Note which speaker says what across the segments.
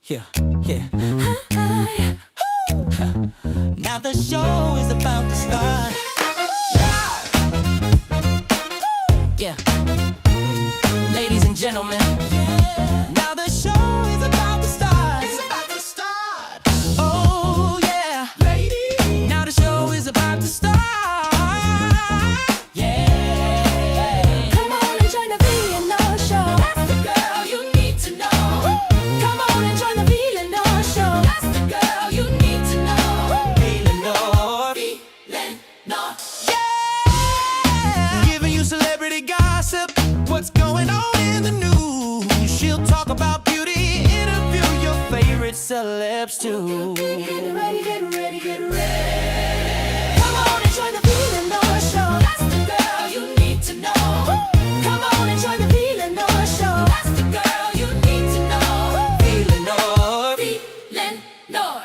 Speaker 1: Yeah, yeah. Now the show is about to start. Yeah. Ladies and gentlemen, now the show is about to start. It's about to start. Oh yeah, ladies. Now the show is about to start. Yeah.
Speaker 2: Come on and join the VLenore show. That's the girl you need to know. Come on and join the VLenore show. That's the girl you need to know.
Speaker 1: VLenore,
Speaker 2: VLenore.
Speaker 1: yeah. Giving you celebrity gossip. What's going on in the news? She'll talk about beauty, interview your favorite celebs too.
Speaker 2: Get ready, get ready, get ready. Come on and join the VLenore show. That's the girl you need to know. Come on and join the VLenore show. That's the girl you need to know.
Speaker 1: VLenore,
Speaker 2: VLenore.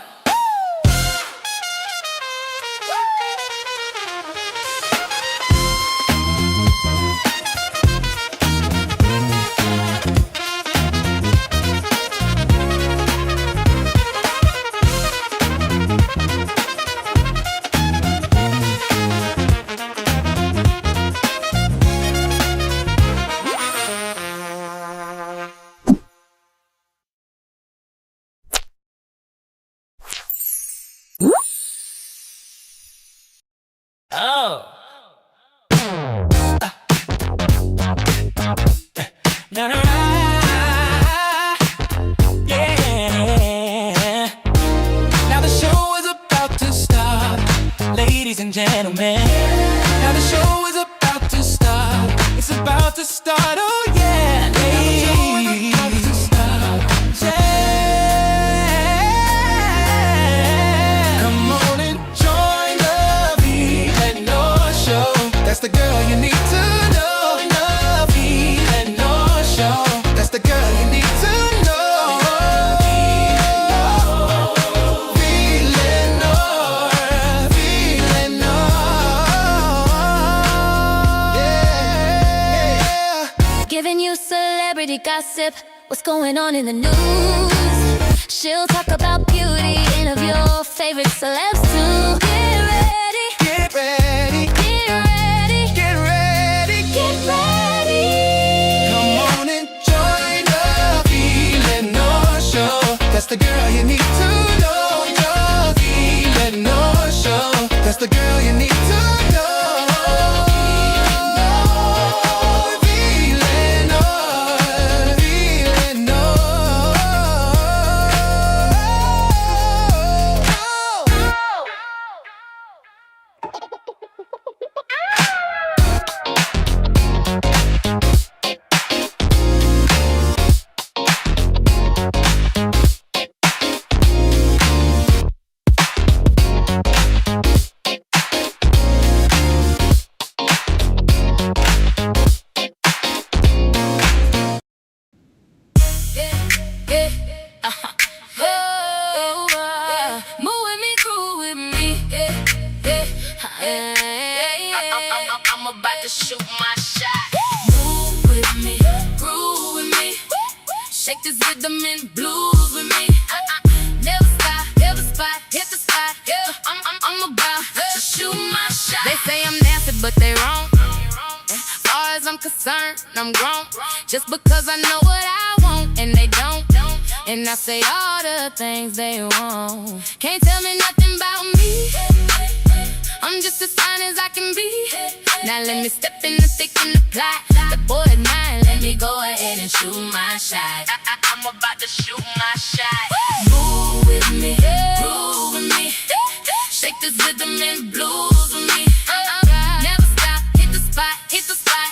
Speaker 1: oh. Na, na, na. Yeah. Now the show is about to start, ladies and gentlemen. Now the show is about to start. It's about to start. Oh yeah, ladies. About to start. Yeah. Come on and join the VLenore show. That's the girl you need to know. The VLenore show. That's the girl you need to know. VLenore, VLenore. Yeah.
Speaker 2: Giving you celebrity gossip. What's going on in the news? She'll talk about beauty, interview your favorite celebs too. Get ready,
Speaker 1: Get ready,
Speaker 2: get ready,
Speaker 1: get ready.
Speaker 2: get ready.
Speaker 1: Come on and join the VLenore show. That's the girl you need to know. The VLenore show. That's the girl you need to know. VLenore,
Speaker 2: Move with me, groove with me. I'm about to shoot my shot. Move with me, groove with me. Shake this rhythm and blues with me. Never stop, never spot, hit the spot. I'm about to shoot my shot. They say I'm nasty, but they wrong. As far as I'm concerned, I'm grown. Just because I know what I want and they don't. And I say all the things they want. Can't tell me nothing about me. I'm just as fine as I can be. Now let me step in the thick and the plot. The boy is mine, let me go ahead and shoot my shot. I'm about to shoot my shot. Move with me, groove with me. Shake this rhythm and blues with me. Never stop, hit the spot, hit the spot.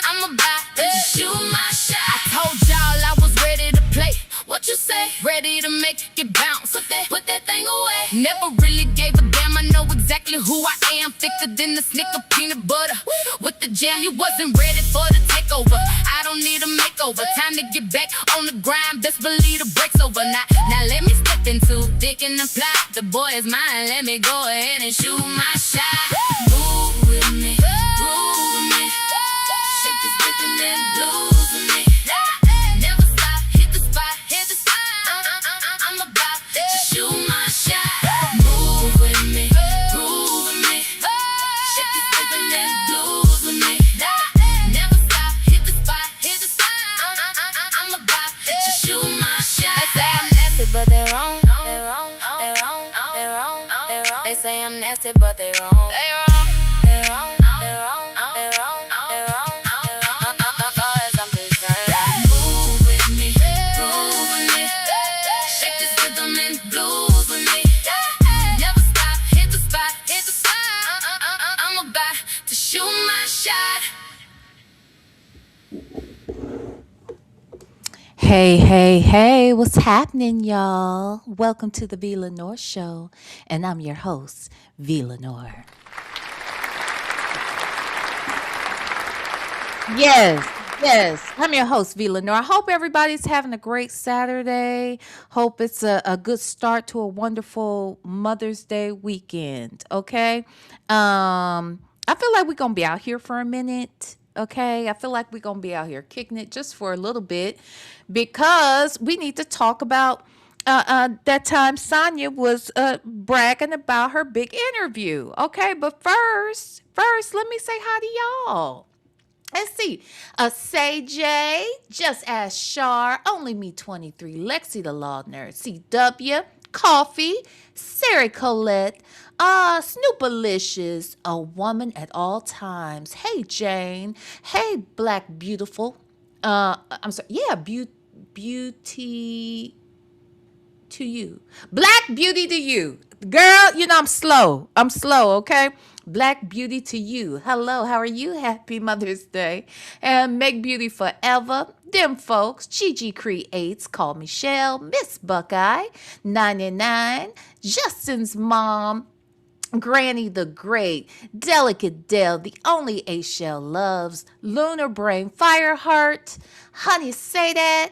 Speaker 2: I'm about to shoot my shot. I told y'all I was ready to play. What you say? Ready to make it bounce. Put that thing away. Never really gave a damn. I know exactly who I am. Thicker than the Snicker peanut butter. With the jam, you wasn't ready for the takeover. I don't need a makeover. Time to get back on the grind. Best believe the break's over. Now let me step into thick and apply. The boy is mine. Let me go ahead and shoot my shot. Move with me, groove with me. Shake this rhythm and blues with me. Never stop, hit the spot, hit the spot. They say I'm nasty, but they wrong. They wrong. They wrong. They wrong. They wrong. They wrong. Cause I'm different. Move with me. Groove with me. Shake this rhythm and blues with me. Never stop. Hit the spot. Hit the spot. I'm about to shoot my shot.
Speaker 3: Hey, hey, hey, what's happening, y'all? Welcome to the VLenore Show, and I'm your host, VLenore. Yes, I'm your host, VLenore. I hope everybody's having a great Saturday. Hope it's a good start to a wonderful Mother's Day weekend, okay? I feel like we're going to be out here for a minute. Okay, I feel like we're going to be out here kicking it just for a little bit because we need to talk about that time Sonya was bragging about her big interview. Okay, but first, let me say hi to y'all. Let's see. Say J, just as Shar, only me 23, Lexi the Law Nerd, CW, Coffee, Sarah Colette, Snoopalicious, a woman at all times. Hey Jane, hey Black Beautiful. I'm sorry. Yeah, beauty to you. Black beauty to you. Girl, you know I'm slow, okay? Black beauty to you. Hello, how are you? Happy Mother's Day. And make beauty forever. Them folks, Gigi Creates, Call Michelle, Miss Buckeye, 99, Justin's mom, Granny the Great, Delicate Dell, the only A-Shell loves, Lunar Brain, Fireheart, Honey Say That,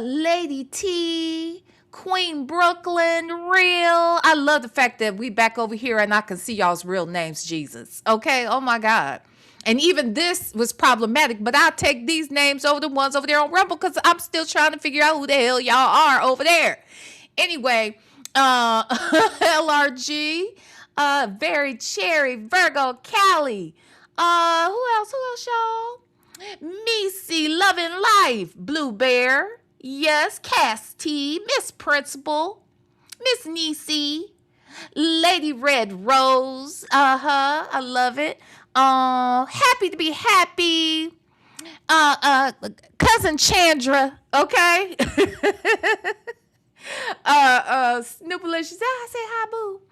Speaker 3: Lady T, Queen Brooklyn, Real. I love the fact that we back over here and I can see y'all's real names, Jesus. Okay, oh my God. And even this was problematic, but I'll take these names over the ones over there on Rumble because I'm still trying to figure out who the hell y'all are over there. Anyway, LRG, Very Cherry, Virgo, Cali. Who else, y'all? Missy, Loving Life, Blue Bear. Yes, Cass T, Miss Principal, Miss Niecy, Lady Red Rose. I love it. Happy to be happy. Cousin Chandra, okay? Snoopalicious. I say hi, boo.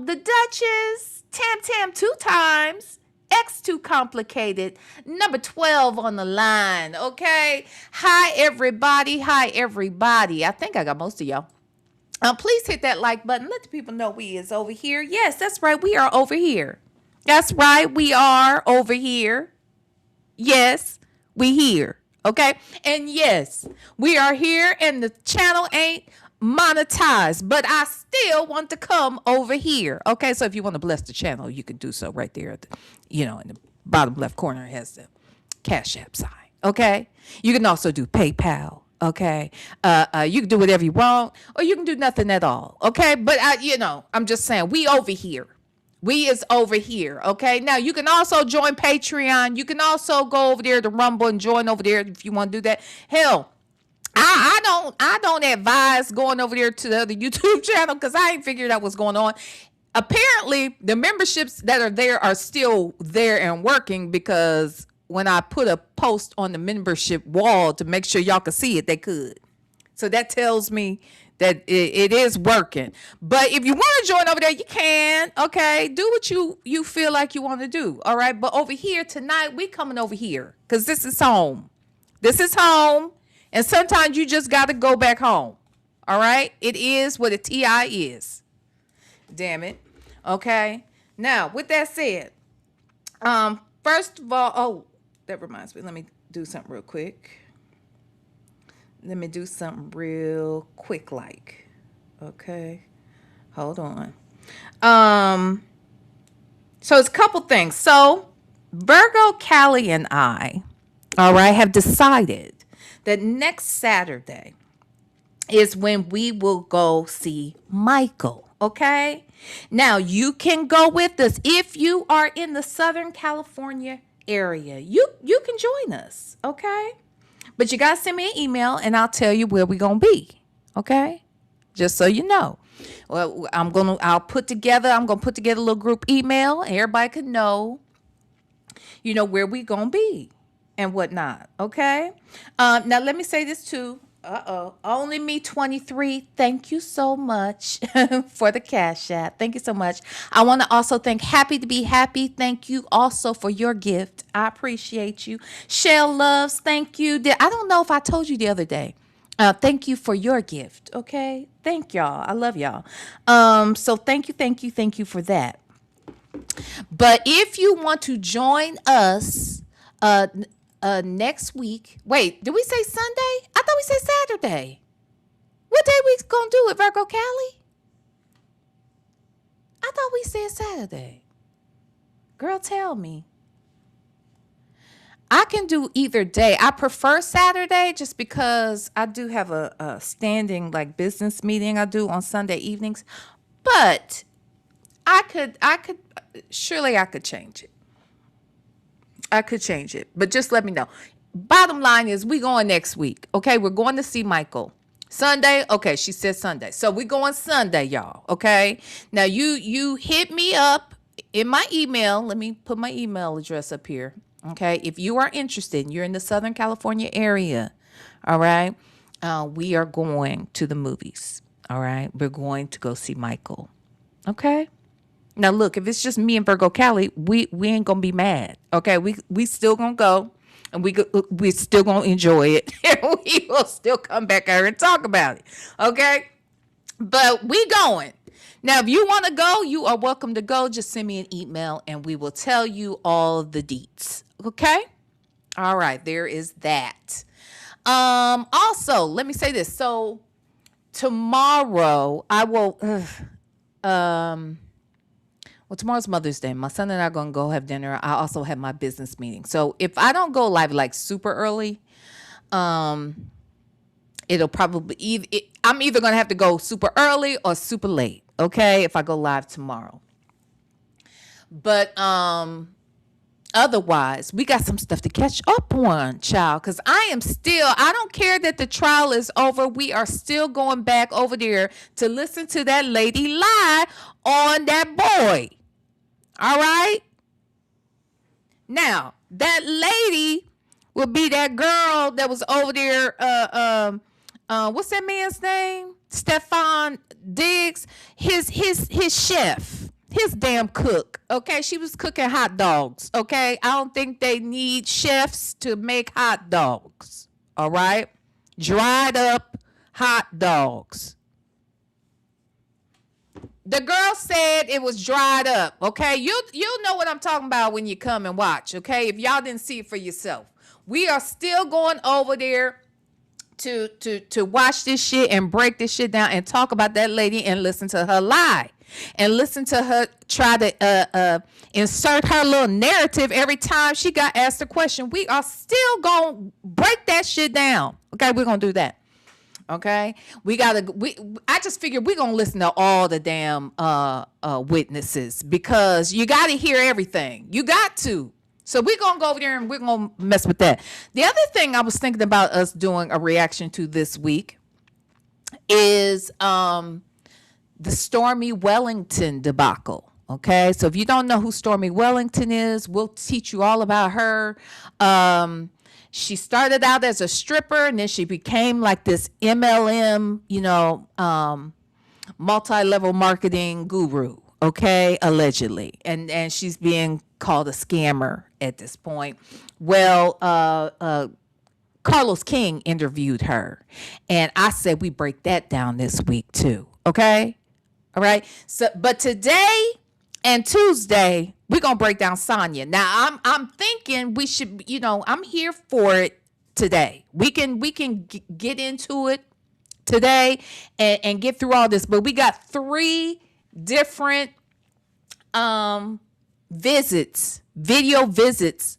Speaker 3: The Duchess, Tam 2 times. X too complicated. Number 12 on the line. Okay. Hi, everybody. I think I got most of y'all. Please hit that like button. Let the people know we is over here. Yes, that's right. We are over here. That's right. We are over here. Yes, we here. Okay. And yes, we are here and the channel ain't monetized, but I still want to come over here. Okay, so if you want to bless the channel, you can do so right there at the, in the bottom left corner. It has the CashApp sign. Okay, you can also do PayPal. Okay, you can do whatever you want, or you can do nothing at all. Okay, but I'm just saying we over here. We is over here, okay? Now, you can also join Patreon. You can also go over there to Rumble and join over there if you want to do that. Hell, I don't advise going over there to the other YouTube channel because I ain't figured out what's going on. Apparently, the memberships that are there are still there and working because when I put a post on the membership wall to make sure y'all could see it, they could. So that tells me that it is working. But if you want to join over there, you can. Okay, do what you feel like you want to do. All right, but over here tonight, we coming over here because this is home. This is home. And sometimes you just got to go back home. All right? It is what a TI is. Damn it. Okay? Now, with that said, first of all, that reminds me. Let me do something real quick. Okay? Hold on. So it's a couple things. So, Virgo, Callie, and I, all right, have decided that next Saturday is when we will go see Michael, okay? Now, you can go with us. If you are in the Southern California area, you can join us, okay? But you got to send me an email, and I'll tell you where we're going to be, okay? Just so you know. Well, I'm gonna put together a little group email, and everybody can know, where we gonna be and whatnot. Okay. Now let me say this too. Only me 23. Thank you so much for the Cash App. Thank you so much. I want to also thank Happy to Be Happy. Thank you also for your gift. I appreciate you. Shell Loves, thank you. I don't know if I told you the other day. Thank you for your gift. Okay. Thank y'all. I love y'all. So thank you for that. But if you want to join us next week, wait, did we say Sunday? I thought we said Saturday. What day we gonna do it, Virgo Cali? I thought we said Saturday. Girl, tell me. I can do either day. I prefer Saturday just because I do have a standing like business meeting I do on Sunday evenings. But I could surely I could change it. I could change it, but just let me know. Bottom line is we going next week. Okay, we're going to see Michael. Sunday. Okay, she said Sunday. So we going Sunday, y'all. Okay. Now you hit me up in my email. Let me put my email address up here. Okay. If you are interested, you're in the Southern California area. All right. We are going to the movies. All right. We're going to go see Michael. Okay. Now look, if it's just me and Virgo Cali, we ain't gonna be mad. Okay, we still gonna go, and we still gonna enjoy it, and we will still come back here and talk about it. Okay, but we going. Now, if you want to go, you are welcome to go. Just send me an email, and we will tell you all the deets. Okay. All right. There is that. Also, let me say this. So tomorrow I will. Well, tomorrow's Mother's Day. My son and I are going to go have dinner. I also have my business meeting. So if I don't go live like super early, it'll probably I'm either going to have to go super early or super late. Okay. If I go live tomorrow. But, otherwise, we got some stuff to catch up on, child, because I don't care that the trial is over. We are still going back over there to listen to that lady lie on that boy. All right. Now, that lady will be that girl that was over there. What's that man's name? Stefan Diggs, his chef. His damn cook, okay? She was cooking hot dogs, okay? I don't think they need chefs to make hot dogs, all right? Dried up hot dogs. The girl said it was dried up, okay? You'll know what I'm talking about when you come and watch, okay? If y'all didn't see it for yourself. We are still going over there to watch this shit and break this shit down and talk about that lady and listen to her lie. And listen to her try to insert her little narrative every time she got asked a question. We are still going to break that shit down. Okay, we're going to do that. Okay, I just figured we're going to listen to all the damn witnesses because you got to hear everything. You got to. So we're going to go over there and we're going to mess with that. The other thing I was thinking about us doing a reaction to this week is the Stormy Wellington debacle. Okay, so if you don't know who Stormy Wellington is, we'll teach you all about her. She started out as a stripper and then she became like this MLM, multi-level marketing guru. Okay, allegedly, and she's being called a scammer at this point. Well, Carlos King interviewed her, and I said we break that down this week too. Okay. All right. So, but today and Tuesday, we're going to break down Sonya. Now, I'm thinking we should, I'm here for it today. We can get into it today and get through all this. But we got 3 different video visits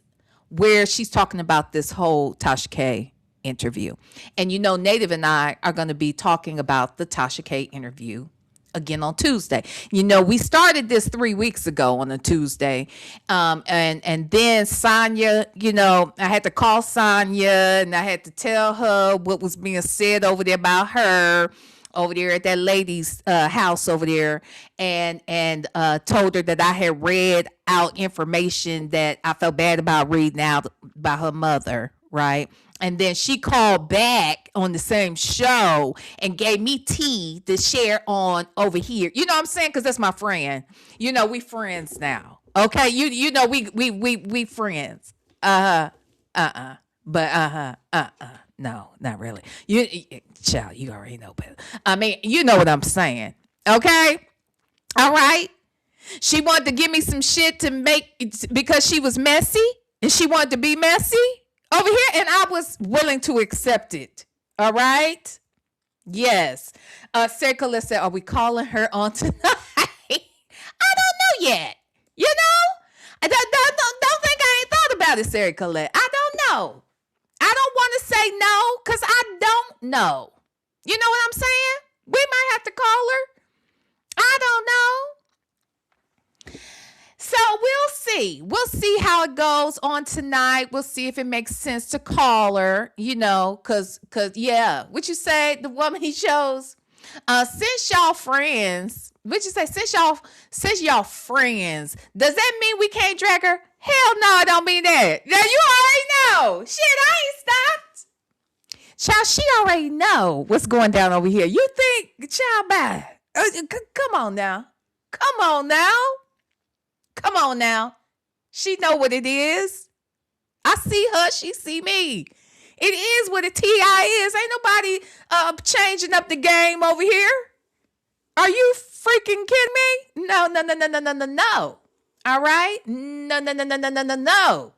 Speaker 3: where she's talking about this whole Tasha K interview. And Native and I are going to be talking about the Tasha K interview again on Tuesday. We started this 3 weeks ago on a Tuesday. And then Sonya, I had to call Sonya and I had to tell her what was being said over there about her. over there at that lady's house over there, and told her that I had read out information that I felt bad about reading out by her mother, right? And then she called back on the same show and gave me tea to share on over here. You know what I'm saying? Because that's my friend. You know, we friends now. Okay, you know we friends. But no, not really. Child, you already know better. I mean, you know what I'm saying. Okay, all right. She wanted to give me some shit to make because she was messy and she wanted to be messy over here, and I was willing to accept it. All right. Yes. Sarah Colette said, "Are we calling her on tonight?" I don't know yet. You know, don't think I ain't thought about it, Sarah Colette. I don't know. I don't want to say no because I don't know. You know what I'm saying? We might have to call her. I don't know. So we'll see. We'll see how it goes on tonight. We'll see if it makes sense to call her, you know, cause yeah. What you say? The woman he chose. Since y'all friends, what you say? Since y'all friends, does that mean we can't drag her? Hell no, I don't mean that. Now you already know. Shit, I ain't stopped. Child, she already know what's going down over here. You think, child, bye. Come on now. Come on now. Come on now. She know what it is. I see her. She see me. It is what a TI is. Ain't nobody changing up the game over here. Are you freaking kidding me? No. All right? No.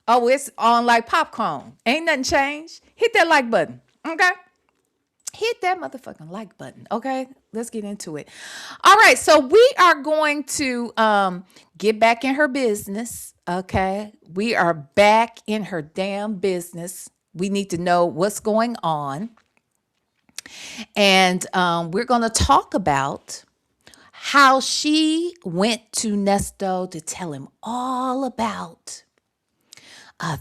Speaker 3: Oh, it's on like popcorn. Ain't nothing changed. Hit that like button. Okay? Hit that motherfucking like button. Okay? Let's get into it. All right. So we are going to get back in her business. Okay? We are back in her damn business. We need to know what's going on. And we're going to talk about how she went to Nesto to tell him all about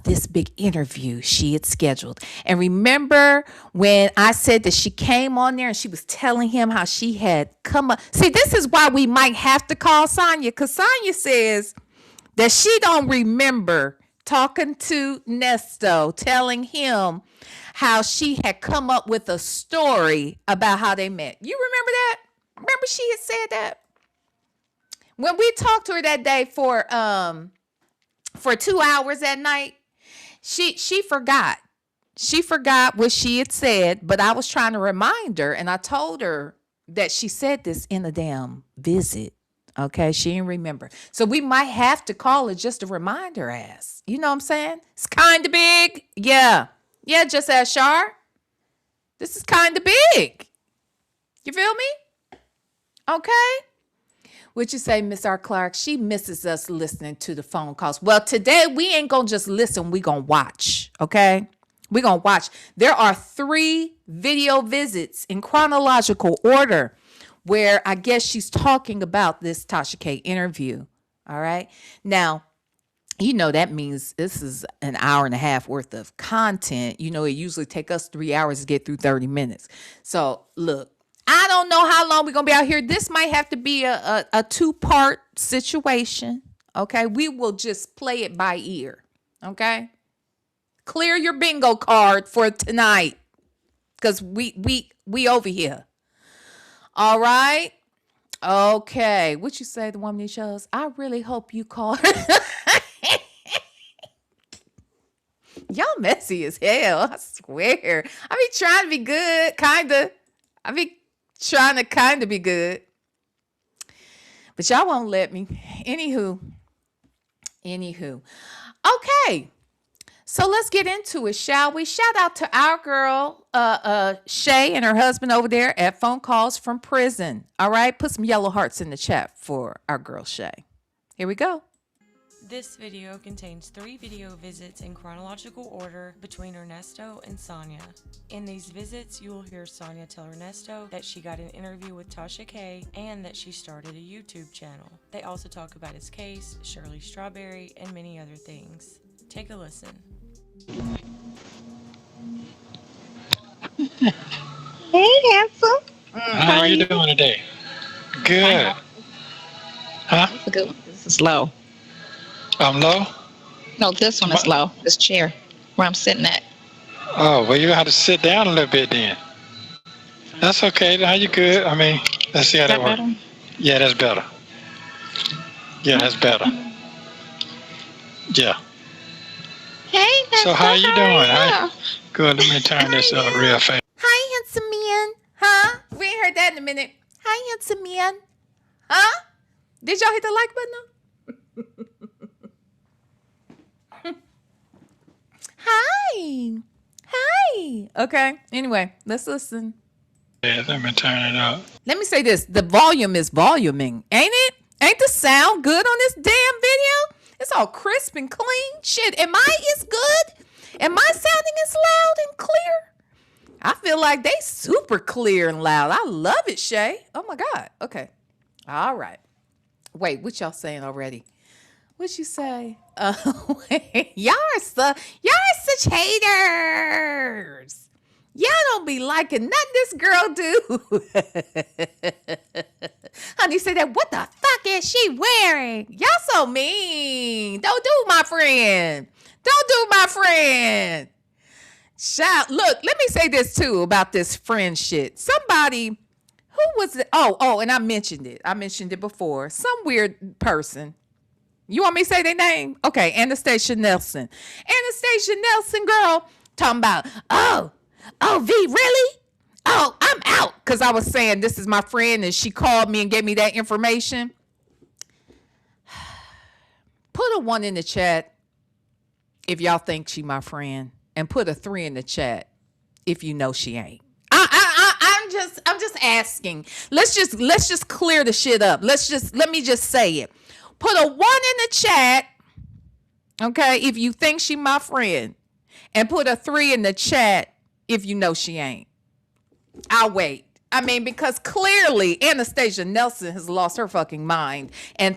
Speaker 3: this big interview she had scheduled. And remember when I said that she came on there and she was telling him how she had come up. See, this is why we might have to call Sonya, because Sonya says that she don't remember talking to Nesto, telling him how she had come up with a story about how they met. You remember that? Remember she had said that? When we talked to her that day for 2 hours that night, she forgot. She forgot what she had said, but I was trying to remind her, and I told her that she said this in a damn visit. Okay, she didn't remember. So we might have to call her just to remind her ass. You know what I'm saying? It's kind of big. Yeah. Yeah, just as Shar. This is kind of big. You feel me? Okay. What you say, Miss R. Clark? She misses us listening to the phone calls. Well, today we ain't going to just listen. We going to watch. Okay? We going to watch. There are 3 video visits in chronological order where I guess she's talking about this Tasha K interview. All right. Now, you know, that means this is an hour and a half worth of content. You know, it usually take us 3 hours to get through 30 minutes. So look, I don't know how long we're going to be out here. This might have to be a 2-part situation. Okay. We will just play it by ear. Okay. Clear your bingo card for tonight. Cause we over here. All right. Okay. What you say, the woman he chose? I really hope you call her. Y'all messy as hell. I swear. I be trying to be good, kinda. I be trying to kinda be good. But y'all won't let me. Anywho. Okay. So let's get into it, shall we? Shout out to our girl, Shay, and her husband over there at Phone Calls from Prison. All right, put some yellow hearts in the chat for our girl, Shay. Here we go.
Speaker 4: This video contains 3 video visits in chronological order between Ernesto and Sonya. In these visits, you will hear Sonya tell Ernesto that she got an interview with Tasha K and that she started a YouTube channel. They also talk about his case, Shirley Strawberry, and many other things. Take a listen.
Speaker 5: Hey, handsome. How are
Speaker 6: you
Speaker 5: you?
Speaker 6: doing today?
Speaker 5: I
Speaker 6: Good.
Speaker 5: know.
Speaker 6: Huh?
Speaker 5: It's a good one. This is low.
Speaker 6: I'm low?
Speaker 5: No, this one is
Speaker 6: My-
Speaker 5: low. This chair where I'm sitting at.
Speaker 6: Oh, well, you have to sit down a little bit then. That's okay. Now you good. I mean, let's see how
Speaker 5: Is
Speaker 6: that
Speaker 5: that
Speaker 6: works.
Speaker 5: better?
Speaker 6: Yeah, that's better. Yeah, that's better. Yeah.
Speaker 5: Hey,
Speaker 6: So
Speaker 5: Nesta,
Speaker 6: how you
Speaker 5: how
Speaker 6: doing?
Speaker 5: are you?
Speaker 6: Good. Let me turn this up real fast.
Speaker 3: Hi, handsome man. Huh? We ain't heard that in a minute. Hi, handsome man. Huh? Did y'all hit the like button? Hi. Hi. Okay. Anyway, let's listen.
Speaker 6: Yeah, let me turn it up.
Speaker 3: Let me say this. The volume is voluming, ain't it? Ain't the sound good on this damn video? It's all crisp and clean. Shit, am I as good? Am I sounding as loud and clear? I feel like they super clear and loud. I love it, Shay. Oh my God. Okay. All right. Wait, what y'all saying already? What you say? Y'all are such haters. Y'all don't be liking nothing this girl do. Honey said that, what the fuck is she wearing? Y'all so mean. Don't do my friend. Don't do my friend. Shout, look, let me say this too about this friend shit. Somebody, who was it? Oh, and I mentioned it. I mentioned it before. Some weird person. You want me to say their name? Okay, Anastasia Nelson. Anastasia Nelson, girl, talking about, oh, V, really? Oh, I'm out. Because I was saying this is my friend and she called me and gave me that information. Put a 1 in the chat if y'all think she my friend. And put a 3 in the chat if you know she ain't. I'm just asking. Let's just clear the shit up. Let me just say it. Put a 1 in the chat, okay, if you think she my friend. And put a 3 in the chat if you know she ain't. I'll wait. I mean, because clearly Anastasia Nelson has lost her fucking mind and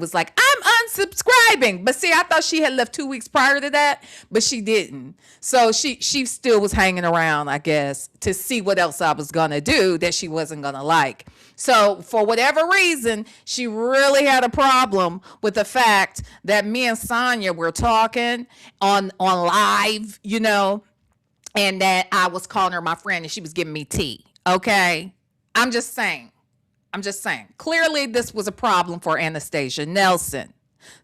Speaker 3: was like, I'm unsubscribing. But see, I thought she had left 2 weeks prior to that, but she didn't. So she still was hanging around, I guess, to see what else I was gonna do that she wasn't gonna like. So for whatever reason, she really had a problem with the fact that me and Sonya were talking on live, you know, and that I was calling her my friend and she was giving me tea. Okay. I'm just saying. Clearly, this was a problem for Anastasia Nelson.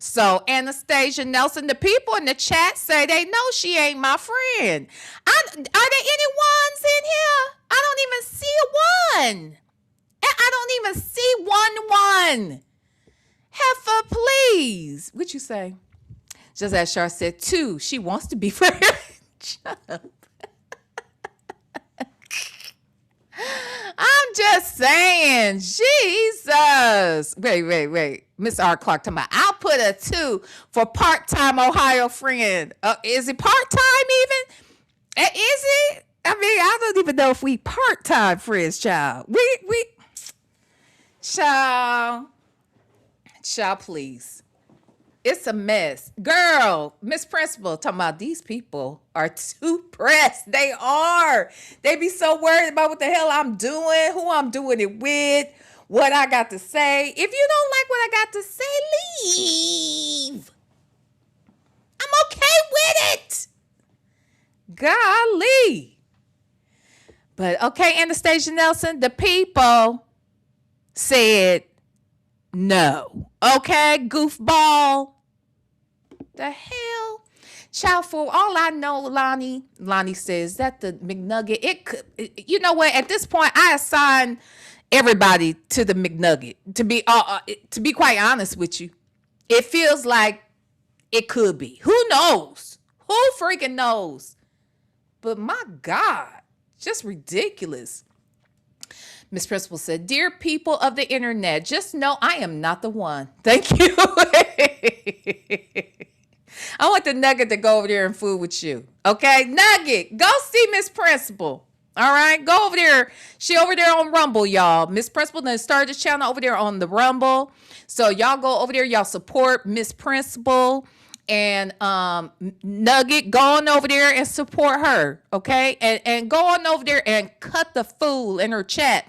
Speaker 3: So, Anastasia Nelson, the people in the chat say they know she ain't my friend. Are there any ones in here? I don't even see a 1. I don't even see one. Heifer, please. What you say? Just as Char said, 2. She wants to be friends. Shut up. I'm just saying, Jesus. Wait. Miss R. Clark talking about, I'll put a 2 for part-time Ohio friend. Is it part-time even? Is it? I mean, I don't even know if we part-time friends, child. We, child, please. It's a mess. Girl, Miss Principal talking about these people are too pressed. They are. They be so worried about what the hell I'm doing, who I'm doing it with, what I got to say. If you don't like what I got to say, leave. I'm okay with it. Golly. But okay, Anastasia Nelson, the people said no. Okay, goofball. The hell? Child, for all I know, Lonnie says that the McNugget, it could, you know what? At this point, I assign everybody to the McNugget. To be quite honest with you, it feels like it could be. Who knows? Who freaking knows? But my God, just ridiculous. Miss Principal said, dear people of the internet, just know I am not the one. Thank you. I want the Nugget to go over there and fool with you. Okay, Nugget, go see Miss Principal. All right, go over there. She over there on Rumble, y'all. Miss Principal done started this channel over there on the Rumble. So y'all go over there, y'all support Miss Principal. And Nugget, go on over there and support her, okay? And go on over there and cut the fool in her chat,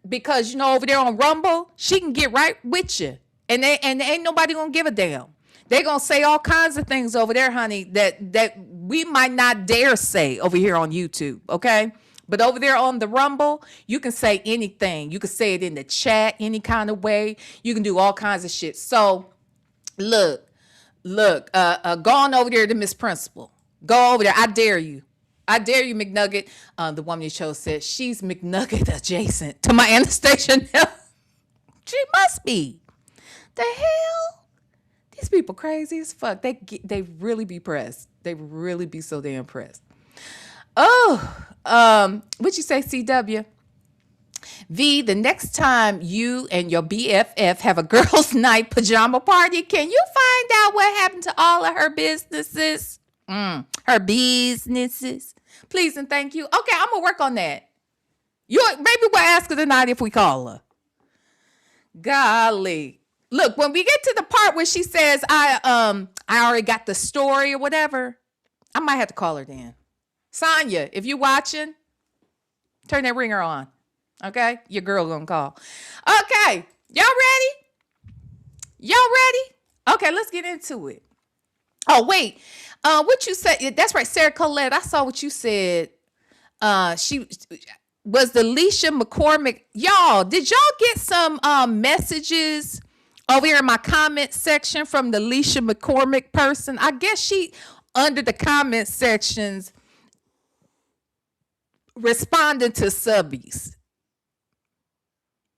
Speaker 3: because over there on Rumble, she can get right with you, and ain't nobody gonna give a damn. They gonna say all kinds of things over there, honey, that we might not dare say over here on YouTube, okay? But over there on the Rumble, you can say anything. You can say it in the chat any kind of way. You can do all kinds of shit. So look, go on over there to Miss Principal. Go over there. I dare you. I dare you, McNugget. The woman you chose said she's McNugget adjacent to my Anastasia. She must be. The hell? These people crazy as fuck. They really be pressed. They really be so damn pressed. Oh, what you say, CW? V, the next time you and your BFF have a girls' night pajama party, can you find out what happened to all of her businesses? Her businesses. Please and thank you. Okay, I'm gonna work on that. Maybe we'll ask her tonight if we call her. Golly. Look, when we get to the part where she says I already got the story or whatever, I might have to call her then. Sonya, if you watching, turn that ringer on. Okay? Your girl gonna call. Okay. Y'all ready? Y'all ready? Okay, let's get into it. Oh, wait. What you said, that's right, Sarah Colette. I saw what you said. She was the Leisha McCormick. Y'all, did y'all get some messages over here in my comment section from the Leisha McCormick person? I guess she, under the comment sections, responding to subbies.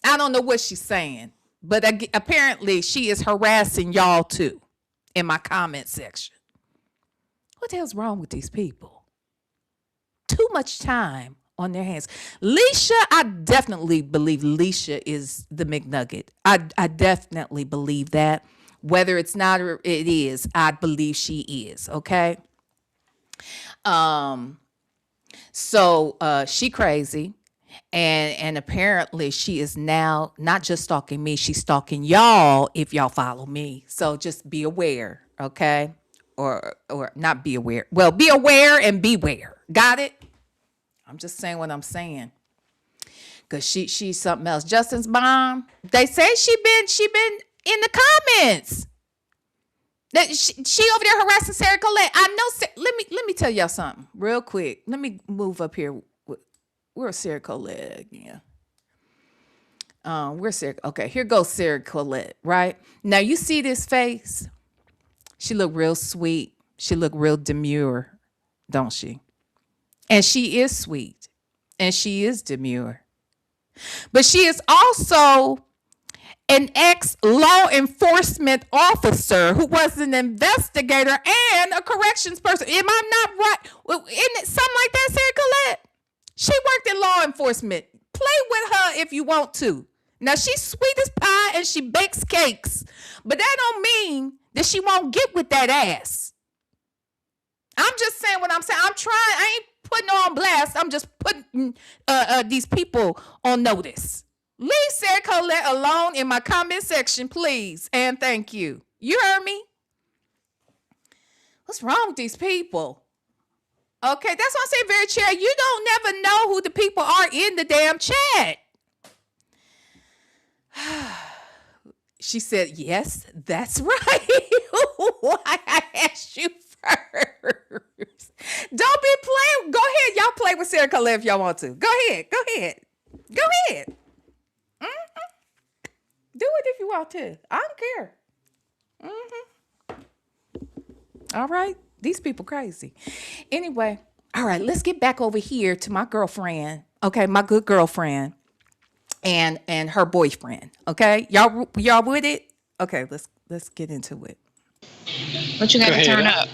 Speaker 3: I don't know what she's saying, but apparently she is harassing y'all too in my comment section. What the hell's wrong with these people? Too much time on their hands. Leisha, I definitely believe Leisha is the McNugget. I definitely believe that. Whether it's not or it is, I believe she is, okay? So she crazy. And apparently she is now not just stalking me, she's stalking y'all if y'all follow me. So just be aware, okay? Or not be aware. Well, be aware and beware. Got it? I'm just saying what I'm saying. Cause she's something else. Justin's mom, they say she been in the comments. That she over there harassing Sarah Colette. I know. Let me tell y'all something real quick. Let me move up here. Where's Sarah Colette again? Where's Sarah? Okay, here goes Sarah Colette. Right now, you see this face. She look real sweet. She look real demure, don't she? And she is sweet, and she is demure. But she is also an ex-law enforcement officer who was an investigator and a corrections person. Am I not right? Isn't it something like that, Sarah Colette? She worked in law enforcement. Play with her if you want to. Now, she's sweet as pie and she bakes cakes, but that don't mean that she won't get with that ass. I'm just saying what I'm saying. I'm trying. I ain't putting her on blast. I'm just putting these people on notice. Leave Sarah Colette alone in my comment section, please, and thank you. You heard me? What's wrong with these people? Okay, that's why I say, very chair, you don't never know who the people are in the damn chat. She said, yes, that's right. Why I asked you first. Don't be playing. Go ahead. Y'all play with Sarah Colette if y'all want to. Go ahead. Go ahead. Go ahead. Do it if you want to. I don't care. All right. These people crazy. Anyway, all right, let's get back over here to my girlfriend. Okay, my good girlfriend and her boyfriend. Okay, y'all with it? Okay, let's get into it.
Speaker 5: What you got to turn up?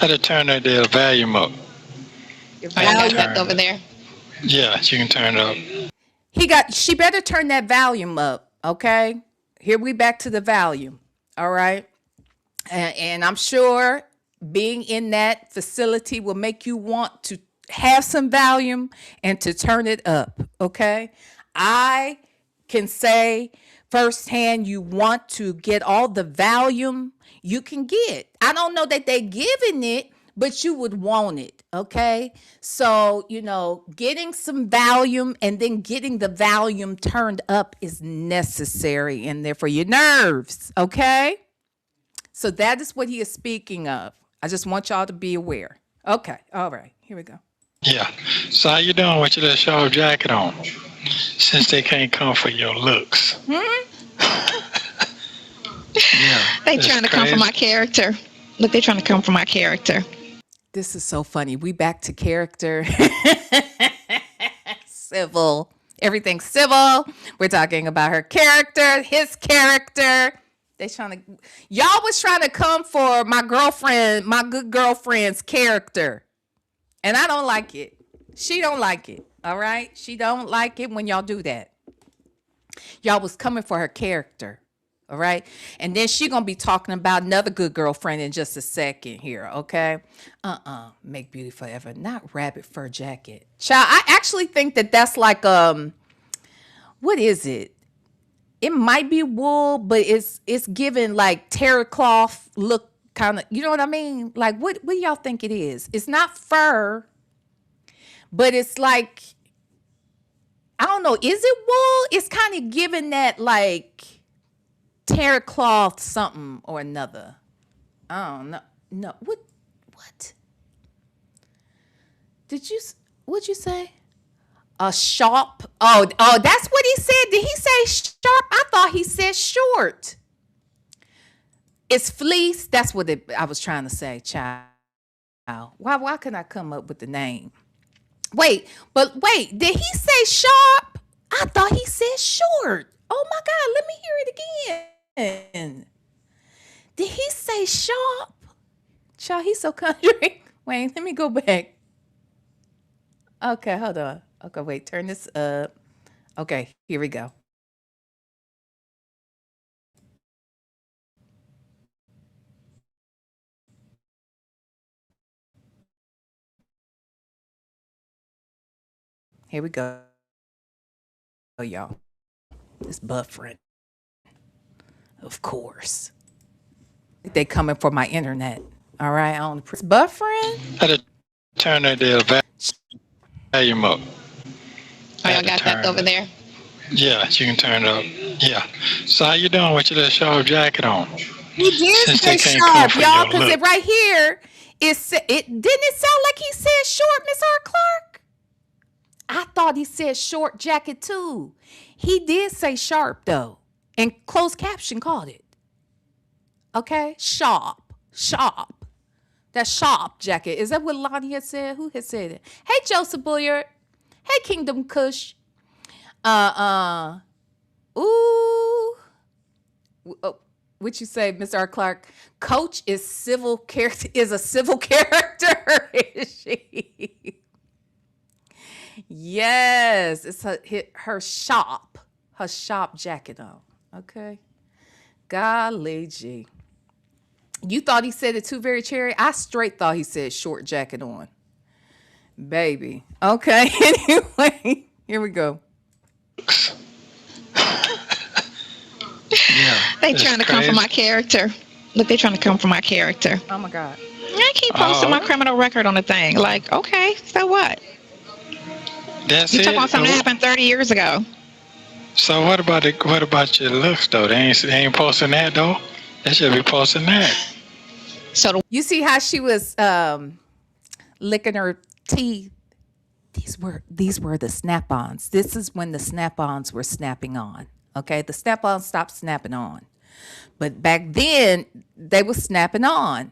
Speaker 6: I had to turn the volume up.
Speaker 5: I got that over there.
Speaker 6: Yeah, you can turn it up.
Speaker 3: She better turn that volume up. Okay, here we back to the volume. All right, and I'm sure being in that facility will make you want to have some volume and to turn it up, okay? I can say firsthand, you want to get all the volume you can get. I don't know that they giving it, but you would want it. Okay. So, getting some volume and then getting the volume turned up is necessary in there for your nerves. Okay. So that is what he is speaking of. I just want y'all to be aware. Okay. All right. Here we go.
Speaker 6: Yeah. So how you doing with your little sharp jacket on? Since they can't come for your looks. Yeah.
Speaker 5: They
Speaker 6: it's
Speaker 5: trying to come for
Speaker 6: crazy.
Speaker 5: my character. Look, they trying to come for my character.
Speaker 3: This is so funny. We back to character. Civil. Everything's civil. We're talking about her character, his character. Y'all was trying to come for my girlfriend, my good girlfriend's character. And I don't like it. She don't like it. All right? She don't like it when y'all do that. Y'all was coming for her character. All right. And then she gonna be talking about another good girlfriend in just a second here. Okay. Make beauty forever. Not rabbit fur jacket. Child, I actually think that that's like what is it? It might be wool, but it's giving like terry cloth look kind of, you know what I mean? Like what do y'all think it is? It's not fur, but it's like, I don't know, is it wool? It's kind of giving that like terry cloth something or another. I don't know. No. What? What'd you say? A sharp. Oh, that's what he said. Did he say sharp? I thought he said short. It's fleece. That's what I was trying to say, child. Why couldn't I come up with the name? Wait, did he say sharp? I thought he said short. Oh my God, let me hear it again. Did he say sharp? Child, he's so country. Wait, let me go back. Okay, hold on. Okay, wait, turn this up. Okay, here we go. Here we go. Oh, y'all. It's buffering. Of course. They coming for my internet. All right, it's buffering.
Speaker 6: I had to turn that volume up.
Speaker 5: Oh, y'all got that over there?
Speaker 6: Yeah, you can turn it up. Yeah. So how you doing with your little sharp jacket on?
Speaker 3: He did
Speaker 6: Since
Speaker 3: say
Speaker 6: they can't
Speaker 3: sharp,
Speaker 6: come for
Speaker 3: y'all,
Speaker 6: your
Speaker 3: because
Speaker 6: look.
Speaker 3: it right here didn't it sound like he said short, Miss R. Clark? I thought he said short jacket too. He did say sharp though, and closed caption called it. Okay, sharp. That sharp jacket. Is that what Lonnie had said? Who had said it? Hey, Joseph Bulliard. Hey, Kingdom Kush. Ooh. What you say, Miss R. Clark? Coach is a civil character, is she? Yes, it's her shop jacket on. Okay. Golly gee. You thought he said it too, very cherry? I straight thought he said short jacket on. Baby. Okay. Anyway, here we go.
Speaker 6: Yeah.
Speaker 5: They trying to come for my character. Look, they trying to come for my character.
Speaker 3: Oh my God.
Speaker 5: I keep posting my criminal record on the thing. Like, okay, so what?
Speaker 6: That's
Speaker 5: You
Speaker 6: it.
Speaker 5: talking about something that happened 30 years ago.
Speaker 6: So what about your looks though? They ain't posting that though. They should be posting that.
Speaker 5: So
Speaker 3: You see how she was licking her teeth? These were the snap-ons. This is when the snap-ons were snapping on. Okay, the snap-ons stopped snapping on. But back then, they were snapping on.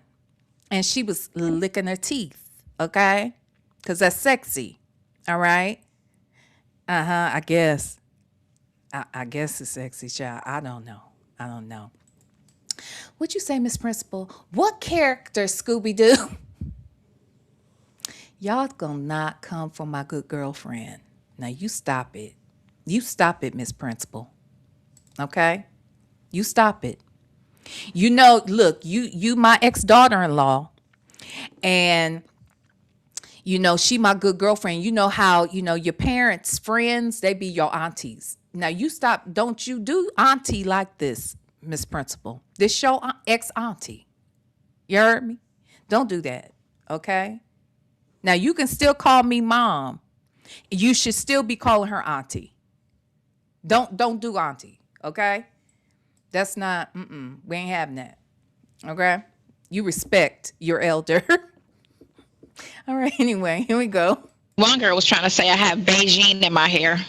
Speaker 3: And she was licking her teeth. Okay? Because that's sexy. All right? I guess. I guess it's sexy, child. I don't know. What'd you say, Miss Principal? What character, Scooby-Doo? Y'all gonna not come for my good girlfriend. Now you stop it. You stop it, Miss Principal. Okay? You stop it. You know, look, you my ex-daughter-in-law, and she my good girlfriend. You know how, your parents' friends, they be your aunties. Now you stop. Don't you do auntie like this, Miss Principal. This show ex-auntie. You heard me? Don't do that, okay? Now you can still call me mom. You should still be calling her auntie. Don't do auntie, okay? That's not, we ain't having that, okay? You respect your elder. All right, anyway, here we go.
Speaker 5: One girl was trying to say I have Beijing in my hair.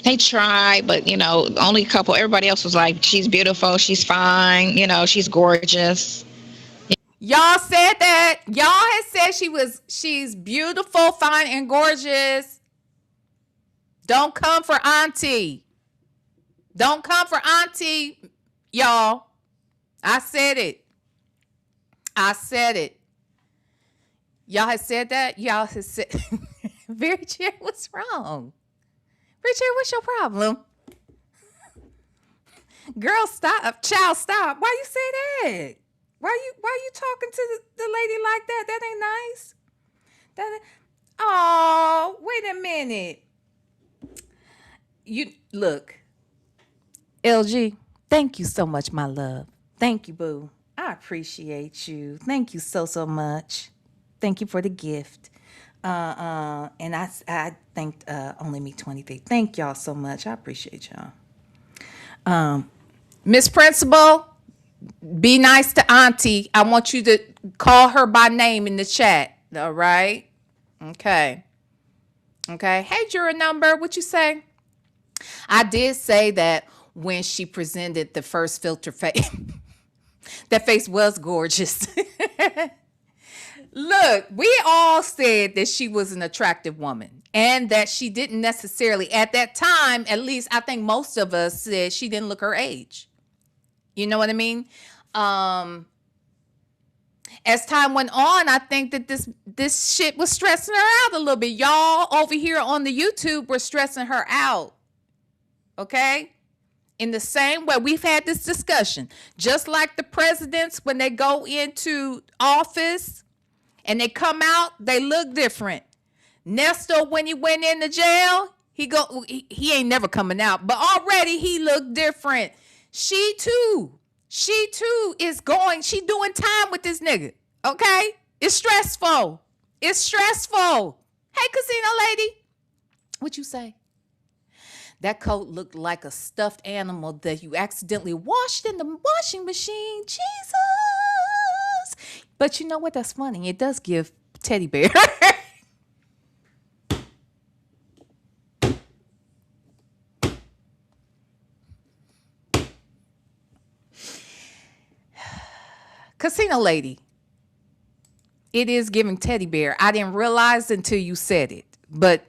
Speaker 5: They tried, but only a couple. Everybody else was like, she's beautiful, she's fine, she's gorgeous.
Speaker 3: Y'all said that. Y'all had said she's beautiful, fine, and gorgeous. Don't come for auntie. Don't come for auntie, y'all. I said it. Y'all had said that? Y'all had said Very Chair, what's wrong? Very Chair, what's your problem? Girl, stop. Child, stop. Why you say that? Why you talking to the lady like that? That ain't nice. Oh, wait a minute. You look, LG, thank you so much, my love. Thank you, boo. I appreciate you. Thank you so much. Thank you for the gift. And I thanked Only Me 23. Thank y'all so much. I appreciate y'all. Miss Principal, be nice to auntie. I want you to call her by name in the chat. All right? Okay. Hey, juror number, what you say? I did say that when she presented the first filter face, that face was gorgeous. Look, we all said that she was an attractive woman and that she didn't necessarily, at that time, at least I think most of us said she didn't look her age. You know what I mean? As time went on, I think that this shit was stressing her out a little bit. Y'all over here on the YouTube were stressing her out. Okay? In the same way, we've had this discussion. Just like the presidents, when they go into office and they come out, they look different. Nestor, when he went into jail, he ain't never coming out, but already he looked different. She too is she doing time with this nigga. Okay? It's stressful. Hey, casino lady, what you say? That coat looked like a stuffed animal that you accidentally washed in the washing machine. Jesus. But you know what? That's funny. It does give teddy bear. Casino lady. It is giving teddy bear. I didn't realize until you said it. But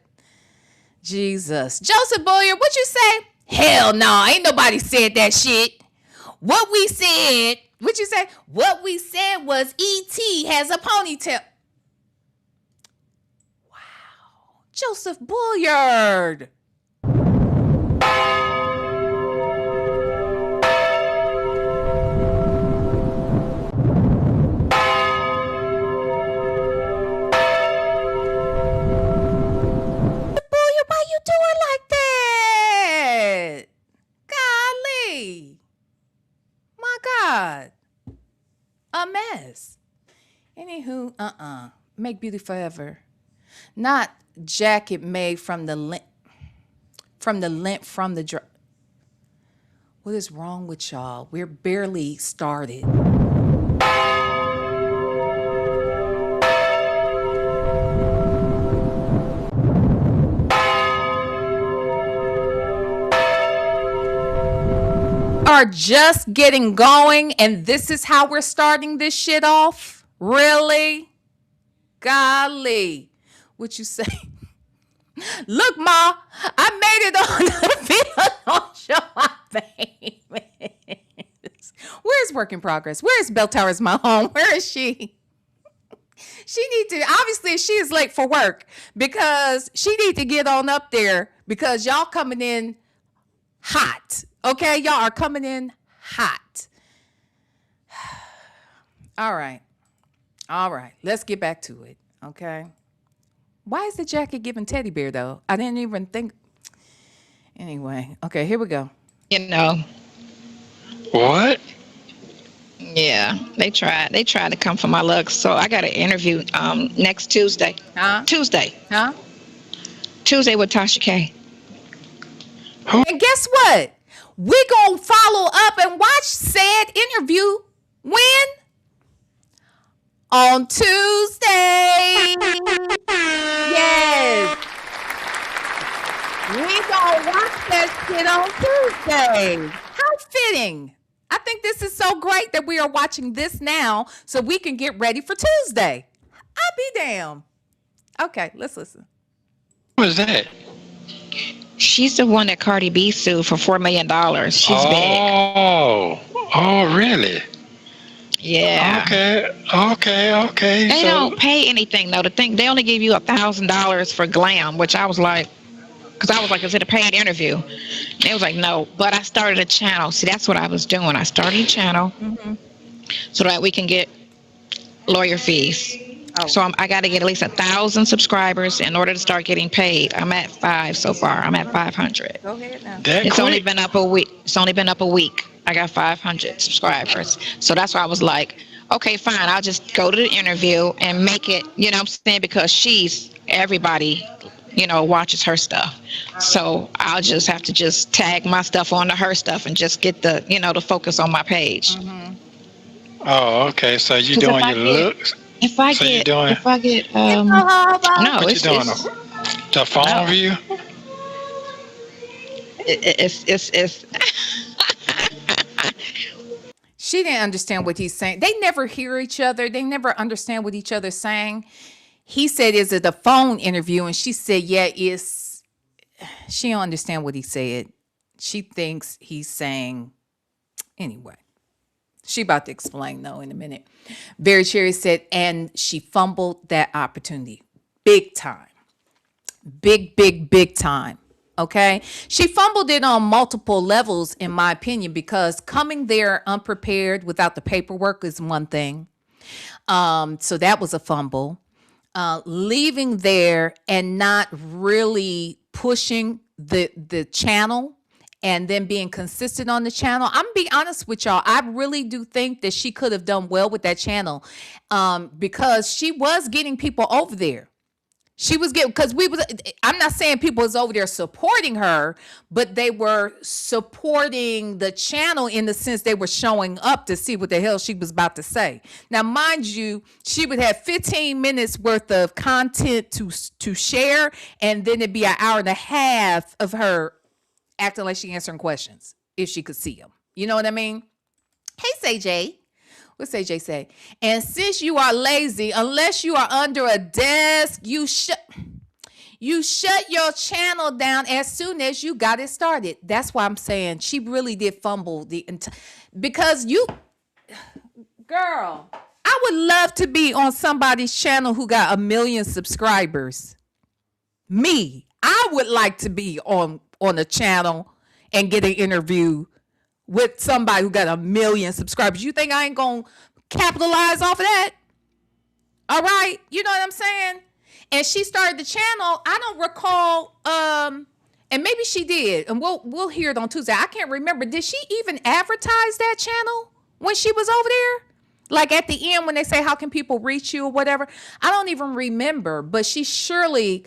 Speaker 3: Jesus. Joseph Boyer, what you say? Hell no, ain't nobody said that shit. What we said was E.T. has a ponytail. Wow. Joseph Bulliard. Why you doing like that? Golly. My God. A mess. Anywho, make beauty forever. Not jacket made from the lint from the dry. What is wrong with y'all? We're barely started. Are just getting going and this is how we're starting this shit off? Really? Golly. What you say? Look, Ma, I made it on the VLenore show, my famous. Where's Work in Progress? Where's Bell Towers, my home? Where is she? She need to, obviously she is late for work because she need to get on up there because y'all coming in hot. Okay, y'all are coming in hot. All right. Let's get back to it. Okay. Why is the jacket giving teddy bear though? I didn't even think. Anyway, okay, here we go.
Speaker 5: You know,
Speaker 6: What?
Speaker 5: yeah, they tried. They tried to come for my looks. So I got an interview next Tuesday.
Speaker 3: Huh?
Speaker 5: Tuesday.
Speaker 3: Huh?
Speaker 5: Tuesday with Tasha K.
Speaker 3: And guess what? We gonna follow up and watch said interview when? On Tuesday. Yes. We gonna watch that shit on Tuesday. How fitting. I think this is so great that we are watching this now so we can get ready for Tuesday. I'll be damn. Okay, let's listen.
Speaker 6: What was that?
Speaker 5: She's the one that Cardi B sued for $4 million. She's big.
Speaker 6: Oh, really?
Speaker 5: Yeah.
Speaker 6: Okay.
Speaker 5: They
Speaker 6: So,
Speaker 5: don't pay anything though. The thing they only give you $1,000 for glam, which I was like, because I was like, is it a paid interview? They was like, no. But I started a channel. See, that's what I was doing. I started a channel so that we can get lawyer fees.
Speaker 3: Oh.
Speaker 5: So I got to get at least 1,000 subscribers in order to start getting paid. I'm at 5 so far. I'm at 500.
Speaker 3: Go ahead now.
Speaker 6: that
Speaker 5: It's only
Speaker 6: quick?
Speaker 5: been up a week. It's only been up a week. I got 500 subscribers. So that's why I was like, okay, fine. I'll just go to the interview and make it, you know what I'm saying? Because everybody, watches her stuff. So I'll just have to just tag my stuff onto her stuff and just get the, the focus on my page.
Speaker 6: Oh, okay. So you
Speaker 5: 'Cause
Speaker 6: doing your looks?
Speaker 5: If I
Speaker 6: So you
Speaker 5: get,
Speaker 6: doing-
Speaker 5: no,
Speaker 6: What
Speaker 5: it's,
Speaker 6: you doing?
Speaker 5: it's,
Speaker 6: The phone
Speaker 5: No.
Speaker 6: view?
Speaker 5: it's
Speaker 3: She didn't understand what he's saying. They never hear each other. They never understand what each other's saying. He said, is it a phone interview? And she said, yeah, it's. She don't understand what he said. She thinks he's saying, anyway. She about to explain, though, in a minute. Very Cherry said, and she fumbled that opportunity. Big time. Big time. Okay. She fumbled it on multiple levels, in my opinion, because coming there unprepared without the paperwork is one thing. So that was a fumble. Leaving there and not really pushing the channel and then being consistent on the channel. I'm gonna be honest with y'all. I really do think that she could have done well with that channel because she was getting people over there. She was getting, because I'm not saying people was over there supporting her, but they were supporting the channel in the sense they were showing up to see what the hell she was about to say. Now, mind you, she would have 15 minutes worth of content to share, and then it'd be an hour and a half of her acting like she answering questions if she could see them. You know what I mean? Hey, CJ. What's AJ say? And since you are lazy, unless you are under a desk, you shut your channel down as soon as you got it started. That's why I'm saying she really did fumble because girl, I would love to be on somebody's channel who got 1 million subscribers. Me, I would like to be on a channel and get an interview with somebody who got 1 million subscribers. You think I ain't gonna capitalize off of that? All right, you know what I'm saying? And she started the channel. I don't recall, and maybe she did, and we'll hear it on Tuesday. I can't remember. Did she even advertise that channel when she was over there? Like at the end when they say, how can people reach you or whatever? I don't even remember, but she surely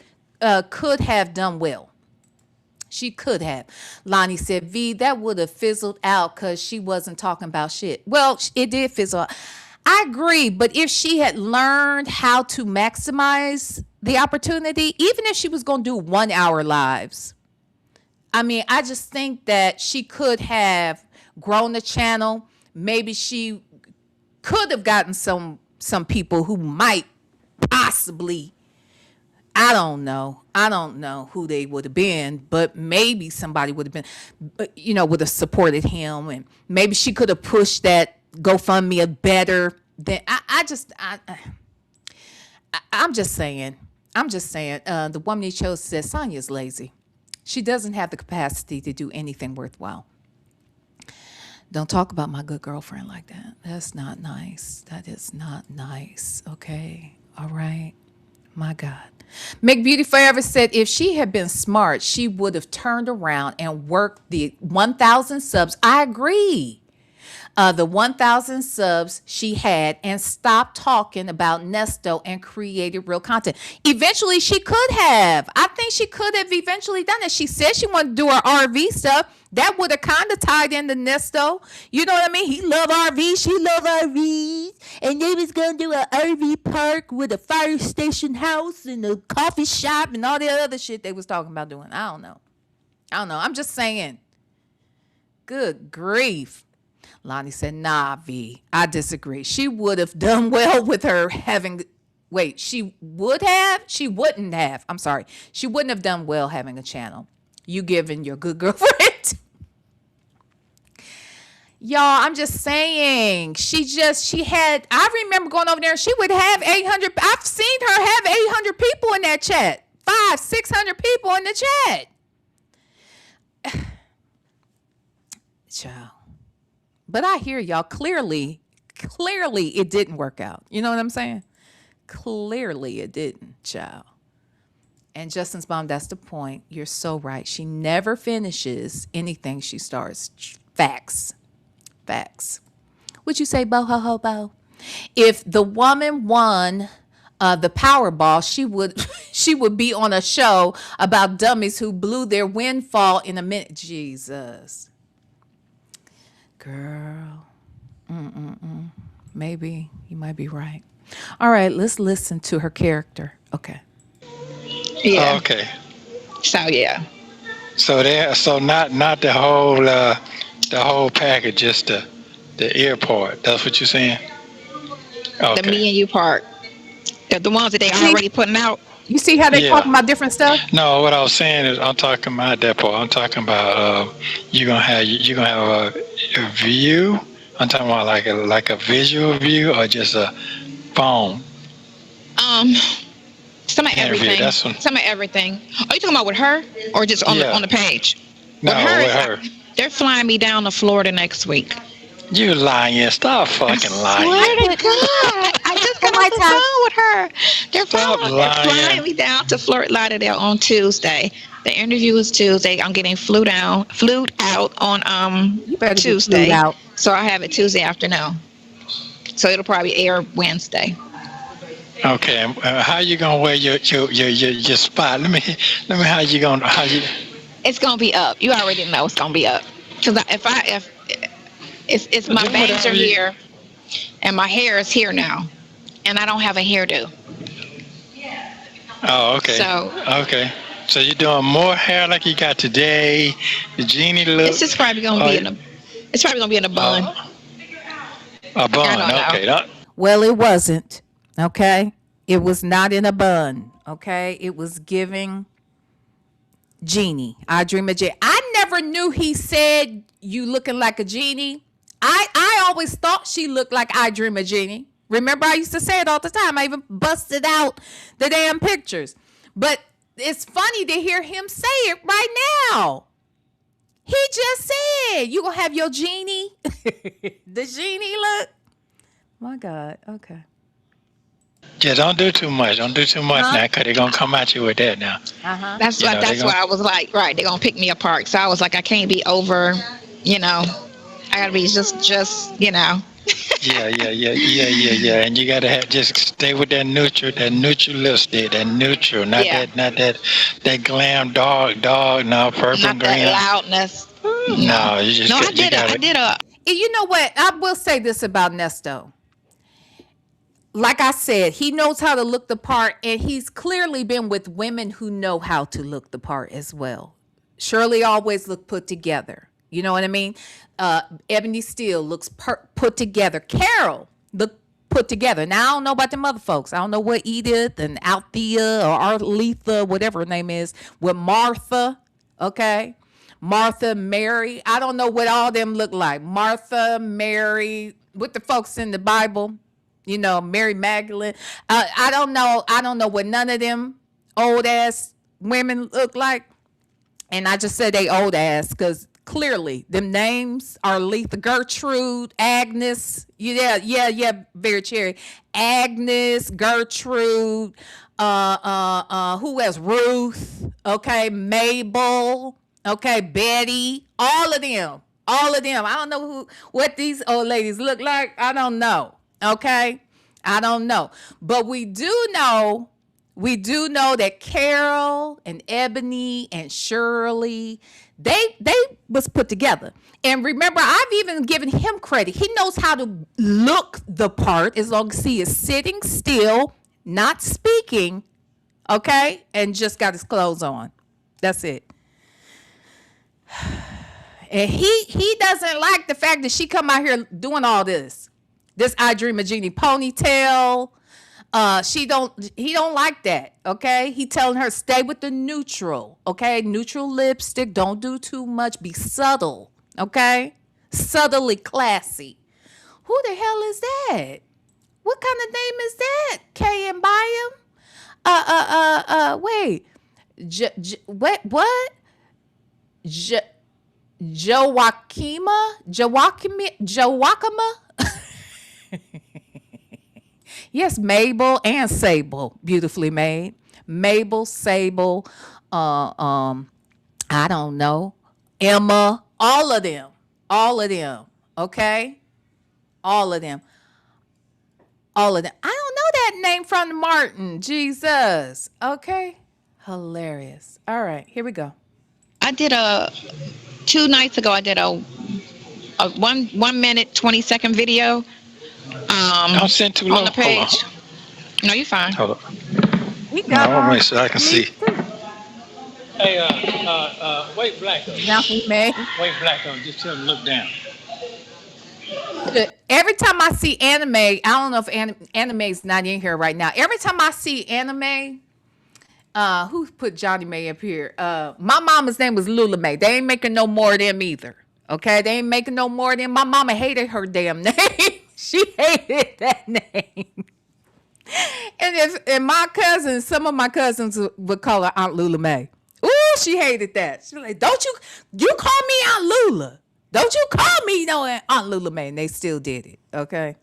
Speaker 3: could have done well. She could have. Lonnie said, V, that would have fizzled out because she wasn't talking about shit. Well, it did fizzle out. I agree. But if she had learned how to maximize the opportunity, even if she was going to do 1 hour lives, I mean, I just think that she could have grown the channel. Maybe she could have gotten some people who might possibly, I don't know who they would have been, but maybe somebody would have been, would have supported him, and maybe she could have pushed that GoFundMe better than I'm just saying. The woman he chose says Sonya's lazy. She doesn't have the capacity to do anything worthwhile. Don't talk about my good girlfriend like that. That's not nice. That is not nice. Okay. All right. My God. McBeauty Forever said if she had been smart, she would have turned around and worked the 1,000 subs. I agree. The 1,000 subs she had and stopped talking about Nesto and created real content. Eventually, she could have. I think she could have eventually done it. She said she wanted to do her RV stuff. That would have kind of tied into Nesto. You know what I mean? He loved RVs. She loved RVs. And they was going to do an RV park with a fire station house and a coffee shop and all the other shit they was talking about doing. I don't know. I'm just saying. Good grief. Lonnie said, nah, V, I disagree. She would have done well with her having, she wouldn't have. I'm sorry. She wouldn't have done well having a channel. You giving your good girlfriend. Y'all, I'm just saying. I remember going over there and she would have 800. I've seen her have 800 people in that chat. 500-600 people in the chat. Child. But I hear y'all clearly it didn't work out. You know what I'm saying? Clearly it didn't, child. And Justin's mom, that's the point. You're so right. She never finishes anything she starts. Facts. Would you say bo ho ho bo? If the woman won the Powerball, she would be on a show about dummies who blew their windfall in a minute. Jesus. Girl, maybe you might be right. All right, let's listen to her character. Okay.
Speaker 5: Yeah.
Speaker 6: Okay.
Speaker 5: So yeah.
Speaker 6: So not the whole package, just the ear part. That's what you're saying. Okay.
Speaker 5: The me and you part. The ones that they already putting out.
Speaker 3: You see how they talking about different stuff?
Speaker 6: No, what I was saying is I'm talking about that part. I'm talking about you're gonna have a view. I'm talking about like a visual view or just a phone.
Speaker 5: Some of everything. Some of everything. Are you talking about with her or just on the page?
Speaker 6: No, with her.
Speaker 5: They're flying me down to Florida next week.
Speaker 6: You lying. Stop fucking lying.
Speaker 5: Swear to God. I just got off the phone with her. They're flying me down to Fort Lauderdale on Tuesday. The interview is Tuesday. I'm getting flued out on Tuesday. Out. So I have it Tuesday afternoon. So it'll probably air Wednesday.
Speaker 6: Okay. How you gonna wear your spot? Let me how you. It's
Speaker 5: gonna be up. You already know it's gonna be up. Because if my bangs are here, and my hair is here now, and I don't have a hairdo.
Speaker 6: Oh, okay. So you're doing more hair like you got today, the genie look.
Speaker 5: It's just probably gonna be in a bun.
Speaker 6: A bun, okay.
Speaker 3: Well, it wasn't. Okay, it was not in a bun. Okay, it was giving genie. I dream of genie. I never knew he said you looking like a genie. I always thought she looked like I Dream of Jeannie. Remember, I used to say it all the time. I even busted out the damn pictures. But it's funny to hear him say it right now. He just said, you going to have your genie? The genie look? My God. Okay.
Speaker 6: Yeah, don't do too much. Don't do too much now because they're going to come at you with that now.
Speaker 3: Uh-huh.
Speaker 5: That's what I was like, right, they're going to pick me apart. So I was like, I can't be over, I gotta be just,
Speaker 6: Yeah. And you gotta just stay with that neutral lipstick, that neutral, not that glam dog, no purple
Speaker 5: not
Speaker 6: green.
Speaker 5: That loudness.
Speaker 6: No, you just.
Speaker 5: No, I did a.
Speaker 3: You know what? I will say this about Nesto. Like I said, he knows how to look the part, and he's clearly been with women who know how to look the part as well. Shirley always looked put together. You know what I mean? Ebony Steele looks put together. Carol looked put together. Now, I don't know about them other folks. I don't know what Edith and Althea or Arletha, whatever her name is, with Martha, okay? Martha, Mary. I don't know what all them look like. Martha, Mary, with the folks in the Bible, Mary Magdalene. I don't know what none of them old-ass women look like. And I just said they old ass because Clearly, them names are lethal. Gertrude, Agnes, yeah, very cherry. Agnes, Gertrude, who else? Ruth, okay, Mabel, okay, Betty, all of them. I don't know what these old ladies look like. I don't know, okay, I don't know, but we do know that Carol and Ebony and Shirley, they was put together. And remember, I've even given him credit. He knows how to look the part as long as he is sitting still, not speaking, okay, and just got his clothes on. That's it. And he doesn't like the fact that she come out here doing all this. This I Dream of Jeannie ponytail. He don't like that. Okay. He telling her stay with the neutral. Okay. Neutral lipstick. Don't do too much. Be subtle. Okay. Subtly classy. Who the hell is that? What kind of name is that? K and Byam? Wait. What? Joaquima? Yes, Mabel and Sable, beautifully made. Mabel, Sable, I don't know, Emma, all of them, okay, all of them. I don't know that name from Martin. Jesus, okay, hilarious. All right, here we go.
Speaker 5: I did 2 nights ago. I did a 1 minute 20-second video.
Speaker 6: Don't send too low.
Speaker 5: On the page. No, you're fine.
Speaker 6: Hold on.
Speaker 3: We
Speaker 6: No, I
Speaker 3: got
Speaker 6: want to
Speaker 3: our
Speaker 6: make sure I can see.
Speaker 3: too.
Speaker 6: Hey, wait black though.
Speaker 3: Now we may.
Speaker 6: Wait black though. Just tell them to look down.
Speaker 3: Every time I see anime, I don't know if anime's not in here right now. Every time I see anime, who put Johnny May up here? My mama's name was Lula May. They ain't making no more of them either. Okay, they ain't making no more of them. My mama hated her damn name. She hated that name. And my cousins, some of my cousins would call her Aunt Lula May. Ooh, she hated that. She was like, don't you call me Aunt Lula. Don't you call me Aunt Lula May. And they still did it, okay?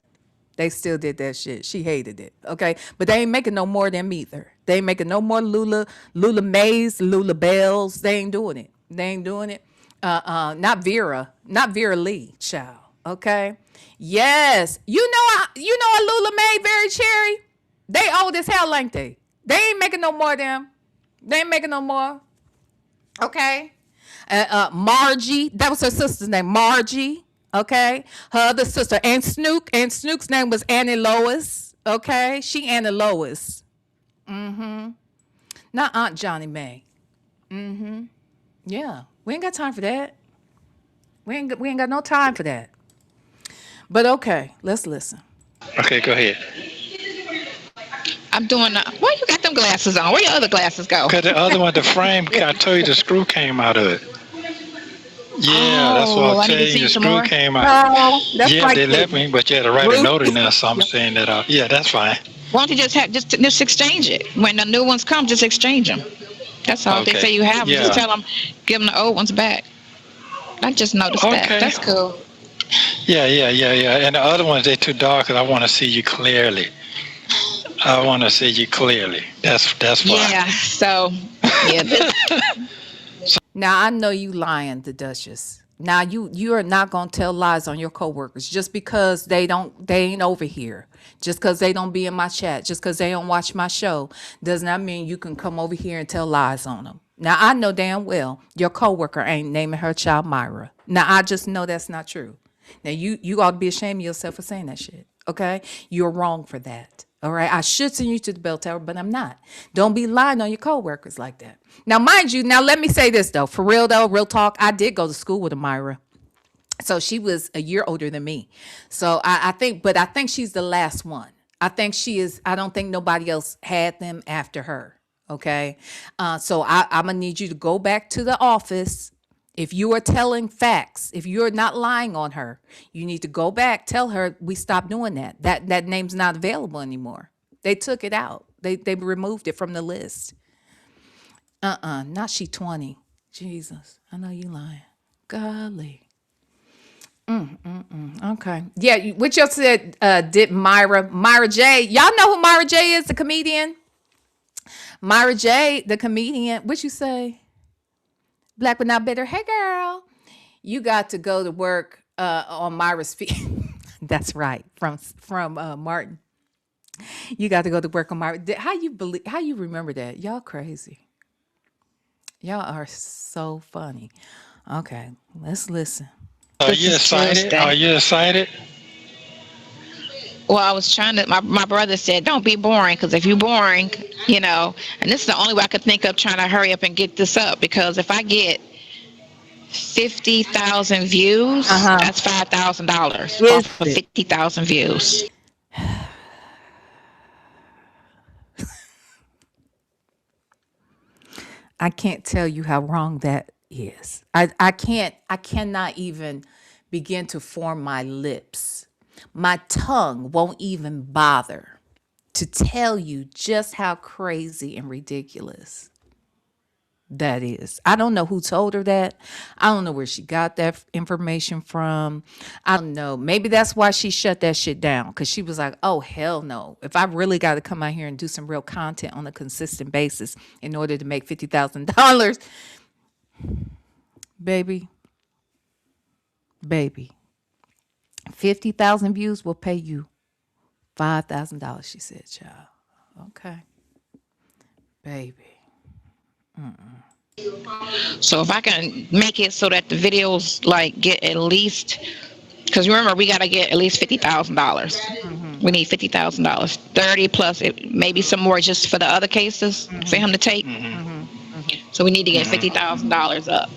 Speaker 3: They still did that shit. She hated it, okay? But they ain't making no more of them either. They ain't making no more Lula Mays, Lula Bells. They ain't doing it. Not Vera Lee, child, okay? Yes, you know a Lula May, Very Cherry. They old as hell, ain't they? They ain't making no more of them. They ain't making no more. Okay. Margie, that was her sister's name, Margie. Okay. Her other sister, Aunt Snook. Aunt Snook's name was Annie Lois. Okay. She Annie Lois. Not Aunt Johnny May. Yeah. We ain't got time for that. We ain't got no time for that. But okay, let's listen.
Speaker 6: Okay, go ahead.
Speaker 5: I'm doing. Why you got them glasses on? Where your other glasses go?
Speaker 6: Because the other one, the frame, I told you the screw came out of it. Yeah, that's what
Speaker 5: I
Speaker 6: I'm
Speaker 5: need to
Speaker 6: telling
Speaker 5: see
Speaker 6: you. The
Speaker 5: some
Speaker 6: screw
Speaker 5: more.
Speaker 6: came out.
Speaker 3: That's
Speaker 6: Yeah,
Speaker 3: like
Speaker 6: they let me, but you had to write a note in there, so I'm saying that. Yeah, that's fine.
Speaker 5: Why don't you just exchange it? When the new ones come, just exchange them. That's all. If they
Speaker 6: Okay.
Speaker 5: say you have them,
Speaker 6: Yeah.
Speaker 5: just tell them, give them the old ones back. I just noticed that.
Speaker 6: Okay.
Speaker 5: That's cool.
Speaker 6: Yeah. And the other ones, they're too dark because I want to see you clearly. That's why.
Speaker 5: Yeah. So, yeah.
Speaker 3: Now I know you lying, the Duchess. Now you are not gonna tell lies on your coworkers just because they ain't over here. Just because they don't be in my chat, just because they don't watch my show, does not mean you can come over here and tell lies on them. Now I know damn well your coworker ain't naming her child Myra. Now I just know that's not true. Now you ought to be ashamed of yourself for saying that shit. Okay, you're wrong for that. All right, I should send you to the bell tower, but I'm not. Don't be lying on your coworkers like that. Now, mind you, let me say this though, for real though, real talk. I did go to school with a Myra. So she was a year older than me. So I think she's the last one. I think she is. I don't think nobody else had them after her. Okay. So I'm going to need you to go back to the office. If you are telling facts, if you're not lying on her, you need to go back, tell her we stopped doing that. That name's not available anymore. They took it out. They removed it from the list. Not she 20. Jesus. I know you lying. Golly. Okay. Yeah, what you said, did Myra J. Y'all know who Myra J is, the comedian? Myra J, the comedian. What you say? Black but not bitter. Hey, girl. You got to go to work on Myra's feet. That's right. From Martin. You got to go to work on Myra. How you remember that? Y'all crazy. Y'all are so funny. Okay, let's listen.
Speaker 6: Are
Speaker 5: This
Speaker 6: you
Speaker 5: is
Speaker 6: excited? Are
Speaker 5: Tuesday.
Speaker 6: you excited?
Speaker 5: Well, I was trying to. My brother said, "Don't be boring, because if you're boring, you know." And this is the only way I could think of trying to hurry up and get this up. Because if I get 50,000 views,
Speaker 3: Uh-huh.
Speaker 5: that's $5,000
Speaker 3: Is
Speaker 5: off of
Speaker 3: it?
Speaker 5: 50,000 views.
Speaker 3: I can't tell you how wrong that is. I cannot even begin to form my lips. My tongue won't even bother to tell you just how crazy and ridiculous that is. I don't know who told her that. I don't know where she got that information from. I don't know. Maybe that's why she shut that shit down, because she was like, oh, hell no. If I really got to come out here and do some real content on a consistent basis in order to make $50,000, baby, baby, 50,000 views will pay you $5,000, she said, child. Okay, baby.
Speaker 5: So if I can make it so that the videos like get at least, because remember we got to get at least $50,000.
Speaker 3: Mm-hmm.
Speaker 5: We need $50,000, 30 plus it, maybe some more just for the other cases for
Speaker 3: Mm-hmm.
Speaker 5: him to take.
Speaker 3: Mm-hmm. Mm-hmm.
Speaker 5: So we need to get $50,000 up.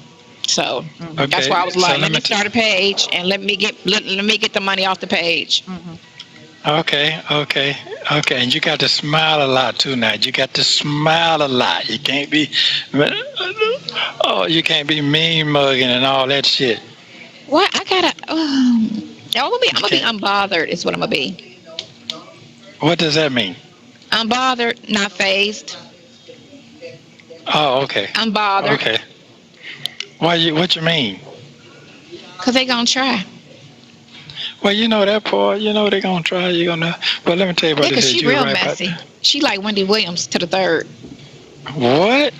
Speaker 5: So
Speaker 3: Mm-hmm.
Speaker 5: that's why I
Speaker 6: Okay,
Speaker 5: was
Speaker 6: so
Speaker 5: like, let me start a page and let me get the money off the page.
Speaker 3: Mm-hmm.
Speaker 6: okay. And you got to smile a lot too now. You got to smile a lot. You can't be, you can't be mean mugging and all that shit.
Speaker 5: What I gotta? I'm
Speaker 6: You
Speaker 5: gonna be
Speaker 6: can't.
Speaker 5: unbothered. Is what I'm gonna be.
Speaker 6: What does that mean?
Speaker 5: Unbothered, not phased.
Speaker 6: Oh, okay.
Speaker 5: Unbothered,
Speaker 6: Okay. Why you? What you mean?
Speaker 5: cause they gonna try.
Speaker 6: Well, you know that part. You know they're gonna try. You're gonna. Well, let me tell you
Speaker 5: Yeah,
Speaker 6: about
Speaker 5: cause
Speaker 6: this.
Speaker 5: she
Speaker 6: You're
Speaker 5: real
Speaker 6: right about
Speaker 5: messy. She like Wendy Williams to the third.
Speaker 6: what?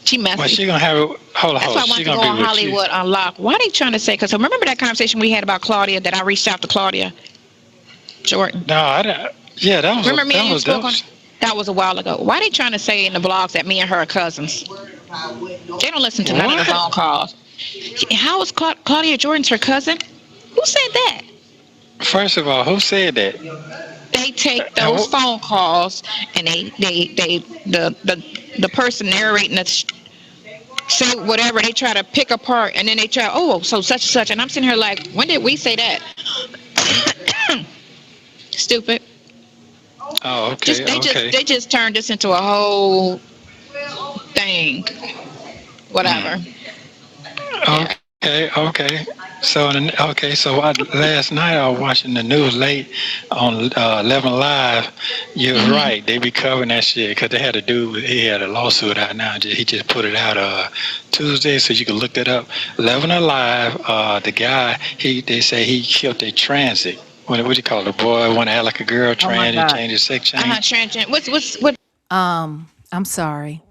Speaker 5: She
Speaker 6: Well,
Speaker 5: messy.
Speaker 6: she gonna have it. Hold on,
Speaker 5: That's
Speaker 6: hold on.
Speaker 5: why I
Speaker 6: She
Speaker 5: wanted to
Speaker 6: gonna
Speaker 5: go
Speaker 6: be
Speaker 5: on
Speaker 6: with you.
Speaker 5: Hollywood Unlocked. Why they trying to say? Cause remember that conversation we had about Claudia that I reached out to Claudia Jordan.
Speaker 6: No, I didn't. Yeah,
Speaker 5: Remember me and you
Speaker 6: that
Speaker 5: spoke on.
Speaker 6: was.
Speaker 5: That was a while ago. Why they trying to say in the blogs that me and her are cousins? They don't listen to none of the
Speaker 6: What?
Speaker 5: phone calls. How is Claudia Jordan's her cousin? Who said that?
Speaker 6: First of all, who said that?
Speaker 5: They take
Speaker 6: And
Speaker 5: those phone calls and the person narrating it say whatever, they try to pick apart, and then they try, oh, so such and such, and I'm sitting here like, when did we say that? Stupid.
Speaker 6: oh,
Speaker 5: Just
Speaker 6: okay, okay.
Speaker 5: they just turned this into a whole thing. Whatever. Yeah.
Speaker 6: Okay. So last night I was watching the news late on 11 Live. You're
Speaker 5: Hmm.
Speaker 6: right. They be covering that shit because they had a dude. He had a lawsuit out now. He just put it out Tuesday, so you can look that up. 11 Alive. The guy. They say he killed a transit. What do you call it? The boy want to act like a girl,
Speaker 3: Oh my
Speaker 6: trans,
Speaker 3: God.
Speaker 6: change his sex change.
Speaker 5: Transgender. What?
Speaker 3: I'm sorry.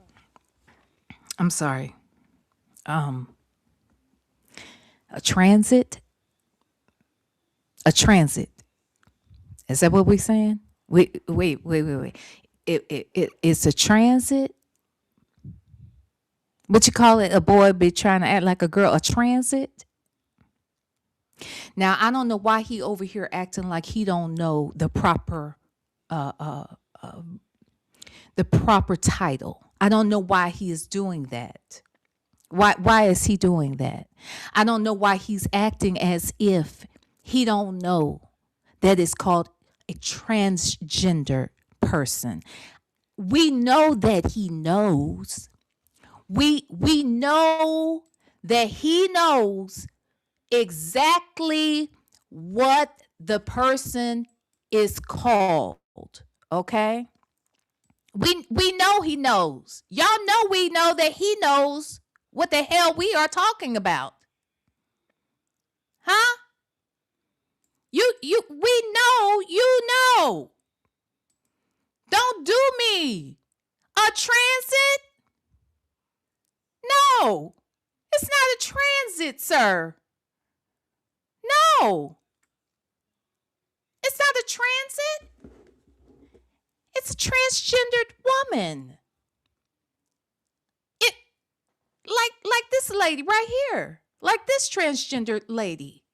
Speaker 3: I'm sorry. Um, a transit. A transit. Is that what we're saying? Wait. It's a transit. What you call it? A boy be trying to act like a girl. A transit. Now I don't know why he over here acting like he don't know uh, uh, the proper title. I don't know why he is doing that. Why is he doing that? I don't know why he's acting as if he don't know that it's called a transgender person. We know that he knows. We know that he knows exactly what the person is called. Okay? We know he knows. Y'all know we know that he knows. what the hell we are talking about. Huh? We know, you know. Don't do me. A transit? No. It's not a transit, sir. No. It's not a transit. It's a transgendered woman. It like this lady right here. Like this transgendered lady.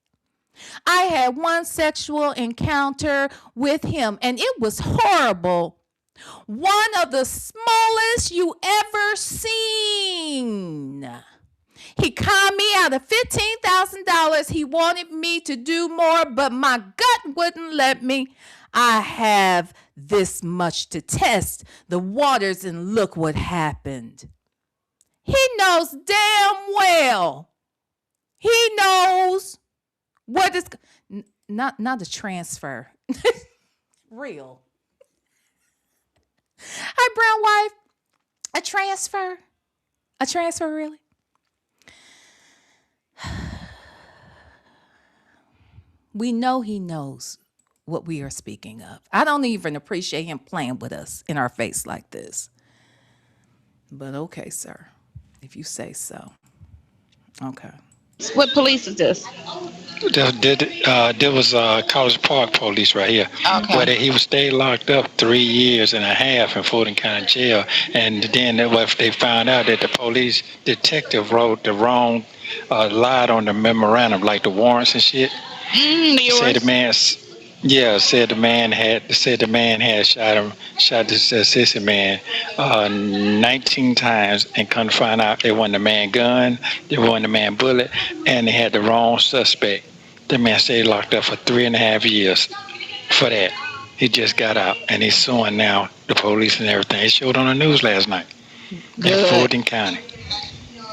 Speaker 3: I had one sexual encounter with him and it was horrible. One of the smallest you ever seen. He conned me out of $15,000. He wanted me to do more, but my gut wouldn't let me. I have this much to test the waters, and look what happened. He knows damn well. He knows what is not a transfer. Real. Hi, brown wife. A transfer? A transfer, really? We know he knows what we are speaking of. I don't even appreciate him playing with us in our face like this. But okay, sir, if you say so. Okay.
Speaker 5: What police is this?
Speaker 6: There was College Park police right here.
Speaker 5: Okay.
Speaker 6: Where he was stayed locked up 3 years and a half in Fulton County Jail. And then they found out that the police detective wrote the wrong, lied on the memorandum, like the warrants and shit. Said the man had shot this assistant man 19 times, and couldn't find out it wasn't the man gun, it wasn't the man bullet, and they had the wrong suspect. The man stayed locked up for 3.5 years for that. He just got out, and he's suing now the police and everything. It showed on the news last night in Fulton County.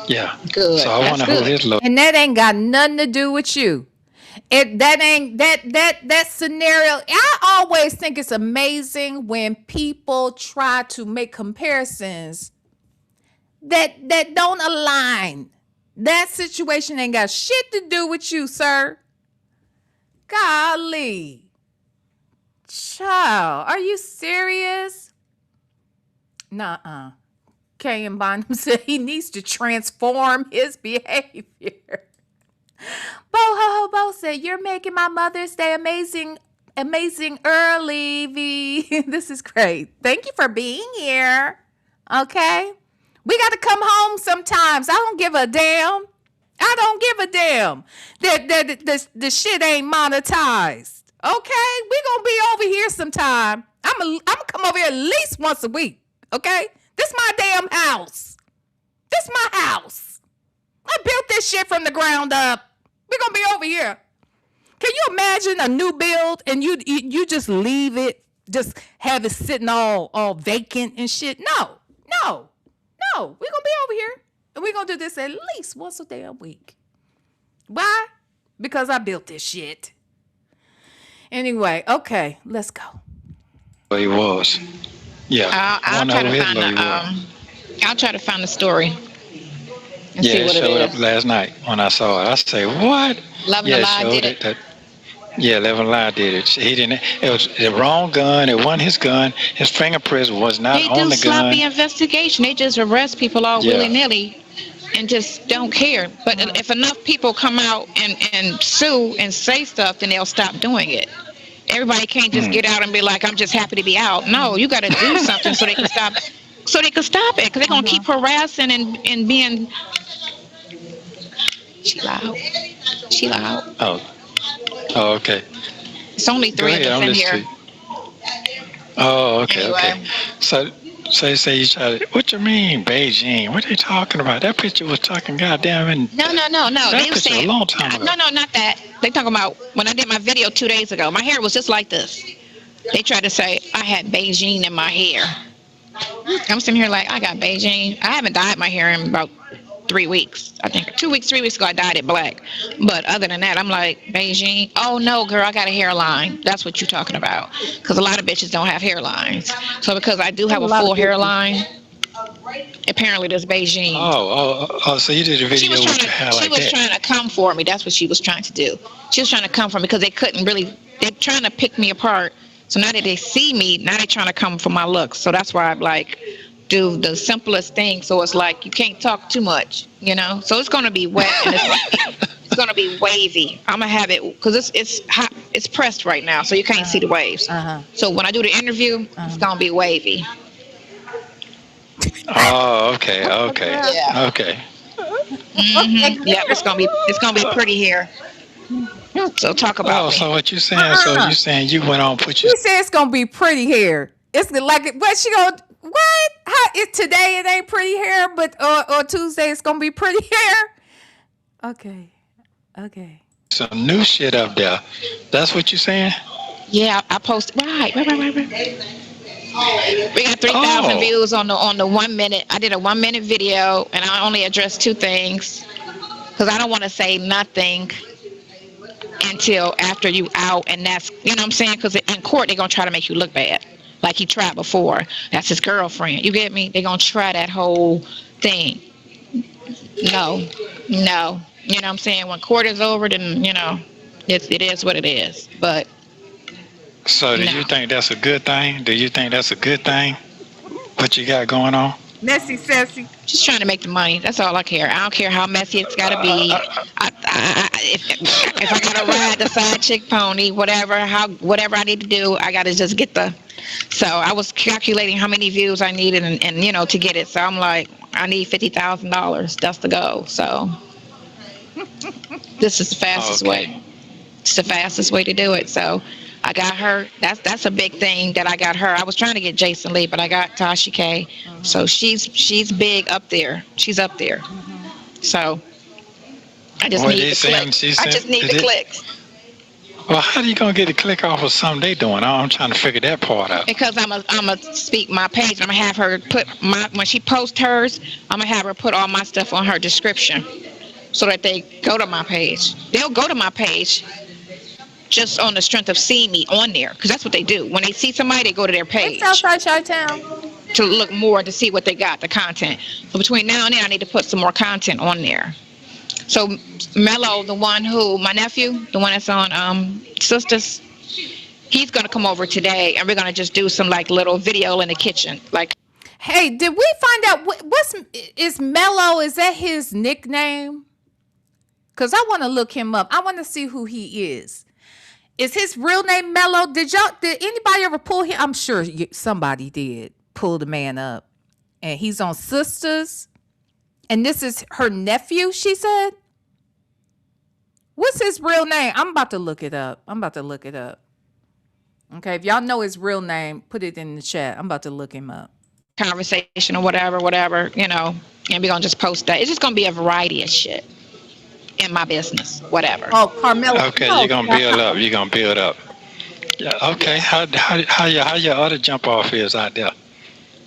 Speaker 6: Yeah.
Speaker 5: Good.
Speaker 6: So I wonder who his
Speaker 3: And that ain't got nothing to do with you. That scenario. I always think it's amazing when people try to make comparisons that don't align. That situation ain't got shit to do with you, sir. Golly. Child, are you serious? Nuh-uh. Kay and Bonham said he needs to transform his behavior. Bo Ho Ho Bo said, you're making my Mother's Day amazing early, V. This is great. Thank you for being here. Okay? We got to come home sometimes. I don't give a damn. I don't give a damn that the shit ain't monetized. Okay? We gonna be over here sometime. I'm gonna come over here at least once a week. Okay? This my damn house. This my house. I built this shit from the ground up. We're gonna be over here. Can you imagine a new build and you just leave it, just have it sitting all vacant and shit? No. We're gonna be over here. And we're gonna do this at least once a damn week. Why? Because I built this shit. Anyway, okay, let's go.
Speaker 6: He was. Yeah.
Speaker 5: I'll try to find the story. And see
Speaker 6: It
Speaker 5: what
Speaker 6: showed
Speaker 5: it
Speaker 6: up
Speaker 5: is.
Speaker 6: last night when I saw it. I say, what?
Speaker 5: Love and Lie did it.
Speaker 6: Love and Lie did it. He didn't. It was the wrong gun. It wasn't his gun. His fingerprints was not
Speaker 5: They
Speaker 6: on
Speaker 5: do
Speaker 6: the
Speaker 5: sloppy
Speaker 6: gun.
Speaker 5: investigation. They just arrest people all willy-nilly and just don't care. But if enough people come out and sue and say stuff, then they'll stop doing it. Everybody can't just get out and be like, I'm just happy to be out. No, you got to do something so they can stop. So they can stop it, because they're going to keep harassing and being... Chill out.
Speaker 6: Oh, okay.
Speaker 5: It's only three of us in here.
Speaker 6: Oh, okay,
Speaker 5: Anyway.
Speaker 6: okay. So say you try to, what you mean, Beijing? What are they talking about? That picture was talking goddamn and
Speaker 5: No.
Speaker 6: that
Speaker 5: They were
Speaker 6: picture
Speaker 5: saying,
Speaker 6: a long time ago.
Speaker 5: No, not that. They talking about when I did my video 2 days ago. My hair was just like this. They tried to say I had Beijing in my hair. I'm sitting here like, I got Beijing. I haven't dyed my hair in about 3 weeks. I think 2 weeks, 3 weeks ago, I dyed it black. But other than that, I'm like, Beijing. Oh, no, girl, I got a hairline. That's what you're talking about. Because a lot of bitches don't have hairlines. So because I do have a full hairline, Apparently, this Beijing.
Speaker 6: So you did a
Speaker 5: She
Speaker 6: video
Speaker 5: was
Speaker 6: with
Speaker 5: trying
Speaker 6: your hair
Speaker 5: to. She
Speaker 6: like
Speaker 5: was
Speaker 6: that.
Speaker 5: trying to come for me. That's what she was trying to do. She was trying to come for me because they couldn't really. They're trying to pick me apart. So now that they see me, now they're trying to come for my looks. So that's why I'm like, do the simplest thing. So it's like you can't talk too much, you know. So it's gonna be wet and it's gonna be wavy. I'm gonna have it because it's hot. It's pressed right now, so you can't see the waves. So when I do the interview, it's gonna be wavy.
Speaker 6: Oh, okay,
Speaker 5: Yeah.
Speaker 6: okay.
Speaker 5: Yep. It's gonna be pretty here. So talk about
Speaker 6: Oh,
Speaker 5: me.
Speaker 6: so what you saying? So you saying you went on put your
Speaker 3: She said it's gonna be pretty hair. It's like what she gonna what? How it today it ain't pretty hair, but or Tuesday it's gonna be pretty hair. Okay. Okay.
Speaker 6: some new shit up there. That's what you saying?
Speaker 5: Yeah, I posted. Right. We got 3,000
Speaker 6: Oh,
Speaker 5: views on the 1 minute. I did a 1 minute video, and I only addressed two things because I don't want to say nothing until after you out, and that's you know what I'm saying. Because in court they're gonna try to make you look bad, like he tried before. That's his girlfriend. You get me? They're gonna try that whole thing. No. You know what I'm saying. When court is over, then it is what it is. But
Speaker 6: so do
Speaker 5: no.
Speaker 6: you think that's a good thing? Do you think that's a good thing? What you got going on?
Speaker 3: Messy sassy.
Speaker 5: Just trying to make the money. That's all I care. I don't care how messy it's got to be. If I got to ride the side chick pony, whatever I need to do, I got to just get the. So I was calculating how many views I needed and to get it. So I'm like, I need $50,000. That's the goal. So this is the fastest way. It's the fastest way to do it. So I got her. That's a big thing that I got her. I was trying to get Jason Lee, but I got Tasha K. So she's big up there. She's up there. So I just
Speaker 6: What
Speaker 5: need
Speaker 6: they
Speaker 5: the
Speaker 6: saying?
Speaker 5: clicks. I just need the clicks
Speaker 6: Well, how are you gonna get a click off of something they doing? I'm trying to figure that part out.
Speaker 5: because I'm a speak my page. I'm gonna have her put when she posts hers. I'm gonna have her put all my stuff on her description so that they go to my page. They'll go to my page just on the strength of seeing me on there because that's what they do. When they see somebody, they go to their page
Speaker 3: It's outside Chi-Town.
Speaker 5: to look more to see what they got, the content. So between now and then, I need to put some more content on there. So Mello, my nephew, the one that's on Sisters, he's gonna come over today, and we're gonna just do some like little video in the kitchen. Like,
Speaker 3: Hey, did we find out is Mello? Is that his nickname? Cause I want to look him up. I want to see who he is. Is his real name Mello? Did anybody ever pull him? I'm sure somebody did pull the man up, and he's on Sisters. And this is her nephew, she said. What's his real name? I'm about to look it up. Okay, if y'all know his real name, put it in the chat. I'm about to look him up.
Speaker 5: conversation or whatever, and we're gonna just post that. It's just gonna be a variety of shit in my business, whatever.
Speaker 3: Oh, Carmela.
Speaker 6: Okay, you're gonna build up. Yeah. Okay. How your other jump off is out there?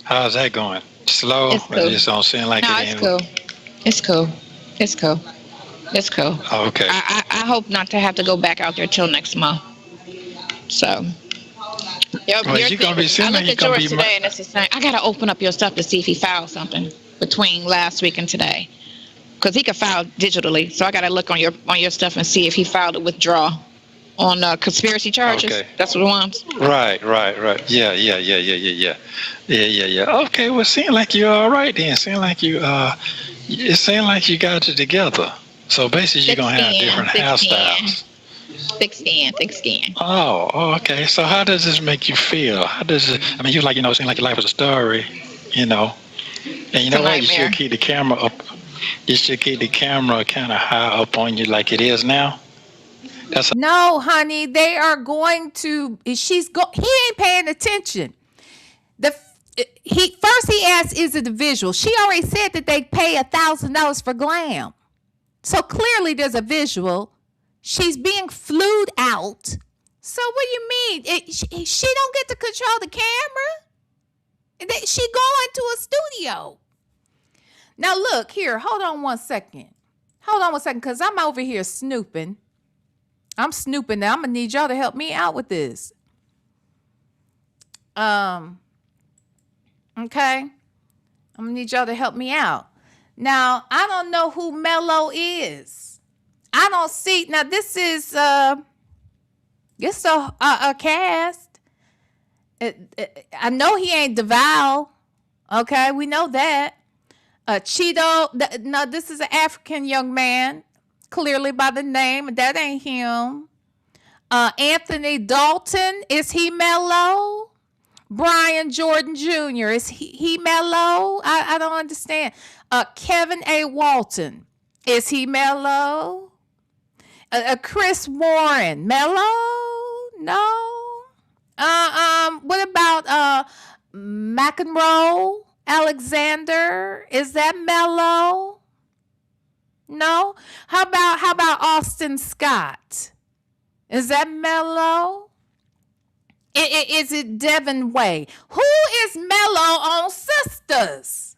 Speaker 6: How's that going? Slow?
Speaker 5: It's cool.
Speaker 6: Or just don't seem like
Speaker 5: No,
Speaker 6: it
Speaker 5: it's
Speaker 6: ain't?
Speaker 5: cool. It's cool.
Speaker 6: Oh, okay.
Speaker 5: I hope not to have to go back out there till next month. So.
Speaker 6: Well, you're gonna be
Speaker 5: I
Speaker 6: seeming
Speaker 5: looked
Speaker 6: you're
Speaker 5: at
Speaker 6: gonna
Speaker 5: yours
Speaker 6: be.
Speaker 5: today, and it's the same. I gotta open up your stuff to see if he filed something between last week and today, because he could file digitally. So I gotta look on your stuff and see if he filed a withdrawal on conspiracy charges.
Speaker 6: Okay.
Speaker 5: That's what it wants.
Speaker 6: Right. Yeah. Okay. Well, seem like you're all right then. It seemed like you got it together. So basically, you're gonna have different hairstyles.
Speaker 5: Thick skin.
Speaker 6: Oh, okay. So how does this make you feel? How does it? I mean, you it seems like your life is a story, And you know what? You should keep the camera up. You should keep the camera kind of high up on you like it is now.
Speaker 3: No, honey, they are going to. He ain't paying attention. He asked, "Is it a visual?" She already said that they pay $1,000 for glam. So clearly, there's a visual. She's being flued out. So what do you mean? She don't get to control the camera. She going to a studio. Now look here. Hold on one second, because I'm over here snooping. I'm snooping now. I'm gonna need y'all to help me out with this. Okay. I'm gonna need y'all to help me out. Now, I don't know who Mello is. I don't see. Now, this is it's a cast. I know he ain't DeVal. Okay, we know that. Cheeto. No, this is an African young man, clearly by the name. That ain't him. Anthony Dalton, is he Mello? Brian Jordan Jr., is he Mello? I don't understand. Kevin A. Walton, is he Mello? Chris Warren, Mello? No. What about McEnroe Alexander? Is that Mello? No. How about Austin Scott? Is that Mello? Is it Devin Way? Who is Mello on Sisters?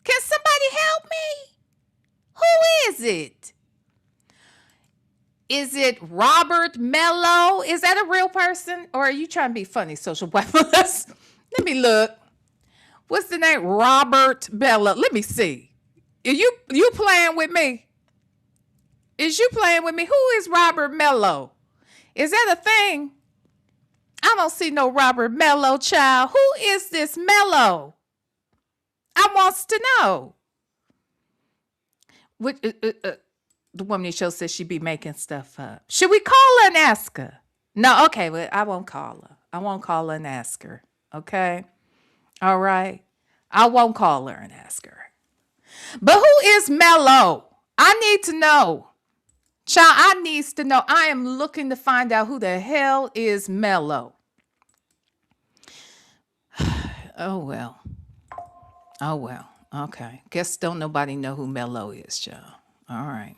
Speaker 3: Can somebody help me? Who is it? Is it Robert Mello? Is that a real person? Or are you trying to be funny, social weapons? Let me look. What's the name? Robert Mello. Let me see. Are you playing with me? Is you playing with me? Who is Robert Mello? Is that a thing? I don't see no Robert Mello, child. Who is this Mello? I wants to know. The woman in the show says she be making stuff up. Should we call her and ask her? No, okay, but I won't call her. I won't call her and ask her. Okay? All right? I won't call her and ask her. But who is Mello? I need to know. Child, I needs to know. I am looking to find out who the hell is Mello. Oh, well. Oh, well. Okay. Guess don't nobody know who Mello is, child. All right.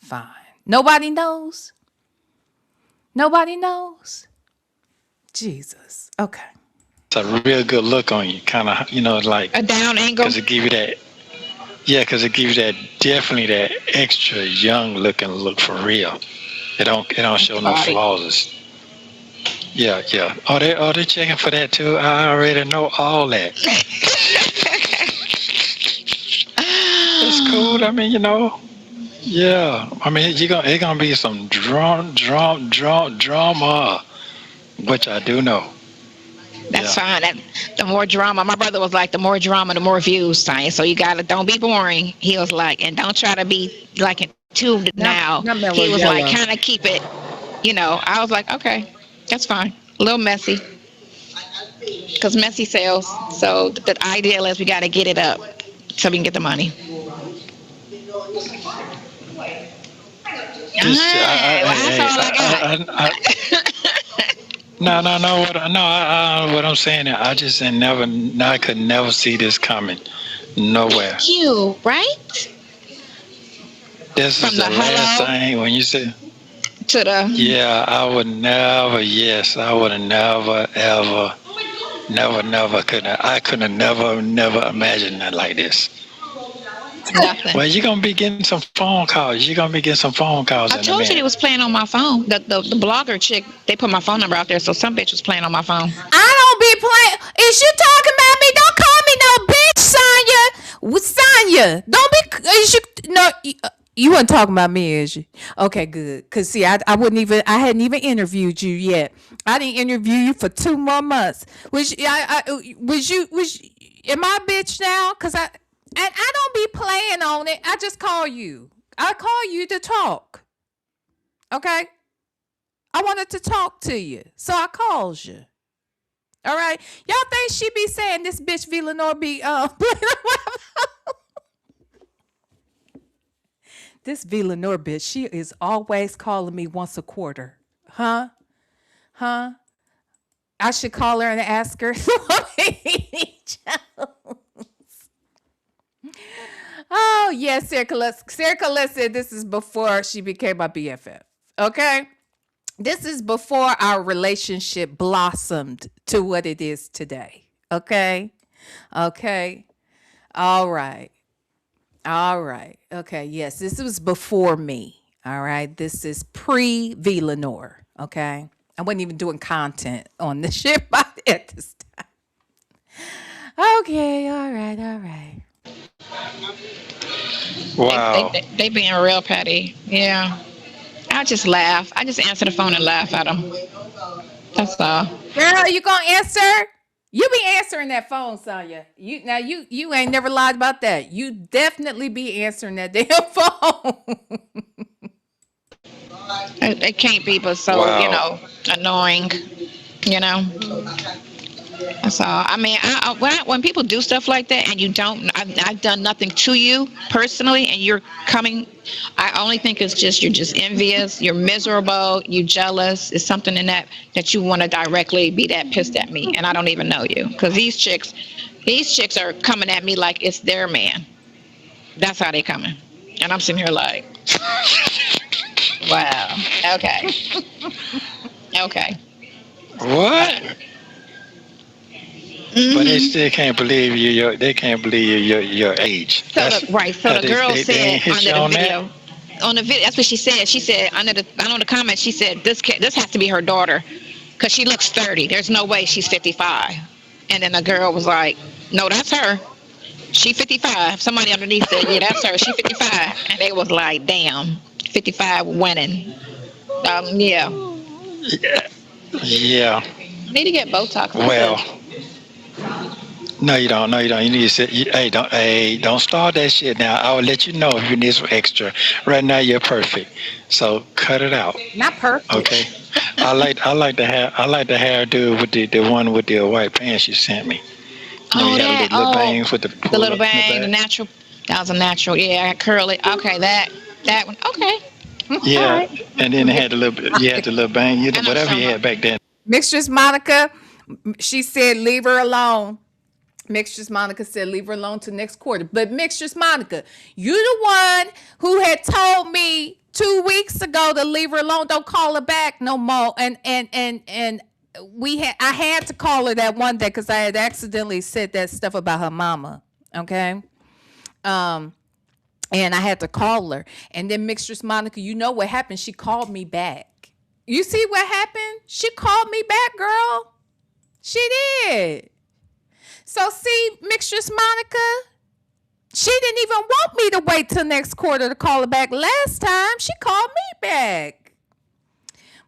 Speaker 3: Fine. Nobody knows? Nobody knows? Jesus. Okay.
Speaker 6: It's a real good look on you, kind of, like
Speaker 5: A down angle.
Speaker 6: because it give you that. Yeah, because it gives you that definitely that extra young looking look for real. It don't show no
Speaker 5: Body.
Speaker 6: flaws. Yeah. Oh, they checking for that too. I already know all that. It's cool. I mean, Yeah. I mean, it's gonna be some drama, which I do know.
Speaker 5: That's fine. The more drama, my brother was like, the more drama, the more views, Sonya. So you gotta, don't be boring. He was like, and don't try to be like in tube now.
Speaker 3: not Mellow
Speaker 5: He was
Speaker 3: Yellow.
Speaker 5: like, kind of keep it, I was like, okay, that's fine. A little messy, because messy sells. So the ideal is we gotta get it up so we can get the money. That's all I got.
Speaker 6: No. What I'm saying is, I could never see this coming, nowhere.
Speaker 5: You, right?
Speaker 6: This
Speaker 5: From
Speaker 6: is the
Speaker 5: the
Speaker 6: last
Speaker 5: hello
Speaker 6: thing when you said,
Speaker 5: to the,
Speaker 6: yeah, I would never, yes, I would have never, ever, never I could have never imagined that like this.
Speaker 5: nothing.
Speaker 6: Well, you're gonna be getting some phone calls.
Speaker 5: I
Speaker 6: in a
Speaker 5: told you
Speaker 6: minute.
Speaker 5: they was playing on my phone. The blogger chick, they put my phone number out there, so some bitch was playing on my phone.
Speaker 3: I don't be playing. Is you talking about me? Don't call me no bitch, Sonya. Sonya, don't be. Is you no? You weren't talking about me, is you? Okay, good. Cause see, I hadn't even interviewed you yet. I didn't interview you for 2 more months. Was you? Am I a bitch now? Cause I don't be playing on it. I just call you. I call you to talk. Okay. I wanted to talk to you, so I called you. All right, y'all think she be saying this bitch VLenore be this VLenore bitch? She is always calling me once a quarter, huh? I should call her and ask her. Oh yes, Sarah Colette said this is before she became my BFF. Okay. This is before our relationship blossomed to what it is today. Okay? Okay. All right. Okay. Yes, this was before me. All right. This is pre VLenore. Okay. I wasn't even doing content on this shit at this time. Okay, all right, all right.
Speaker 6: Wow.
Speaker 5: They being real petty. Yeah. I just laugh. I just answer the phone and laugh at them. That's all.
Speaker 3: Girl, you gonna answer? You be answering that phone, Sonya. You ain't never lied about that. You definitely be answering that damn phone.
Speaker 5: It can't be but so,
Speaker 6: Wow.
Speaker 5: annoying, you know. That's all. I mean, when people do stuff like that and you don't, I've done nothing to you personally, and you're coming. I only think it's just you're just envious, you're miserable, you jealous. It's something in that you want to directly be that pissed at me, and I don't even know you because these chicks are coming at me like it's their man. That's how they coming, and I'm sitting here like, wow, okay, okay.
Speaker 6: What? But they still can't believe they can't believe your age.
Speaker 5: So So the girl
Speaker 6: they
Speaker 5: said
Speaker 6: ain't hit you
Speaker 5: under the
Speaker 6: on that?
Speaker 5: video, that's what she said. She said under the comments, she said this has to be her daughter, because she looks 30. There's no way she's 55. And then the girl was like, no, that's her. She 55. Somebody underneath said, yeah, that's her. She 55. And they was like, damn, 55 winning. Yeah.
Speaker 6: Yeah.
Speaker 5: Need to get Botox.
Speaker 6: Well, no, you don't. No, you don't. You need to say, don't start that shit now. I will let you know if you need some extra. Right now, you're perfect. So cut it out.
Speaker 3: Not perfect.
Speaker 6: Okay. I like the hairdo with the one with the white pants you sent me. You had the little bangs with
Speaker 5: the little bang, the natural. That was a natural. Yeah, I curl it. Okay, that one. Okay.
Speaker 6: Yeah,
Speaker 5: Right.
Speaker 6: and then it had the little, you had the little bang,
Speaker 5: I know
Speaker 6: whatever you
Speaker 5: some.
Speaker 6: had back then.
Speaker 3: Mistress Monica, she said, leave her alone. Mistress Monica said, leave her alone till next quarter. But Mistress Monica, you the one who had told me 2 weeks ago to leave her alone. Don't call her back no more. And I had to call her that one day because I had accidentally said that stuff about her mama. Okay. And I had to call her. And then Mistress Monica, you know what happened? She called me back. You see what happened? She called me back, girl. She did. So see, Mistress Monica, she didn't even want me to wait till next quarter to call her back. Last time, she called me back.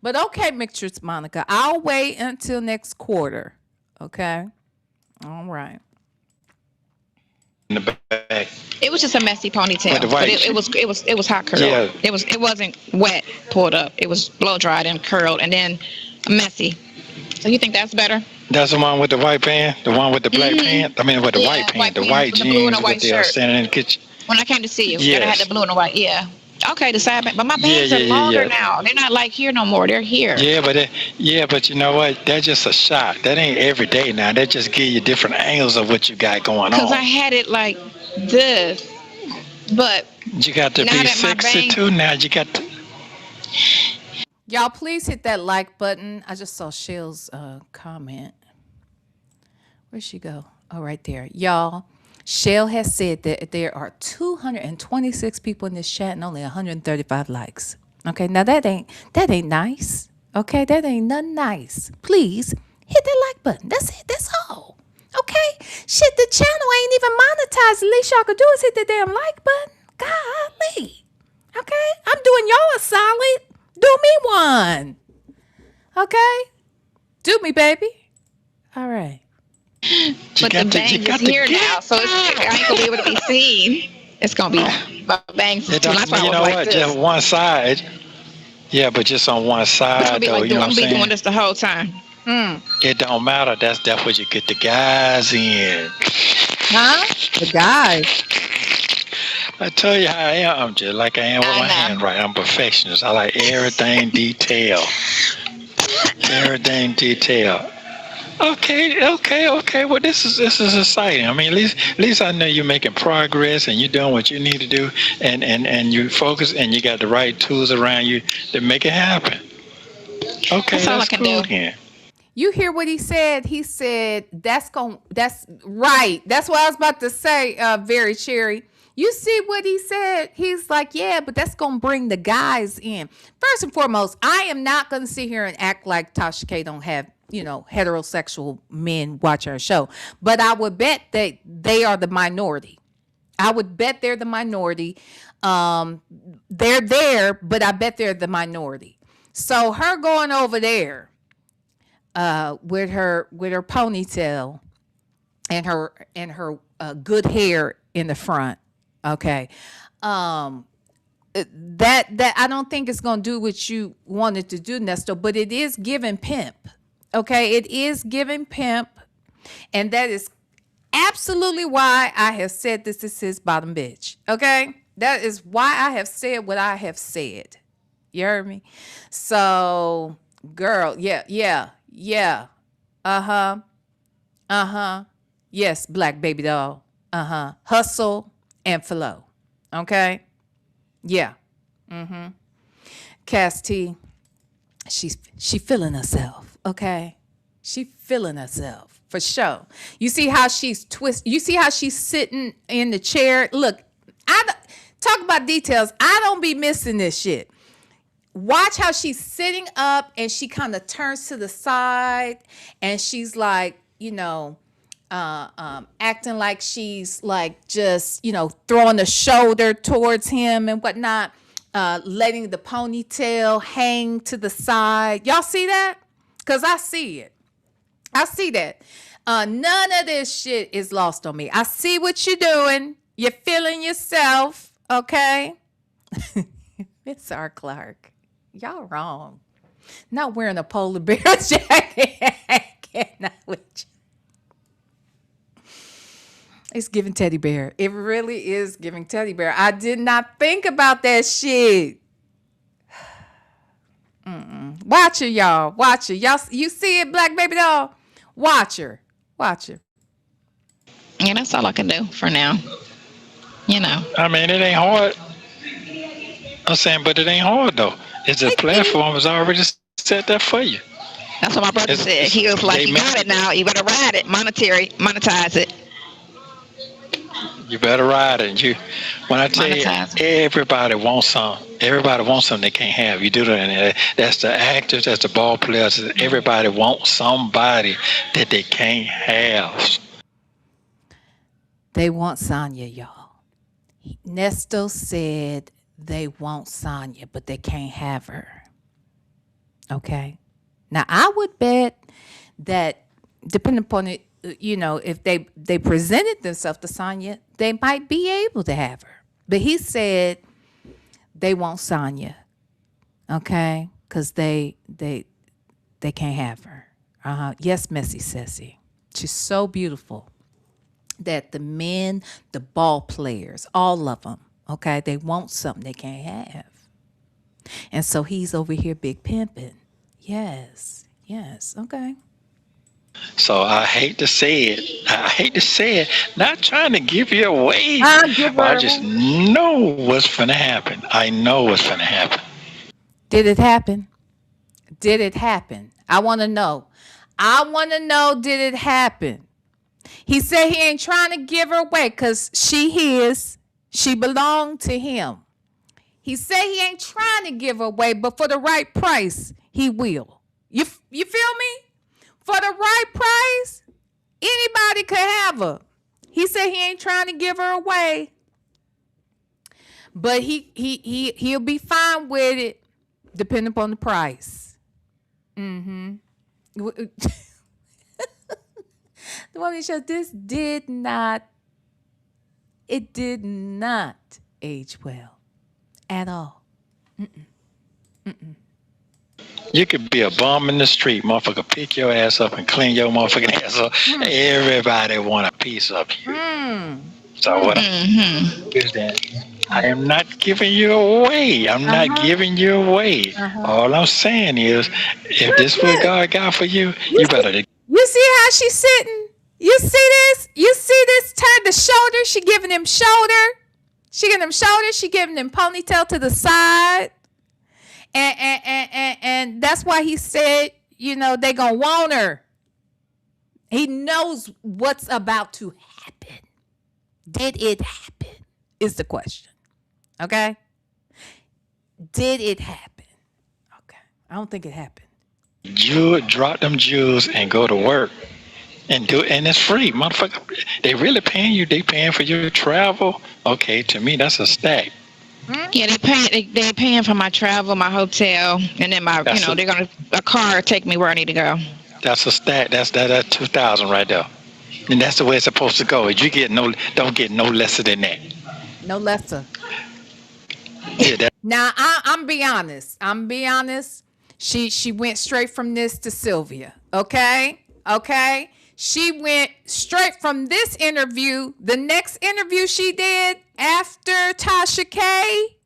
Speaker 3: But okay, Mistress Monica, I'll wait until next quarter. Okay? All right.
Speaker 6: In the back.
Speaker 5: It was just a messy ponytail,
Speaker 6: With the
Speaker 5: but
Speaker 6: white
Speaker 5: it was hot curl.
Speaker 6: Yeah.
Speaker 5: It wasn't wet pulled up. It was blow dried and curled, and then messy. So you think that's better?
Speaker 6: That's the one with the white pants, the one with the black pants. I mean, with the white pants, the white
Speaker 5: with the blue and
Speaker 6: jeans
Speaker 5: the white
Speaker 6: with the
Speaker 5: shirt.
Speaker 6: standing in the kitchen.
Speaker 5: When I came to see you,
Speaker 6: Yes.
Speaker 5: then I had the blue and the white. Yeah. Okay, the side band, but my bands are longer now. They're not like here no more. They're here.
Speaker 6: Yeah, but you know what? That's just a shot. That ain't every day now. That just give you different angles of what you got going
Speaker 5: Because I
Speaker 6: on.
Speaker 5: had it like this, but
Speaker 6: You got to
Speaker 5: now
Speaker 6: be
Speaker 5: that my
Speaker 6: sexy
Speaker 5: bang-
Speaker 6: too. Now you got to.
Speaker 3: Y'all, please hit that like button. I just saw Shell's comment. Where'd she go? Oh, right there. Y'all, Shell has said that there are 226 people in this chat and only 135 likes. Okay, now that ain't nice. Okay, that ain't nothing nice. Please hit that like button. That's it. That's all. Okay? Shit, the channel ain't even monetized. The least y'all could do is hit the damn like button. Golly. Okay? I'm doing y'all a solid. Do me one. Okay? Do me, baby. All right.
Speaker 5: but the bangs is here now, so I ain't gonna be able to be seen. It's gonna be my bangs.
Speaker 6: It
Speaker 5: That's why I
Speaker 6: you
Speaker 5: was
Speaker 6: know
Speaker 5: like
Speaker 6: what?
Speaker 5: this.
Speaker 6: Just one side. Yeah, but just on one
Speaker 5: I'm
Speaker 6: side
Speaker 5: gonna be
Speaker 6: though.
Speaker 5: like,
Speaker 6: You know
Speaker 5: I'm
Speaker 6: what
Speaker 5: gonna
Speaker 6: I'm
Speaker 5: be doing
Speaker 6: saying?
Speaker 5: this the whole time.
Speaker 6: It don't matter. That's where you get the guys in.
Speaker 3: Huh? The guy.
Speaker 6: I tell you how I am. I'm just like I am with
Speaker 5: I
Speaker 6: my
Speaker 5: know.
Speaker 6: handwriting. I'm a perfectionist. I like everything detailed. Everything detailed. Okay. Well, this is exciting. I mean, at least I know you're making progress and you're doing what you need to do, and you focus and you got the right tools around you to make it happen. Okay,
Speaker 5: That's all I
Speaker 6: that's
Speaker 5: can
Speaker 6: cool
Speaker 5: do.
Speaker 6: then.
Speaker 3: You hear what he said? He said that's right. That's what I was about to say, Very Cherry. You see what he said? He's like, yeah, but that's gonna bring the guys in. First and foremost, I am not gonna sit here and act like Tasha K don't have heterosexual men watch our show. But I would bet that they are the minority. I would bet they're the minority. They're there, but I bet they're the minority. So her going over there with her ponytail and her good hair in the front. Okay. That I don't think it's gonna do what you wanted to do, Nesto, but it is giving pimp. Okay, it is giving pimp, and that is absolutely why I have said this is his bottom bitch. Okay, that is why I have said what I have said. You heard me? So, girl, yeah. Yes, black baby doll. Hustle and flow. Okay. Yeah. Cass T, she feeling herself, okay? She feeling herself for sure. You see how she's you see how she's sitting in the chair? Look, talk about details. I don't be missing this shit. Watch how she's sitting up and she kind of turns to the side and she's like, acting like she's like just, throwing a shoulder towards him and whatnot, letting the ponytail hang to the side. Y'all see that? Because I see it. I see that. None of this shit is lost on me. I see what you're doing. You're feeling yourself, okay? Miss R. Clark, y'all wrong. Not wearing a polar bear jacket. Cannot with you. It's giving teddy bear. It really is giving teddy bear. I did not think about that shit. Watch her, y'all. Watch her. Y'all, you see it, black baby doll? Watch her. Watch her.
Speaker 5: Yeah, that's all I can do for now.
Speaker 6: I mean, it ain't hard. I'm saying, but it ain't hard though. It's a platform is already set there for you.
Speaker 5: That's what my brother said. He was like, "You got it now. You better ride it, monetize it."
Speaker 6: You better ride it. When I tell you, everybody wants some. Everybody wants something they can't have. You do that, and that's the actors, that's the ball players. Everybody wants somebody that they can't have.
Speaker 3: They want Sonya, y'all. Nesto said they want Sonya, but they can't have her. Okay. Now I would bet that, depending upon it, if they presented themselves to Sonya, they might be able to have her. But he said they want Sonya, okay? Because they can't have her. Yes, Messy Sissy. She's so beautiful that the men, the ball players, all of them, okay, they want something they can't have. And so he's over here big pimping. Yes, okay.
Speaker 6: So I hate to say it. Not trying to give you away. But I just know what's finna happen. I know what's finna happen.
Speaker 3: Did it happen? Did it happen? I want to know. Did it happen? He said he ain't trying to give her away because she belonged to him. He said he ain't trying to give her away, but for the right price, he will. You feel me? For the right price, anybody could have her. He said he ain't trying to give her away, but he'll be fine with it, depending upon the price. The woman show, this did not age well at all.
Speaker 6: You could be a bum in the street, motherfucker. Pick your ass up and clean your motherfucking ass up. Everybody want a piece of you. So what is that? I am not giving you away. I'm not giving you away. All I'm saying is, if this is what God got for you, you better.
Speaker 3: You see how she's sitting? You see this? You see this? Turn the shoulder. She giving him shoulder. She giving him shoulder. She giving him ponytail to the side. And that's why he said, they gonna want her. He knows what's about to happen. Did it happen? Is the question. Okay? Did it happen? Okay. I don't think it happened.
Speaker 6: You drop them jewels and go to work and do it, and it's free, motherfucker. They really paying you. They paying for your travel. Okay, to me that's a stack.
Speaker 5: Yeah, they paying for my travel, my hotel, and then my
Speaker 6: That's a
Speaker 5: they're gonna a car take me where I need to go.
Speaker 6: that's a stack. That's 2,000 right there. And that's the way it's supposed to go. You get no, don't get no lesser than that.
Speaker 3: No lesser.
Speaker 6: Yeah, that,
Speaker 3: Now I'm be honest. She went straight from this to Sylvia. Okay? Okay? She went straight from this interview. The next interview she did after Tasha K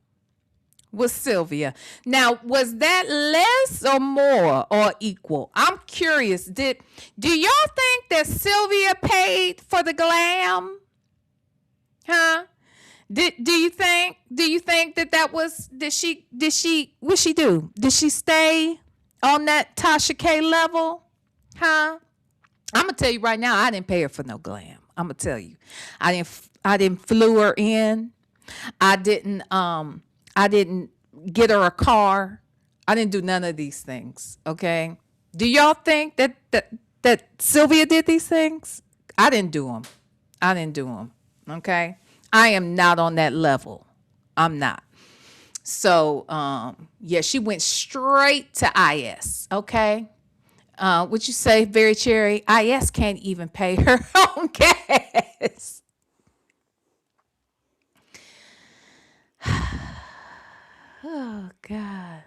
Speaker 3: was Sylvia. Now, was that less or more or equal? I'm curious. Do y'all think that Sylvia paid for the glam? Huh? Do you think that was did she what she do? Did she stay on that Tasha K level? Huh? I'm gonna tell you right now, I didn't pay her for no glam. I'm gonna tell you. I didn't flew her in. I didn't get her a car. I didn't do none of these things. Okay. Do y'all think that Sylvia did these things? I didn't do them. Okay. I am not on that level. I'm not. So, yeah, she went straight to IS. Okay. Would you say, Very Cherry? IS can't even pay her own gas. Oh, God.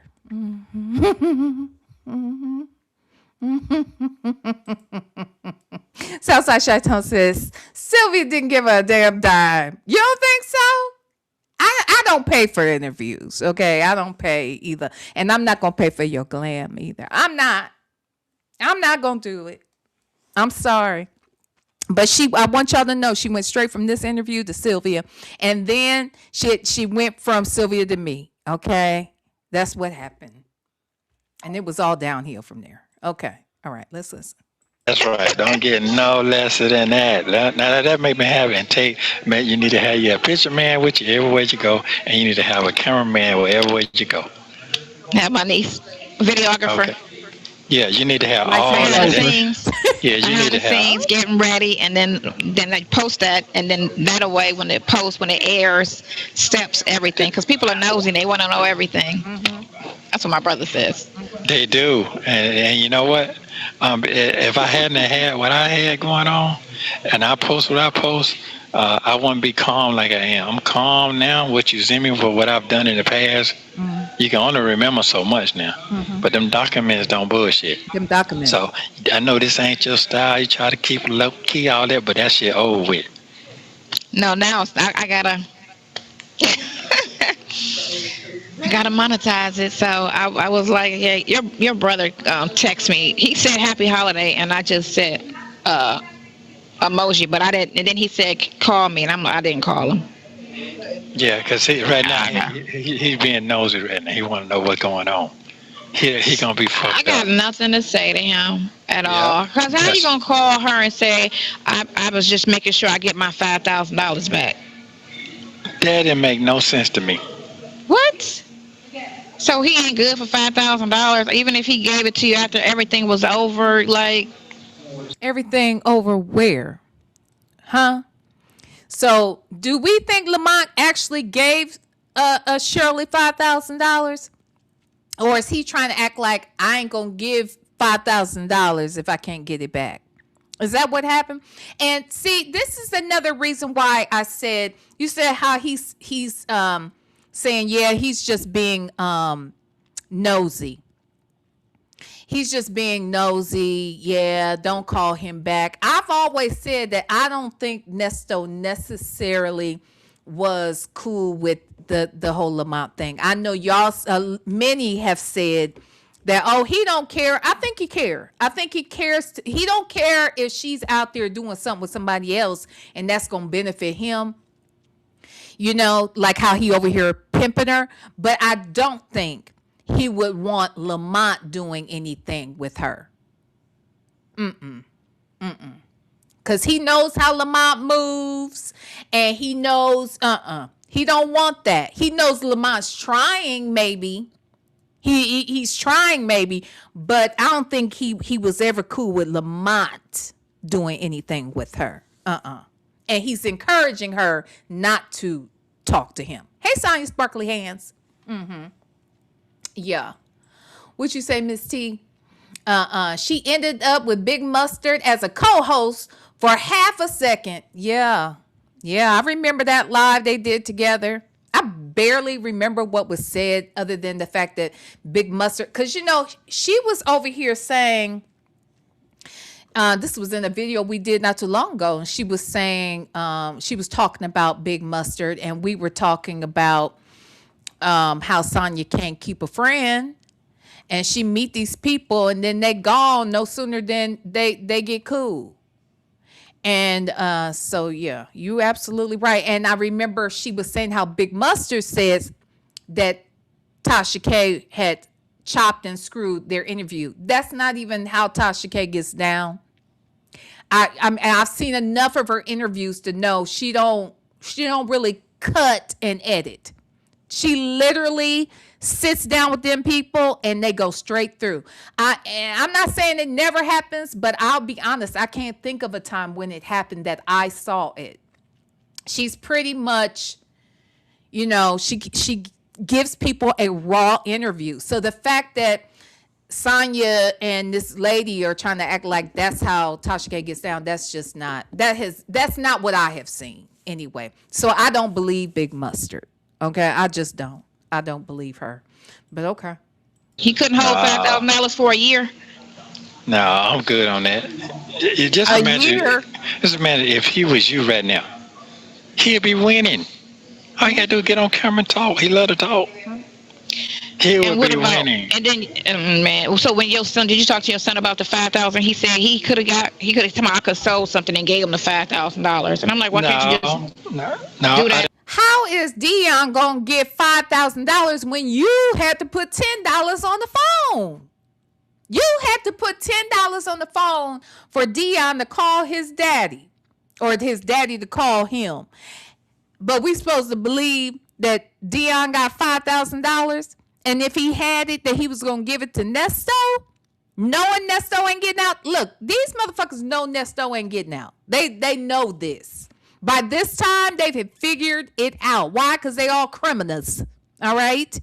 Speaker 3: Southside Chateau says, Sylvia didn't give her a damn dime. You don't think so? I don't pay for interviews, okay? I don't pay either. And I'm not going to pay for your glam either. I'm not going to do it. I'm sorry. But I want y'all to know she went straight from this interview to Sylvia. And then she went from Sylvia to me, okay? That's what happened. And it was all downhill from there. Okay. All right. Let's listen.
Speaker 6: that's right. Don't get no lesser than that. Now that make me have it. And man, you need to have your picture man with you everywhere you go, and you need to have a cameraman wherever you go.
Speaker 5: Have my niece, videographer.
Speaker 6: Okay. Yeah, you need to have
Speaker 3: Like
Speaker 6: all
Speaker 3: behind
Speaker 5: Behind
Speaker 3: the
Speaker 5: the
Speaker 6: that.
Speaker 5: scenes,
Speaker 6: Yeah, you need
Speaker 5: behind
Speaker 6: to
Speaker 5: the
Speaker 6: have.
Speaker 5: scenes, getting ready, and then they post that, and then that way when it airs, steps everything, because people are nosy, they want to know everything. That's what my brother says.
Speaker 6: They do, and you know what? If I hadn't had what I had going on, and I post what I post, I wouldn't be calm like I am. I'm calm now. What you see me for what I've done in the past, you can only remember so much now. But them documents don't bullshit.
Speaker 3: Them documents.
Speaker 6: So I know this ain't your style. You try to keep it low key, all that, but that shit over with.
Speaker 5: No, now I gotta I gotta monetize it. So I was like, yeah, your brother text me. He said happy holiday, and I just said emoji, but I didn't. And then he said call me, and I didn't call him.
Speaker 6: Yeah, because right now he's being nosy right now. He want to know what's going on. He gonna be fucked
Speaker 5: I got
Speaker 6: up.
Speaker 5: nothing to say to him at
Speaker 6: Yeah.
Speaker 5: all. Cause how
Speaker 6: Yes.
Speaker 5: you gonna call her and say I was just making sure I get my $5,000 back?
Speaker 6: That didn't make no sense to me.
Speaker 5: What? So he ain't good for $5,000, even if he gave it to you after everything was over. Like,
Speaker 3: Everything over where? Huh? So, do we think Lamont actually gave Shirley $5,000? Or is he trying to act like I ain't going to give $5,000 if I can't get it back? Is that what happened? And see, this is another reason why I said, you said how he's saying, yeah, he's just being nosy. He's just being nosy. Yeah, don't call him back. I've always said that I don't think Nesto necessarily was cool with the whole Lamont thing. I know y'all, many have said that, oh, he don't care. I think he care. I think he cares. He don't care if she's out there doing something with somebody else and that's going to benefit him. You know, like how he over here pimping her. But I don't think he would want Lamont doing anything with her. Because he knows how Lamont moves, and he knows, he don't want that. He knows Lamont's trying, maybe. He's trying maybe, but I don't think he was ever cool with Lamont doing anything with her. And he's encouraging her not to talk to him. Hey, Sonya Sparkly Hands. Yeah. What you say, Miss T? She ended up with Big Mustard as a co-host for half a second. Yeah. I remember that live they did together. I barely remember what was said other than the fact that Big Mustard, because, she was over here saying, this was in a video we did not too long ago, and she was saying, she was talking about Big Mustard, and we were talking about how Sonya can't keep a friend, and she meet these people, and then they gone no sooner than they get cool. And so, yeah, you absolutely right. And I remember she was saying how Big Mustard says that Tasha K had chopped and screwed their interview. That's not even how Tasha K gets down. I've seen enough of her interviews to know she don't really cut and edit. She literally sits down with them people and they go straight through. I'm not saying it never happens, but I'll be honest, I can't think of a time when it happened that I saw it. She's pretty much, she gives people a raw interview. So the fact that Sonya and this lady are trying to act like that's how Tasha K gets down, that's just not, that's not what I have seen anyway. So I don't believe Big Mustard. Okay, I just don't. I don't believe her. But okay.
Speaker 5: He couldn't hold $5,000 for a year.
Speaker 6: No, I'm good on that. Just imagine if he was you right now, he'd be winning. All you gotta do is get on camera and talk. He love to talk. He would be winning.
Speaker 5: And then, man, so when your son, did you talk to your son about the $5,000? He said he could have sold something and gave him the $5,000. And I'm like, why can't you just do that?
Speaker 3: How is Dion gonna get $5,000 when you had to put $10 on the phone? You had to put $10 on the phone for Dion to call his daddy, or his daddy to call him. But we supposed to believe that Dion got $5,000, and if he had it, that he was gonna give it to Nesto, knowing Nesto ain't getting out. Look, these motherfuckers know Nesto ain't getting out. They know this. By this time, they've figured it out. Why? Because they all criminals. All right?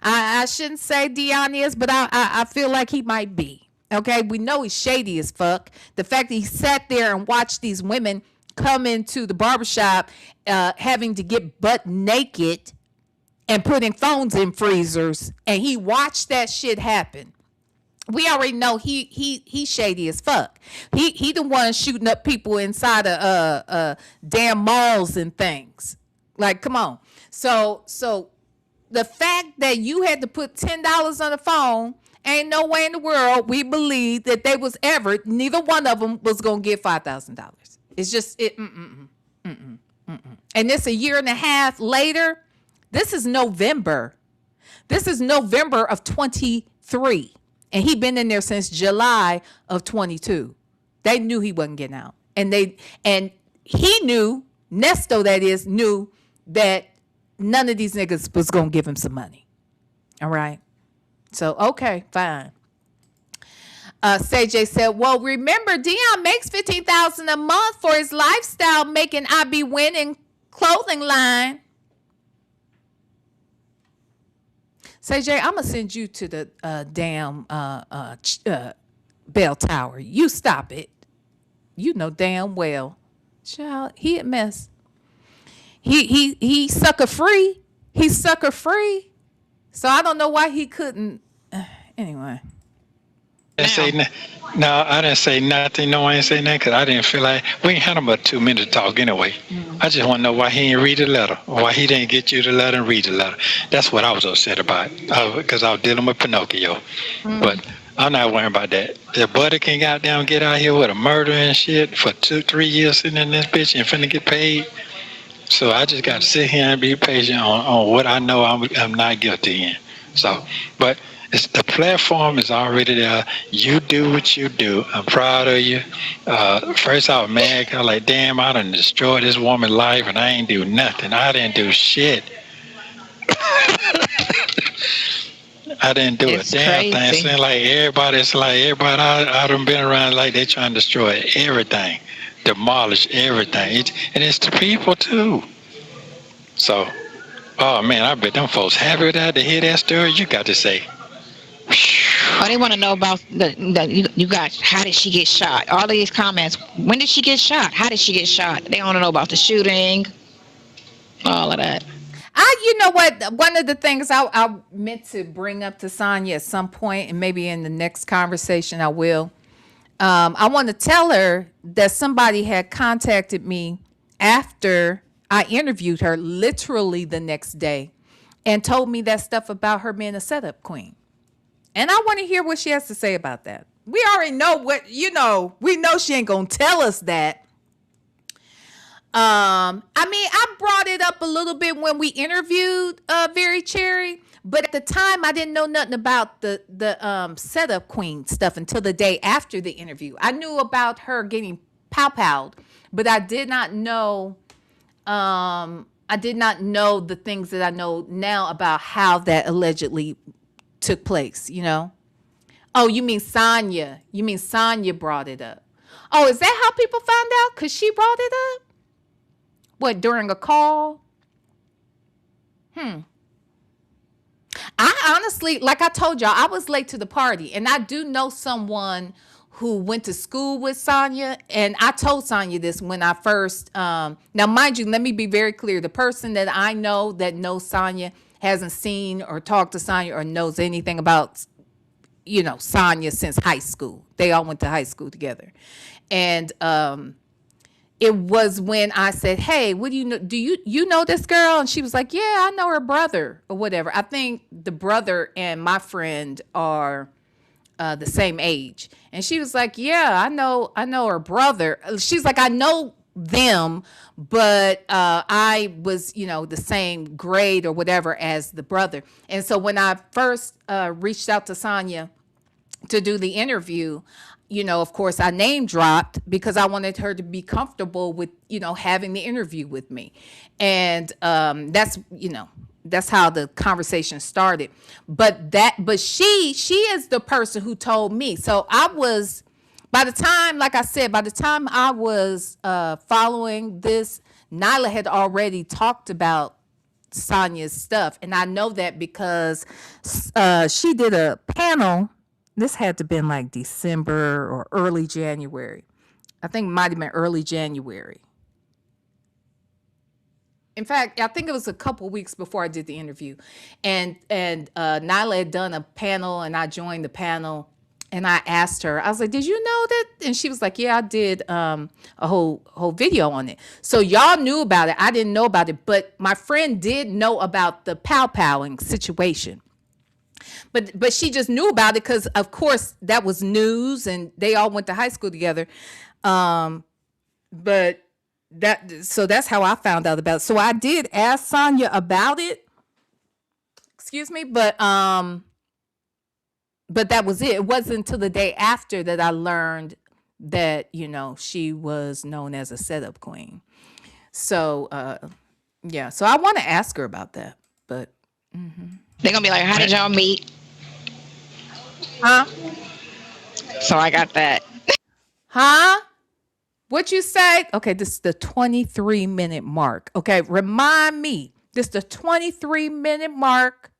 Speaker 3: I shouldn't say Dion is, but I feel like he might be. Okay? We know he's shady as fuck. The fact that he sat there and watched these women come into the barbershop having to get butt naked and putting phones in freezers, and he watched that shit happen. We already know he shady as fuck. He the one shooting up people inside of damn malls and things. Like, come on. So the fact that you had to put $10 on the phone, ain't no way in the world we believe that they was ever, neither one of them was gonna get $5,000. It's just it. And this a year and a half later. This is November. This is November of 23. And he been in there since July of 22. They knew he wasn't getting out. And he knew, Nesto that is, knew that none of these niggas was going to give him some money. All right? So, okay, fine. CJ said, well, remember, Dion makes $15,000 a month for his lifestyle, making I Be Winning clothing line. Say, Jay, I'm going to send you to the damn bell tower. You stop it. You know damn well. Child, he a mess. He sucker free. He's sucker free. So I don't know why he couldn't. Anyway.
Speaker 6: I didn't say nothing. No, I didn't say nothing because I didn't feel like we ain't had about 2 minutes to talk anyway. I just want to know why he didn't read the letter, or why he didn't get you the letter and read the letter. That's what I was upset about because I was dealing with Pinocchio. But I'm not worrying about that. The buddy can goddamn get out here with a murder and shit for 2-3 years sitting in this bitch and finna get paid. So I just got to sit here and be patient on what I know I'm not guilty in. So, but. The platform is already there. You do what you do. I'm proud of you. First I was mad. I was like, damn, I done destroyed this woman's life and I ain't do nothing. I didn't do shit. I didn't do a
Speaker 5: It's
Speaker 6: damn thing. It
Speaker 5: crazy.
Speaker 6: seems like everybody I done been around like they trying to destroy everything, demolish everything. And it's the people too. So, oh man, I bet them folks happy with that to hear that story. You got to say,
Speaker 5: Oh, they want to know about you got, how did she get shot? All of these comments. When did she get shot? How did she get shot? They want to know about the shooting, all of that.
Speaker 3: You know what? One of the things I meant to bring up to Sonya at some point, and maybe in the next conversation I will. I want to tell her that somebody had contacted me after I interviewed her, literally the next day, and told me that stuff about her being a setup queen. And I want to hear what she has to say about that. We already know what, we know she ain't going to tell us that. I mean, I brought it up a little bit when we interviewed Very Cherry, but at the time I didn't know nothing about the setup queen stuff until the day after the interview. I knew about her getting pow-powed, but I did not know the things that I know now about how that allegedly took place, Oh, you mean Sonya? You mean Sonya brought it up? Oh, is that how people found out? Because she brought it up? What, during a call? I honestly, like I told y'all, I was late to the party. And I do know someone who went to school with Sonya. And I told Sonya this when I first, now mind you, let me be very clear. The person that I know that knows Sonya hasn't seen or talked to Sonya or knows anything about Sonya since high school. They all went to high school together. And it was when I said, hey, what do you know? Do you know this girl? And she was like, yeah, I know her brother or whatever. I think the brother and my friend are the same age. And she was like, yeah, I know her brother. She's like, I know them, but I was, the same grade or whatever as the brother. And so when I first reached out to Sonya to do the interview, of course I name dropped because I wanted her to be comfortable with, having the interview with me. And that's how the conversation started. But she is the person who told me. So by the time I was following this, Nyla had already talked about Sonya's stuff. And I know that because she did a panel. This had to have been like December or early January. I think it might have been early January. In fact, I think it was a couple weeks before I did the interview. And Nyla had done a panel and I joined the panel and I asked her, I was like, did you know that? And she was like, yeah, I did a whole video on it. So y'all knew about it. I didn't know about it, but my friend did know about the pow-powing situation. But she just knew about it because, of course, that was news and they all went to high school together. So that's how I found out about it. So I did ask Sonya about it. Excuse me, but that was it. It wasn't until the day after that I learned that, she was known as a setup queen. So yeah, so I want to ask her about that, but
Speaker 5: They're gonna be like, how did y'all meet?
Speaker 3: Huh?
Speaker 5: So I got that.
Speaker 3: Huh? What you say? Okay, this is the 23-minute mark. Okay, remind me. This is the 23-minute mark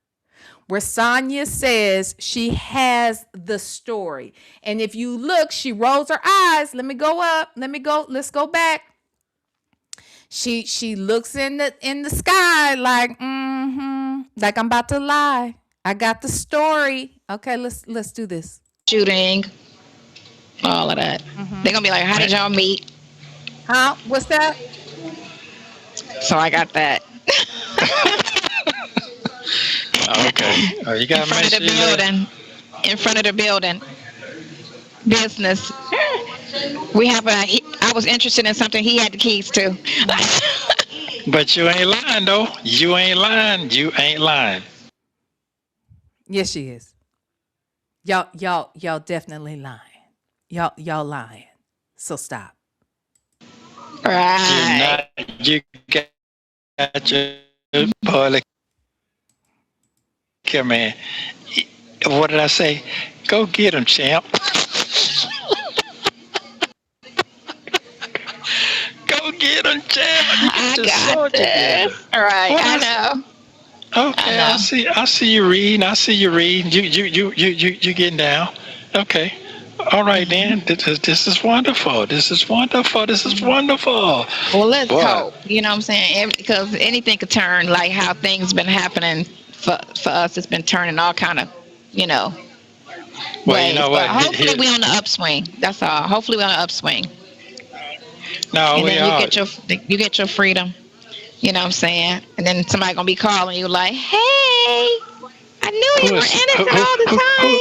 Speaker 3: where Sonya says she has the story. And if you look, she rolls her eyes. Let me go up. Let's go back. She looks in the sky like, like I'm about to lie. I got the story. Okay, let's do this.
Speaker 5: Shooting, all of that. They're gonna be like, how did y'all meet?
Speaker 3: Huh? What's that?
Speaker 5: So I got that.
Speaker 6: okay. Oh, you got
Speaker 5: In front of the building. In front of the building. Business. I was interested in something he had the keys to.
Speaker 6: But you ain't lying though. You ain't lying.
Speaker 3: Yes, she is. Y'all definitely lying. Y'all lying. So stop.
Speaker 5: Right.
Speaker 6: You got your public care, man. What did I say? Go get him, champ. Go get him, champ. You
Speaker 5: I
Speaker 6: got your
Speaker 5: got
Speaker 6: sword together.
Speaker 5: this. All right.
Speaker 6: What
Speaker 5: I
Speaker 6: I
Speaker 5: know. I
Speaker 6: Okay, I
Speaker 5: know.
Speaker 6: see. I see you reading. I see you reading. You getting down. Okay. All right then. This is wonderful. This is wonderful. This is wonderful.
Speaker 5: Well, let's
Speaker 6: Boy.
Speaker 5: hope. You know what I'm saying? Because anything could turn, like how things been happening for us. It's been turning all kind of, you know,
Speaker 6: Well, you
Speaker 5: ways.
Speaker 6: know
Speaker 5: But
Speaker 6: what?
Speaker 5: hopefully we on the upswing. That's all. Hopefully we on the upswing,
Speaker 6: No,
Speaker 5: and
Speaker 6: we
Speaker 5: then you
Speaker 6: are.
Speaker 5: get your freedom. You know what I'm saying? And then somebody gonna be calling you like, "Hey, I knew you
Speaker 6: Who
Speaker 5: were
Speaker 6: is
Speaker 5: innocent all
Speaker 6: who?
Speaker 5: the time."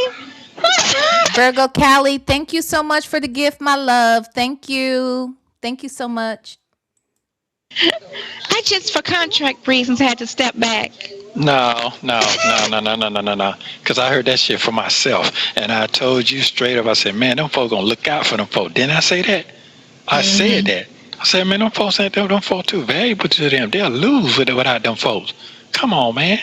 Speaker 3: Virgo Callie, thank you so much for the gift, my love. Thank you. Thank you so much.
Speaker 5: I just, for contract reasons, had to step back.
Speaker 6: No. Because I heard that shit for myself, and I told you straight up. I said, man, them folks gonna look out for them folks. Didn't I say that? I said that. I said, man, them folks ain't them folks too valuable to them. They'll lose without them folks. Come on, man.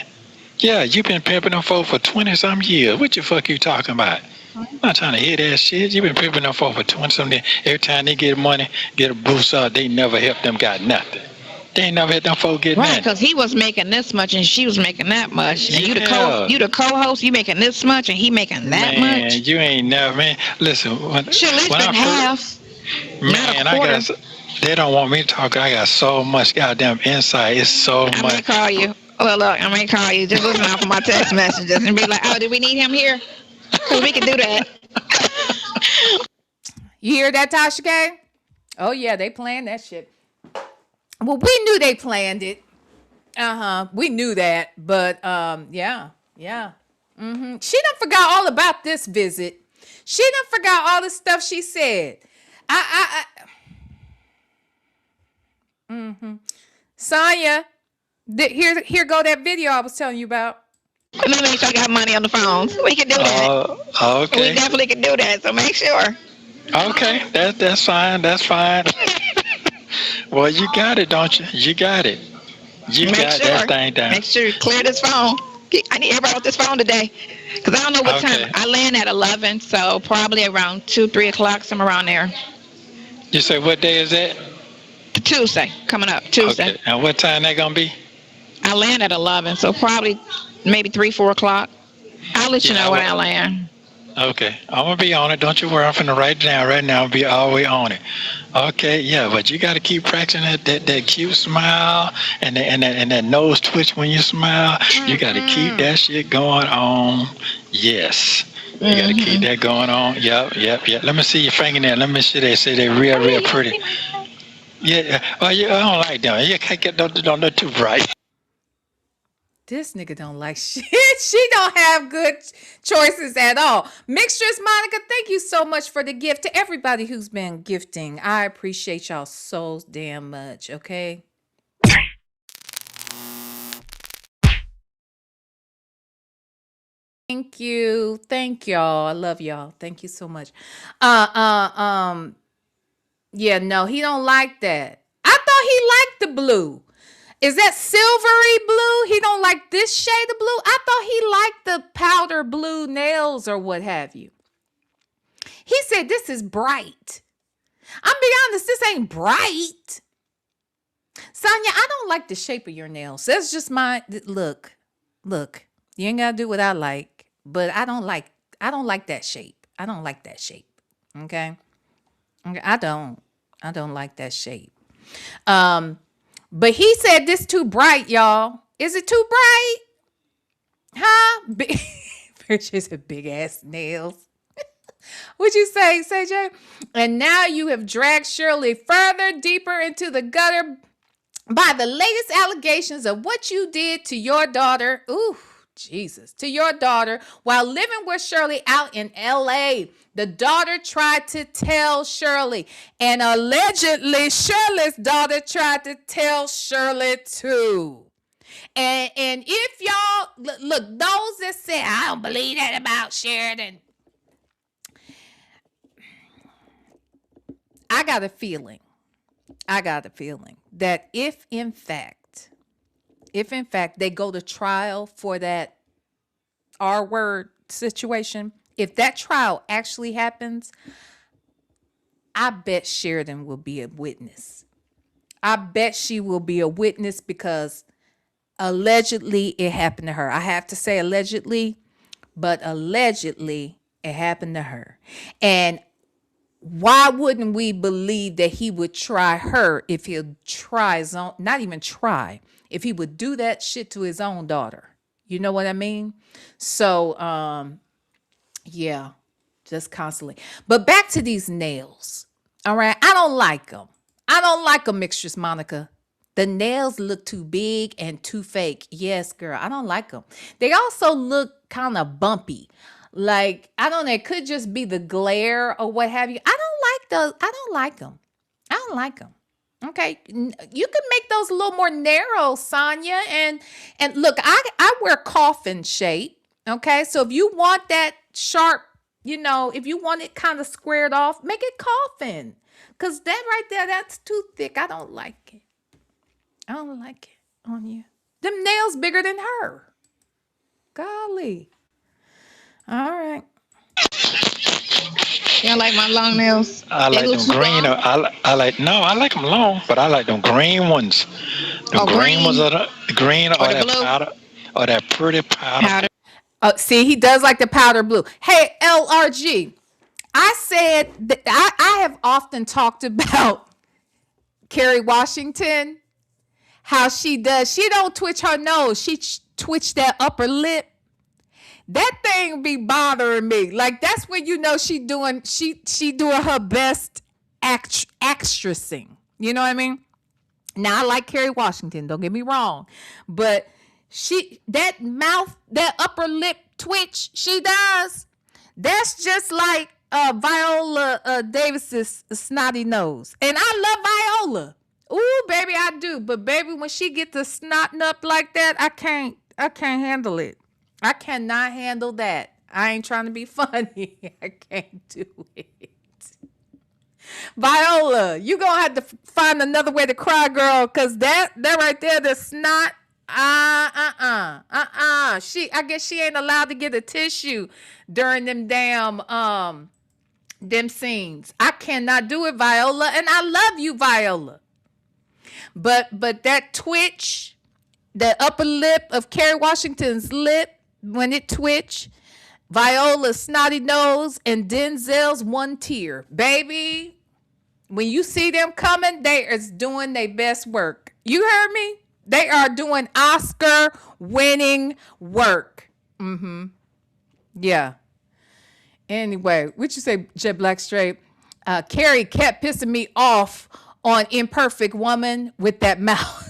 Speaker 6: Yeah, you been pimping them folks for 20-some years. What the fuck you talking about? I'm not trying to hear that shit. You been pimping them folks for 20-some years. Every time they get money, get a boost up, they never help them got nothing. They ain't never had them folks get
Speaker 5: Right,
Speaker 6: nothing.
Speaker 5: because he was making this much and she was making that much, and
Speaker 6: Yeah.
Speaker 5: you the co-host, you making this much and he making that
Speaker 6: Man,
Speaker 5: much.
Speaker 6: you ain't never, man. Listen,
Speaker 5: Should at least
Speaker 6: when
Speaker 5: been
Speaker 6: I
Speaker 5: half, not
Speaker 6: man,
Speaker 5: a
Speaker 6: I
Speaker 5: quarter.
Speaker 6: got, they don't want me to talk. I got so much goddamn insight. It's so
Speaker 5: I may
Speaker 6: much.
Speaker 5: call you. Well, look, I may call you. Just listen out for my text messages and be like, "Oh, do we need him here? Because we can do that."
Speaker 3: You hear that, Tasha K? Oh yeah, they planned that shit. Well, we knew they planned it. We knew that, but yeah. She done forgot all about this visit. She done forgot all the stuff she said. Sonya, here go that video I was telling you about.
Speaker 5: Let me make sure I got money on the phones. We can do that. We
Speaker 6: Okay.
Speaker 5: definitely can do that. So make sure.
Speaker 6: Okay, that's fine. That's fine. Well, you got it, don't you? You got it. You
Speaker 5: Make
Speaker 6: got
Speaker 5: sure.
Speaker 6: that thing down.
Speaker 5: Make sure you clear this phone. I need everybody off this phone today. Because I don't know what
Speaker 6: Okay.
Speaker 5: time. I land at 11, so probably around 2, 3 o'clock, somewhere around there.
Speaker 6: You say what day is that?
Speaker 5: Tuesday, coming up, Tuesday.
Speaker 6: Okay. And what time that gonna be?
Speaker 5: I land at 11, so probably maybe 3, 4 o'clock. I'll let you
Speaker 6: Yeah,
Speaker 5: know when I land.
Speaker 6: Okay, I'm gonna be on it. Don't you worry. I'm finna write it down right now. I'll be all the way on it. Okay, yeah, but you got to keep practicing that cute smile and that nose twitch when you smile. You got to keep that shit going on. Yes, you got to keep that going on. Yep. Let me see your fingernail. Let me see. They say they're real pretty. Yeah. Oh, yeah. I don't like them. You can't get don't look too bright.
Speaker 3: This nigga don't like shit. She don't have good choices at all. Mixtures, Monica, thank you so much for the gift. To everybody who's been gifting, I appreciate y'all so damn much, okay? Thank you. Thank y'all. I love y'all. Thank you so much. Yeah, no, he don't like that. I thought he liked the blue. Is that silvery blue? He don't like this shade of blue? I thought he liked the powder blue nails or what have you. He said this is bright. I'm be honest, this ain't bright. Sonya, I don't like the shape of your nails. That's just my look. Look, you ain't gotta do what I like, but I don't like that shape. I don't like that shape. Okay? I don't like that shape. But he said this too bright, y'all. Is it too bright? Huh? Purchase a big ass nails. What'd you say, CJ? And now you have dragged Shirley further deeper into the gutter by the latest allegations of what you did to your daughter. Ooh, Jesus. To your daughter while living with Shirley out in LA. The daughter tried to tell Shirley, and allegedly Shirley's daughter tried to tell Shirley too. And if y'all look, those that say I don't believe that about Sheridan, I got a feeling that if in fact they go to trial for that R word situation, if that trial actually happens, I bet Sheridan will be a witness. I bet she will be a witness because allegedly it happened to her. I have to say allegedly, but allegedly it happened to her. And why wouldn't we believe that he would try her if he'll try his own, not even try, if he would do that shit to his own daughter? You know what I mean? So, yeah, just constantly. But back to these nails. All right. I don't like them. I don't like them, Mistress Monica. The nails look too big and too fake. Yes, girl. I don't like them. They also look kind of bumpy. Like, I don't know. It could just be the glare or what have you. I don't like those. I don't like them. I don't like them. Okay, you can make those a little more narrow, Sonya. And look, I wear coffin shape. Okay, so if you want that sharp, if you want it kind of squared off, make it coffin. Cause that right there, that's too thick. I don't like it. I don't like it on you. Them nails bigger than her. Golly. All right.
Speaker 5: You don't like my long nails?
Speaker 6: I
Speaker 5: They
Speaker 6: like
Speaker 5: look
Speaker 6: them
Speaker 5: too
Speaker 6: green.
Speaker 5: long?
Speaker 6: I like them long, but I like them green ones. The
Speaker 5: Oh,
Speaker 6: green ones
Speaker 5: green
Speaker 6: are the green or
Speaker 5: or the
Speaker 6: that
Speaker 5: blue?
Speaker 6: powder or that pretty powder.
Speaker 5: Powder.
Speaker 3: See, he does like the powder blue. Hey, LRG. I said that I have often talked about Kerry Washington, how she does. She don't twitch her nose. She twitch that upper lip. That thing be bothering me. Like that's when you know she doing her best actressing. You know what I mean? Now I like Kerry Washington. Don't get me wrong, but that mouth, that upper lip twitch she does. That's just like Viola Davis's snotty nose, and I love Viola. Ooh, baby, I do. But baby, when she get to snotting up like that, I can't handle it. I cannot handle that. I ain't trying to be funny. I can't do it. Viola, you gonna have to find another way to cry, girl, cause that right there, the snot. I guess she ain't allowed to get a tissue during them damn them scenes. I cannot do it, Viola, and I love you, Viola. But that twitch, the upper lip of Kerry Washington's lip, when it twitch, Viola's snotty nose, and Denzel's one tear. Baby, when you see them coming, they is doing their best work. You heard me? They are doing Oscar-winning work. Yeah. Anyway, what you say, Jet Black Straight? Carrie kept pissing me off on Imperfect Woman with that mouth.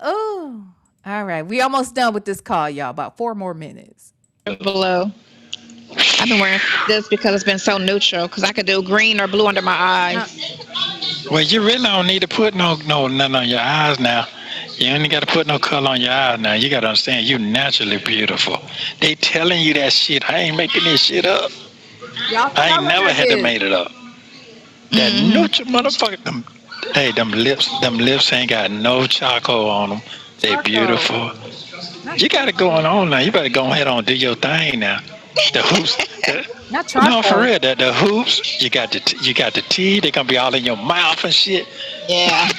Speaker 3: Oh, all right. We almost done with this call, y'all. About 4 more minutes.
Speaker 5: Below. I've been wearing this because it's been so neutral. Because I could do green or blue under my eyes.
Speaker 6: Well, you really don't need to put nothing on your eyes now. You ain't got to put no color on your eyes now. You got to understand, you naturally beautiful. They telling you that shit. I ain't making this shit up. I ain't never had to make it up. That neutral motherfucker. Them lips ain't got no charcoal on them. They beautiful. You got it going on now. You better go ahead and do your thing now. The hoops.
Speaker 3: Not charcoal.
Speaker 6: No, for real. The hoops. You got the teeth. They gonna be all in your mouth and shit.
Speaker 5: Yeah.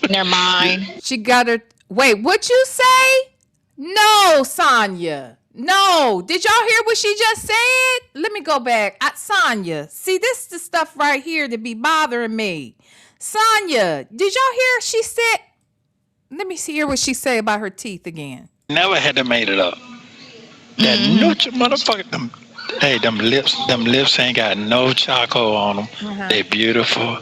Speaker 5: Never mind.
Speaker 3: She got her. Wait, what you say? No, Sonya. No. Did y'all hear what she just said? Let me go back. Sonya, see, this is the stuff right here that be bothering me. Sonya, did y'all hear she said? Let me hear what she say about her teeth again.
Speaker 6: Never had to made it up. That neutral motherfucker. Them lips ain't got no charcoal on them. They beautiful.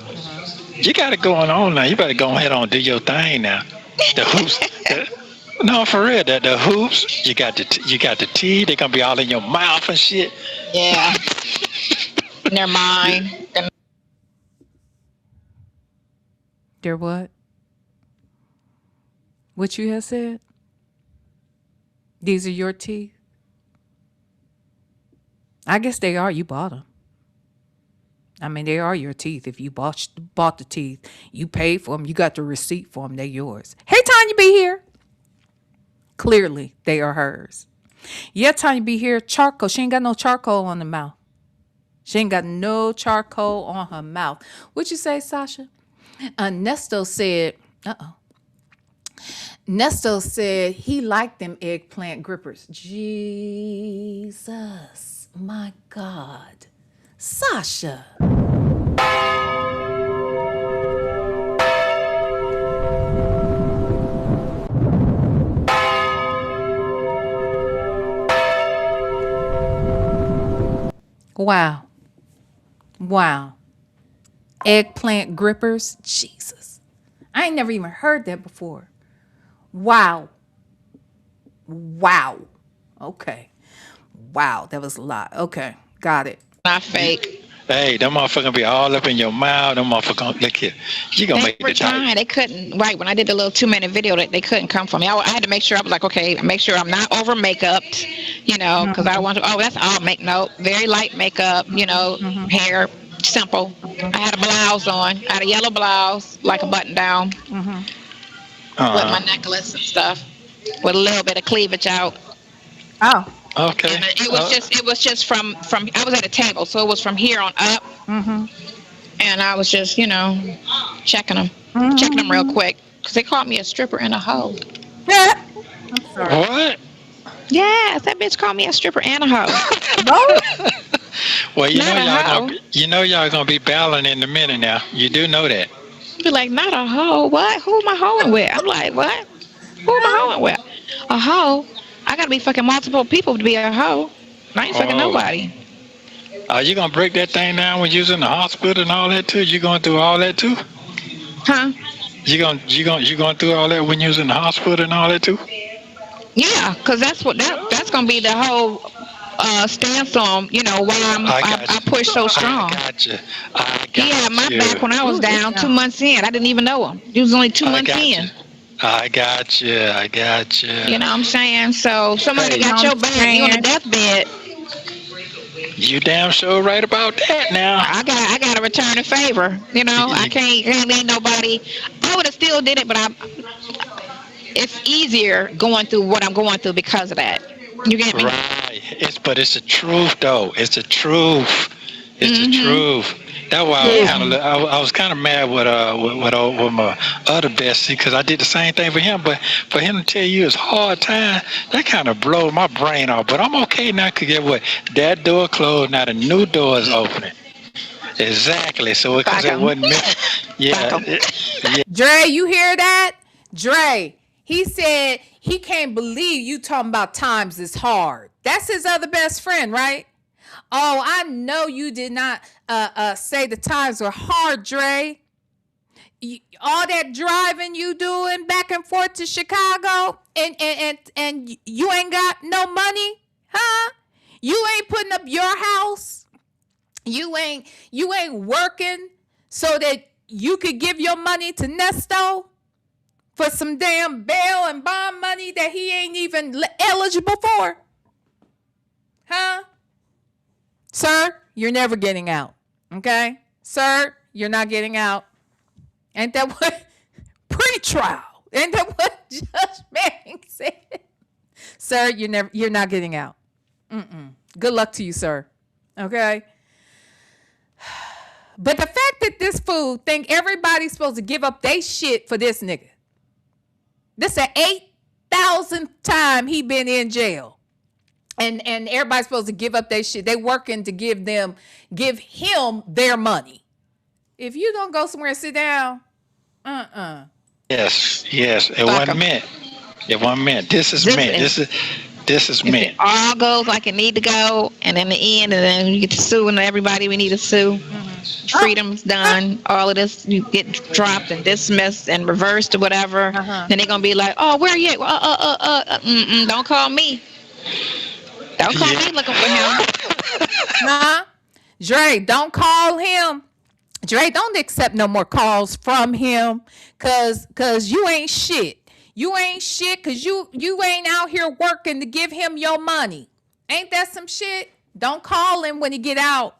Speaker 6: You got it going on now. You better go ahead and do your thing now. The hoops. No, for real. The hoops. You got the teeth. They gonna be all in your mouth and shit.
Speaker 5: Yeah. Never mind.
Speaker 3: They're what? What you have said? These are your teeth? I guess they are. You bought them. I mean, they are your teeth. If you bought the teeth, you paid for them. You got the receipt for them. They're yours. Hey, Tanya, be here. Clearly, they are hers. Yeah, Tanya be here. Charcoal. She ain't got no charcoal on the mouth. She ain't got no charcoal on her mouth. What you say, Sasha? Nesto said, uh-oh. Nesto said he liked them eggplant grippers. Jesus, my God. Sasha. Wow. Wow. Eggplant grippers. Jesus. I ain't never even heard that before. Wow. Wow. Okay. Wow. That was a lot. Okay. Got it.
Speaker 5: Not fake.
Speaker 6: Hey, them motherfuckers be all up in your mouth. Them motherfuckers, look here. You gonna
Speaker 5: They
Speaker 6: make
Speaker 5: were
Speaker 6: it tight.
Speaker 5: trying. They couldn't. Right when I did the little 2-minute video, they couldn't come from me. I had to make sure. I was like, okay, make sure I'm not over makeuped, because I don't want to. Oh, that's all make. No, very light makeup. Hair simple. I had a blouse on. I had a yellow blouse, like a button down, with my necklace and stuff, with a little bit of cleavage out.
Speaker 3: Oh.
Speaker 6: Okay.
Speaker 5: And it was just from. I was at a table, so it was from here on up. And I was just, checking them real quick, because they called me a stripper and a hoe.
Speaker 6: What?
Speaker 5: Yes, that bitch called me a stripper and a hoe.
Speaker 6: Well,
Speaker 5: Not
Speaker 6: y'all gonna be battling in a minute now. You do know that.
Speaker 5: Be like, not a hoe. What? Who am I hoeing with? I'm like, what? Who am I hoeing with? A hoe? I gotta be fucking multiple people to be a hoe. I ain't fucking nobody.
Speaker 6: Are you gonna break that thing down when you're in the hospital and all that too? You going through all that too?
Speaker 5: Huh?
Speaker 6: You going through all that when you was in the hospital and all that too?
Speaker 5: Yeah, because that's gonna be the whole stance on, why I push so strong.
Speaker 6: I got you.
Speaker 5: He had my back when I was down 2 months in. I didn't even know him. He was only 2 months in.
Speaker 6: I got you.
Speaker 5: You know what I'm saying? So somebody got your back. You on the deathbed.
Speaker 6: You damn sure right about that now.
Speaker 5: I got to return a favor. I can't leave nobody. I would have still did it, but it's easier going through what I'm going through because of that. You get me?
Speaker 6: Right. But it's the truth though. It's the truth. It's the truth. That's why I was kind of mad with my other bestie, because I did the same thing for him. But for him to tell you it's hard time, that kind of blows my brain off. But I'm okay now, because get what? That door closed, now the new door is opening. Exactly. So because it wasn't me. Yeah.
Speaker 3: Dre, you hear that? Dre, he said he can't believe you talking about times is hard. That's his other best friend, right? Oh, I know you did not say the times were hard, Dre. All that driving you doing back and forth to Chicago, and you ain't got no money, huh? You ain't putting up your house. You ain't working so that you could give your money to Nesto for some damn bail and bond money that he ain't even eligible for, huh? Sir, you're never getting out, okay? Sir, you're not getting out. Ain't that what pre-trial? Ain't that what Judge Manning said? Sir, you're not getting out. Good luck to you, sir. Okay? But the fact that this fool think everybody's supposed to give up their shit for this nigga. This is the 8,000th time he been in jail. And everybody's supposed to give up their shit. They working to give him their money. If you don't go somewhere and sit down,
Speaker 6: Yes. It wasn't meant. It wasn't meant. This is meant. This is meant.
Speaker 5: It all goes like it need to go, and in the end, and then you get to sue and everybody we need to sue. Freedom's done. All of this, you get dropped and dismissed and reversed or whatever. Then they're gonna be like, "Oh, where are you? Don't call me. Don't call me looking for him."
Speaker 3: Dre, don't call him. Dre, don't accept no more calls from him, cause you ain't shit. You ain't shit, cause you ain't out here working to give him your money. Ain't that some shit? Don't call him when he get out.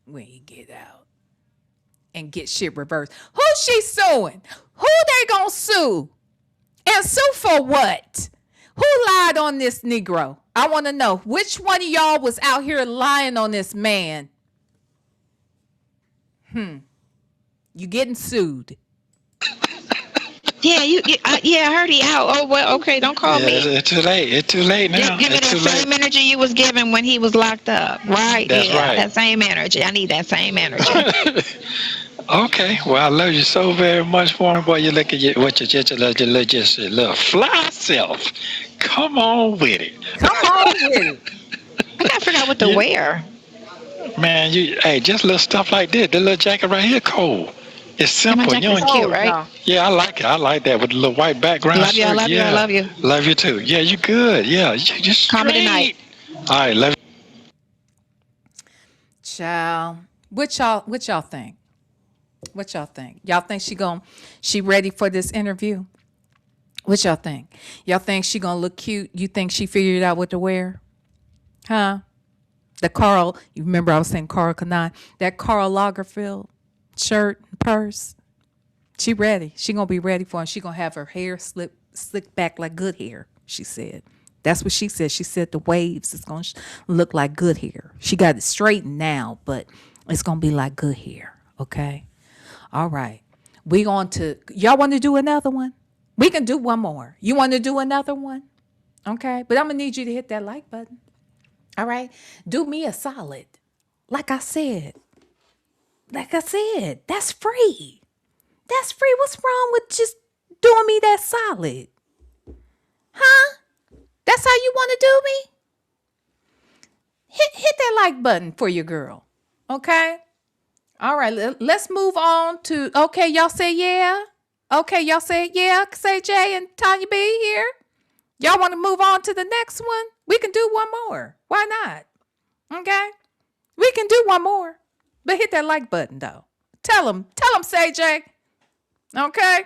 Speaker 3: When he get out and get shit reversed. Who's she suing? Who they gonna sue? And sue for what? Who lied on this Negro? I want to know which one of y'all was out here lying on this man. You getting sued.
Speaker 5: Yeah, I heard he out. Oh well, okay. Don't call
Speaker 6: Yeah,
Speaker 5: me.
Speaker 6: it's too late. It's too late now.
Speaker 5: Give me
Speaker 6: It's
Speaker 5: that
Speaker 6: too
Speaker 5: same
Speaker 6: late.
Speaker 5: energy you was giving when he was locked up, right?
Speaker 6: That's
Speaker 5: Yeah,
Speaker 6: right.
Speaker 5: that same energy. I need that same energy.
Speaker 6: Okay, well, I love you so very much, woman. Boy, you look at your little fly self. Come on with it,
Speaker 3: Come on with it.
Speaker 5: I gotta figure out what to
Speaker 6: Yeah.
Speaker 5: wear.
Speaker 6: man. Hey, just little stuff like this. The little jacket right here, cold. It's
Speaker 5: And my
Speaker 6: simple.
Speaker 5: jacket's cute, right?
Speaker 3: y'all.
Speaker 6: Yeah, I like it. I like that with the little white background.
Speaker 5: Love you, I
Speaker 6: shirt.
Speaker 5: love you, I
Speaker 6: Yeah.
Speaker 5: love you.
Speaker 6: Love you too. Yeah, you good. Yeah, you just
Speaker 5: Call me tonight.
Speaker 6: All right, love you.
Speaker 3: Child, what y'all think? What y'all think? Y'all think she ready for this interview? What y'all think? Y'all think she gonna look cute? You think she figured out what to wear? Huh? The Carl, you remember I was saying Carl Kanai, that Karl Lagerfeld shirt and purse. She ready. She gonna be ready for him. She gonna have her hair slicked back like good hair, she said. That's what she said. She said the waves is gonna look like good hair. She got it straightened now, but it's gonna be like good hair. Okay. All right. We going to, y'all want to do another one? We can do one more. You want to do another one? Okay. But I'm going to need you to hit that like button. All right. Do me a solid. Like I said, that's free. That's free. What's wrong with just doing me that solid? Huh? That's how you want to do me? Hit that like button for your girl. Okay? All right, let's move on to, okay, y'all say yeah? Okay, y'all say yeah? Say Jay and Tanya B here? Y'all want to move on to the next one? We can do one more. Why not? Okay? We can do one more. But hit that like button, though. Tell them, say Jay. Okay?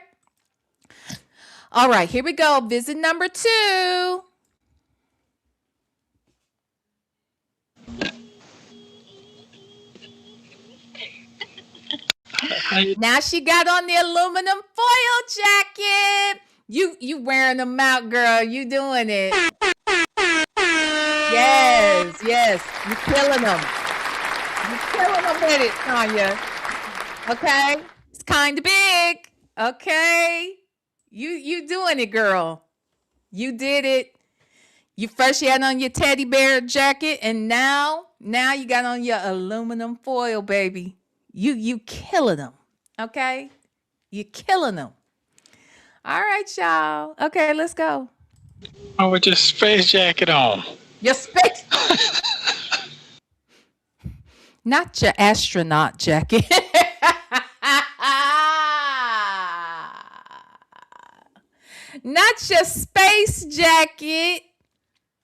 Speaker 3: All right, here we go. Visit number 2. Now she got on the aluminum foil jacket. You wearing them out, girl. You doing it. Yes. You killing them. You killing them with it, Sonya. Okay? It's kind of big. Okay? You doing it, girl. You did it. You first had on your teddy bear jacket, and now you got on your aluminum foil, baby. You killing them, okay? You killing them. All right, y'all. Okay, let's go.
Speaker 6: Oh, with your space jacket on.
Speaker 3: Your space, not your astronaut jacket. Not your space jacket.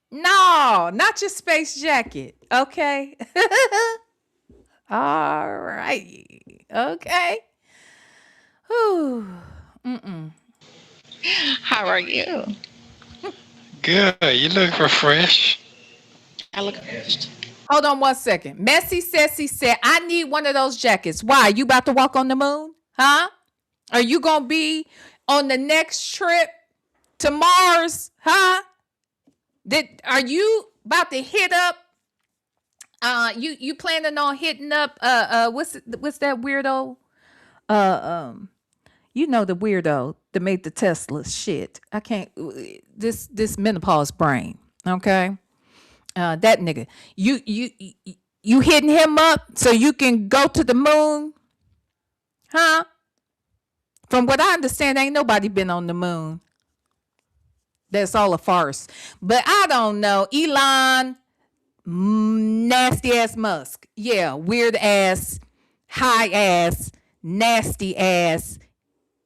Speaker 3: No, not your space jacket. Okay. All right. Okay. Whew.
Speaker 5: How are you?
Speaker 6: Good. You look refreshed.
Speaker 5: I look finished.
Speaker 3: Hold on one second. Messy Sassy said, I need one of those jackets. Why? You about to walk on the moon? Huh? Are you going to be on the next trip to Mars? Huh? Are you about to hit up? You planning on hitting up? What's that weirdo? You know the weirdo that made the Tesla shit. I can't. This menopause brain. Okay. That nigga. You hitting him up so you can go to the moon? Huh? From what I understand, ain't nobody been on the moon. That's all a farce. But I don't know. Elon, nasty ass Musk. Yeah, weird ass, high ass, nasty ass,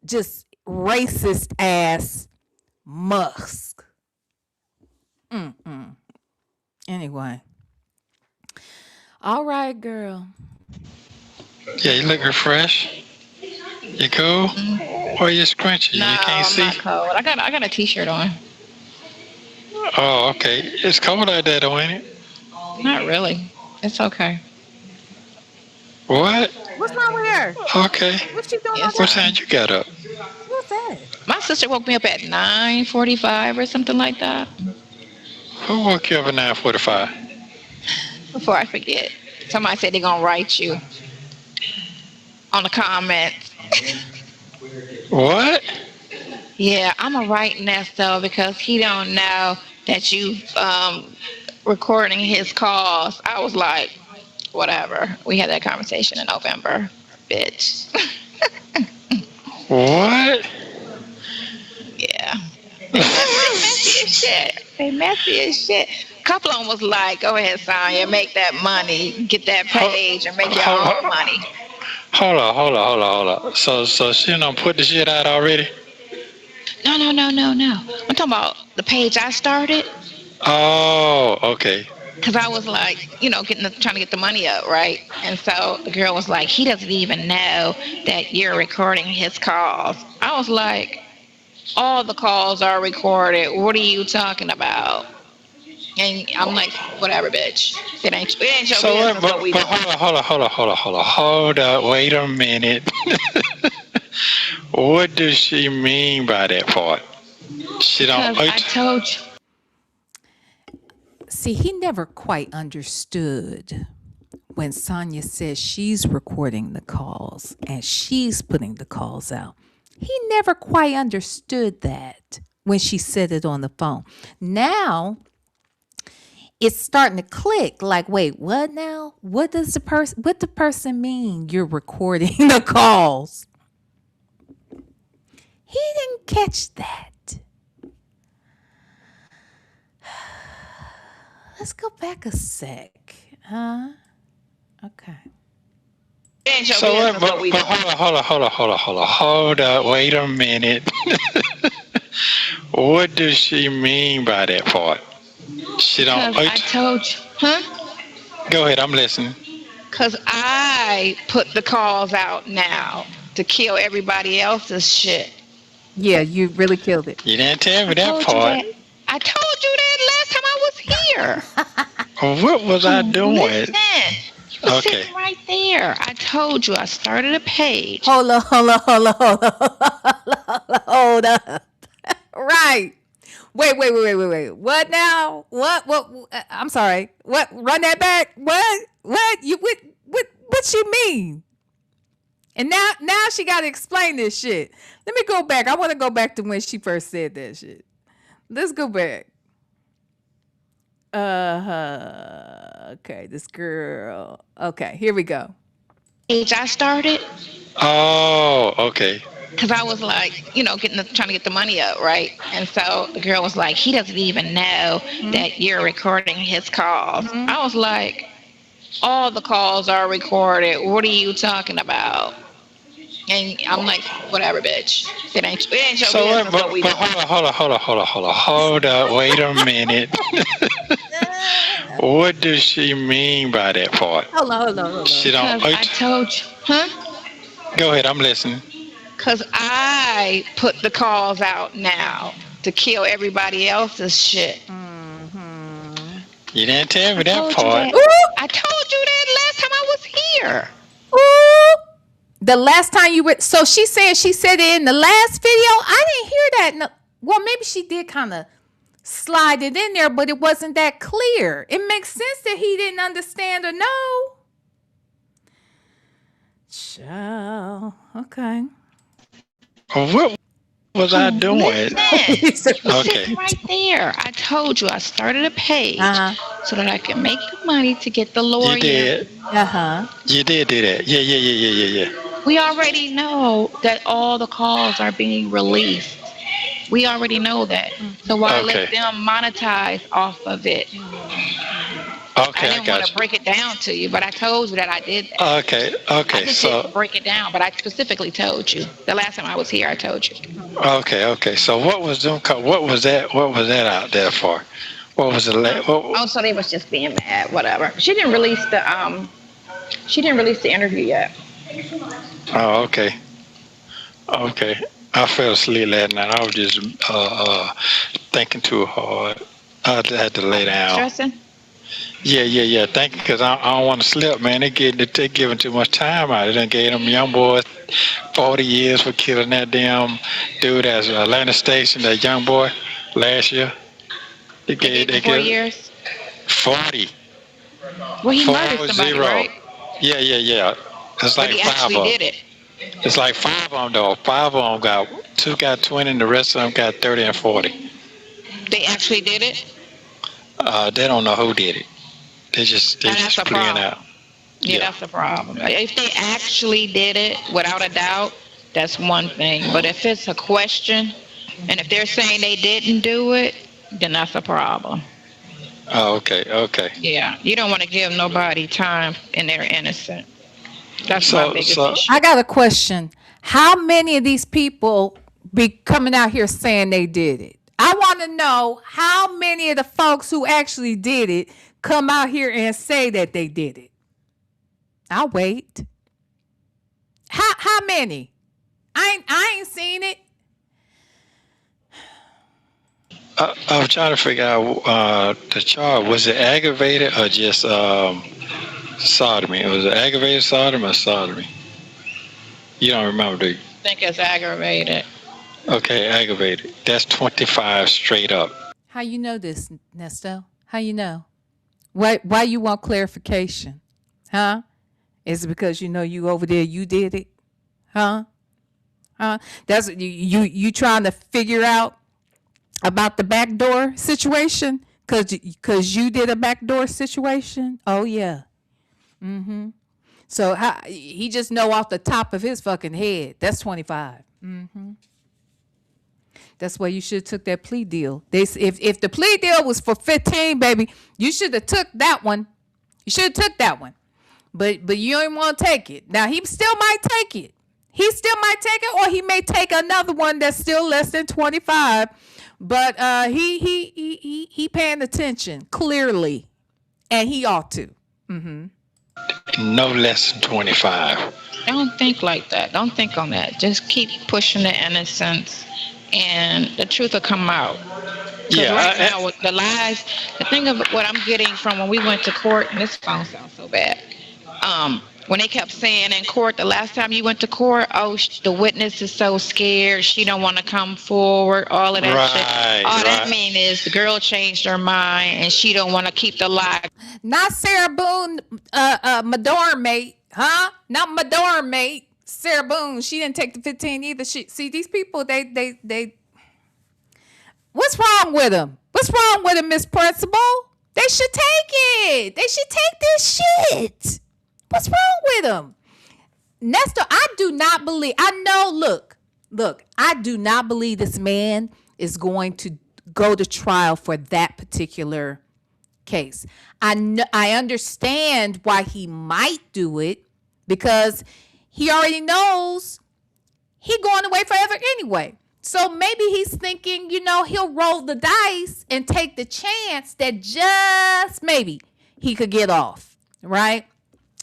Speaker 3: just racist ass Musk. Anyway. All right, girl.
Speaker 6: Yeah, you look refreshed. You cool? Or you scrunchy?
Speaker 5: No,
Speaker 6: you can't
Speaker 5: I'm
Speaker 6: see?
Speaker 5: not cold. I got a t-shirt on.
Speaker 6: Oh, okay. It's cold out there, though, ain't it?
Speaker 5: Not really. It's okay.
Speaker 6: What?
Speaker 3: What's wrong with her?
Speaker 6: Okay.
Speaker 3: What you doing?
Speaker 5: Yes,
Speaker 6: What time you got up?
Speaker 3: What's that?
Speaker 5: My sister woke me up at 9:45 or something like that.
Speaker 6: Who woke you up at 9:45?
Speaker 5: Before I forget, somebody said they're gonna write you on the comments.
Speaker 6: What?
Speaker 5: Yeah, I'm gonna write Nesto because he don't know that you recording his calls. I was like, whatever. We had that conversation in November, bitch.
Speaker 6: What?
Speaker 5: Yeah. They messy as shit. They messy as shit. A couple of them was like, go ahead, Sonya, make that money, get that page, and make your own money.
Speaker 6: Hold on. So she done put the shit out already?
Speaker 5: No. I'm talking about the page I started.
Speaker 6: Oh, okay.
Speaker 5: Because I was like, trying to get the money up, right? And so the girl was like, he doesn't even know that you're recording his calls. I was like, all the calls are recorded. What are you talking about? And I'm like, whatever, bitch. It ain't your
Speaker 6: So
Speaker 5: business what we
Speaker 6: but
Speaker 5: doing.
Speaker 6: hold up, wait a minute. What does she mean by that part? She don't.
Speaker 5: Because I told you.
Speaker 3: See, he never quite understood when Sonya says she's recording the calls and she's putting the calls out. He never quite understood that when she said it on the phone. Now it's starting to click. Like, wait, what now? What the person mean you're recording the calls? He didn't catch that. Let's go back a sec. Huh? Okay.
Speaker 6: So hold up, wait a minute. What does she mean by that part? She don't.
Speaker 5: Because I told you. Huh?
Speaker 6: Go ahead, I'm listening.
Speaker 5: Because I put the calls out now to kill everybody else's shit.
Speaker 3: Yeah, you really killed it.
Speaker 6: You didn't tell me that part.
Speaker 5: I told you that last time I was here.
Speaker 6: What was I doing?
Speaker 5: Listen, you were
Speaker 6: Okay.
Speaker 5: sitting right there. I told you I started a page.
Speaker 3: Hold up. Right. Wait. What now? What? I'm sorry. What? Run that back. What? What you mean? And now she got to explain this shit. Let me go back. I want to go back to when she first said that shit. Let's go back. Okay, this girl. Okay, here we go.
Speaker 5: Page I started.
Speaker 6: Oh, okay.
Speaker 5: Because I was like, trying to get the money up, right? And so the girl was like, he doesn't even know that you're recording his calls. I was like, all the calls are recorded. What are you talking about? And I'm like, whatever, bitch. It ain't your business what we doing.
Speaker 6: Hold up, wait a minute. What does she mean by that part?
Speaker 3: Hold on.
Speaker 6: She don't.
Speaker 5: Because I told you. Huh?
Speaker 6: Go ahead, I'm listening.
Speaker 5: Because I put the calls out now to kill everybody else's shit.
Speaker 6: You didn't tell me that part.
Speaker 5: I told you that last time I was here.
Speaker 3: Ooh. The last time you were, so she said it in the last video. I didn't hear that. No, well, maybe she did kind of slide it in there, but it wasn't that clear. It makes sense that he didn't understand or know. Child. Okay.
Speaker 6: What was I doing?
Speaker 5: You were
Speaker 6: Okay.
Speaker 5: sitting right there. I told you I started a page so that I can make the money to get the lawyer.
Speaker 6: You did. You did do that. Yeah.
Speaker 5: We already know that all the calls are being released. We already know that. So why let them monetize off of it?
Speaker 6: Okay,
Speaker 5: I didn't want to break it down to you, but I told you that I did that.
Speaker 6: Okay.
Speaker 5: I just didn't break it down, but I specifically told you. The last time I was here, I told you.
Speaker 6: Okay. So what was them? What was that out there for? What was the?
Speaker 5: So they was just being mad. Whatever. She didn't release the interview yet.
Speaker 6: Oh, okay. I fell asleep last night. I was just thinking too hard. I had to lay down.
Speaker 5: Stressing?
Speaker 6: Yeah. Thank you, because I don't want to slip, man. They giving too much time out. They done gave them young boys 40 years for killing that damn dude at Atlanta Station, that young boy, last year.
Speaker 5: They gave him
Speaker 6: They
Speaker 5: four
Speaker 6: give
Speaker 5: years.
Speaker 6: 40,
Speaker 5: Well, he murdered
Speaker 6: four
Speaker 5: somebody,
Speaker 6: zero.
Speaker 5: right?
Speaker 6: Yeah. It's
Speaker 5: But
Speaker 6: like
Speaker 5: he
Speaker 6: five
Speaker 5: actually
Speaker 6: of
Speaker 5: did
Speaker 6: them.
Speaker 5: it.
Speaker 6: It's like five of them though. Five of them got two got 20, and the rest of them got 30 and 40.
Speaker 5: They actually did it.
Speaker 6: They don't know who did it. They
Speaker 5: And that's
Speaker 6: just
Speaker 5: a
Speaker 6: playing
Speaker 5: problem.
Speaker 6: out.
Speaker 5: Yeah,
Speaker 6: Yeah.
Speaker 5: that's the problem. If they actually did it without a doubt, that's one thing. But if it's a question, and if they're saying they didn't do it, then that's a problem.
Speaker 6: Oh, okay.
Speaker 5: Yeah, you don't want to give nobody time and they're innocent. That's my
Speaker 6: So
Speaker 5: biggest
Speaker 6: so
Speaker 5: issue.
Speaker 3: I got a question. How many of these people be coming out here saying they did it? I want to know how many of the folks who actually did it come out here and say that they did it. I'll wait. How many? I ain't seen it.
Speaker 6: I was trying to figure out the charge. Was it aggravated or just sodomy? Was it aggravated sodomy or sodomy? You don't remember, do you?
Speaker 5: I think it's aggravated.
Speaker 6: Okay, aggravated. That's 25 straight up.
Speaker 3: How you know this, Nesto? How you know? Why you want clarification? Huh? Is it because you know you over there you did it? Huh? Huh? That's you trying to figure out about the backdoor situation? Cause you did a backdoor situation? Oh yeah. So he just know off the top of his fucking head. That's 25. That's why you should have took that plea deal. If the plea deal was for 15, baby, you should have took that one. You should have took that one. But you don't want to take it. Now he still might take it. He still might take it, or he may take another one that's still less than 25. But he paying attention clearly, and he ought to.
Speaker 6: No less than 25.
Speaker 5: Don't think like that. Don't think on that. Just keep pushing the innocence, and the truth will come out.
Speaker 6: Yeah.
Speaker 5: Right now, with the lies, the thing of what I'm getting from when we went to court, and this phone sounds so bad. When they kept saying in court, the last time you went to court, oh, the witness is so scared, she don't want to come forward, all of that shit. All that mean is the girl changed her mind and she don't want to keep the lie.
Speaker 3: Not Sarah Boone, my dorm mate, huh? Not my dorm mate, Sarah Boone. She didn't take the 15 either. See these people, they. What's wrong with them? What's wrong with them, Miss Principal? They should take it. They should take this shit. What's wrong with them? Nestor, I do not believe. I know. Look. I do not believe this man is going to go to trial for that particular case. I understand why he might do it, because he already knows he going away forever anyway. So maybe he's thinking, he'll roll the dice and take the chance that just maybe he could get off, right?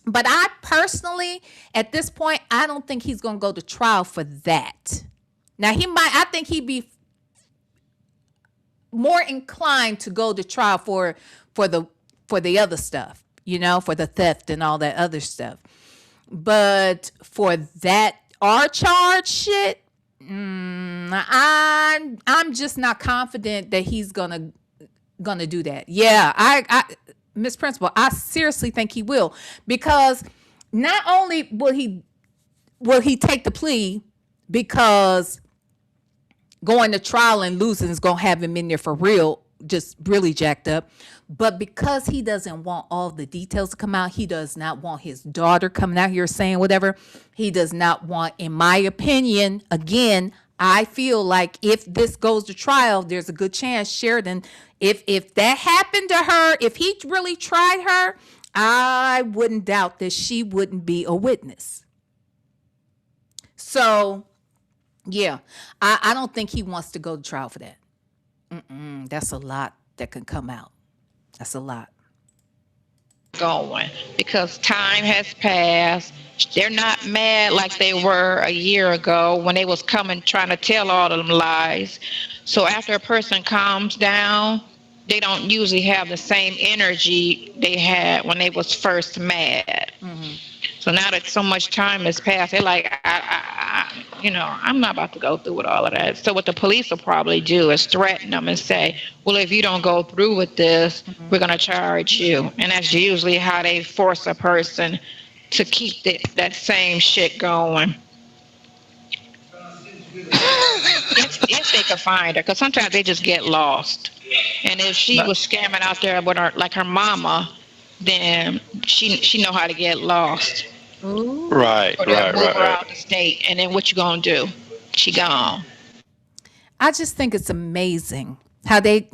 Speaker 3: But I personally, at this point, I don't think he's going to go to trial for that. Now, I think he'd be more inclined to go to trial for the other stuff, for the theft and all that other stuff. But for that our charge shit, I'm just not confident that he's gonna do that. Yeah, I Miss Principal, I seriously think he will, because not only will he take the plea, because going to trial and losing is gonna have him in there for real, just really jacked up. But because he doesn't want all the details to come out, he does not want his daughter coming out here saying whatever. He does not want, in my opinion, again, I feel like if this goes to trial, there's a good chance Sheridan, if that happened to her, if he really tried her, I wouldn't doubt that she wouldn't be a witness. So, yeah, I don't think he wants to go to trial for that. That's a lot that can come out. That's a lot.
Speaker 5: Going because time has passed. They're not mad like they were a year ago when they was coming trying to tell all of them lies. So after a person calms down, they don't usually have the same energy they had when they was first mad. So now that so much time has passed, they're like, I'm not about to go through with all of that. So what the police will probably do is threaten them and say, well, if you don't go through with this, we're going to charge you. And that's usually how they force a person to keep that same shit going. If they could find her, because sometimes they just get lost. And if she was scamming out there with her mama, then she know how to get lost.
Speaker 3: Ooh.
Speaker 6: Right,
Speaker 5: Or they'll move her
Speaker 6: right.
Speaker 5: out the state, and then what you gonna do? She gone.
Speaker 3: I just think it's amazing how they,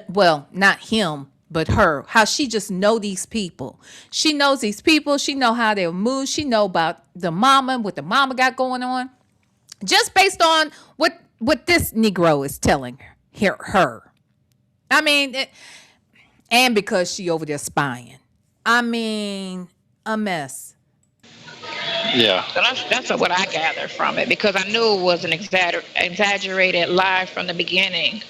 Speaker 3: well, not him, but her, how she just know these people. She knows these people. She know how they move. She know about the mama, what the mama got going on, just based on what this Negro is telling her. I mean, and because she over there spying. I mean, a mess.
Speaker 6: Yeah.
Speaker 5: So that's what I gathered from it, because I knew it was an exaggerated lie from the beginning.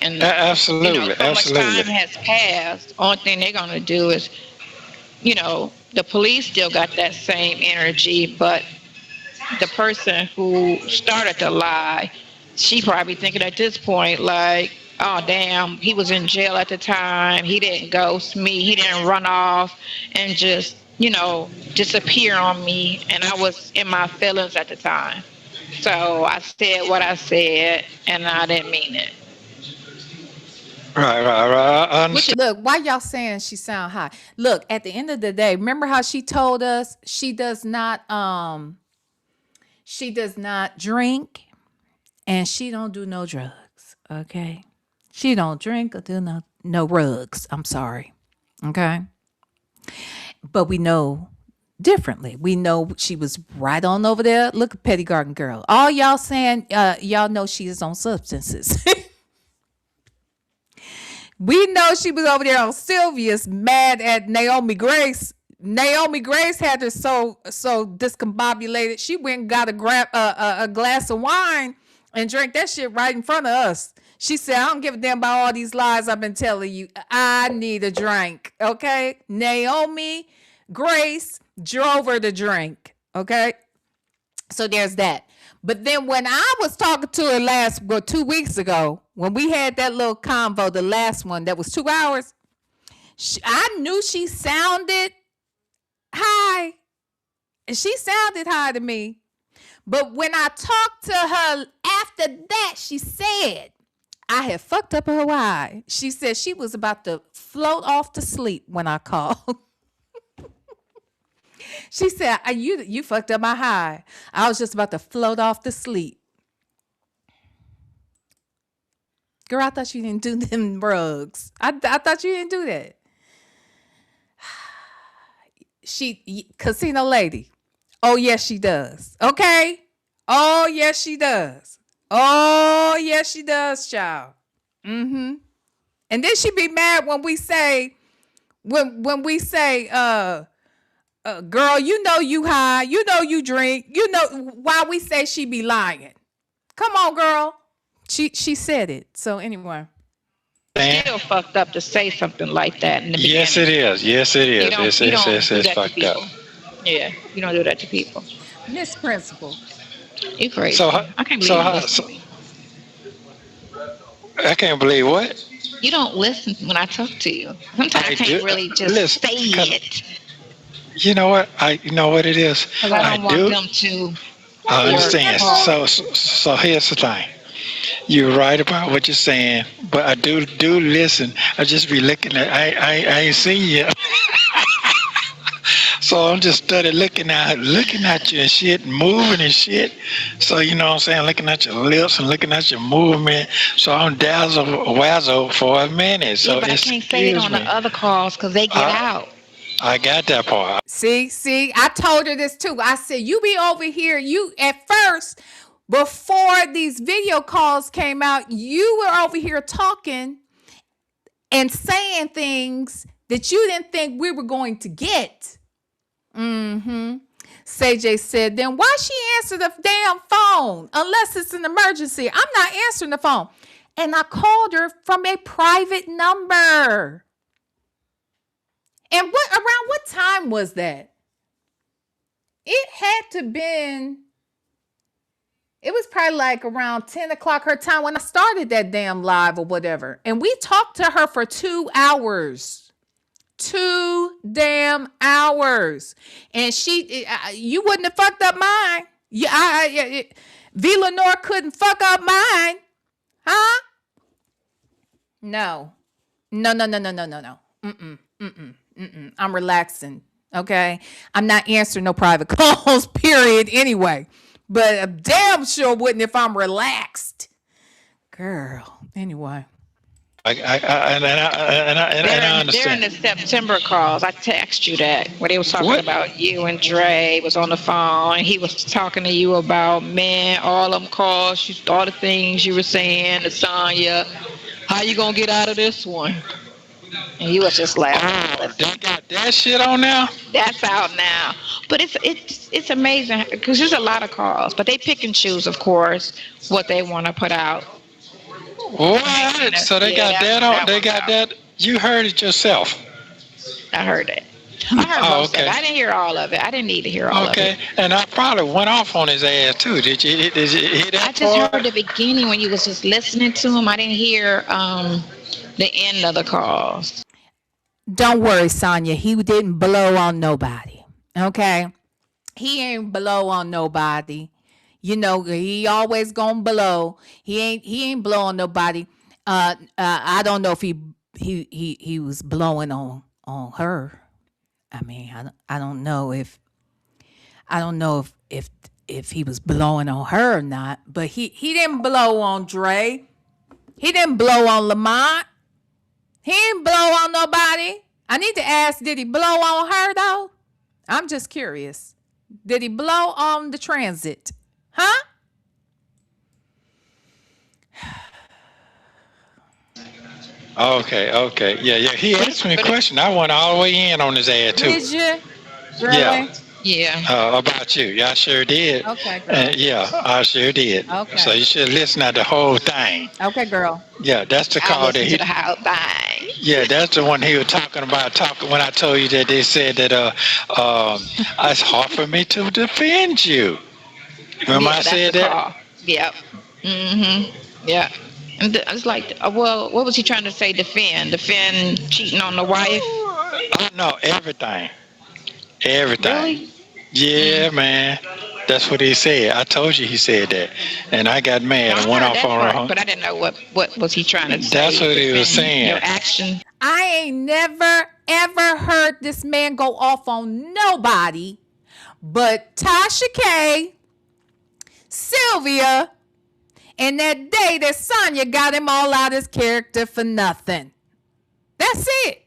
Speaker 5: And
Speaker 6: Absolutely,
Speaker 5: so much
Speaker 6: absolutely.
Speaker 5: time has passed. Only thing they're gonna do is, the police still got that same energy, but the person who started the lie, she probably thinking at this point like, oh damn, he was in jail at the time, he didn't ghost me, he didn't run off and just disappear on me, and I was in my feelings at the time, so I said what I said and I didn't mean it.
Speaker 6: Right. I understand.
Speaker 3: Look, why y'all saying she sound high? Look, at the end of the day, remember how she told us she does not drink and she don't do no drugs. Okay. She don't drink or do no rugs. I'm sorry. Okay. But we know differently. We know she was right on over there. Look at Petty Garden Girl. All y'all saying, y'all know she is on substances. We know she was over there on Sylvia's, mad at Naomi Grace. Naomi Grace had her so discombobulated. She went and got a glass of wine and drank that shit right in front of us. She said, I don't give a damn about all these lies I've been telling you. I need a drink. Okay. Naomi Grace drove her to drink. Okay. So there's that. But then when I was talking to her 2 weeks ago, when we had that little convo, the last one that was 2 hours, I knew she sounded high. She sounded high to me. But when I talked to her after that, she said, I had fucked up her why. She said she was about to float off to sleep when I called. She said, you fucked up my high. I was just about to float off to sleep. Girl, I thought you didn't do them rugs. I thought you didn't do that. She, casino lady. Oh, yes, she does. Okay? Oh, yes, she does. Oh, yes, she does, child. Mm-hmm. And then she be mad when we say, when we say, girl, you know you high, you know you drink, why we say she be lying. Come on, girl. She said it. So anyway.
Speaker 5: Still fucked up to say something like that in the beginning.
Speaker 6: Yes, it is. Yes, it is.
Speaker 5: You don't do
Speaker 6: It's
Speaker 5: that to
Speaker 6: fucked up.
Speaker 5: people. Yeah, you don't do that to people.
Speaker 3: Miss Principal.
Speaker 5: You crazy.
Speaker 6: So,
Speaker 5: I can't believe
Speaker 6: so,
Speaker 5: you
Speaker 6: how-
Speaker 5: listen
Speaker 6: so
Speaker 5: to me.
Speaker 6: I can't believe what?
Speaker 5: You don't listen when I talk to you. Sometimes I
Speaker 6: I
Speaker 5: can't
Speaker 6: do.
Speaker 5: really just
Speaker 6: Listen,
Speaker 5: say
Speaker 6: 'cause
Speaker 5: it.
Speaker 6: You know what? You know what it is.
Speaker 5: Because I don't want
Speaker 6: do.
Speaker 5: them to.
Speaker 6: I understand. So here's the thing. You're right about what you're saying, but I do listen. I just be looking at. I ain't seen you. So I'm just study looking at you and shit, moving and shit. So you know what I'm saying, looking at your lips and looking at your movement. So I'm wazzled for a minute. So
Speaker 5: Yeah, but I can't say it on the other calls because they get out.
Speaker 6: I got that part.
Speaker 3: See, I told her this too. I said, you be over here. You at first, before these video calls came out, you were over here talking and saying things that you didn't think we were going to get. Mm-hmm. CJ said, then why she answer the damn phone unless it's an emergency? I'm not answering the phone. And I called her from a private number. And around what time was that? It had to been, it was probably like around 10 o'clock her time when I started that damn live or whatever. And we talked to her for 2 hours. 2 damn hours. And you wouldn't have fucked up mine. VLenore couldn't fuck up mine. Huh? No. No. I'm relaxing. Okay. I'm not answering no private calls, period, anyway. But I damn sure wouldn't if I'm relaxed. Girl. Anyway.
Speaker 6: I understand.
Speaker 5: During the September calls, I text you that where they was talking about you and Dre was on the phone and he was talking to you about, man, all them calls, all the things you were saying to Sonya. How you gonna get out of this one? And he was just laughing.
Speaker 6: Oh, they got that shit on now?
Speaker 5: That's out now. But it's amazing because there's a lot of calls, but they pick and choose, of course, what they want to put out.
Speaker 6: What? So they got that on? They got that? You heard it yourself?
Speaker 5: I heard it. I heard most of it. I didn't hear all of it. I didn't need to hear all of it.
Speaker 6: Okay, and I probably went off on his ass too. Did you hear that
Speaker 5: I just heard the beginning when you was just listening to him. I didn't hear the end of the calls.
Speaker 3: Don't worry, Sonya. He didn't blow on nobody. Okay? He ain't blow on nobody. You know, he always gonna blow. He ain't blowing nobody. I don't know if he was blowing on her. I mean, I don't know if he was blowing on her or not, but he didn't blow on Dre. He didn't blow on Lamont. He didn't blow on nobody. I need to ask, did he blow on her though? I'm just curious. Did he blow on the transit? Huh?
Speaker 6: Okay. Yeah. He asked me a question. I went all the way in on his ass too.
Speaker 3: Did you? Really?
Speaker 5: Yeah.
Speaker 6: About you. Yeah, I sure did.
Speaker 3: Okay, girl.
Speaker 6: Yeah, I sure did.
Speaker 3: Okay.
Speaker 6: So you should listen to the whole thing.
Speaker 3: Okay, girur.
Speaker 6: Yeah, that's the call that he.
Speaker 5: The whole thing.
Speaker 6: Yeah, that's the one he was talking about. When I told you that they said that it's hard for me to defend you. Remember I said that?
Speaker 5: Call. Yep. Yeah. And I was like, well, what was he trying to say? Defend cheating on the wife?
Speaker 6: Oh no, everything.
Speaker 5: Really?
Speaker 6: Yeah, man. That's what he said. I told you he said that, and I got mad and went off on her.
Speaker 5: But I didn't know what was he trying to say.
Speaker 6: That's what he was saying.
Speaker 5: Your action.
Speaker 3: I ain't never ever heard this man go off on nobody but Tasha K, Sylvia, and that day that Sonya got him all out his character for nothing. That's it.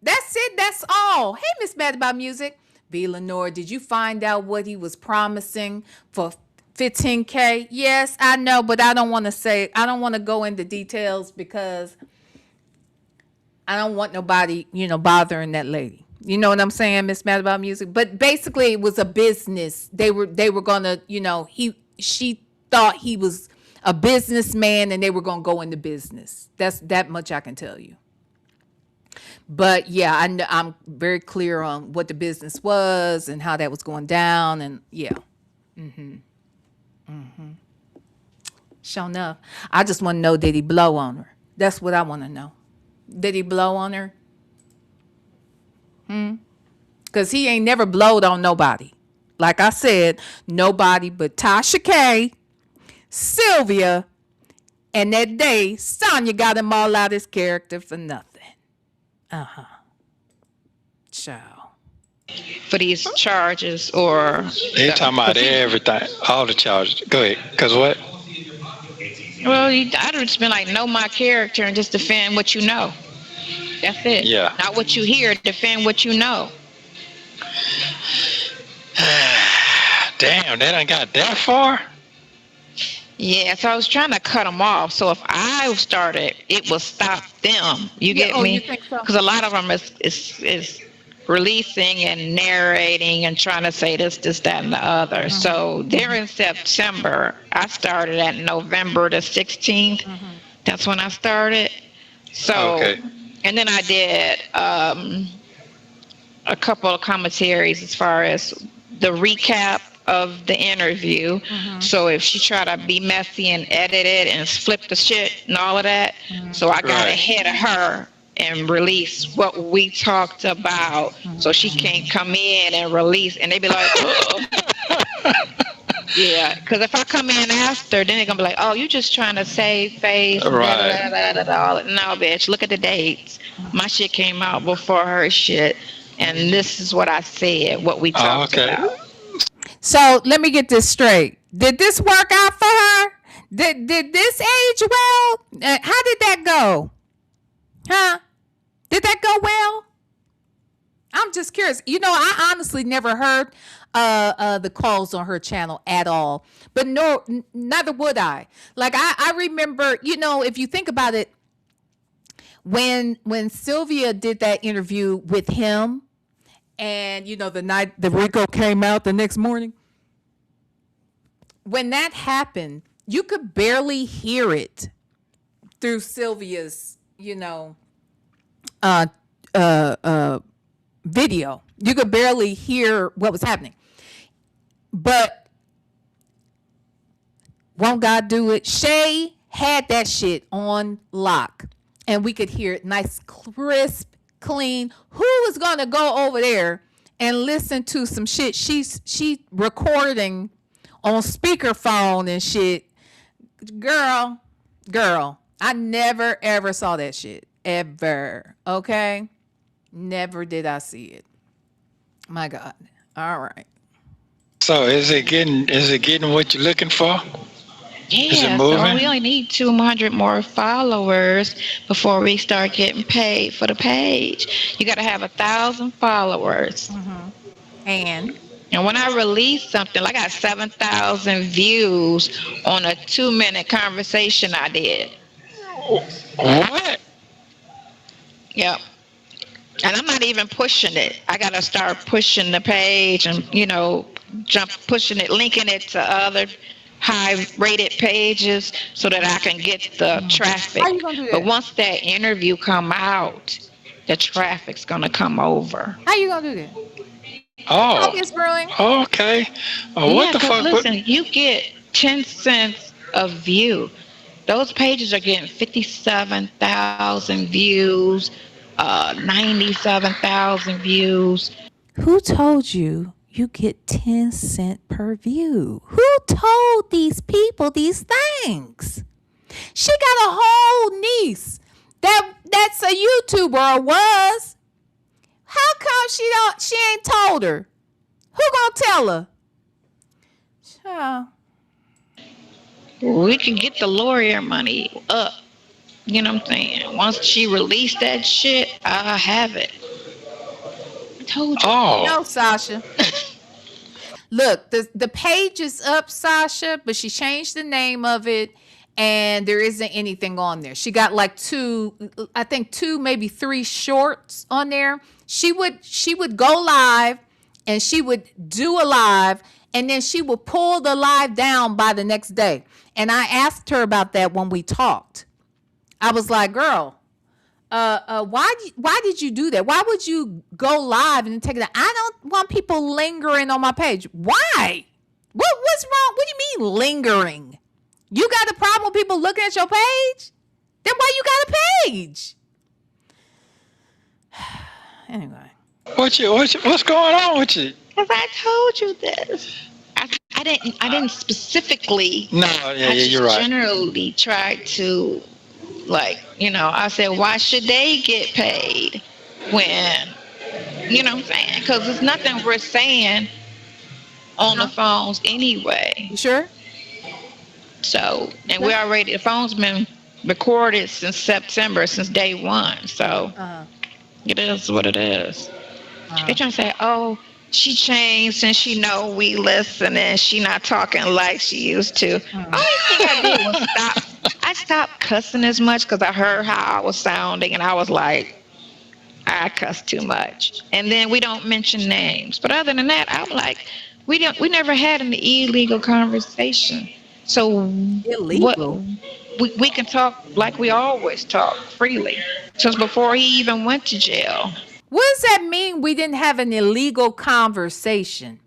Speaker 3: That's all. Hey, Miss Mad About Music. VLenore, did you find out what he was promising for 15K? Yes, I know, but I don't want to go into details because I don't want nobody, bothering that lady. You know what I'm saying, Miss Mad About Music? But basically it was a business. They were gonna, she thought he was a businessman and they were gonna go into business. That's that much I can tell you. But yeah, I'm very clear on what the business was and how that was going down, and yeah. Sure enough. I just want to know, did he blow on her? That's what I want to know. Did he blow on her? Because he ain't never blowed on nobody. Like I said, nobody but Tasha K, Sylvia, and that day, Sonya got him all out his character for nothing. Child.
Speaker 5: For these charges or...
Speaker 6: They talking about everything. All the charges. Go ahead. Because what?
Speaker 5: Well, I'd just been like, know my character and just defend what you know. That's it.
Speaker 6: Yeah.
Speaker 5: Not what you hear, defend what you know.
Speaker 6: Damn, they done got that far?
Speaker 5: Yeah, so I was trying to cut them off. So if I started, it will stop them. You get me?
Speaker 3: You think so?
Speaker 5: Because a lot of them is releasing and narrating and trying to say this, that, and the other. So during September, I started at November the 16th. That's when I started. So,
Speaker 6: Okay.
Speaker 5: and then I did a couple of commentaries as far as the recap of the interview.
Speaker 3: Mm-hmm.
Speaker 5: So if she tried to be messy and edit it and flip the shit and all of that,
Speaker 3: Mm-hmm.
Speaker 5: so I got
Speaker 6: Right.
Speaker 5: ahead of her and released what we talked about, so she can't come in and release, and they be like, oh. Yeah, because if I come in after, then they're gonna be like, "Oh, you just trying to save face." Da, da,
Speaker 6: Right.
Speaker 5: da, da, da, da. No, bitch. Look at the dates. My shit came out before her shit, and this is what I said. What we
Speaker 6: Oh,
Speaker 5: talked
Speaker 6: okay.
Speaker 5: about.
Speaker 3: So let me get this straight. Did this work out for her? Did this age well? How did that go? Huh? Did that go well? I'm just curious. You know, I honestly never heard the calls on her channel at all. But no, neither would I. Like I remember, you know, if you think about it, when Sylvia did that interview with him, and you know the night the Rico came out the next morning, when that happened, you could barely hear it through Sylvia's, you know, uh, video. You could barely hear what was happening. But won't God do it? Shay had that shit on lock, and we could hear it nice, crisp, clean. Who was gonna go over there and listen to some shit she recording on speakerphone and shit? Girl, I never ever saw that shit ever. Okay, never did I see it. My God. All right.
Speaker 6: So is it getting what you're looking for? Is it
Speaker 5: Yeah, so we
Speaker 6: moving?
Speaker 5: only need 200 more followers before we start getting paid for the page. You got to have 1,000 followers.
Speaker 3: And
Speaker 5: And when I release something, like I got 7,000 views on a 2-minute conversation I did.
Speaker 6: What?
Speaker 5: Yep. And I'm not even pushing it. I got to start pushing the page and, you know, pushing it, linking it to other high rated pages so that I can get the traffic.
Speaker 3: how you gonna do
Speaker 5: But
Speaker 3: that?
Speaker 5: once that interview come out, the traffic's going to come over.
Speaker 3: How you gonna do that?
Speaker 6: Oh,
Speaker 3: Coffee is brewing.
Speaker 6: okay. What
Speaker 5: Yeah,
Speaker 6: the
Speaker 5: because
Speaker 6: fuck?
Speaker 5: listen, you get 10 cents a view. Those pages are getting 57,000 views, 97,000 views.
Speaker 3: Who told you you get 10 cents per view? Who told these people these things? She got a whole niece that's a YouTuber or was. How come she ain't told her? Who gonna tell her? Child.
Speaker 5: We can get the lawyer money up. You know what I'm saying? Once she released that shit, I'll have it. I told you.
Speaker 6: Oh,
Speaker 3: No, Sasha. Look, the page is up, Sasha, but she changed the name of it, and there isn't anything on there. She got like two, maybe three shorts on there. She would go live, and she would do a live, and then she would pull the live down by the next day. And I asked her about that when we talked. I was like, girl, why did you do that? Why would you go live and take it? I don't want people lingering on my page. Why? What's wrong? What do you mean lingering? You got a problem with people looking at your page? Then why you got a page? Anyway,
Speaker 6: what's going on with you?
Speaker 5: Because I told you this. I didn't specifically.
Speaker 6: No,
Speaker 5: I
Speaker 6: yeah,
Speaker 5: just
Speaker 6: you're right.
Speaker 5: generally tried to, like, you know, I said, why should they get paid when, you know what I'm saying? Because there's nothing we're saying on the phones anyway.
Speaker 3: you sure?
Speaker 5: So, and we already, the phone's been recorded since September, since day one. So it is what it is. They're trying to say, oh, she changed and she know we listen and she not talking like she used to. Only thing I did was I stopped cussing as much because I heard how I was sounding and I was like, I cuss too much. And then we don't mention names. But other than that, I'm like, we never had an illegal conversation. So
Speaker 3: Illegal.
Speaker 5: we can talk like we always talk freely since before he even went to jail.
Speaker 3: What does that mean? We didn't have an illegal conversation.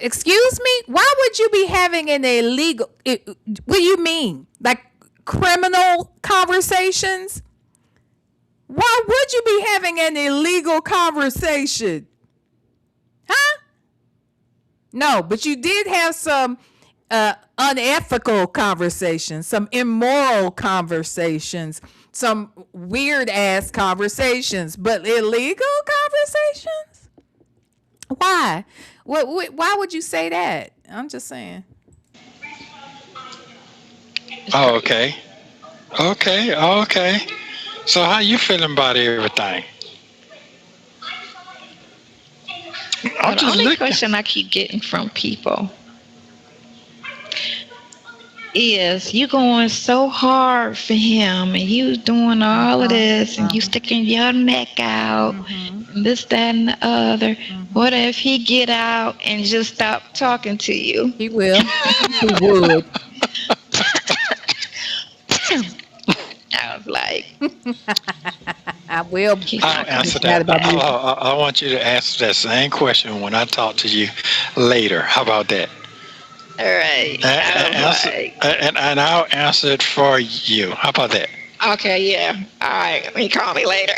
Speaker 3: Excuse me, why would you be having an illegal? What do you mean, like criminal conversations? Why would you be having an illegal conversation? Huh? No, but you did have some unethical conversations, some immoral conversations, some weird ass conversations, but illegal conversations? Why? Why would you say that? I'm just saying.
Speaker 6: Oh, okay. Okay. Okay. So how you feeling about everything? I'm
Speaker 5: Well, the
Speaker 6: just
Speaker 5: only
Speaker 6: looking.
Speaker 5: question I keep getting from people is you going so hard for him and you doing all of this and you sticking your neck out and this, that, and the other. What if he get out and just stop talking to you?
Speaker 3: He will. He would.
Speaker 5: I was like,
Speaker 3: I will.
Speaker 5: he's
Speaker 6: I'll
Speaker 5: not gonna
Speaker 6: answer
Speaker 5: say
Speaker 6: that.
Speaker 3: about me.
Speaker 6: I want you to answer that same question when I talk to you later. How about that?
Speaker 5: all right. I was like,
Speaker 6: And I'll answer it for you. How about that?
Speaker 5: okay, yeah. All right. He call me later.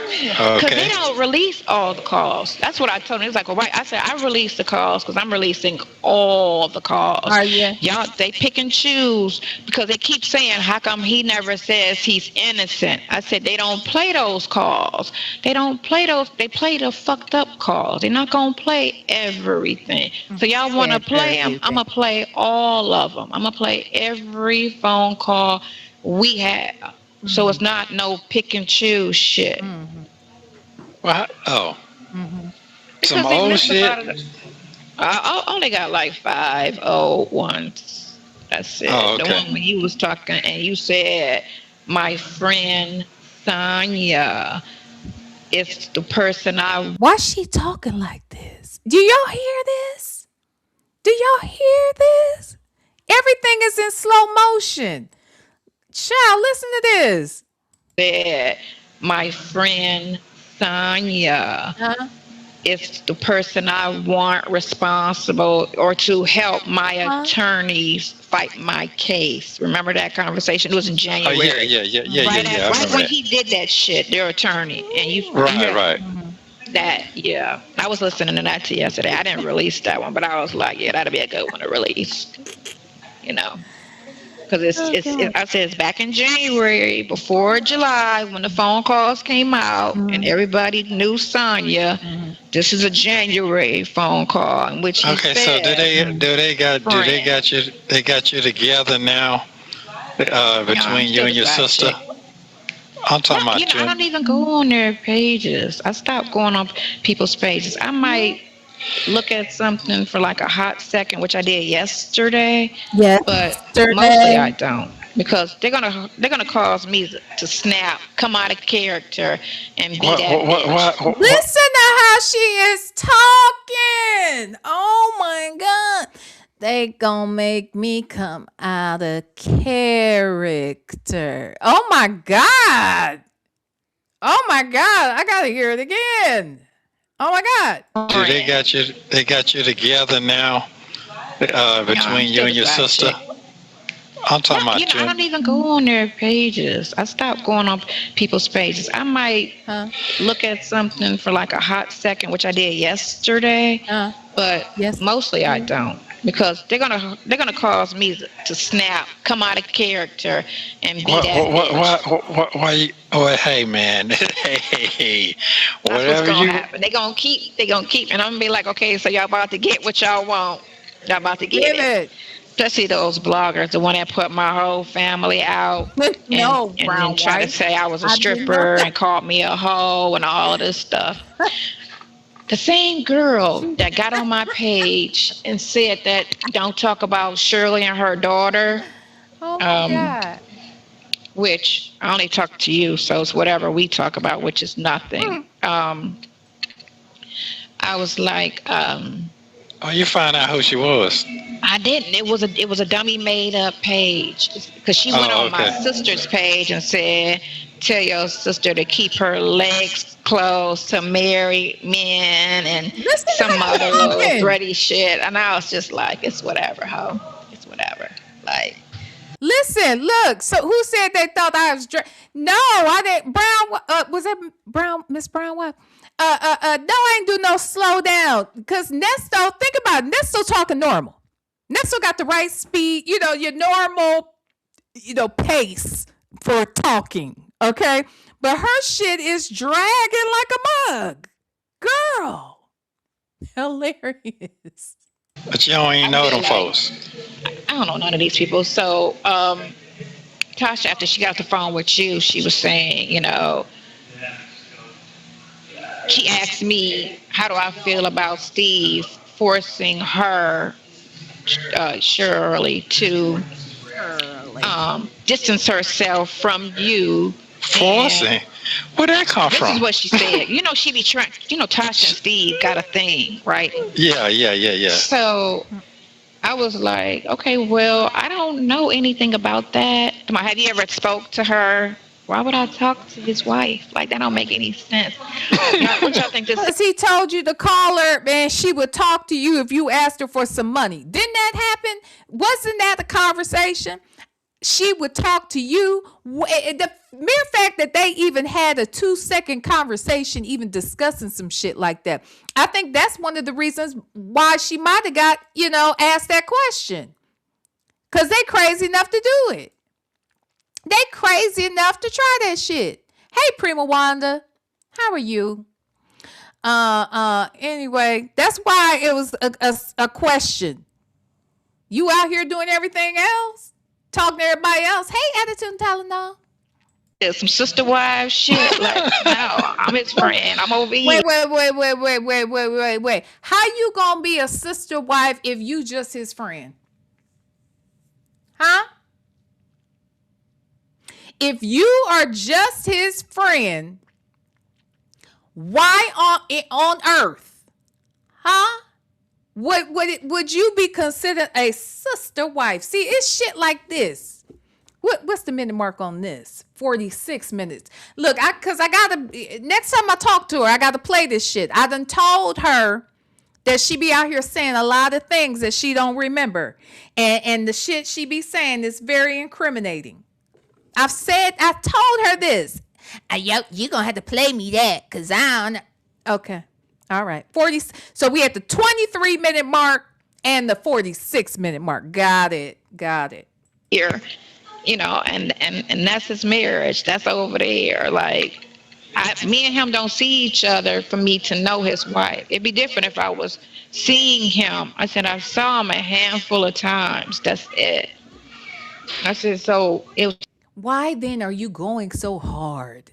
Speaker 5: Because they
Speaker 6: Okay.
Speaker 5: don't release all the calls. That's what I told him. He was like, well, right. I said, I release the calls because I'm releasing all the calls.
Speaker 3: Are you?
Speaker 5: Y'all, they pick and choose because they keep saying, how come he never says he's innocent? I said, they don't play those calls. They don't play those. They play the fucked up calls. They're not going to play everything. So y'all want to play them? I'm going to play all of them. I'm going to play every phone call we have. So it's not no pick and choose shit.
Speaker 6: Well, oh, some
Speaker 5: Because they
Speaker 6: old
Speaker 5: mess
Speaker 6: shit.
Speaker 5: about it. I only got like 5 old ones. That's it.
Speaker 6: Oh,
Speaker 5: The
Speaker 6: okay.
Speaker 5: one when you was talking and you said, my friend Sonya is the person I.
Speaker 3: Why she talking like this? Do y'all hear this? Do y'all hear this? Everything is in slow motion. Child, listen to this.
Speaker 5: Said, my friend Sonya is the person I want responsible or to help my attorneys fight my case. Remember that conversation? It was in
Speaker 6: Oh,
Speaker 5: January.
Speaker 6: yeah.
Speaker 5: Right,
Speaker 6: I
Speaker 5: right
Speaker 6: remember
Speaker 5: when
Speaker 6: that.
Speaker 5: he did that shit, their attorney, and you
Speaker 6: Right.
Speaker 5: that, yeah. I was listening to that to yesterday. I didn't release that one, but I was like, yeah, that'd be a good one to release. You know, because I said it's back in January before July when the phone calls came out and everybody knew Sonya. This is a January phone call in which he
Speaker 6: Okay, so
Speaker 5: said,
Speaker 6: they got you together now between you and your sister? I'm talking about
Speaker 5: you know, I don't even go on their pages. I stopped going on people's pages. I might look at something for like a hot second, which I did yesterday, but mostly I don't because they're gonna cause me to snap, come out of character, and be that bitch.
Speaker 3: Listen to how she is talking. Oh my God. They gonna make me come out of character. Oh my God. Oh my God. I gotta hear it again. Oh my God.
Speaker 6: They got you together now between you and your sister? I'm talking about
Speaker 5: you know, I don't even go on their pages. I stopped going on people's pages. I might look at something for like a hot second, which I did yesterday, but mostly I don't because they're gonna cause me to snap, come out of character, and be that bitch.
Speaker 6: Why? Oh, hey, man. Hey,
Speaker 5: That's
Speaker 6: whatever
Speaker 5: what's gonna
Speaker 6: you.
Speaker 5: happen. They gonna keep, and I'm gonna be like, okay, so y'all about to get what y'all want. Y'all about to get it. Especially those bloggers, the one that put my whole family out and then try to say I was a stripper and called me a hoe and all of this stuff. The same girl that got on my page and said that don't talk about Shirley and her daughter,
Speaker 3: Oh my God.
Speaker 5: which I only talk to you, so it's whatever we talk about, which is nothing. I was like,
Speaker 6: Oh, you find out who she was.
Speaker 5: I didn't. It was a dummy made up page because she went
Speaker 6: Oh,
Speaker 5: on my
Speaker 6: okay.
Speaker 5: sister's page and said, "Tell your sister to keep her legs closed to married men," and
Speaker 3: Listen to
Speaker 5: some other
Speaker 3: her
Speaker 5: little
Speaker 3: talking.
Speaker 5: thready shit. And I was just like, "It's whatever, ho. It's whatever." Like,
Speaker 3: Listen, look. So who said they thought I was No, I didn't. Brown, was that Brown, Miss Brown? What? No, I ain't do no slow down. Cause Nesto, think about it. Nesto talking normal. Nesto got the right speed, your normal, pace for talking. Okay. But her shit is dragging like a mug. Girl. Hilarious.
Speaker 6: But you don't even
Speaker 5: I've
Speaker 6: know
Speaker 5: been
Speaker 6: them
Speaker 5: like,
Speaker 6: folks.
Speaker 5: I don't know none of these people. So, Tasha, after she got off the phone with you, she was saying, she asked me, how do I feel about Steve forcing her, Shirley, to
Speaker 3: Early.
Speaker 5: distance herself from you. And
Speaker 6: Forcing? Where'd that come
Speaker 5: this is
Speaker 6: from?
Speaker 5: what she said. She be trying, Tasha and Steve got a thing, right?
Speaker 6: Yeah.
Speaker 5: So I was like, okay, well, I don't know anything about that. Have you ever spoke to her? Why would I talk to his wife? Like, that don't make any sense. What y'all think this is?
Speaker 3: Because he told you to call her and she would talk to you if you asked her for some money. Didn't that happen? Wasn't that a conversation? She would talk to you. The mere fact that they even had a 2-second conversation, even discussing some shit like that, I think that's one of the reasons why she might have got, asked that question. Because they crazy enough to do it. They crazy enough to try that shit. Hey, Prima Wanda, how are you? Anyway, that's why it was a question. You out here doing everything else, talking to everybody else. Hey, attitude and Tylenol.
Speaker 5: Some sister wives shit. Like, no, I'm his friend. I'm over here.
Speaker 3: Wait. How you gonna be a sister wife if you just his friend? Huh? If you are just his friend, why on earth, huh? Would you be considered a sister wife? See, it's shit like this. What's the minute mark on this? 46 minutes. Look, cause I gotta, next time I talk to her, I gotta play this shit. I done told her that she be out here saying a lot of things that she don't remember. And the shit she be saying is very incriminating. I told her this. Yo, you gonna have to play me that, cause I don't. Okay, all right. 40. So we at the 23-minute mark and the 46-minute mark. Got it.
Speaker 5: Here, and that's his marriage. That's over there. Like, me and him don't see each other for me to know his wife. It'd be different if I was seeing him. I said I saw him a handful of times. That's it. I said, so it was.
Speaker 3: Why then are you going so hard?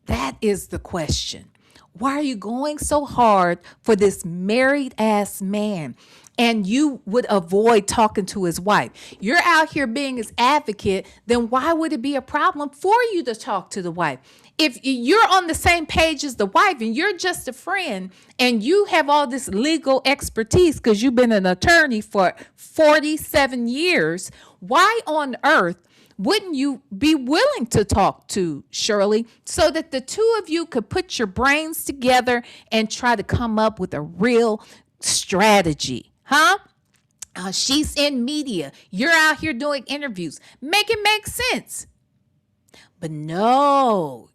Speaker 3: That is the question. Why are you going so hard for this married ass man? And you would avoid talking to his wife. You're out here being his advocate, then why would it be a problem for you to talk to the wife? If you're on the same page as the wife and you're just a friend and you have all this legal expertise because you've been an attorney for 47 years, why on earth wouldn't you be willing to talk to Shirley so that the two of you could put your brains together and try to come up with a real strategy? Huh? She's in media. You're out here doing interviews. Make it make sense. But no,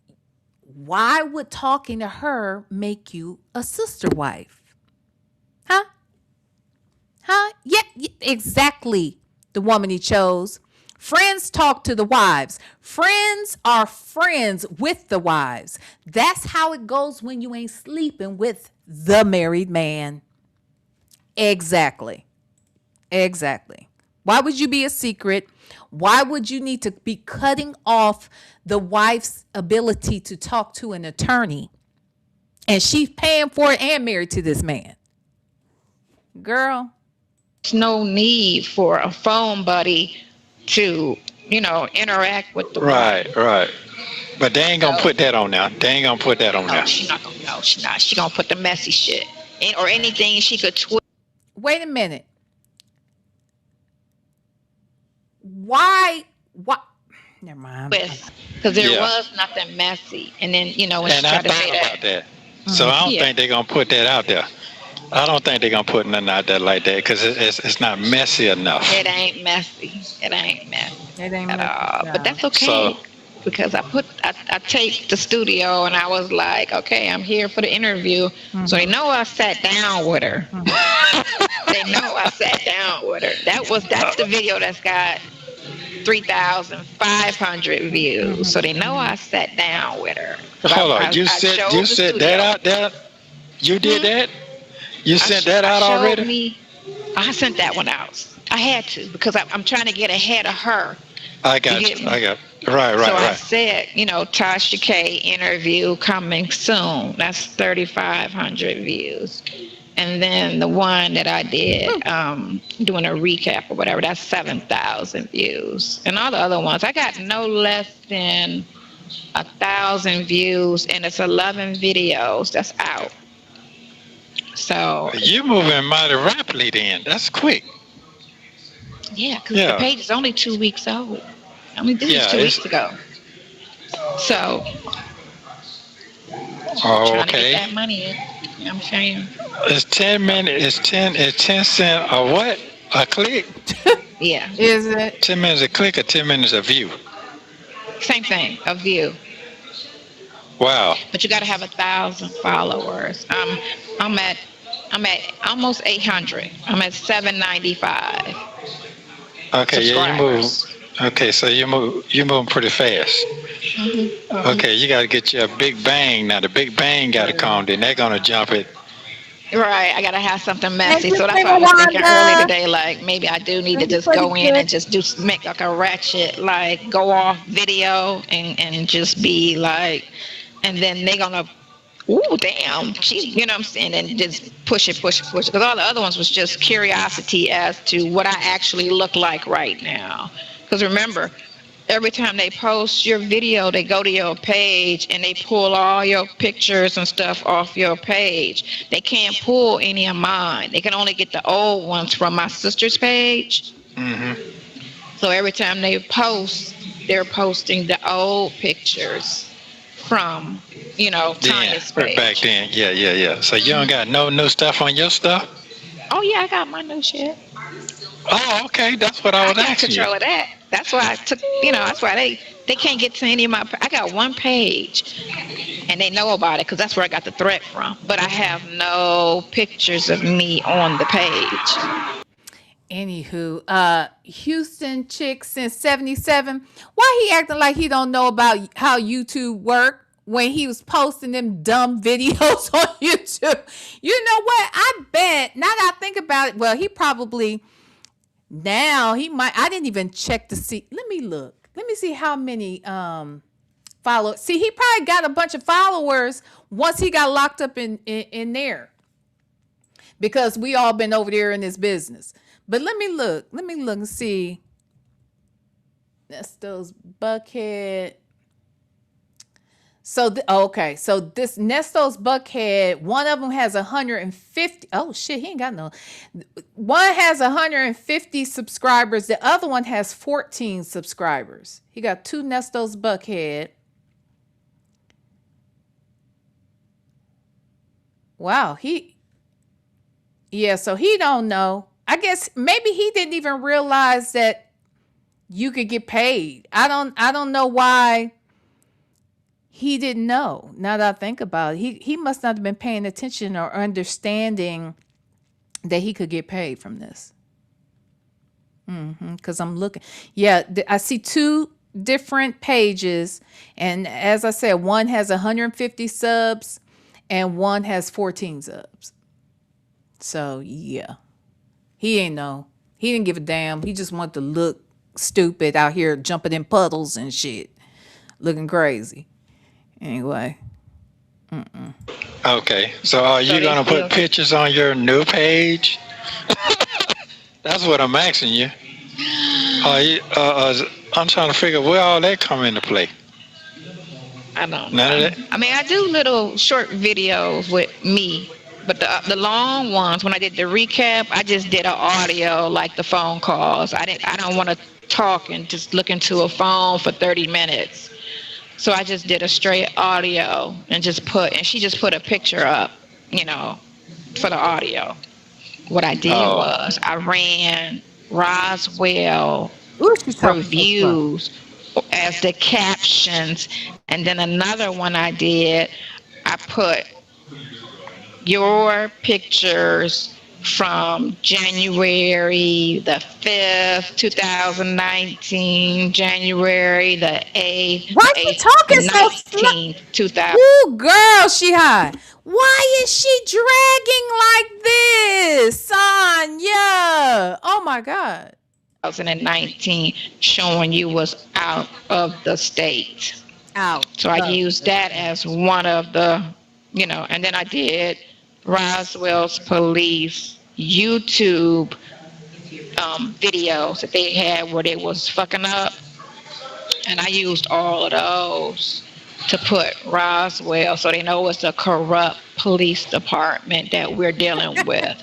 Speaker 3: why would talking to her make you a sister wife? Huh? Yeah, exactly. The woman he chose. Friends talk to the wives. Friends are friends with the wives. That's how it goes when you ain't sleeping with the married man. Exactly. Why would you be a secret? Why would you need to be cutting off the wife's ability to talk to an attorney? And she's paying for it and married to this man. Girl.
Speaker 5: There's no need for a phone buddy to, interact with the wife.
Speaker 6: Right. But they ain't gonna put that on now.
Speaker 5: No, she's not gonna. No, she's not. She gonna put the messy shit or anything she could twist.
Speaker 3: wait a minute. Why? Never mind.
Speaker 5: Because there
Speaker 6: Yeah.
Speaker 5: was nothing messy. And then, when she
Speaker 6: And I
Speaker 5: tried to say
Speaker 6: thought about that. So I don't
Speaker 5: Yeah.
Speaker 6: think they're gonna put that out there. I don't think they're gonna put nothing out there like that because it's not messy enough.
Speaker 5: It ain't messy. It ain't messy
Speaker 3: It ain't
Speaker 5: at all.
Speaker 3: messy,
Speaker 5: But that's okay.
Speaker 6: So-
Speaker 5: Because I taped the studio and I was like, okay, I'm here for the interview. So they know I sat down with her. They know I sat down with her. That's the video that's got 3,500 views. So they know I sat down with her.
Speaker 6: Hold on, you
Speaker 5: showed
Speaker 6: said
Speaker 5: the
Speaker 6: that
Speaker 5: studio.
Speaker 6: out there? You did that? You sent that out
Speaker 5: I showed
Speaker 6: already?
Speaker 5: I sent that one out. I had to because I'm trying to get ahead of her.
Speaker 6: I got
Speaker 5: You
Speaker 6: you.
Speaker 5: get me?
Speaker 6: I got right.
Speaker 5: So I said, Tasha K interview coming soon. That's 3,500 views. And then the one that I did, doing a recap or whatever, that's 7,000 views. And all the other ones, I got no less than 1,000 views, and it's 11 videos that's out. So
Speaker 6: You're moving mighty rapidly then. That's quick.
Speaker 5: yeah, because
Speaker 6: Yeah.
Speaker 5: the page is only 2 weeks old. I mean, this is 2
Speaker 6: it's-
Speaker 5: weeks ago. So
Speaker 6: Oh,
Speaker 5: trying to
Speaker 6: okay.
Speaker 5: get that money in. You know what I'm saying?
Speaker 6: It's 10 minutes. It's 10 cents a what? A click?
Speaker 5: Yeah,
Speaker 3: Is it?
Speaker 6: 10 minutes a click or 10 minutes a view?
Speaker 5: same thing, a view.
Speaker 6: Wow.
Speaker 5: But you got to have 1,000 followers. I'm at almost 800. I'm at 795.
Speaker 6: Okay, yeah, you move.
Speaker 5: subscribers.
Speaker 6: Okay, so you're moving pretty fast. Okay, you got to get you a big bang now. The big bang got to come. Then they're gonna jump it.
Speaker 5: Right, I gotta have something messy.
Speaker 3: you,
Speaker 5: So that's why I was thinking
Speaker 3: Wanda.
Speaker 5: early today, like maybe I do need to just go in and just make like a ratchet, like go off video and just be like, and then they're gonna, ooh, damn, she, you know what I'm saying, and just push it. Because all the other ones was just curiosity as to what I actually look like right now. Because remember, every time they post your video, they go to your page and they pull all your pictures and stuff off your page. They can't pull any of mine. They can only get the old ones from my sister's page. So every time they post, they're posting the old pictures from, Tanya's page.
Speaker 6: Back then. Yeah. So you don't got no new stuff on your stuff?
Speaker 5: Oh yeah, I got my new shit.
Speaker 6: Oh, okay. That's what I was
Speaker 5: got
Speaker 6: asking
Speaker 5: control
Speaker 6: you.
Speaker 5: of that. That's why I took, that's why they can't get to any of my, I got one page and they know about it because that's where I got the threat from. But I have no pictures of me on the page.
Speaker 3: Anywho, Houston chick since 77. Why he acting like he don't know about how YouTube work when he was posting them dumb videos on YouTube? You know what? I bet, now that I think about it, well, he probably, now he might, I didn't even check to see. Let me look. Let me see how many followers. See, he probably got a bunch of followers once he got locked up in there. Because we all been over there in this business. But let me look and see. That's those Buckhead. So, okay. So this Nestos Buckhead, one of them has 150. Oh shit, he ain't got no. One has 150 subscribers. The other one has 14 subscribers. He got two Nestos Buckhead. Wow, so he don't know. I guess maybe he didn't even realize that you could get paid. I don't know why he didn't know. Now that I think about it, he must not have been paying attention or understanding that he could get paid from this. Because I'm looking. Yeah, I see two different pages. And as I said, one has 150 subs and one has 14 subs. So, yeah. He ain't know. He didn't give a damn. He just wanted to look stupid out here jumping in puddles and shit. Looking crazy. Anyway.
Speaker 6: Okay. So are you going to put pictures on your new page? That's what I'm asking you. Are you I'm trying to figure where all that come into play.
Speaker 5: I don't
Speaker 6: None
Speaker 5: know.
Speaker 6: of that?
Speaker 5: I mean, I do little short videos with me, But the long ones, when I did the recap, I just did an audio like the phone calls. I don't want to talk and just look into a phone for 30 minutes. So I just did a straight audio and she just put a picture up, you know, for the audio. What I did
Speaker 6: Oh,
Speaker 5: was I ran Roswell
Speaker 3: Ooh, she's talking so slow.
Speaker 5: reviews as the captions, and then another one I did, I put your pictures from January the 5th, 2019, January the 8th,
Speaker 3: Why she talking so slow?
Speaker 5: 19th, 2000.
Speaker 3: Ooh, girl, she high. Why is she dragging like this, Sonya? Oh my God.
Speaker 5: 2019 showing you was out of the state.
Speaker 3: Out
Speaker 5: So I
Speaker 3: of
Speaker 5: used
Speaker 3: the
Speaker 5: that
Speaker 3: state.
Speaker 5: as one of the, and then I did Roswell's police YouTube videos that they had where they was fucking up. And I used all of those to put Roswell so they know it's a corrupt police department that we're dealing with.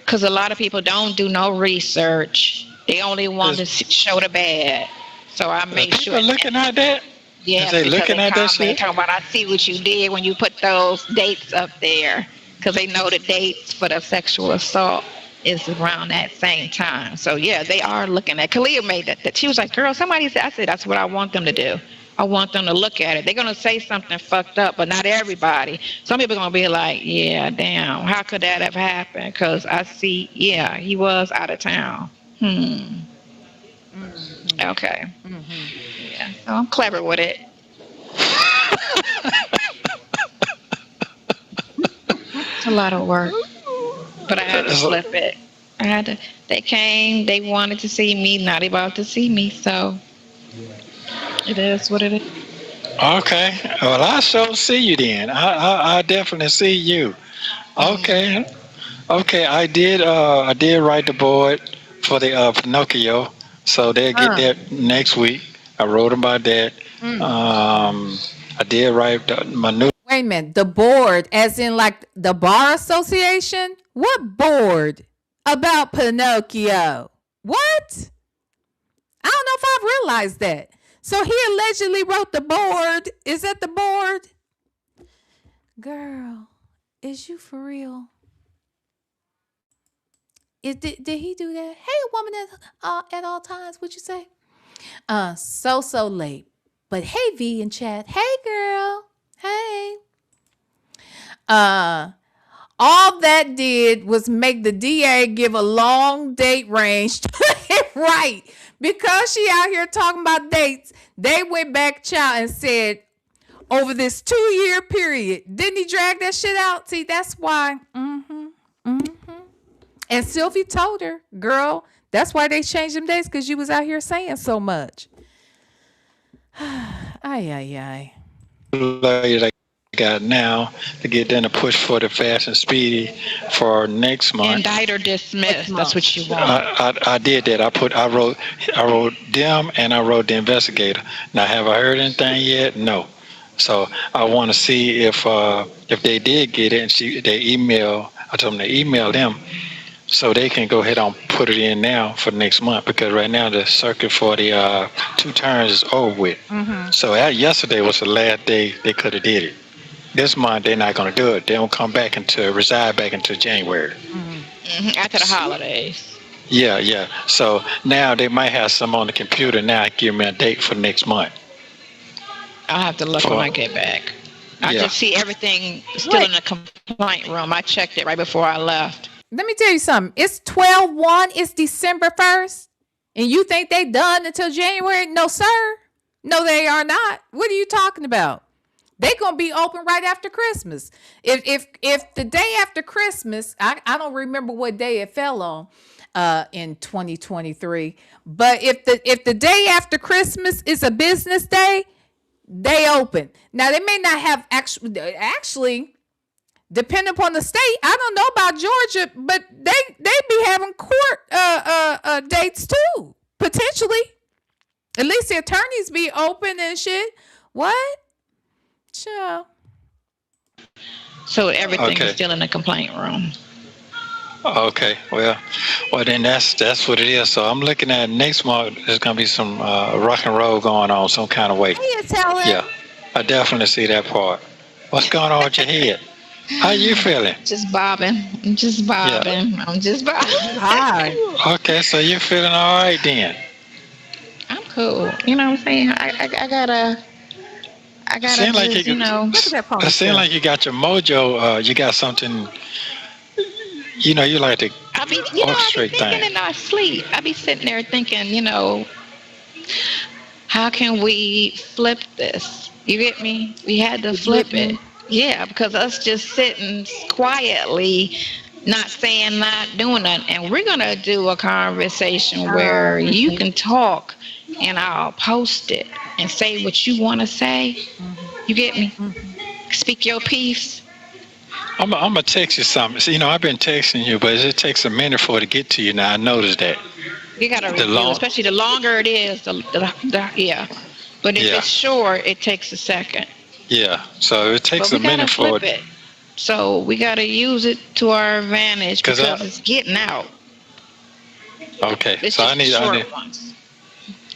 Speaker 5: Because a lot of people don't do no research. They only want
Speaker 6: is,
Speaker 5: to show the bad. So I
Speaker 6: is
Speaker 5: made sure.
Speaker 6: people looking at that? Is
Speaker 5: Yes,
Speaker 6: they
Speaker 5: because
Speaker 6: looking
Speaker 5: they
Speaker 6: at that
Speaker 5: comment
Speaker 6: shit?
Speaker 5: talking about I see what you did when you put those dates up there. Because they know the dates for the sexual assault is around that same time. So yeah, they are looking at. Kalia made that. She was like, "Girl, somebody said." I said, "That's what I want them to do. I want them to look at it. They're gonna say something fucked up, but not everybody. Some people are gonna be like, yeah, damn, how could that have happened? Because I see, yeah, he was out of town.
Speaker 3: Mm-hmm.
Speaker 5: Okay,
Speaker 3: Mm-hmm.
Speaker 5: yeah. So I'm clever with it, it's a lot of work, but I had to
Speaker 6: So,
Speaker 5: flip it. I had to. They came. They wanted to see me. Now they about to see me. So it is what it is.
Speaker 6: okay. Well, I sure see you then. I definitely see you. Okay. Okay. I did write the board for the Pinocchio, so they'll get
Speaker 3: Uh,
Speaker 6: that next week. I wrote about that.
Speaker 3: mm.
Speaker 6: I did write my new.
Speaker 3: Wait a minute. The board, as in like the bar association? What board? About Pinocchio. What? I don't know if I've realized that. So he allegedly wrote the board. Is that the board? Girl, is you for real? Did he do that? Hey, woman at all times, what you say? So late. But hey, V in chat. Hey, girl. Hey. Uh, all that did was make the DA give a long date range to him, right? Because she out here talking about dates, they went back, child, and said over this 2-year period. Didn't he drag that shit out? See, that's why. And Sylvie told her, girl, that's why they changed them dates, because you was out here saying so much. Ay.
Speaker 6: Lawyer I got now to get them to push for the fast and speedy for next month.
Speaker 5: Indict or dismiss. That's what you want.
Speaker 6: I did that. I wrote them and I wrote the investigator. Now, have I heard anything yet? No. So I want to see if they did get it and they email. I told them to email them so they can go ahead and put it in now for next month, because right now the circuit for the 2 turns is over with. So yesterday was the last day they could have did it. This month they're not going to do it. They don't come back reside back into January.
Speaker 5: After the holidays.
Speaker 6: Yeah. So now they might have some on the computer now. Give me a date for next month.
Speaker 5: I'll have to look when I get back. I just see everything still in the complaint room. I checked it right before I left.
Speaker 3: Let me tell you something. It's 12/1. It's December 1st. And you think they done until January? No, sir. No, they are not. What are you talking about? They gonna be open right after Christmas. If the day after Christmas, I don't remember what day it fell on in 2023. But if the day after Christmas is a business day, they open. Now they may not have actually depending upon the state. I don't know about Georgia, but they be having court dates too, potentially. At least the attorneys be open and shit. What? Chill.
Speaker 5: So everything is
Speaker 6: Okay.
Speaker 5: still in the complaint room.
Speaker 6: Okay. Well, then that's what it is. So I'm looking at next month. There's gonna be some rock and roll going on some kind of way.
Speaker 3: How you telling?
Speaker 6: Yeah, I definitely see that part. What's going on with your head? How you feeling?
Speaker 5: Just bobbing. I'm just
Speaker 6: Yeah.
Speaker 5: bobbing. I'm just bobbing.
Speaker 3: Hi.
Speaker 6: Okay, so you're feeling all right then.
Speaker 5: I'm cool. You know what I'm saying? I gotta
Speaker 6: Seem like
Speaker 5: just,
Speaker 6: you.
Speaker 3: Look at that
Speaker 6: It seems
Speaker 3: ponytail.
Speaker 6: like you got your mojo. You got something. You know, you like to
Speaker 5: I be
Speaker 6: orchestrate
Speaker 5: thinking
Speaker 6: things.
Speaker 5: in our sleep. I be sitting there thinking, how can we flip this? You get me? We had to
Speaker 3: You get
Speaker 5: flip it.
Speaker 3: me?
Speaker 5: Yeah, because us just sitting quietly, not saying, not doing nothing. And we're going to do a conversation where you can talk and I'll post it and say what you want to say. You get me? Speak your piece.
Speaker 6: I'm gonna text you something. So, I've been texting you, but it takes a minute for it to get to you. Now I noticed that.
Speaker 5: You got to
Speaker 6: The
Speaker 5: review,
Speaker 6: long,
Speaker 5: especially the longer it is, yeah. But if
Speaker 6: yeah,
Speaker 5: it's short, it takes a second.
Speaker 6: yeah. So it
Speaker 5: But
Speaker 6: takes
Speaker 5: we
Speaker 6: a
Speaker 5: got to
Speaker 6: minute for
Speaker 5: flip
Speaker 6: it,
Speaker 5: it. So we got to use it to our advantage
Speaker 6: cause
Speaker 5: because it's getting out.
Speaker 6: okay.
Speaker 5: It's
Speaker 6: So
Speaker 5: just the
Speaker 6: I
Speaker 5: short
Speaker 6: need,
Speaker 5: ones.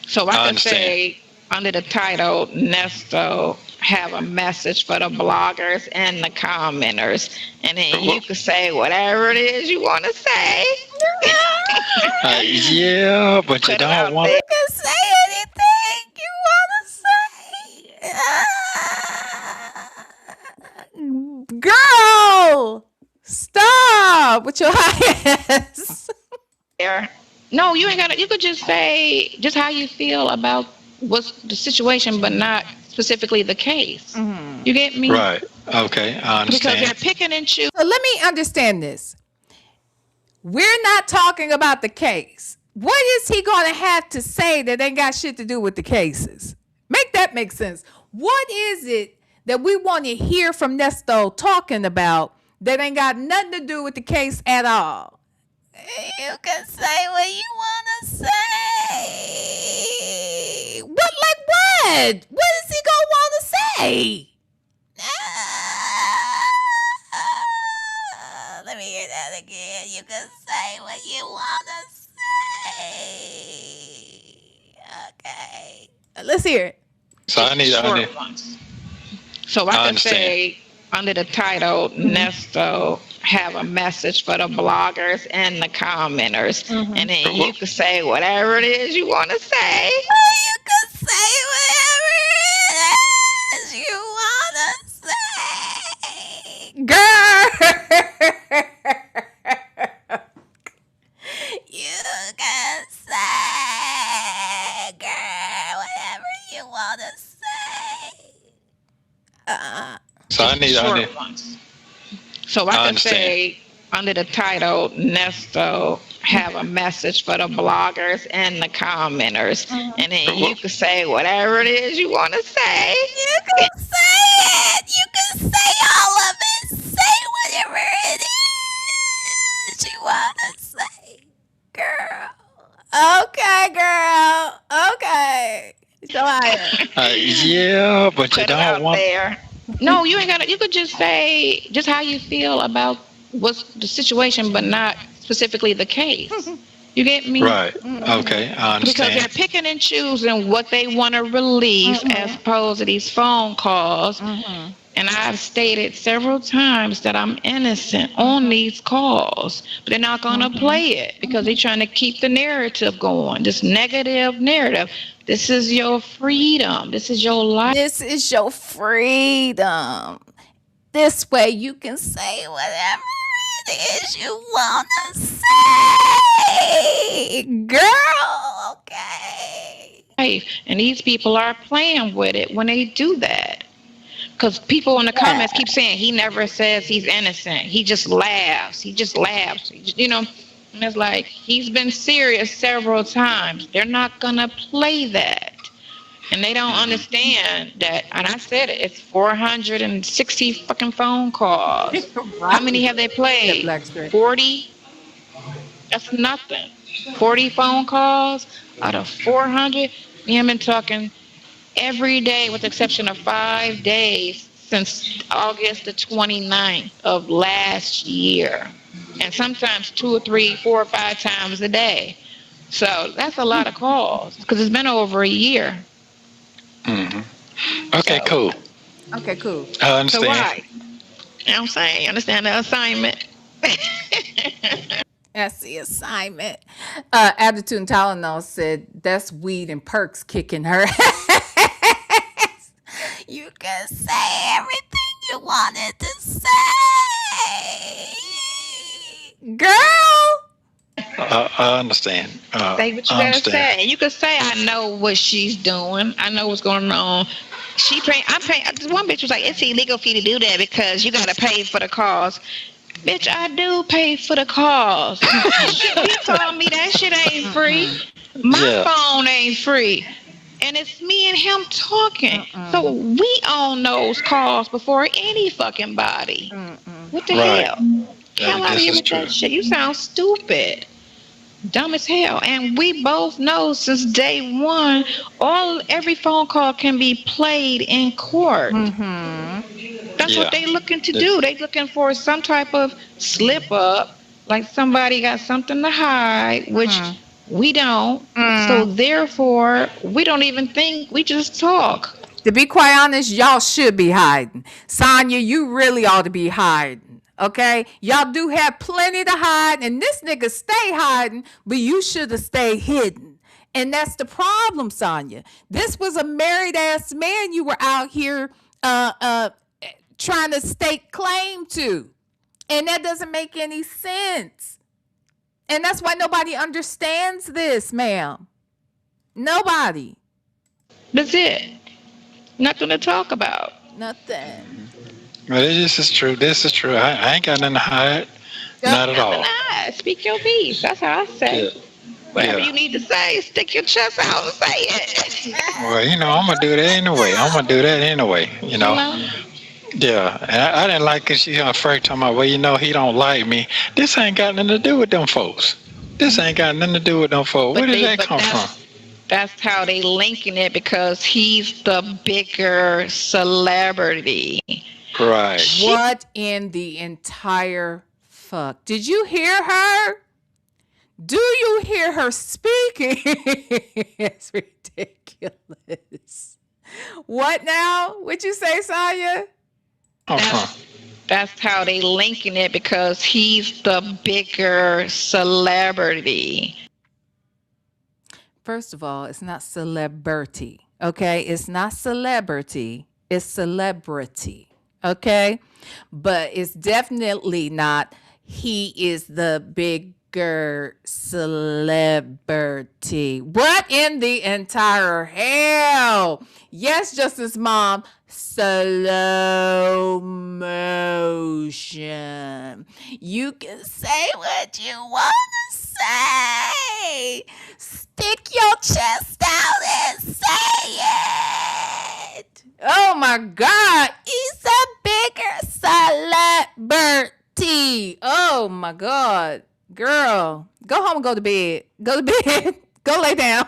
Speaker 5: So I
Speaker 6: I
Speaker 5: could
Speaker 6: understand.
Speaker 5: say under the title, Nesto have a message for the bloggers and the commenters. And then you could say whatever it is you want to say.
Speaker 6: Yeah, but you
Speaker 5: Put it
Speaker 6: don't
Speaker 5: out
Speaker 6: want.
Speaker 5: there.
Speaker 3: You can say anything you want to say. Girl, stop with your high ass.
Speaker 5: No, you ain't got to. You could just say just how you feel about what's the situation, but not specifically the case. You get me?
Speaker 6: Right. Okay, I
Speaker 5: Because they're
Speaker 6: understand.
Speaker 5: picking and choosing.
Speaker 3: So let me understand this. We're not talking about the case. What is he going to have to say that ain't got shit to do with the cases? Make that make sense. What is it that we want to hear from Nesto talking about that ain't got nothing to do with the case at all? You can say what you want to say. What, like what? What is he going to want to say? Let me hear that again. You can say what you want to say. Okay. Let's hear it.
Speaker 6: So I need.
Speaker 5: Short ones. So I
Speaker 6: I
Speaker 5: could
Speaker 6: understand.
Speaker 5: say under the title, Nesto have a message for the bloggers and the commenters. And then you could say whatever it is you want to say.
Speaker 3: You can say whatever it is you want to say. Girl. You can say, girl, whatever you want to say.
Speaker 6: So I need.
Speaker 5: Short ones. So I could
Speaker 6: understand.
Speaker 5: say under the title, Nesto have a message for the bloggers and the commenters. And then you could say whatever it is you want to say.
Speaker 3: You can say it. You can say all of it. Say whatever it is you want to say, girl. Okay, girl. Okay. So
Speaker 6: Yeah, but you
Speaker 5: Put it out
Speaker 6: don't want.
Speaker 5: there. No, you ain't got to. You could just say just how you feel about what's the situation, but not specifically the case. You get me?
Speaker 6: Right. Okay, I
Speaker 5: Because they're
Speaker 6: understand.
Speaker 5: picking and choosing what they want to release as opposed to these phone calls. And I've stated several times that I'm innocent on these calls, but they're not going to play it because they're trying to keep the narrative going, this negative narrative. This is your freedom. This is your life.
Speaker 3: this is your freedom. This way you can say whatever it is you want to say. Girl, okay.
Speaker 5: And these people are playing with it when they do that. Because people in the comments keep saying he never says he's innocent. He just laughs. He just laughs. And it's like he's been serious several times. They're not going to play that. And they don't understand that. And I said it. It's 460 fucking phone calls. How many have they played? 40? That's nothing. 40 phone calls out of 400. Me and been talking every day with the exception of 5 days since August the 29th of last year. And sometimes 2 or 3, 4 or 5 times a day. So that's a lot of calls because it's been over a year.
Speaker 6: Okay,
Speaker 5: So-
Speaker 6: cool.
Speaker 3: Okay, cool.
Speaker 6: I
Speaker 5: So
Speaker 6: understand.
Speaker 5: why? You know what I'm saying? You understand the assignment?
Speaker 3: That's the assignment. Attitude and Tylenol said that's weed and perks kicking her ass. You can say everything you wanted to say. Girl.
Speaker 6: I understand.
Speaker 5: Say what you
Speaker 6: I
Speaker 5: gotta
Speaker 6: understand.
Speaker 5: say. And you can say, I know what she's doing. I know what's going on. I'm paying. One bitch was like, it's illegal for you to do that because you gotta pay for the calls. Bitch, I do pay for the calls. She told me that shit ain't free. My
Speaker 6: Yeah.
Speaker 5: phone ain't free. And it's me and him talking. So we own those calls before any fucking body. What the
Speaker 6: Right.
Speaker 5: hell? Hell out of
Speaker 6: This
Speaker 5: here
Speaker 6: is
Speaker 5: with
Speaker 6: true.
Speaker 5: that shit. You sound stupid. Dumb as hell. And we both know since day one, every phone call can be played in court. That's
Speaker 6: Yeah.
Speaker 5: what they looking to do. They looking for some type of slip up, like somebody got something to hide, which we don't. So therefore, we don't even think. We just talk.
Speaker 3: To be quite honest, y'all should be hiding. Sonya, you really ought to be hiding. Okay? Y'all do have plenty to hide, and this nigga stay hiding, but you should have stayed hidden. And that's the problem, Sonya. This was a married ass man you were out here trying to stake claim to. And that doesn't make any sense. And that's why nobody understands this, ma'am. Nobody.
Speaker 5: That's it. Nothing to talk about.
Speaker 3: Nothing.
Speaker 6: Well, this is true. This is true. I ain't got nothing to hide. Not at all.
Speaker 5: Nah, speak your piece. That's how I say.
Speaker 6: Yeah.
Speaker 5: Whatever
Speaker 6: Yeah.
Speaker 5: you need to say, stick your chest out and say it.
Speaker 6: Well, I'm gonna do that anyway. You know. Yeah, and I didn't like it. She afraid talking about, well, he don't like me. This ain't got nothing to do with them folks. Where does that come from?
Speaker 5: That's how they linking it because he's the bigger celebrity.
Speaker 6: Right.
Speaker 3: What in the entire fuck? Did you hear her? Do you hear her speaking? It's ridiculous. What now? What'd you say, Sonya?
Speaker 5: That's how they linking it because he's the bigger celebrity.
Speaker 3: First of all, it's not celebrity. Okay? It's not celebrity. It's celebrity. Okay? But it's definitely not he is the bigger celebrity. What in the entire hell? Yes, Justice Mom. Slow motion. You can say what you want to say. Stick your chest out and say it. Oh my God. He's a bigger celebrity. Oh my God. Girl, go home and go to bed. Go to bed. Go lay down.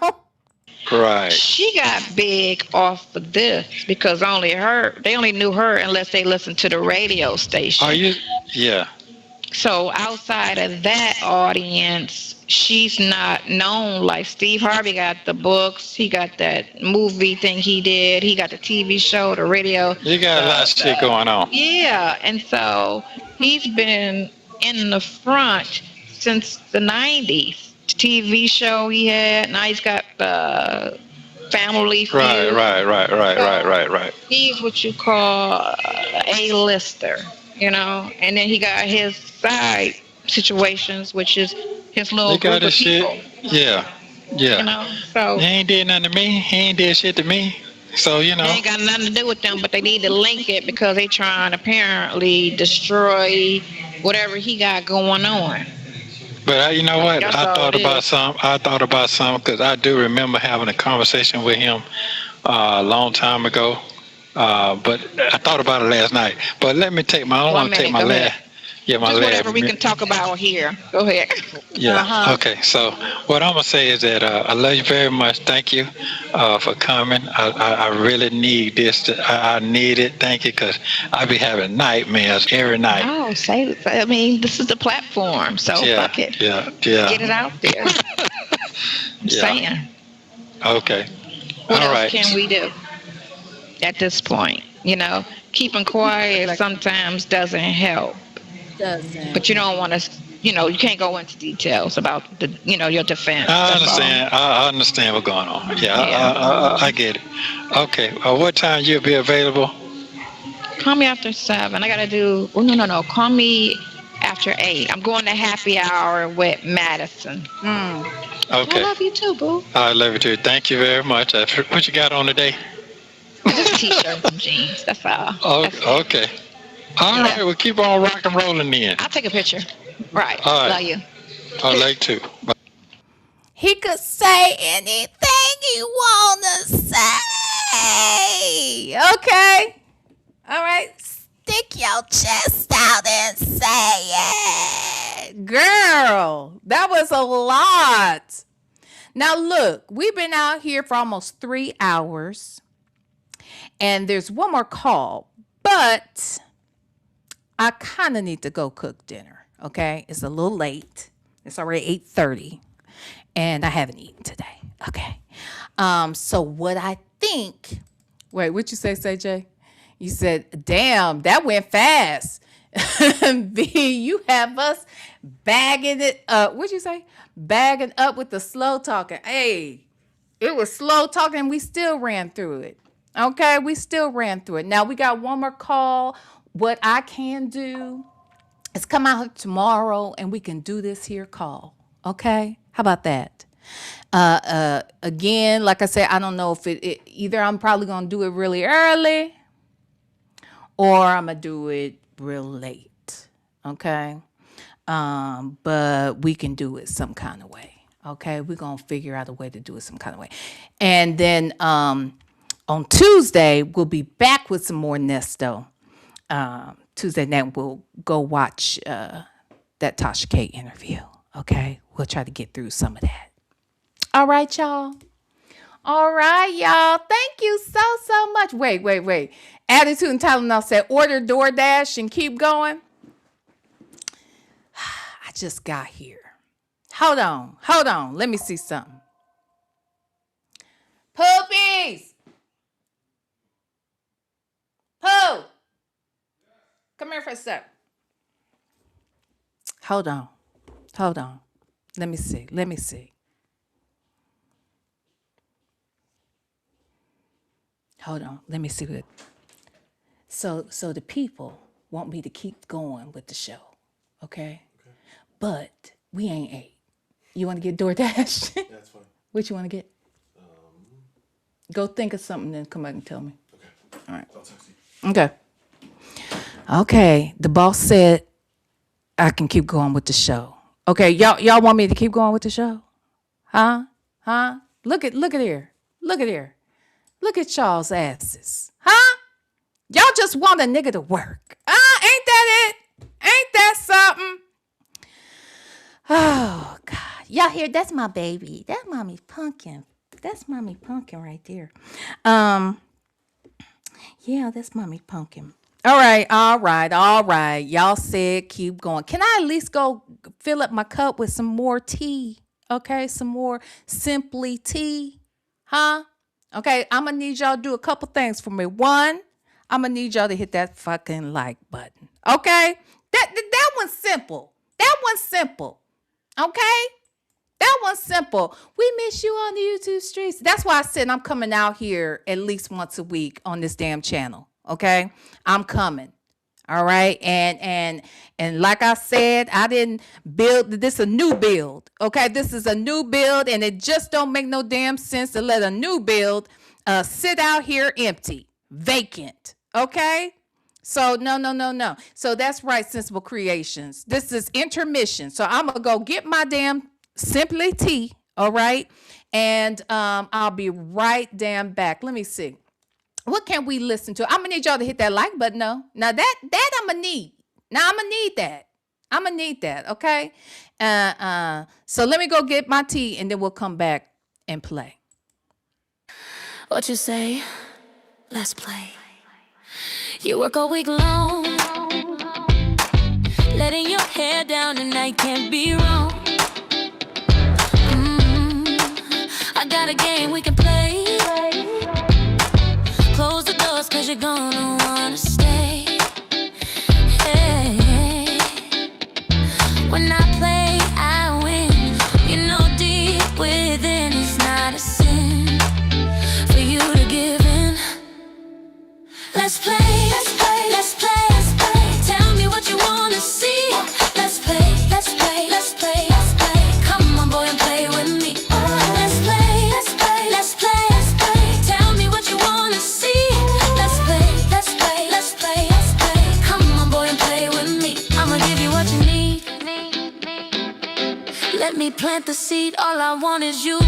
Speaker 6: Right.
Speaker 5: She got big off of this because they only knew her unless they listened to the radio station.
Speaker 6: Are you? Yeah.
Speaker 5: So outside of that audience, she's not known. Like Steve Harvey got the books, he got that movie thing he did, he got the TV show, the radio.
Speaker 6: You got a lot of shit going on.
Speaker 5: Yeah, and so he's been in the front since the 90s. TV show he had. Now he's got the Family Feud.
Speaker 6: Right.
Speaker 5: He's what you call a lister, and then he got his side situations, which is his little
Speaker 6: You got
Speaker 5: group of
Speaker 6: his shit.
Speaker 5: people.
Speaker 6: Yeah.
Speaker 5: So
Speaker 6: He ain't did nothing to me. He ain't did shit to me. So,
Speaker 5: it ain't got nothing to do with them, but they need to link it because they trying to apparently destroy whatever he got going on.
Speaker 6: But you know what?
Speaker 5: That's
Speaker 6: I
Speaker 5: all
Speaker 6: thought
Speaker 5: it
Speaker 6: about
Speaker 5: is.
Speaker 6: some because I do remember having a conversation with him a long time ago. But I thought about it last night. But let me take my. I don't want to take my last. Yeah, my
Speaker 5: Just whatever we
Speaker 6: lab.
Speaker 5: can talk about here. Go ahead.
Speaker 6: Yeah. Okay. So what I'm gonna say is that I love you very much. Thank you for coming. I really need this. I need it. Thank you, because I be having nightmares every night.
Speaker 5: No, say. I mean, this is the platform, so
Speaker 6: Yeah.
Speaker 5: fuck it.
Speaker 6: Yeah.
Speaker 5: Get it
Speaker 6: Yeah.
Speaker 5: out there. I'm
Speaker 6: Yeah.
Speaker 5: saying.
Speaker 6: Okay.
Speaker 5: What
Speaker 6: All
Speaker 5: else
Speaker 6: right.
Speaker 5: can we do at this point? Keeping quiet
Speaker 3: Like
Speaker 5: sometimes doesn't help.
Speaker 3: doesn't.
Speaker 5: But you don't want to, you can't go into details about your defense.
Speaker 6: I
Speaker 5: That's all.
Speaker 6: understand. I understand what's going on. Yeah.
Speaker 5: Yeah.
Speaker 6: I get it. Okay. What time you'll be available?
Speaker 5: Call me after 7. I got to do, oh, no. Call me after 8. I'm going to happy hour with Madison.
Speaker 3: Mm.
Speaker 5: I
Speaker 6: Okay.
Speaker 5: love you too, boo.
Speaker 6: I love you too. Thank you very much. What you got on today?
Speaker 5: Just a t-shirt and some jeans. That's all. That's it.
Speaker 6: Okay. All right. We'll keep on rock and rolling then.
Speaker 5: I'll take a picture. Right.
Speaker 6: All right.
Speaker 5: Love you.
Speaker 6: I like to. Bye.
Speaker 3: He could say anything he wanna say. Okay. All right. Stick your chest out and say it. Girl, that was a lot. Now look, we've been out here for almost 3 hours. And there's one more call, but I kind of need to go cook dinner, okay? It's a little late. It's already 8:30, and I haven't eaten today, okay? So what I think, wait, what you say, Jay? You said, damn, that went fast. B, you have us bagging it up. What'd you say? Bagging up with the slow talking. Hey, it was slow talking, and we still ran through it. Okay, we still ran through it. Now we got one more call. What I can do is come out tomorrow and we can do this here call. Okay, how about that? Again, like I said, I don't know if it either I'm probably gonna do it really early or I'm gonna do it real late. Okay, but we can do it some kind of way. Okay, we're gonna figure out a way to do it some kind of way, and then on Tuesday, we'll be back with some more Nesto. Tuesday night, we'll go watch that Tasha K interview. Okay, we'll try to get through some of that. All right, y'all. All right, y'all. Thank you so much. Wait. Attitude and Tylenol said order DoorDash and keep going. I just got here. Hold on. Let me see something. Poopies! Pooh! Come here for a sec. Hold on. Let me see. Hold on. Let me see what. So the people want me to keep going with the show, okay? But we ain't ate. You want to get DoorDash?
Speaker 7: That's fine.
Speaker 3: What you want to get? Go think of something, then come back and tell me.
Speaker 7: Okay.
Speaker 3: All right.
Speaker 7: I'll text you.
Speaker 3: Okay. The boss said I can keep going with the show. Okay, y'all want me to keep going with the show? Huh? Look at here. Look at y'all's asses. Huh? Y'all just want a nigga to work. Ain't that it? Ain't that something? Oh, God. Y'all hear? That's my baby. That's Mommy Pumpkin. That's Mommy Pumpkin right there. Yeah, that's Mommy Pumpkin. All right. Y'all said keep going. Can I at least go fill up my cup with some more tea? Okay, some more Simply Tea. Huh? Okay, I'm going to need y'all to do a couple things for me. One, I'm going to need y'all to hit that fucking like button. Okay? That one's simple. Okay? That one's simple. We miss you on the YouTube streets. That's why I said I'm coming out here at least once a week on this damn channel. Okay? I'm coming. All right. And like I said, I didn't build this a new build. Okay. This is a new build, and it just don't make no damn sense to let a new build sit out here empty, vacant. Okay. So no. So that's right, Sensible Creations. This is intermission. So I'm gonna go get my damn Simply Tea. All right. And I'll be right damn back. Let me see. What can we listen to? I'm gonna need y'all to hit that like button. No, now that I'm gonna need. Now I'm gonna need that. I'm gonna need that, okay? So let me go get my tea and then we'll come back and play.
Speaker 2: What you say? Let's play. You work all week long, letting your hair down and I can't be wrong. I got a game we can play. Close the doors cause you're gonna wanna stay. Hey. When I play, I win. You know deep within it's not a sin for you to give in. Let's play, let's play, let's play, let's play. Tell me what you wanna see. Let's play, let's play, let's play, let's play. Come on, boy, and play with me. Let's play, let's play, let's play, let's play. Tell me what you wanna see. Let's play, let's play, let's play, let's play. Come on, boy, and play with me. I'ma give you what you need. Let me plant the seed. All I want is you,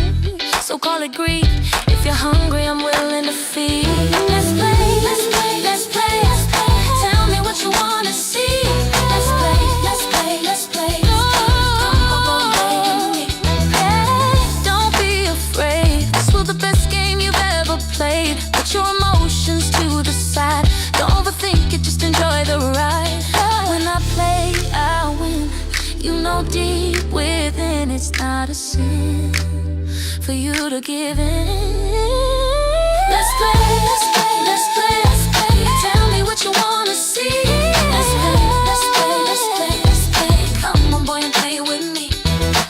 Speaker 2: so call it greed. If you're hungry, I'm willing to feed. Let's play, let's play, let's play, let's play. Tell me what you wanna see. Let's play, let's play, let's play. Don't be afraid. This was the best game you've ever played. Put your emotions to the side. Don't overthink it, just enjoy the ride. When I play, I win. You know deep within it's not a sin for you to give in. Let's play, let's play, let's play, let's play. Tell me what you wanna see. Let's play, let's play, let's play, let's play. Come on, boy, and play with me.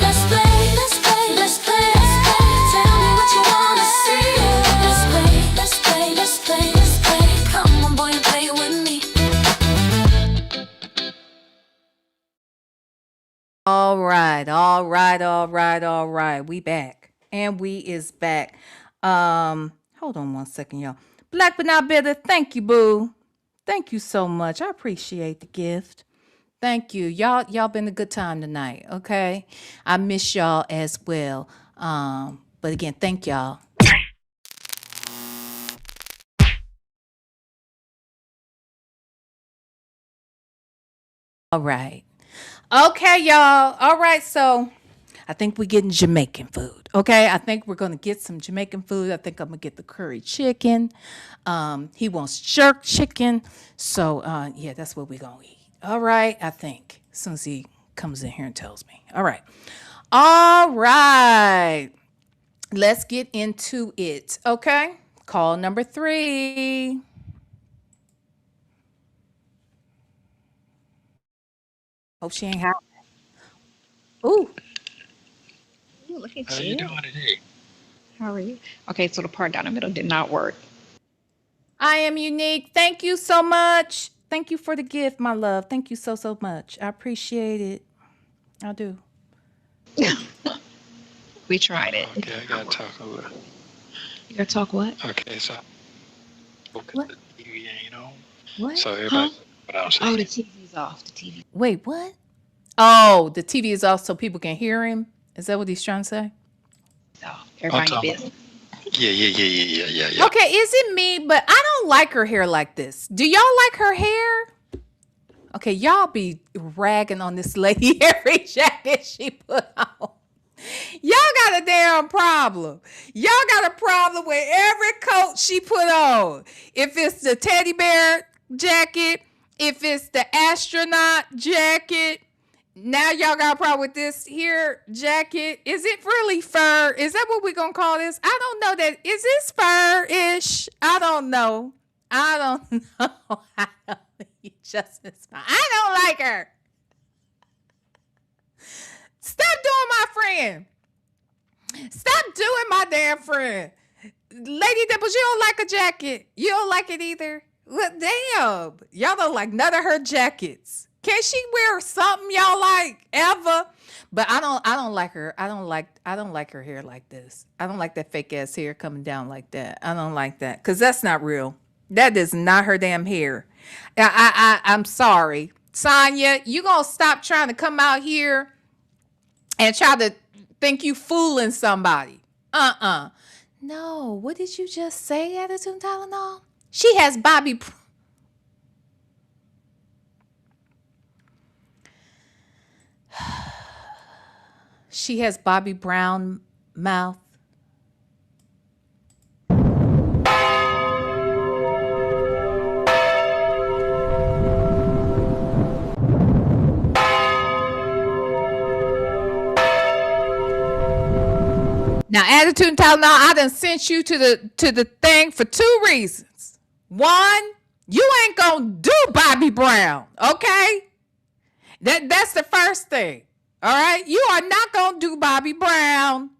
Speaker 2: Let's play, let's play, let's play, let's play. Tell me what you wanna see. Let's play, let's play, let's play, let's play. Come on, boy, and play with me.
Speaker 3: All right, all right, all right, all right. We back. And we is back. Hold on one second, y'all. Black but not bitter. Thank you, boo. Thank you so much. I appreciate the gift. Thank you. Y'all been a good time tonight, okay? I miss y'all as well. But again, thank y'all. All right. Okay, y'all. All right, so I think we're getting Jamaican food. Okay, I think we're gonna get some Jamaican food. I think I'm gonna get the curry chicken. He wants jerk chicken, so yeah, that's what we're gonna eat. All right, I think as soon as he comes in here and tells me. All right. Let's get into it. Okay, call number 3. Hope she ain't hot. Ooh.
Speaker 5: Ooh, look at
Speaker 6: How you
Speaker 5: you.
Speaker 6: doing today?
Speaker 5: How are you? Okay, so the part down the middle did not work.
Speaker 3: I am unique. Thank you so much. Thank you for the gift, my love. Thank you so, so much. I appreciate it. I do.
Speaker 5: We tried it.
Speaker 6: Okay, I gotta talk over.
Speaker 5: You gotta talk what?
Speaker 6: Okay, so
Speaker 3: What?
Speaker 6: the TV ain't on.
Speaker 3: What?
Speaker 6: So everybody, what I'm
Speaker 5: Oh,
Speaker 6: saying.
Speaker 5: the TV's off. The TV.
Speaker 3: Wait, what? Oh, the TV is off so people can hear him? Is that what he's trying to say?
Speaker 5: Is off. Everybody
Speaker 6: talking
Speaker 5: business.
Speaker 6: Yeah.
Speaker 3: Okay, is it me? But I don't like her hair like this. Do y'all like her hair? Okay, y'all be ragging on this lady every jacket she put on. Y'all got a damn problem. Y'all got a problem with every coat she put on. If it's the teddy bear jacket, if it's the astronaut jacket, now y'all got a problem with this here jacket. Is it really fur? Is that what we're going to call this? I don't know that. Is this fur-ish? I don't know. I don't know. I don't think Justin's fine. I don't like her. Stop doing my friend. Stop doing my damn friend. Lady Dimples, you don't like a jacket. You don't like it either. Well, damn. Y'all don't like none of her jackets. Can she wear something y'all like ever? But I don't like her. I don't like her hair like this. I don't like that fake ass hair coming down like that. I don't like that. Cause that's not real. That is not her damn hair. I'm sorry. Sonya, you gonna stop trying to come out here and try to think you fooling somebody. No, what did you just say, Attitude Tylenol? She has Bobby. she has Bobby Brown mouth. Now, attitude and talent. Now, I done sent you to the thing for 2 reasons. One, you ain't gonna do Bobby Brown, okay? That's the first thing. All right, you are not gonna do Bobby Brown.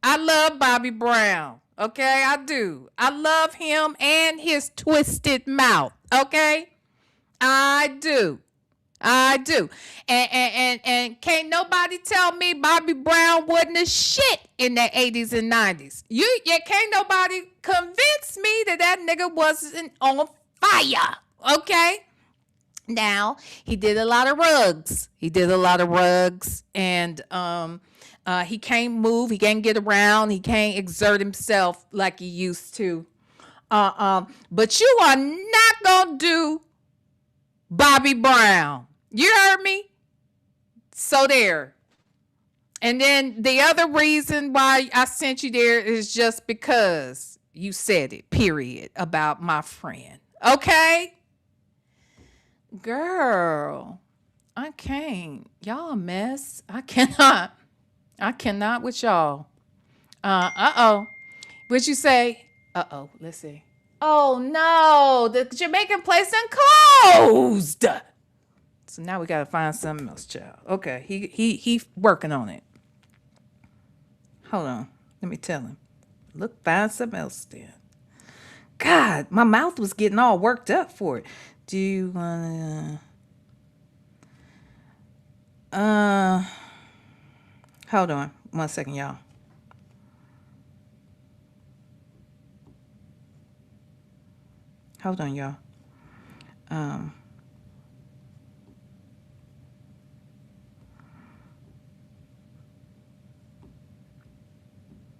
Speaker 3: I love Bobby Brown. Okay, I do. I love him and his twisted mouth. Okay, I do. I do. And can't nobody tell me Bobby Brown wasn't a shit in the 80s and 90s. You can't nobody convince me that nigga wasn't on fire. Okay? Now, he did a lot of rugs. And he can't move, he can't get around, he can't exert himself like he used to. But you are not gonna do Bobby Brown. You heard me? So there. And then the other reason why I sent you there is just because you said it, period, about my friend. Okay? Girl, I can't. Y'all a mess. I cannot with y'all. Uh-oh. What'd you say? Uh-oh. Let's see. Oh, no. The Jamaican place done closed. So now we got to find something else, child. Okay. He working on it. Hold on. Let me tell him. Look, find something else then. God, my mouth was getting all worked up for it. Do you want to... Hold on. 1 second, y'all. Hold on, y'all.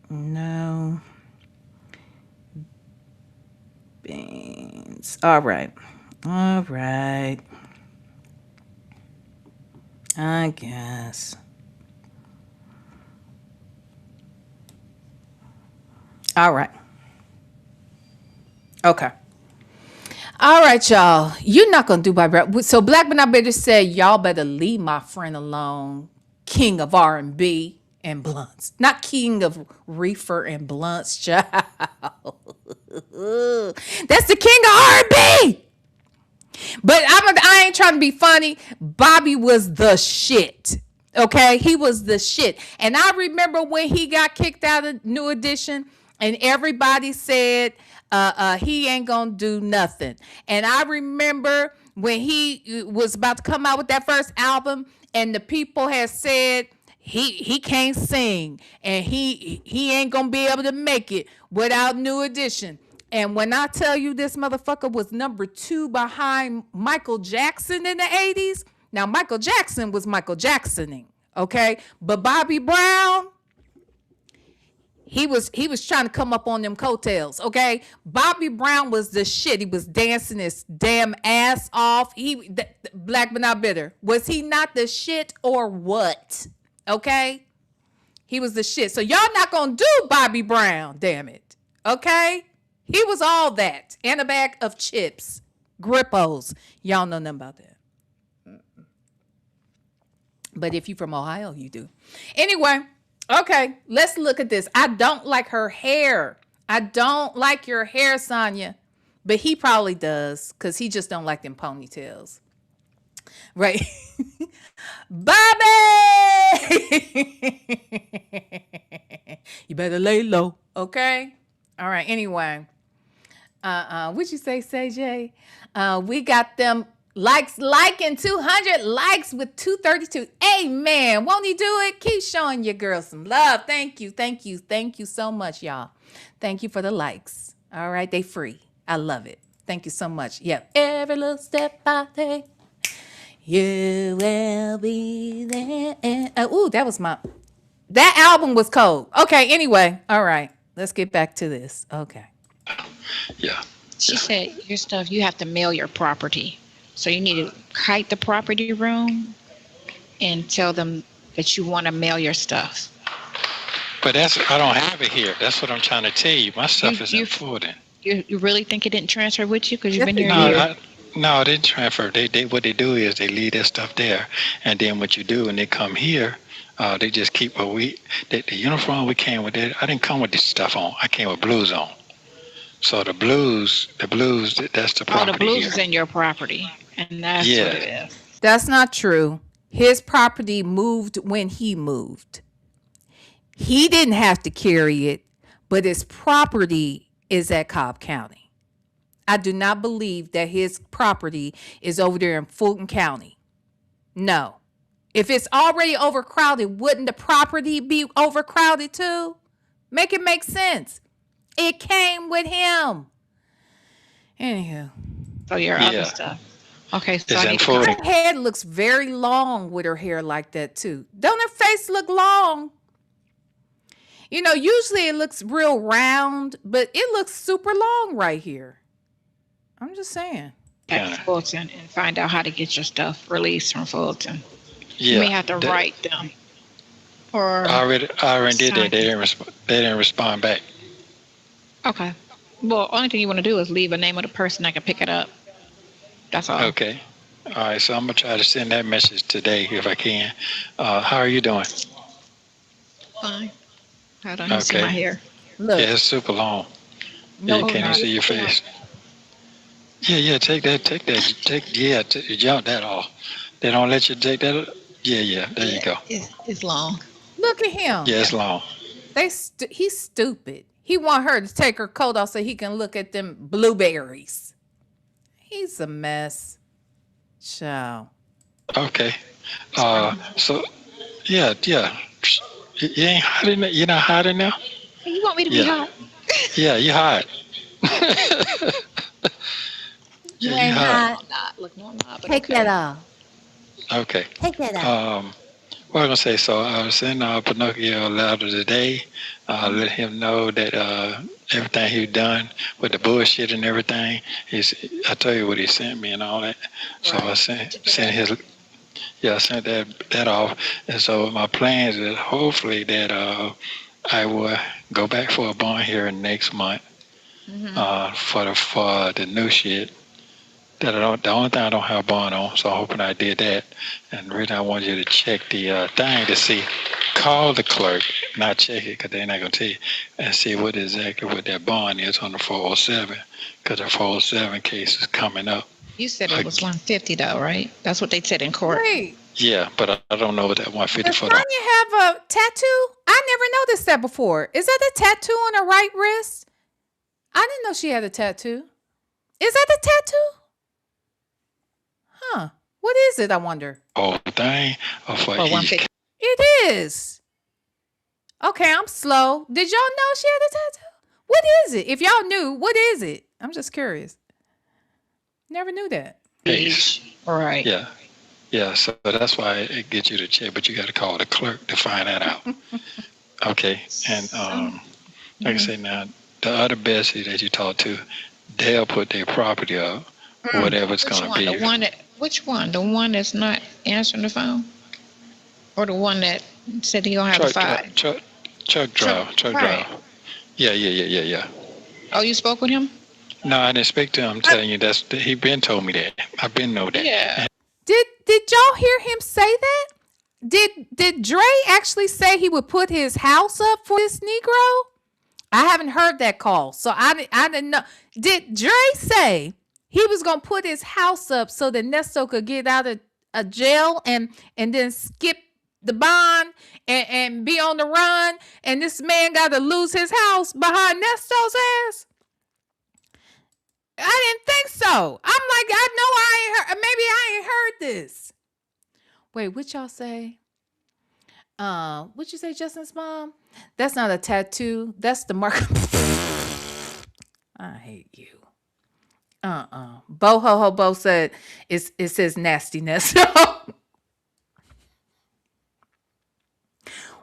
Speaker 3: No. Beans. All right. I guess. All right. Okay. All right, y'all. You're not going to do my rap. So Black But Not Bitter said, y'all better leave my friend alone. King of R&B and blunts. Not king of reefer and blunts, child. That's the king of R&B. But I ain't trying to be funny. Bobby was the shit. Okay? He was the shit. And I remember when he got kicked out of New Edition and everybody said he ain't gonna do nothing. And I remember when he was about to come out with that first album and the people had said he can't sing and he ain't gonna be able to make it without New Edition. And when I tell you this motherfucker was number 2 behind Michael Jackson in the 80s, now Michael Jackson was Michael Jacksoning, okay? But Bobby Brown, he was trying to come up on them coattails, okay? Bobby Brown was the shit. He was dancing his damn ass off. Black But Not Bitter. Was he not the shit or what? Okay? He was the shit. So y'all not gonna do Bobby Brown, damn it. Okay? He was all that. And a bag of chips. Grippos. Y'all know nothing about that. But if you from Ohio, you do. Anyway, okay, let's look at this. I don't like her hair. I don't like your hair, Sonya. But he probably does, because he just don't like them ponytails. Right? Bobby! You better lay low, okay? All right, anyway. What'd you say, CJ? We got them liking 200 likes with 232. Amen. Won't he do it? Keep showing your girl some love. Thank you so much, y'all. Thank you for the likes. All right, they free. I love it. Thank you so much. Yep. Every little step I take, you will be there. That album was cold. Okay, anyway. All right. Let's get back to this. Okay.
Speaker 6: Yeah.
Speaker 5: She said your stuff, you have to mail your property. So you need to kite the property room and tell them that you want to mail your stuff.
Speaker 6: But I don't have it here. That's what I'm trying to tell you. My stuff is
Speaker 5: You
Speaker 6: in Fulton.
Speaker 5: you really think it didn't transfer with you because you've
Speaker 3: Yes,
Speaker 5: been
Speaker 3: it
Speaker 5: here a
Speaker 6: No,
Speaker 3: did.
Speaker 5: year?
Speaker 6: no, they didn't transfer. They what they do is they leave their stuff there, and then what you do when they come here, they just keep the uniform we came with. I didn't come with this stuff on. I came with blues on. So the blues, that's the
Speaker 5: Oh, the
Speaker 6: property
Speaker 5: blues
Speaker 6: here.
Speaker 5: is in your property, and that's what
Speaker 6: Yeah,
Speaker 5: it is.
Speaker 3: That's not true. His property moved when he moved. He didn't have to carry it, but his property is at Cobb County. I do not believe that his property is over there in Fulton County. No. If it's already overcrowded, wouldn't the property be overcrowded too? Make it make sense. It came with him. Anywho,
Speaker 5: So your other
Speaker 6: yeah,
Speaker 5: stuff. Okay, so
Speaker 6: it's
Speaker 5: I
Speaker 6: in
Speaker 5: need to
Speaker 6: Fulton.
Speaker 3: her head looks very long with her hair like that too. Don't her face look long? You know, usually it looks real round, but it looks super long right here. I'm just saying.
Speaker 5: contact
Speaker 6: Kinda.
Speaker 5: Fulton and find out how to get your stuff released from Fulton. You may
Speaker 6: Yeah,
Speaker 5: have to
Speaker 6: that,
Speaker 5: write them or
Speaker 6: I already did that.
Speaker 5: sign.
Speaker 6: They didn't respond back.
Speaker 5: Okay. Well, only thing you want to do is leave a name of the person that can pick it up. That's all.
Speaker 6: Okay. All right. So I'm gonna try to send that message today if I can. How are you doing?
Speaker 5: Fine. Hold on, you see my
Speaker 6: Okay.
Speaker 5: hair.
Speaker 6: Yeah,
Speaker 3: Look,
Speaker 6: it's super long. Yeah,
Speaker 3: no,
Speaker 6: you
Speaker 5: Oh
Speaker 6: can't
Speaker 5: no,
Speaker 6: even see
Speaker 5: it's
Speaker 6: your
Speaker 5: short.
Speaker 6: face. Yeah, jump that off. They don't let you take that. Yeah, there you
Speaker 5: Yeah,
Speaker 6: go.
Speaker 5: it's long.
Speaker 3: look at him.
Speaker 6: Yeah,
Speaker 5: Yeah.
Speaker 6: it's long.
Speaker 3: He's stupid. He want her to take her coat off so he can look at them blueberries. He's a mess. Child.
Speaker 6: Okay.
Speaker 5: It's brown.
Speaker 6: So yeah. You ain't hot in there. You're not hot in there.
Speaker 5: You want me to be
Speaker 6: Yeah,
Speaker 5: hot?
Speaker 6: yeah, you hot.
Speaker 3: You
Speaker 6: Yeah, you
Speaker 3: ain't
Speaker 6: hot.
Speaker 3: hot.
Speaker 5: I'm not. Look, no, I'm not. But
Speaker 3: Take that
Speaker 5: okay.
Speaker 3: off.
Speaker 6: Okay.
Speaker 3: Take that off.
Speaker 6: What I'm gonna say. So I sent Pinocchio a letter today.
Speaker 5: Mhm.
Speaker 6: Let him know that everything he done with the bullshit and everything. I tell you what he sent me and all that. So I
Speaker 5: Right.
Speaker 6: sent
Speaker 5: Took it
Speaker 6: sent
Speaker 5: back.
Speaker 6: his Yeah, I sent that off. And so my plans is hopefully that I will go back for a bond hearing next month
Speaker 5: Hmm.
Speaker 6: for the new shit. That I don't. The only thing I don't have a bond on, so I'm hoping I did that. And the reason I want you to check the thing to see, call the clerk, not check it because they're not gonna tell you, and see what that bond is on the 407, because the 407 case is coming up.
Speaker 5: You said it
Speaker 6: Uh,
Speaker 5: was 150 though, right? That's what they said in court.
Speaker 3: Wait,
Speaker 6: yeah, but I don't know what that 150
Speaker 3: does
Speaker 6: for the.
Speaker 3: Sonya have a tattoo? I never noticed that before. Is that a tattoo on her right wrist? I didn't know she had a tattoo. Is that a tattoo? Huh. What is it, I wonder?
Speaker 6: Whole thing or for
Speaker 5: For
Speaker 6: each
Speaker 5: 150.
Speaker 3: It is. Okay, I'm slow. Did y'all know she had a tattoo? What is it? If y'all knew, what is it? I'm just curious. Never knew that.
Speaker 6: case.
Speaker 5: Right.
Speaker 6: Yeah, so that's why it gets you to check, but you got to call the clerk to find that out. Okay, and like I say now, the other Bessie that you talk to, they'll put their property up, whatever it's
Speaker 5: Which
Speaker 6: gonna
Speaker 5: one?
Speaker 6: be.
Speaker 5: Which one? The one that's not answering the phone, or the one that said he gonna have a
Speaker 6: Truck,
Speaker 5: five?
Speaker 6: truck
Speaker 5: Right.
Speaker 6: drive. Yeah.
Speaker 5: Oh, you spoke with him?
Speaker 6: No, I didn't speak to him. I'm telling you, he been told me that. I've been know that.
Speaker 5: Yeah.
Speaker 3: Did y'all hear him say that? Did Dre actually say he would put his house up for this Negro? I haven't heard that call, so I didn't know. Did Dre say he was gonna put his house up so that Nesto could get out of jail and then skip the bond and be on the run, and this man got to lose his house behind Nesto's ass? I didn't think so. I'm like, I know I ain't heard. Maybe I ain't heard this. Wait, what y'all say? What you say, Justin's mom? That's not a tattoo. That's the mark. I hate you. Bo ho ho bo said it says nastiness.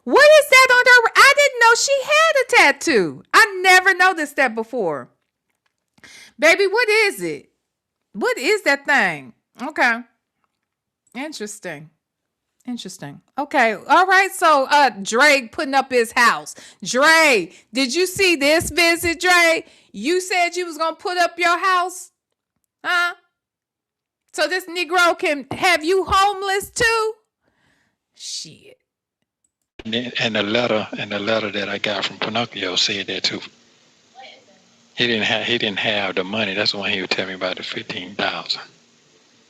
Speaker 3: What is that on her? I didn't know she had a tattoo. I never noticed that before. Baby, what is it? What is that thing? Okay. Interesting. Interesting. Okay. All right. So Dre putting up his house. Dre, did you see this visit, Dre? You said you was gonna put up your house? Huh? So this Negro can have you homeless too? Shit.
Speaker 6: And the letter that I got from Pinocchio said that too. He didn't have the money. That's the one he would tell me about the 15,000.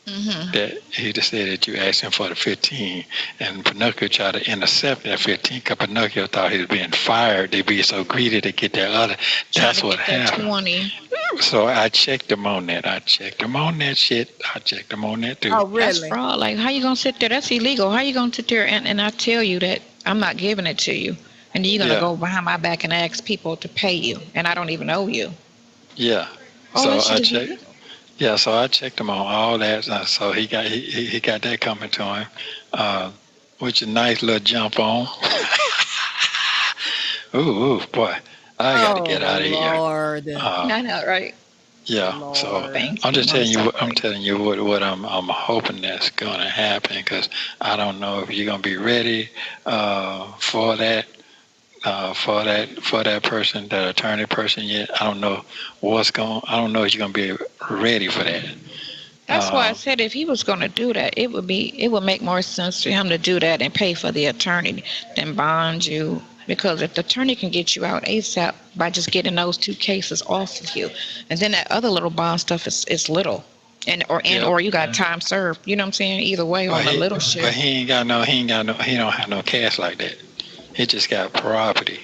Speaker 6: That he just said that you asked him for the 15, and Pinocchio tried to intercept that 15 because Pinocchio thought he was being fired. They'd be so greedy to get that other. That's what happened.
Speaker 5: 20.
Speaker 6: So I checked him on that. I checked him on that shit. I checked him on that too.
Speaker 3: Oh,
Speaker 5: That's
Speaker 3: really?
Speaker 5: fraud. Like, how you gonna sit there? That's illegal. How you gonna sit there and I tell you that I'm not giving it to you, and then you're gonna
Speaker 6: Yeah.
Speaker 5: go behind my back and ask people to pay you, and I don't even owe you.
Speaker 6: Yeah.
Speaker 5: Oh,
Speaker 6: So
Speaker 5: that shit
Speaker 6: I
Speaker 5: is
Speaker 6: checked.
Speaker 5: illegal.
Speaker 6: Yeah. So I checked him on all that. So he got that coming to him, which is a nice little jump on. Ooh, boy, I got to get out of here.
Speaker 3: Lord.
Speaker 5: I know, right?
Speaker 6: Yeah. So
Speaker 3: Lord.
Speaker 5: Thank
Speaker 6: I'm
Speaker 5: you.
Speaker 6: just telling you. I'm telling you what I'm hoping that's gonna happen, because I don't know if you're gonna be ready for that. For that person, that attorney person yet. I don't know I don't know if you're gonna be ready for that.
Speaker 5: That's why I said if he was going to do that, it would make more sense to him to do that and pay for the attorney than bond you. Because if the attorney can get you out ASAP by just getting those 2 cases off of you, and then that other little bond stuff is little, or you got time served. You know what I'm saying? Either way on the little shit.
Speaker 6: But he don't have no cash like that. He just got property.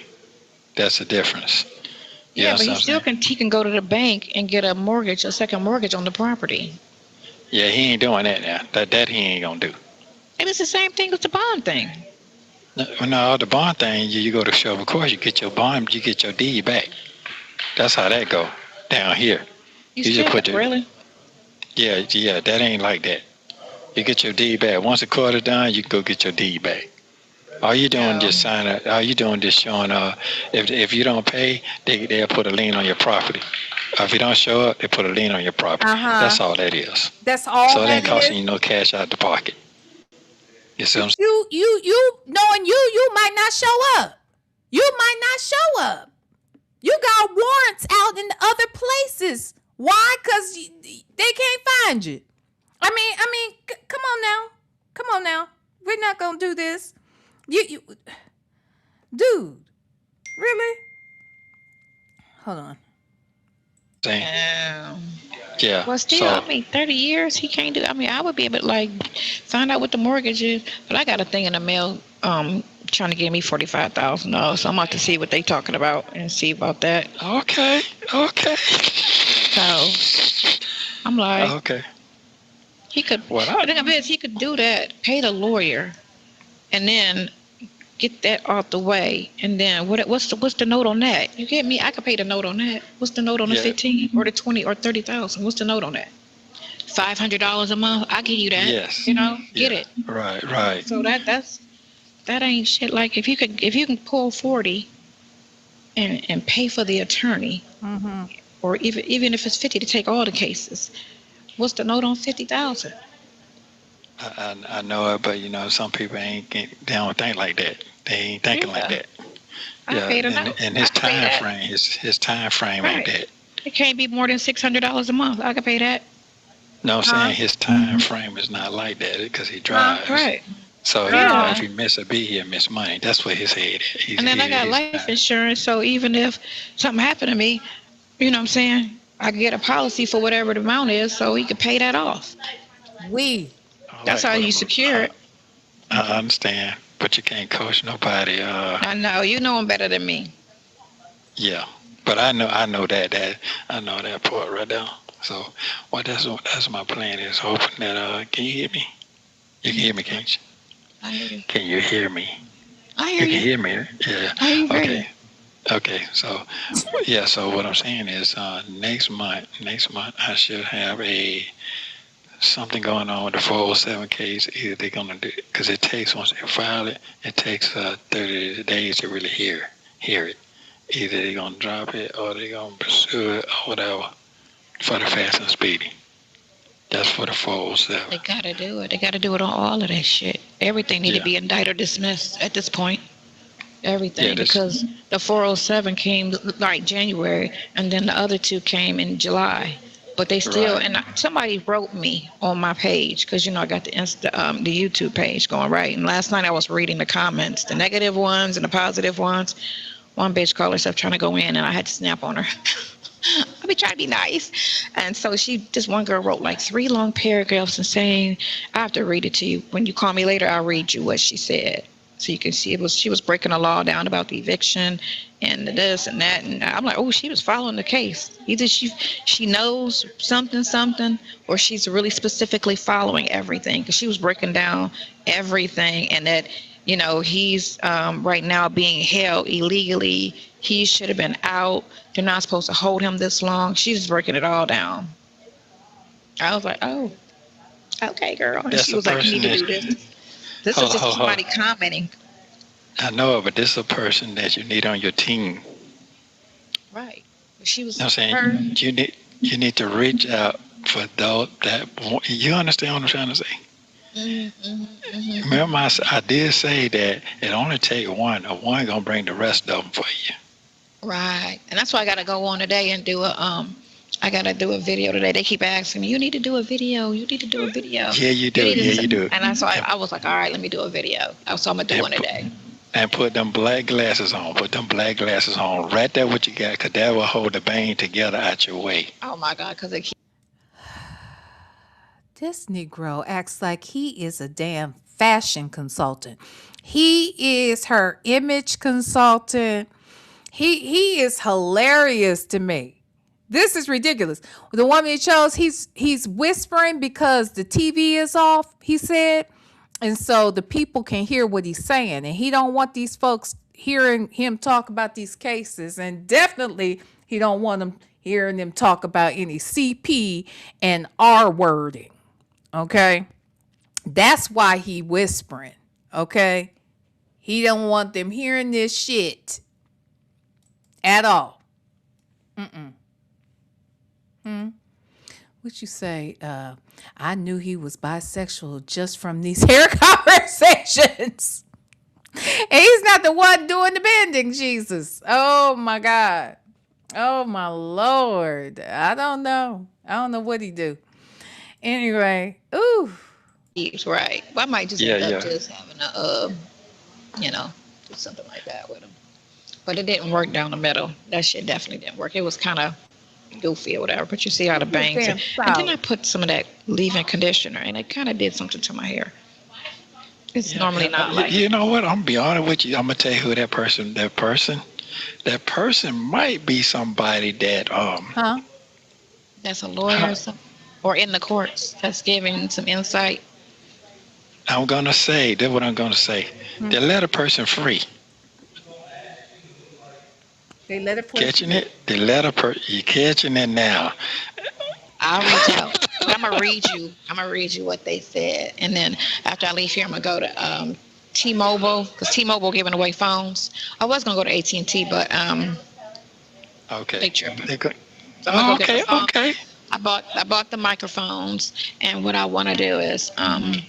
Speaker 6: That's the difference.
Speaker 5: Yeah, but
Speaker 6: Something.
Speaker 5: he can go to the bank and get a second mortgage on the property.
Speaker 6: Yeah, he ain't doing that now. That he ain't gonna do.
Speaker 5: And it's the same thing with the bond thing.
Speaker 6: No, the bond thing, you go to show, of course, you get your bond, you get your deed back. That's how that go down here.
Speaker 5: You
Speaker 6: just
Speaker 5: still
Speaker 6: put your,
Speaker 5: really?
Speaker 6: Yeah, that ain't like that. You get your deed back. Once the quarter done, you can go get your deed back. All you doing just sign up. All you doing just showing if you don't pay, they'll put a lien on your property. If you don't show up, they put a lien on your property. That's all that is.
Speaker 3: That's all.
Speaker 6: So it ain't costing you no cash out the pocket. You see what I'm saying?
Speaker 3: You knowing you might not show up. You might not show up. You got warrants out in other places. Why? Because they can't find you. I mean, come on now. We're not gonna do this. You, dude, really? Hold on.
Speaker 6: Yeah.
Speaker 5: Well, still, 30 years, he can't do. I would be able to find out what the mortgage is, but I got a thing in the mail, trying to give me $45,000. So I'm about to see what they talking about and see about that.
Speaker 6: Okay.
Speaker 5: So I'm like,
Speaker 6: okay.
Speaker 5: He could. The thing of it is, he could do that, pay the lawyer, and then get that out the way. And then what's the note on that? You get me? I could pay the note on that. What's the note on the 15 or the 20 or 30,000? What's the note on that? $500 a month. I give you that.
Speaker 6: Yes.
Speaker 5: Get it.
Speaker 6: Right.
Speaker 5: So that ain't shit. Like if you can pull 40 and pay for the attorney, or even if it's 50 to take all the cases, what's the note on 50,000?
Speaker 6: I know it, but some people they don't think like that. They ain't thinking like that. And his time frame ain't that.
Speaker 5: It can't be more than $600 a month. I can pay that.
Speaker 6: No, I'm saying his time frame is not like that because he drives.
Speaker 5: Right.
Speaker 6: So if he miss a beat, he'll miss money. That's what his head is.
Speaker 5: And then I got life insurance, so even if something happened to me, you know what I'm saying, I could get a policy for whatever the amount is, so he could pay that off. That's how you secure it.
Speaker 6: I understand, but you can't coach nobody.
Speaker 5: I know you know him better than me.
Speaker 6: Yeah, but I know that I know that part right there. So, that's my plan is hoping that can you hear me? You can hear me, can't you?
Speaker 5: I hear you.
Speaker 6: Can you hear me?
Speaker 5: I hear you.
Speaker 6: You can hear me? Yeah.
Speaker 5: I hear you.
Speaker 6: Okay. Okay. So, so what I'm saying is next month I should have something going on with the 407 case. Either they're going to do, because it takes, once they file it, it takes 30 days to really hear it. Either they're going to drop it or they're going to pursue it or whatever for the fast and speedy. That's for the 407.
Speaker 5: They got to do it. They got to do it on all of that shit. Everything need to
Speaker 6: Yeah.
Speaker 5: be indicted or dismissed at this point.
Speaker 6: Yeah.
Speaker 5: Everything,
Speaker 6: This.
Speaker 5: because the 407 came like January, and then the other two came in July. But they still,
Speaker 6: Right.
Speaker 5: and somebody wrote me on my page, because I got the YouTube page going, right. And last night I was reading the comments, the negative ones and the positive ones. One bitch called herself trying to go in, and I had to snap on her. I be trying to be nice. And so this one girl wrote like 3 long paragraphs and saying, I have to read it to you. When you call me later, I'll read you what she said. So you can see she was breaking the law down about the eviction and the this and that. And I'm like, oh, she was following the case. Either she knows something, or she's really specifically following everything, because she was breaking down everything, and that, he's right now being held illegally. He should have been out. They're not supposed to hold him this long. She's breaking it all down. I was like, oh, okay, girl. And
Speaker 6: That's
Speaker 5: she
Speaker 6: a
Speaker 5: was like, you need
Speaker 6: person
Speaker 5: to
Speaker 6: that.
Speaker 5: do this. This is
Speaker 6: Hold,
Speaker 5: just
Speaker 6: hold, hold.
Speaker 5: somebody commenting.
Speaker 6: I know it, but this is a person that you need on your team.
Speaker 5: Right. She
Speaker 6: You
Speaker 5: was
Speaker 6: know what I'm saying?
Speaker 5: her.
Speaker 6: You need to reach out for those that want, you understand what I'm trying to say? Remember, I did say that it only take one. A one gonna bring the rest of them for you.
Speaker 5: Right. And that's why I got to go on today and I got to do a video today. They keep asking me, you need to do a video. You need to do a video.
Speaker 6: Yeah, you
Speaker 5: You
Speaker 6: do.
Speaker 5: need to
Speaker 6: Yeah,
Speaker 5: do.
Speaker 6: you do.
Speaker 5: And so
Speaker 6: And,
Speaker 5: I was like, all right, let me do a video. So I'm going to do
Speaker 6: and,
Speaker 5: one today.
Speaker 6: and put them black glasses on. Put them black glasses on. Right there, what you got, because that will hold the bang together out your way.
Speaker 5: Oh, my God, because it keeps.
Speaker 3: This Negro acts like he is a damn fashion consultant. He is her image consultant. He is hilarious to me. This is ridiculous. The woman he chose, he's whispering because the TV is off, he said. And so the people can hear what he's saying. And he don't want these folks hearing him talk about these cases. And definitely he don't want them hearing them talk about any CP and R wording. Okay? That's why he whispering. Okay? He don't want them hearing this shit at all. What you say? I knew he was bisexual just from these hair conversations. And he's not the one doing the bending, Jesus. Oh my God. Oh my Lord. I don't know. I don't know what he do. Anyway, ooh.
Speaker 5: Right. Well, I might just
Speaker 6: Yeah,
Speaker 5: end up
Speaker 6: yeah.
Speaker 5: just having do something like that with him. But it didn't work down the middle. That shit definitely didn't work. It was kind of goofy or whatever, but you see how the bangs. And then I put some of that leave-in conditioner, and it kind of did something to my hair. It's normally not like.
Speaker 6: You know what? I'm gonna be honest with you. I'm gonna tell you who that person. That person might be somebody that
Speaker 3: Huh?
Speaker 5: That's a lawyer or something, or in the courts that's giving some insight.
Speaker 6: I'm gonna say. That's what I'm gonna say. They let a person free.
Speaker 3: They let it play.
Speaker 6: Catching it? They let a person. You catching it now?
Speaker 5: I'll reach out. But I'm gonna read you. I'm gonna read you what they said, and then after I leave here, I'm gonna go to T-Mobile, because T-Mobile giving away phones. I was gonna go to AT&T, but
Speaker 6: Okay.
Speaker 5: they tripping. So I'm
Speaker 6: Oh,
Speaker 5: gonna go get
Speaker 6: okay.
Speaker 5: the phone.
Speaker 6: Okay.
Speaker 5: I bought the microphones, and what I want to do is I'm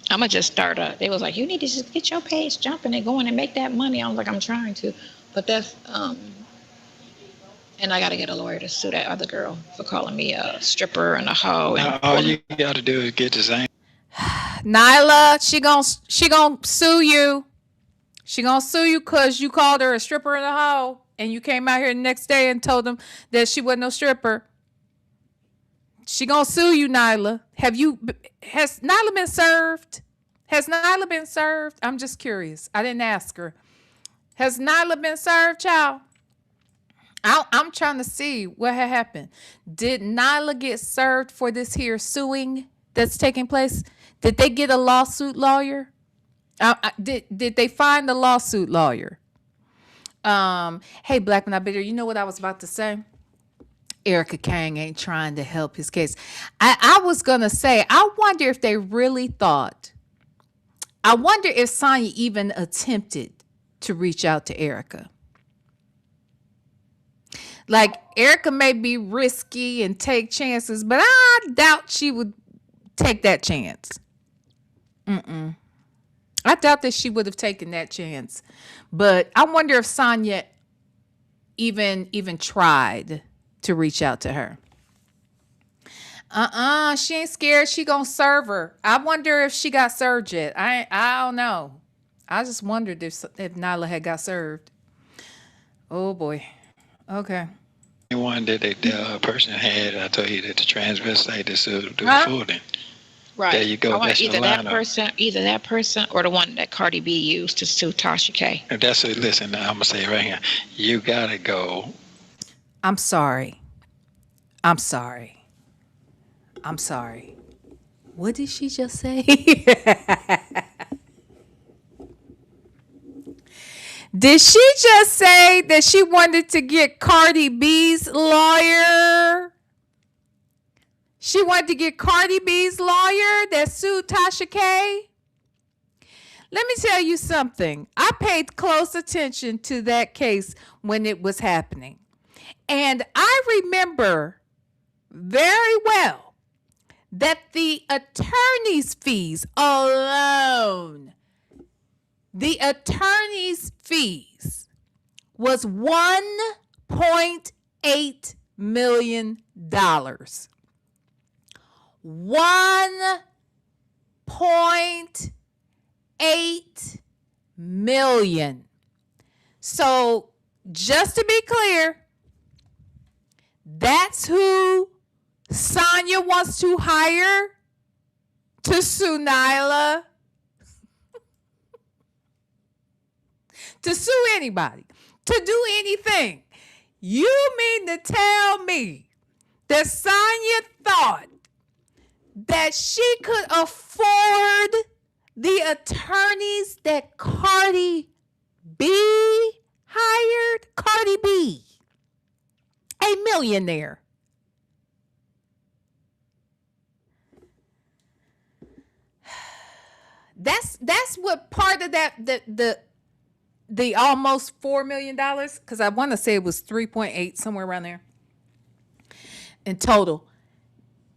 Speaker 5: gonna just start a. They was like, you need to just get your page jumping and going and make that money. I was like, I'm trying to, but that's and I got to get a lawyer to sue that other girl for calling me a stripper and a hoe. And
Speaker 6: Now, all you got to do is get the same.
Speaker 3: Nyla, she gonna sue you. She gonna sue you because you called her a stripper and a hoe, and you came out here the next day and told them that she wasn't no stripper. She gonna sue you, Nyla. Has Nyla been served? Has Nyla been served? I'm just curious. I didn't ask her. Has Nyla been served, child? I'm trying to see what had happened. Did Nyla get served for this here suing that's taking place? Did they get a lawsuit lawyer? Did they find a lawsuit lawyer? Hey, Black Man, I Bitter, you know what I was about to say? Erica Kang ain't trying to help his case. I was going to say, I wonder if they really thought, I wonder if Sonya even attempted to reach out to Erica. Like, Erica may be risky and take chances, but I doubt she would take that chance. I doubt that she would have taken that chance. But I wonder if Sonya even tried to reach out to her. She ain't scared. She gonna serve her. I wonder if she got served yet. I don't know. I just wondered if Nyla had got served. Oh boy. Okay.
Speaker 6: One that the person had, I told you that the transvestite that do the
Speaker 3: Huh?
Speaker 6: folding.
Speaker 5: Right.
Speaker 6: There you go.
Speaker 5: I want
Speaker 6: That's the
Speaker 5: either that person or the one that Cardi B used to sue Tasha K.
Speaker 6: If that's it, listen, I'm gonna say it right here. You gotta go.
Speaker 3: I'm sorry. I'm sorry. I'm sorry. What did she just say? Did she just say that she wanted to get Cardi B's lawyer? She wanted to get Cardi B's lawyer that sued Tasha K? Let me tell you something. I paid close attention to that case when it was happening. And I remember very well that the attorney's fees alone, the attorney's fees was $1.8 million. $1.8 million. So just to be clear, that's who Sonya wants to hire to sue Nyla, to sue anybody, to do anything. You mean to tell me that Sonya thought that she could afford the attorneys that Cardi B hired? Cardi B, a millionaire. That's what part of that the almost $4 million, because I want to say it was 3.8, somewhere around there in total.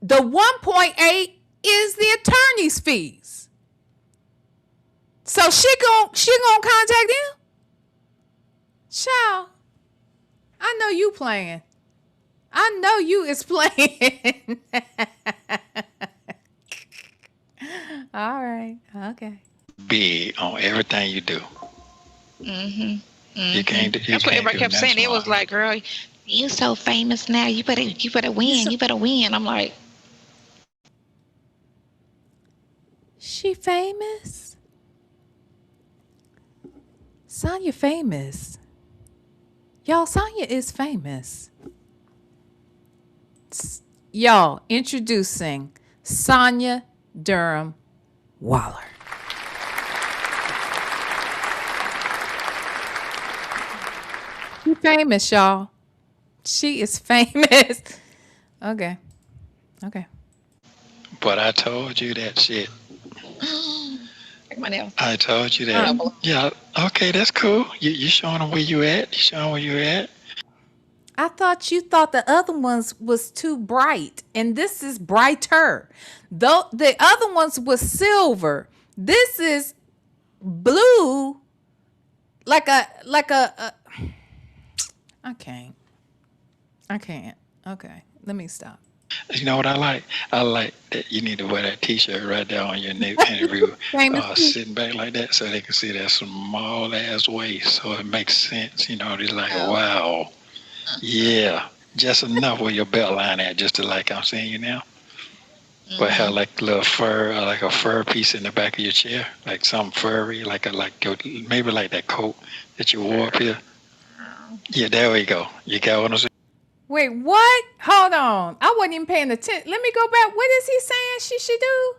Speaker 3: The 1.8 is the attorney's fees. So she gonna contact them? Child, I know you playing. I know you is playing. All right. Okay.
Speaker 6: Be on everything you do. You can't.
Speaker 5: That's what everybody kept saying. It was like, girl, you so famous now. You better win. You better win. I'm like,
Speaker 3: She famous? Sonya famous. Y'all, Sonya is famous. Y'all, introducing Sonya Durham Waller. She famous, y'all. She is famous. Okay.
Speaker 6: But I told you that shit.
Speaker 5: like my nail.
Speaker 6: I told you that. Yeah. Okay, that's cool. You showing them where you at? You showing where you at?
Speaker 3: I thought you thought the other ones was too bright, and this is brighter. Though the other ones was silver. This is blue, like a. I can't. Okay, let me stop.
Speaker 6: You know what I like? I like that you need to wear that T-shirt right there on your interview, sitting back like that, so they can see that small ass waist. So it makes sense. You know, they're like, wow, yeah, just enough with your belt line at, just to like I'm seeing you now. But have like a little fur, like a fur piece in the back of your chair, like something furry, maybe like that coat that you wore up here. Yeah, there we go. You got what I'm saying?
Speaker 3: Wait, what? Hold on. I wasn't even paying attention. Let me go back. What is he saying she should do?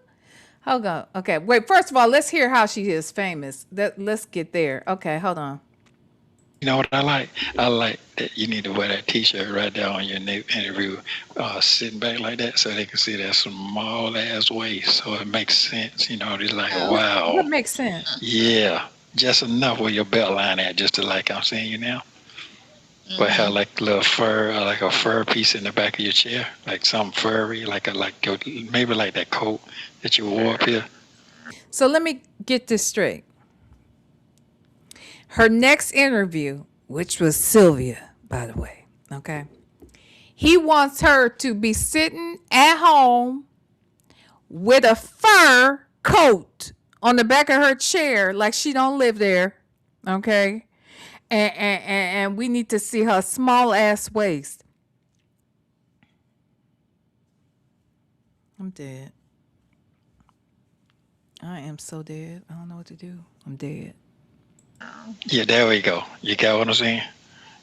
Speaker 3: Hold on. Okay, wait. First of all, let's hear how she is famous. Let's get there. Okay, hold on.
Speaker 6: You know what I like? I like that you need to wear that T-shirt right there on your interview, sitting back like that, so they can see that small ass waist. So it makes sense. You know, they're like, wow,
Speaker 3: What makes sense?
Speaker 6: yeah, just enough with your belt line at, just to like I'm seeing you now. But have like a little fur, like a fur piece in the back of your chair, like something furry, maybe like that coat that you wore up here.
Speaker 7: So let me get this straight. Her next interview, which was Sylvia, by the way, okay? He wants her to be sitting at home with a fur coat on the back of her chair like she don't live there, okay? And we need to see her small ass waist. I'm dead. I am so dead. I don't know what to do. I'm dead.
Speaker 6: Yeah, there we go. You got what I'm saying?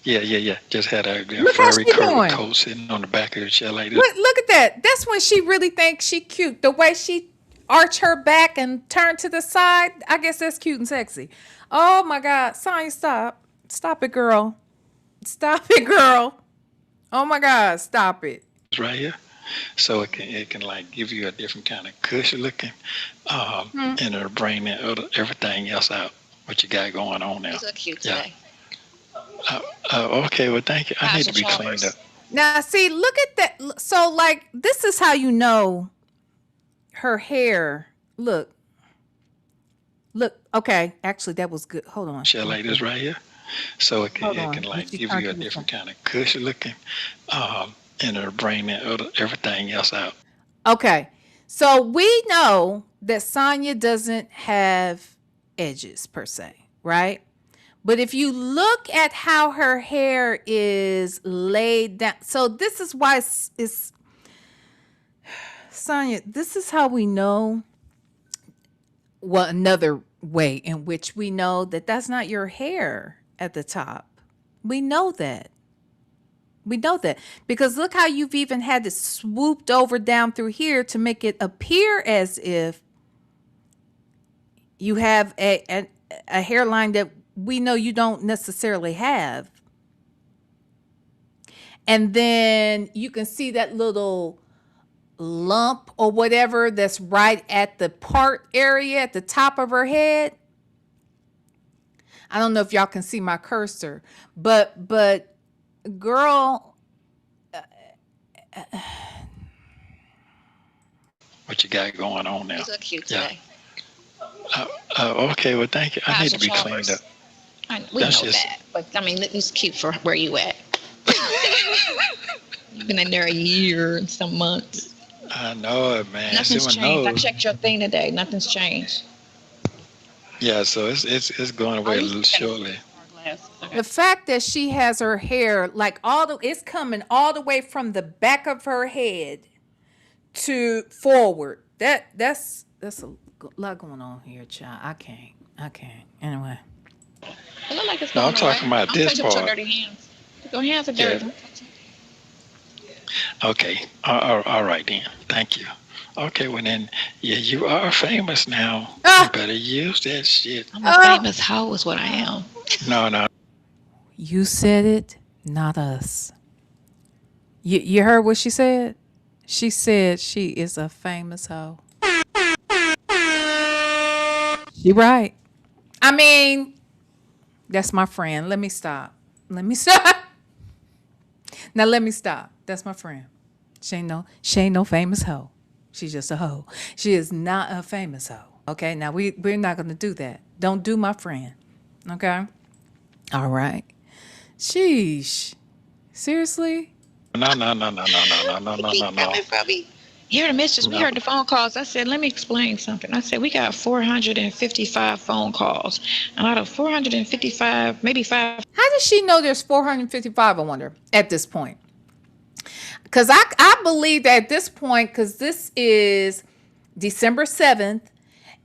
Speaker 6: Yeah. Just had a
Speaker 7: Look how
Speaker 6: furry
Speaker 7: she doing.
Speaker 6: coat sitting on the back of her chair like this.
Speaker 7: Look at that. That's when she really thinks she cute. The way she arch her back and turn to the side. I guess that's cute and sexy. Oh my God. Sonya, stop. Stop it, girl. Stop it, girl. Oh my God. Stop it.
Speaker 6: Right here. So it can like give you a different kind of cushy looking, and it'll bring everything else out what you got going on now.
Speaker 5: You look cute
Speaker 6: Yeah.
Speaker 5: today.
Speaker 6: Okay, well thank you. I need to be cleaned up.
Speaker 7: Now, see, look at that. So, like, this is how you know her hair. Look. Okay. Actually, that was good. Hold on.
Speaker 6: Chair like this right here. So it
Speaker 7: Hold on.
Speaker 6: can like
Speaker 7: Let me
Speaker 6: give
Speaker 7: turn
Speaker 6: you a
Speaker 7: to this
Speaker 6: different kind of cushy looking, and it'll bring everything else out.
Speaker 7: Okay. So we know that Sonya doesn't have edges per se, right? But if you look at how her hair is laid down, so this is why it's Sonya, this is how we know, well, another way in which we know that that's not your hair at the top. We know that. We know that because look how you've even had it swooped over down through here to make it appear as if you have a hairline that we know you don't necessarily have. And then you can see that little lump or whatever that's right at the part area at the top of her head. I don't know if y'all can see my cursor, but girl,
Speaker 6: What you got going on now?
Speaker 5: You look cute
Speaker 6: Yeah.
Speaker 5: today.
Speaker 6: Okay, well thank you. I need to be cleaned up.
Speaker 5: We
Speaker 6: That's
Speaker 5: know
Speaker 6: just-
Speaker 5: that, but I mean, it's cute for where you at. You've been in there a year and some months.
Speaker 6: I know it, man.
Speaker 5: Nothing's
Speaker 6: See my
Speaker 5: changed. I
Speaker 6: nose.
Speaker 5: checked your thing today. Nothing's changed.
Speaker 6: Yeah, so it's going away shortly.
Speaker 7: the fact that she has her hair like it's coming all the way from the back of her head to forward. That's a lot going on here, child. I can't. Anyway.
Speaker 5: It look like it's
Speaker 6: No,
Speaker 5: going
Speaker 6: I'm talking
Speaker 5: away.
Speaker 6: about this
Speaker 5: touching with your
Speaker 6: part.
Speaker 5: dirty hands. Your hands are dirty.
Speaker 6: Yeah. Okay. All right then. Thank you. Okay, well then, yeah, you are famous now. You better use that shit.
Speaker 5: I'm a famous hoe is what I am.
Speaker 6: No.
Speaker 7: You said it, not us. You heard what she said? She said she is a famous hoe. She right. I mean, that's my friend. Let me stop. Now let me stop. That's my friend. She ain't no famous hoe. She's just a hoe. She is not a famous hoe. Okay, now we're not gonna do that. Don't do my friend. Okay? All right. Sheesh. Seriously?
Speaker 6: No.
Speaker 5: You're the mistress. We heard the phone calls. I said, let me explain something. I said, we got 455 phone calls. And out of 455, maybe 5.
Speaker 7: How does she know there's 455, I wonder, at this point? Because I believe that at this point, because this is December 7th,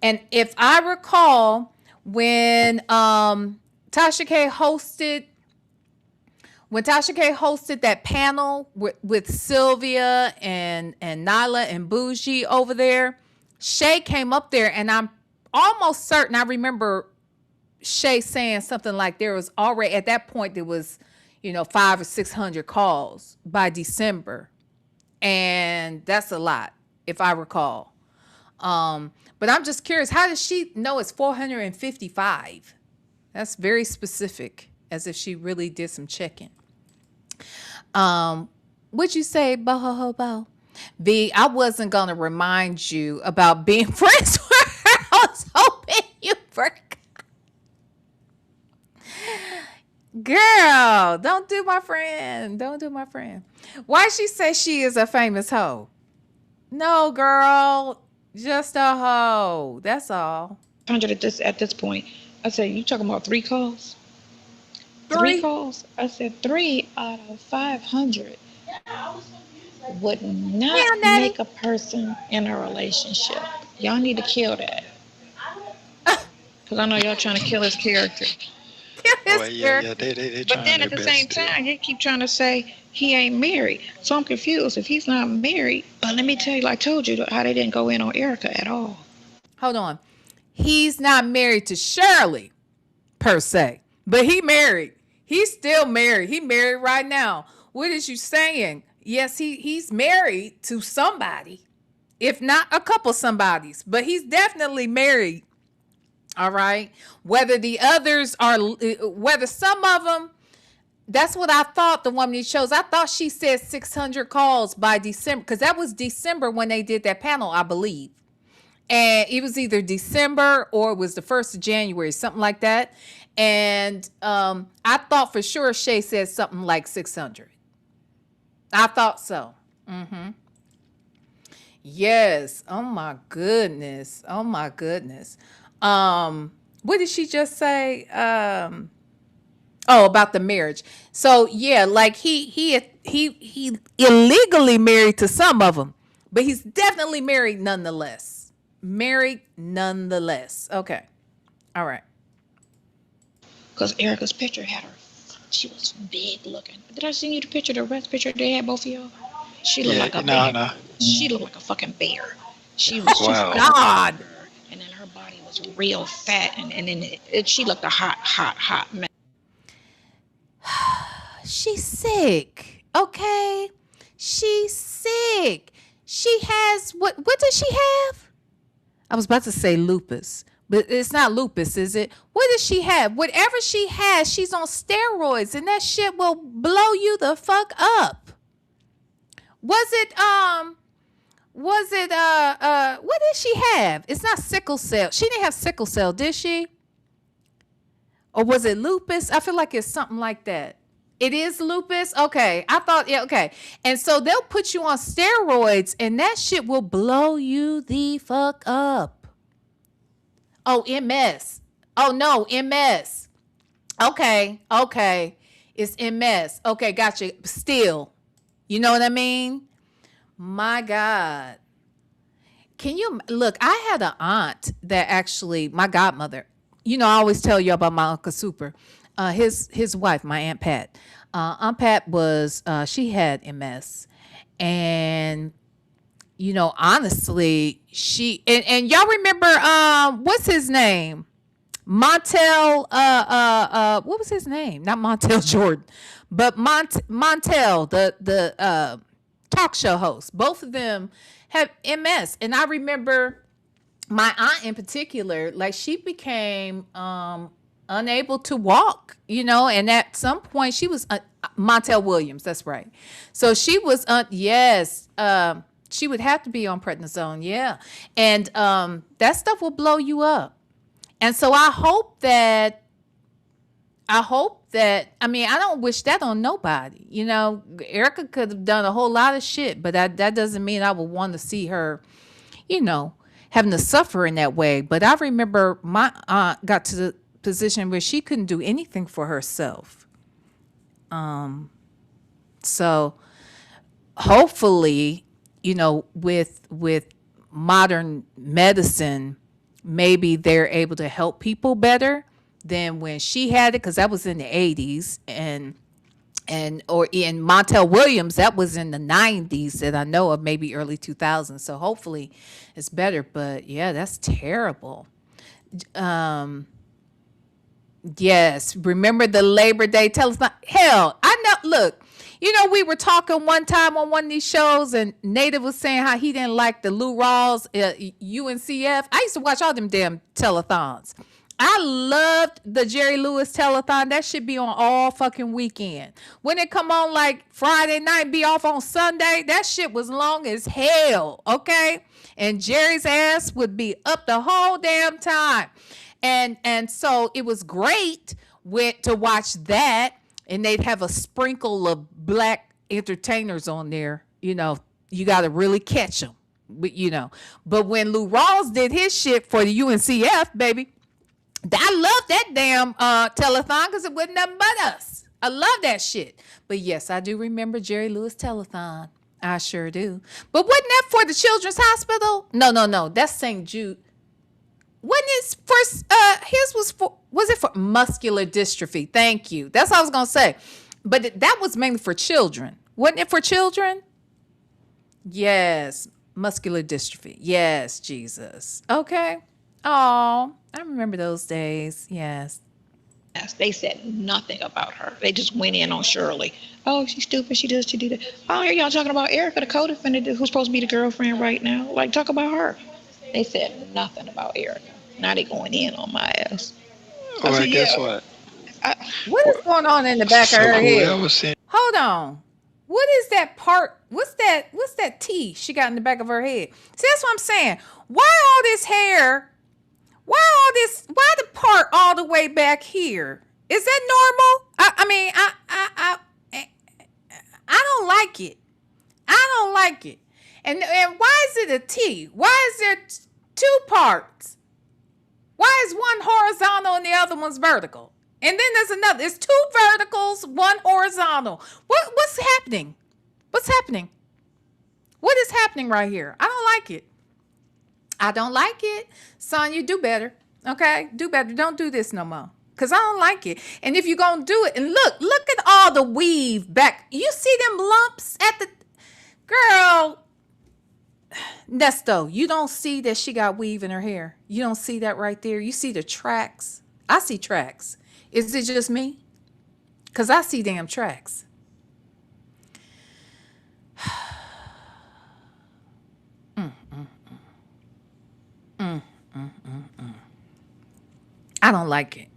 Speaker 7: and if I recall, when Tasha K hosted that panel with Sylvia and Nyla and Bougie over there, Shay came up there, and I'm almost certain I remember Shay saying something like there was already at that point there was 500 or 600 calls by December, and that's a lot if I recall. But I'm just curious, how does she know it's 455? That's very specific, as if she really did some checking. What'd you say, bo ho ho bo? V, I wasn't gonna remind you about being friends with her Girl, don't do my friend. Don't do my friend. Why she say she is a famous hoe? No, girl. Just a hoe. That's all.
Speaker 5: 100 at this point. I said, you talking about 3 calls? 3
Speaker 7: Three?
Speaker 5: calls? I said 3 out of 500 would not
Speaker 7: Meow, Natty.
Speaker 5: make a person in a relationship. Y'all need to kill that. Because I know y'all trying to kill his character.
Speaker 7: Kill his
Speaker 6: Oh, yeah,
Speaker 7: character.
Speaker 6: they
Speaker 5: But
Speaker 6: trying
Speaker 5: then
Speaker 6: their
Speaker 5: at the
Speaker 6: best
Speaker 5: same
Speaker 6: still.
Speaker 5: time, you keep trying to say he ain't married. So I'm confused. If he's not married, but let me tell you, like I told you, how they didn't go in on Erica at all.
Speaker 7: Hold on. He's not married to Shirley, per se. But he married. He's still married. He married right now. What is you saying? Yes, he's married to somebody. If not a couple somebodies. But he's definitely married. All right. Whether the others are, whether some of them, that's what I thought the woman he chose. I thought she said 600 calls by December. Because that was December when they did that panel, I believe. And it was either December or it was the 1st of January, something like that. And I thought for sure Shay said something like 600. I thought so. Yes. Oh my goodness. Oh my goodness. What did she just say? Oh, about the marriage. So yeah, like he illegally married to some of them, but he's definitely married nonetheless. Married nonetheless. Okay. All right.
Speaker 5: Because Erica's picture had her. She was big looking. Did I send you the picture, the rest picture they had, both of y'all? She looked
Speaker 6: Yeah,
Speaker 5: like a
Speaker 6: no,
Speaker 5: bear.
Speaker 6: no.
Speaker 5: She looked like a fucking bear. She was
Speaker 6: Wow.
Speaker 7: God.
Speaker 5: and then her body was real fat, and then she looked a hot mess.
Speaker 7: She's sick. Okay. She's sick. She has what does she have? I was about to say lupus, but it's not lupus, is it? What does she have? Whatever she has, she's on steroids, and that shit will blow you the fuck up. Was it what did she have? It's not sickle cell. She didn't have sickle cell, did she? Or was it lupus? I feel like it's something like that. It is lupus? Okay. I thought, yeah, okay. And so they'll put you on steroids and that shit will blow you the fuck up. Oh, MS. Oh, no, MS. Okay. Okay. It's MS. Okay, gotcha. Still. You know what I mean? My God. Can you look? I had an aunt that actually, my godmother. You know, I always tell you about my Uncle Super. His wife, my Aunt Pat. Aunt Pat was she had MS, and you know, honestly, she and y'all remember what's his name? Montel. What was his name? Not Montel Jordan, but Montel, the talk show host. Both of them have MS, and I remember my aunt in particular, like she became unable to walk, you know, and at some point she was Montel Williams, that's right. So she was yes, she would have to be on prednisone, yeah, and that stuff will blow you up. And so I hope that I mean, I don't wish that on nobody. You know, Erica could have done a whole lot of shit, but that doesn't mean I would want to see her, you know, having to suffer in that way. But I remember my aunt got to the position where she couldn't do anything for herself. So hopefully, you know, with modern medicine, maybe they're able to help people better than when she had it, because that was in the 80s, and or in Montel Williams, that was in the 90s that I know of, maybe early 2000s. So hopefully it's better. But yeah, that's terrible. Yes, remember the Labor Day telethon? Hell, I know. Look, you know, we were talking one time on one of these shows, and Native was saying how he didn't like the Lou Rawls UNCF. I used to watch all them damn telethons. I loved the Jerry Lewis telethon. That should be on all fucking weekend. When it come on like Friday night, be off on Sunday, that shit was long as hell, okay? And Jerry's ass would be up the whole damn time. And so it was great went to watch that, and they'd have a sprinkle of black entertainers on there. You know, you got to really catch them. But but when Lou Rawls did his shit for the UNCF, baby, I love that damn telethon because it wasn't nothing but us. I love that shit. But yes, I do remember Jerry Lewis telethon. I sure do. But wasn't that for the Children's Hospital? No. That's St. Jude. Wasn't it for his was it for muscular dystrophy? Thank you. That's what I was gonna say. But that was mainly for children. Wasn't it for children? Yes. Muscular dystrophy. Yes, Jesus. Okay. Oh, I remember those days. Yes.
Speaker 5: Yes, they said nothing about her. They just went in on Shirley. Oh, she's stupid. She does. She do that. Oh, here y'all talking about Erica, the co-defendant, who's supposed to be the girlfriend right now. Like, talk about her. They said nothing about Erica. Now they going in on my ass.
Speaker 6: Well,
Speaker 5: said,
Speaker 6: guess
Speaker 5: yeah.
Speaker 6: what?
Speaker 7: What is going on in the back of her head?
Speaker 6: Whoever sent
Speaker 7: Hold on. What is that part? What's that T she got in the back of her head? See, that's what I'm saying. Why all this hair? Why the part all the way back here? Is that normal? I don't like it. I don't like it. And why is it a T? Why is there two parts? Why is one horizontal and the other one's vertical? And then there's another. There's two verticals, one horizontal. What's happening? What's happening? What is happening right here? I don't like it. I don't like it. Sonya, do better. Okay? Do better. Don't do this no more. Because I don't like it. And if you're going to do it, and look at all the weave back. You see them lumps at the... Girl, Nesto, you don't see that she got weave in her hair. You don't see that right there. You see the tracks. I see tracks. Is it just me? Because I see damn tracks. I don't like it.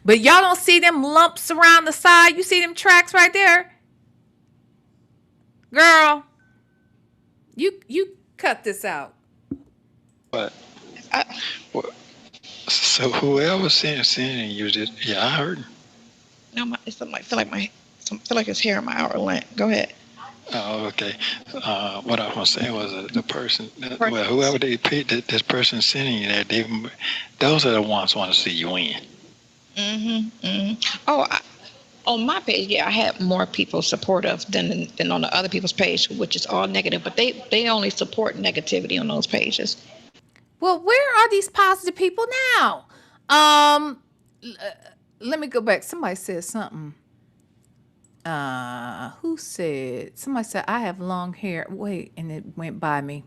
Speaker 7: But y'all don't see them lumps around the side? You see them tracks right there? Girl, you cut this out.
Speaker 6: What? So whoever sending you this, yeah, I heard.
Speaker 5: No, it's feel like it's hair in my outer lip. Go ahead.
Speaker 6: Oh, okay. What I was gonna say was the person, well, whoever they picked, this person sending you that, those are the ones want to see you win.
Speaker 5: Oh, on my page, yeah, I had more people supportive than on the other people's page, which is all negative. But they only support negativity on those pages.
Speaker 7: Well, where are these positive people now? Let me go back. Somebody said something. Who said? Somebody said I have long hair. Wait, and it went by me.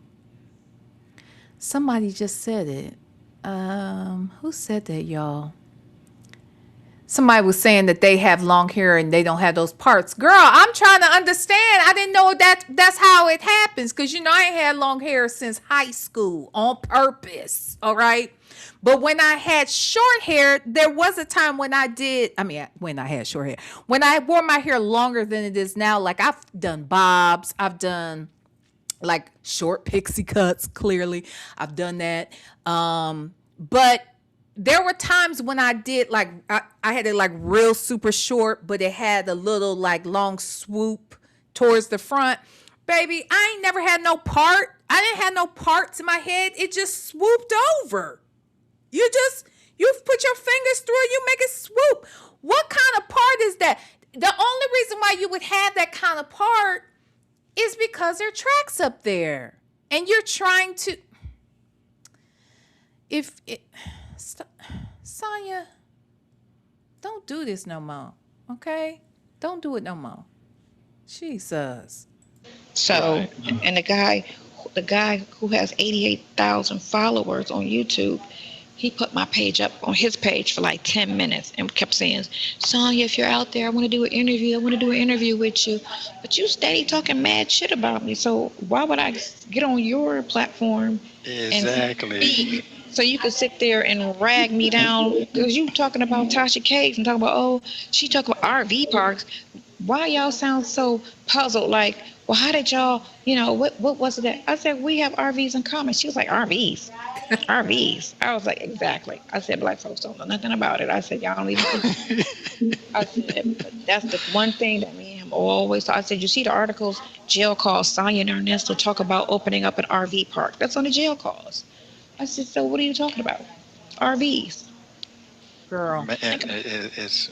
Speaker 7: Somebody just said it. Who said that, y'all? Somebody was saying that they have long hair and they don't have those parts. Girl, I'm trying to understand. I didn't know that's how it happens. Because, I ain't had long hair since high school on purpose. All right. But when I had short hair, there was a time when I had short hair. When I wore my hair longer than it is now, like I've done bobs. I've done like short pixie cuts, clearly. I've done that. But there were times when I did like, I had it like real super short, but it had a little like long swoop towards the front. Baby, I ain't never had no part. I didn't have no parts in my head. It just swooped over. You put your fingers through it, you make it swoop. What kind of part is that? The only reason why you would have that kind of part is because there are tracks up there. And you're trying to... Sonya, don't do this no more, okay? Don't do it no more. Jesus.
Speaker 5: So, and the guy who has 88,000 followers on YouTube, he put my page up on his page for like 10 minutes and kept saying, Sonya, if you're out there, I want to do an interview. I want to do an interview with you. But you stay talking mad shit about me. So why would I get on your platform
Speaker 6: Exactly.
Speaker 5: and speak so you could sit there and rag me down? Because you talking about Tasha Cakes and talking about, she talking about RV parks. why y'all sound so puzzled? Like, well, how did y'all, what was it that? I said, we have RVs in common. She was like, RVs? RVs? I was like, exactly. I said, black folks don't know nothing about it. I said, y'all don't even think. I said, but that's the one thing that me and him always talk. I said, you see the articles, jail calls, Sonya and Ernesto talk about opening up an RV park. That's on the jail calls. I said, so what are you talking about? RVs.
Speaker 7: Girl.
Speaker 6: Man, it's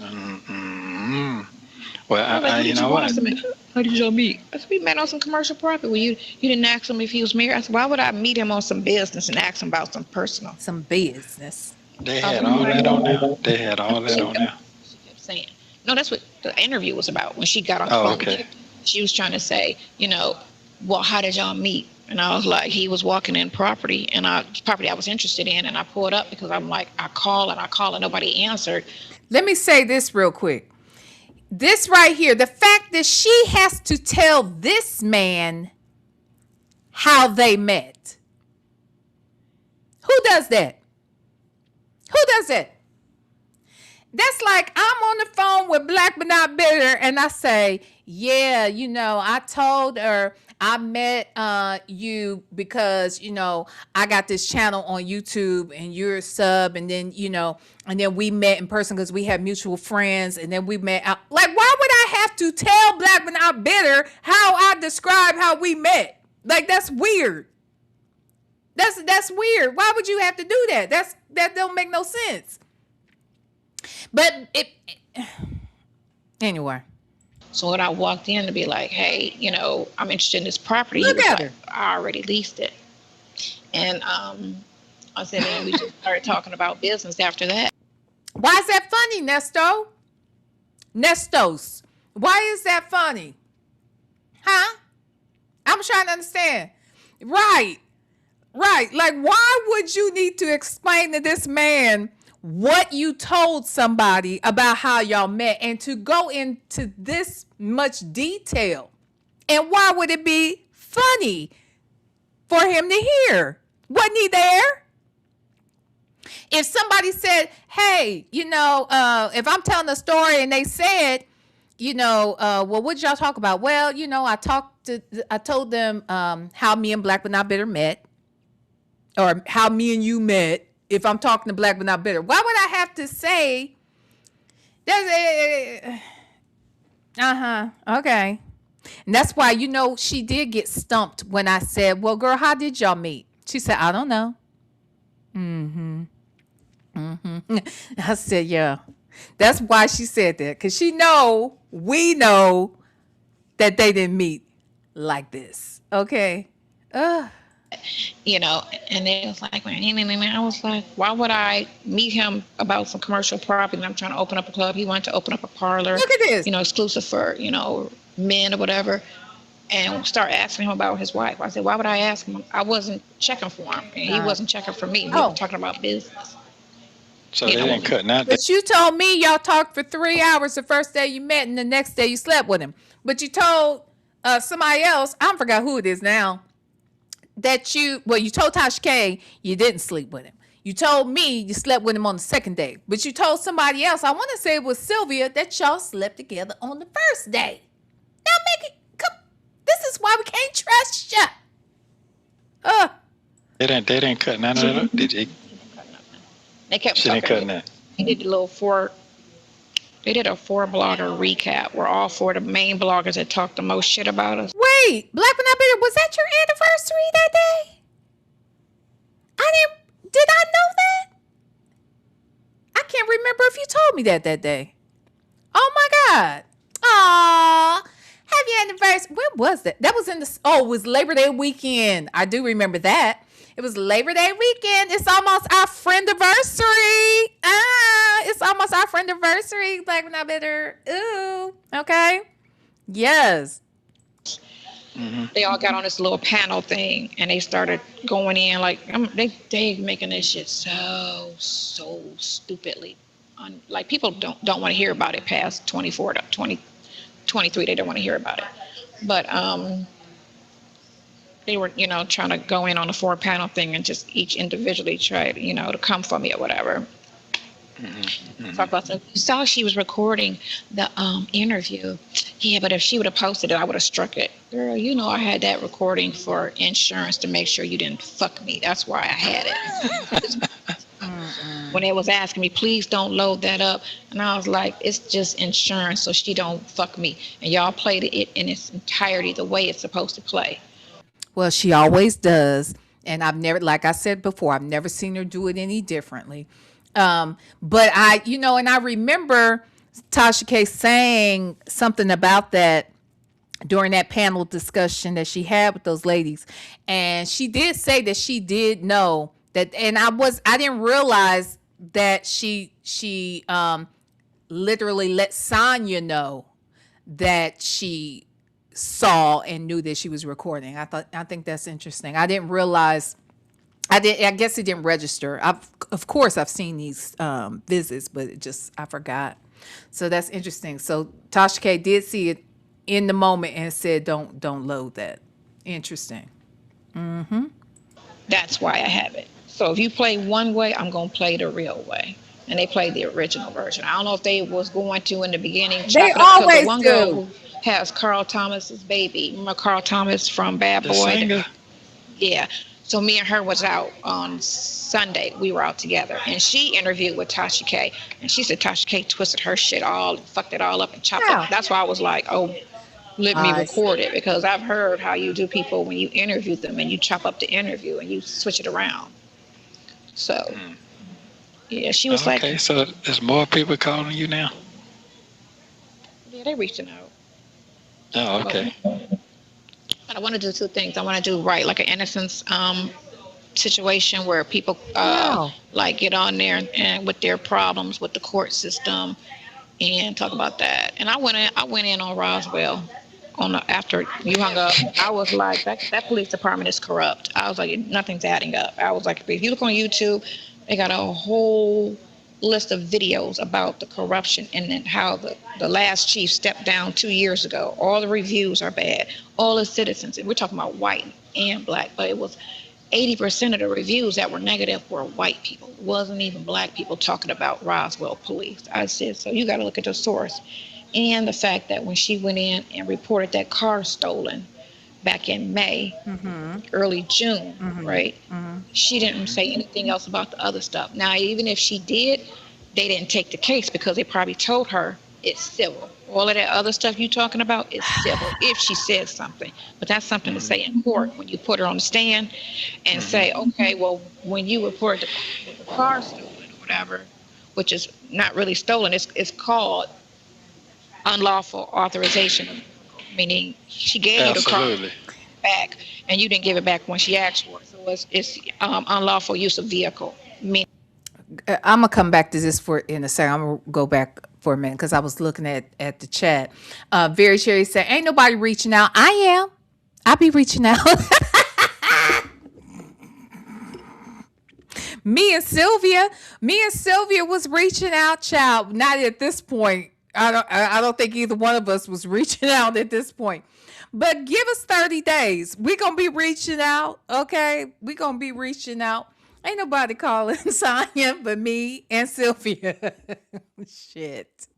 Speaker 6: well,
Speaker 5: I was like,
Speaker 6: I
Speaker 5: what
Speaker 6: you
Speaker 5: did you
Speaker 6: know
Speaker 5: want
Speaker 6: what?
Speaker 5: us to meet? How did y'all meet? I said, we met on some commercial property. Well, you didn't ask him if he was married. I said, why would I meet him on some business and ask him about some personal?
Speaker 7: Some business.
Speaker 6: They
Speaker 5: I
Speaker 6: had
Speaker 5: was
Speaker 6: all
Speaker 5: like,
Speaker 6: that on there. They had all that on there.
Speaker 5: she kept saying, no, that's what the interview was about. When she got on the
Speaker 6: Oh,
Speaker 5: phone with
Speaker 6: okay.
Speaker 5: him, she was trying to say, well, how did y'all meet? And I was like, he was walking in property I was interested in, and I pulled up because I'm like, I call and nobody answered.
Speaker 7: Let me say this real quick. This right here, the fact that she has to tell this man how they met. Who does that? Who does that? That's like I'm on the phone with Black but Not Bitter, and I say, yeah, I told her I met you because, I got this channel on YouTube and you're a sub, and then, and then we met in person because we have mutual friends, and then we met out. Like, why would I have to tell Black but Not Bitter how I describe how we met? Like, that's weird. That's weird. Why would you have to do that? That don't make no sense. But anyway.
Speaker 5: So when I walked in to be like, hey, I'm interested in this property.
Speaker 7: Look
Speaker 5: he was
Speaker 7: at
Speaker 5: like,
Speaker 7: her.
Speaker 5: I already leased it. And I said, and we just started talking about business after that.
Speaker 7: Why is that funny, Nesto? Nestos. Why is that funny? Huh? I'm trying to understand. Right. Like, why would you need to explain to this man what you told somebody about how y'all met, and to go into this much detail? And why would it be funny for him to hear? Wasn't he there? If somebody said, hey, if I'm telling a story and they said, well, what did y'all talk about? Well, I told them how me and Black but Not Bitter met, or how me and you met. If I'm talking to Black but Not Bitter, why would I have to say that's okay? And that's why, she did get stumped when I said, well, girl, how did y'all meet? She said, I don't know. I said, yeah. That's why she said that, because we know that they didn't meet like this. Okay.
Speaker 5: And it was like, I was like, why would I meet him about some commercial property? And I'm trying to open up a club. He wanted to open up a parlor,
Speaker 7: Look at this.
Speaker 5: exclusive for, men or whatever, and start asking him about his wife. I said, why would I ask him? I wasn't checking for him, and he wasn't checking for me. We were talking about business.
Speaker 6: So they didn't cut nothing.
Speaker 7: But you told me y'all talked for 3 hours the first day you met, and the next day you slept with him. But you told somebody else, I forgot who it is now, that you told Tasha K you didn't sleep with him. You told me you slept with him on the second day. But you told somebody else, I want to say it was Sylvia, that y'all slept together on the first day. Now this is why we can't trust you.
Speaker 6: They didn't cut none of it. Did they?
Speaker 5: They kept
Speaker 6: She didn't
Speaker 5: talking.
Speaker 6: cut none.
Speaker 5: They did They did a 4-blogger recap where all 4 of the main bloggers that talked the most shit about us.
Speaker 7: Wait, Black but Not Bitter, was that your anniversary that day? Did I know that? I can't remember if you told me that day. Oh my God. Aw, happy anniversary. When was that? That was it was Labor Day weekend. I do remember that. It was Labor Day weekend. It's almost our friend anniversary. It's almost our friend anniversary. Black but Not Bitter. Ooh, okay. Yes.
Speaker 5: Mm-hmm. They all got on this little panel thing, and they started going in like they making this shit so stupidly. Like, people don't want to hear about it past 24 to 23. They don't want to hear about it, but they were trying to go in on the 4-panel thing and just each individually try to come for me or whatever. Talk about stuff. You saw she was recording the interview. Yeah, but if she would have posted it, I would have struck it. Girl, you know I had that recording for insurance to make sure you didn't fuck me. That's why I had it. When they was asking me, please don't load that up, and I was like, it's just insurance, so she don't fuck me. And y'all played it in its entirety the way it's supposed to play.
Speaker 7: Well, she always does. And I've never, like I said before, I've never seen her do it any differently. But and I remember Tasha K saying something about that during that panel discussion that she had with those ladies. And she did say that she did know that, and I didn't realize that she literally let Sonya know that she saw and knew that she was recording. I think that's interesting. I didn't realize. I guess it didn't register. Of course I've seen these visits, but I forgot. So that's interesting. So Tasha K did see it in the moment and said, "Don't load that." Interesting.
Speaker 5: That's why I have it. So if you play one way, I'm gonna play the real way. And they played the original version. I don't know if they was going to in the beginning.
Speaker 7: They
Speaker 5: Chop it up, 'cause the
Speaker 7: always
Speaker 5: one girl
Speaker 7: do.
Speaker 5: who has Carl Thomas's baby. Remember Carl Thomas from Bad
Speaker 6: The
Speaker 5: Boy?
Speaker 6: singer.
Speaker 5: Yeah. So me and her was out on Sunday. We were out together, and she interviewed with Tasha K. And she said Tasha K twisted her shit all, fucked it all up, and chopped
Speaker 7: How?
Speaker 5: up. That's why I was like, oh, let me
Speaker 7: I see.
Speaker 5: record it, because I've heard how you do people when you interview them and you chop up the interview and you switch it around. So yeah, she was like,
Speaker 6: Okay, so there's more people calling you now.
Speaker 5: yeah, they reaching out.
Speaker 6: Oh, okay.
Speaker 5: But I want to do two things. I want to do like an innocence situation where people
Speaker 7: Wow.
Speaker 5: like get on there and with their problems with the court system and talk about that. And I went in on Roswell after you hung up. I was like, that police department is corrupt. I was like, nothing's adding up. I was like, if you look on YouTube, they got a whole list of videos about the corruption and then how the last chief stepped down 2 years ago. All the reviews are bad. All the citizens, and we're talking about white and black, but it was 80% of the reviews that were negative were white people. It wasn't even black people talking about Roswell police. I said, so you got to look at the source. And the fact that when she went in and reported that car stolen back in May, early June, right? She didn't say anything else about the other stuff. Now, even if she did, they didn't take the case because they probably told her it's civil. All of that other stuff you talking about is civil if she said something. But that's something to say in court when you put her on the stand and say, okay, well, when you report the car stolen or whatever, which is not really stolen, it's called unlawful authorization, meaning she gave you the car
Speaker 6: Absolutely.
Speaker 5: back and you didn't give it back when she asked for it. So it's unlawful use of vehicle. Meaning
Speaker 7: I'm gonna come back to this in a second. I'm gonna go back for a minute because I was looking at the chat. Very Cherry said, "Ain't nobody reaching out." I am. I be reaching out. Me and Sylvia was reaching out, child. Not at this point. I don't think either one of us was reaching out at this point. But give us 30 days. We're gonna be reaching out. Okay. We're gonna be reaching out. Ain't nobody calling Sonya but me and Sylvia. Shit.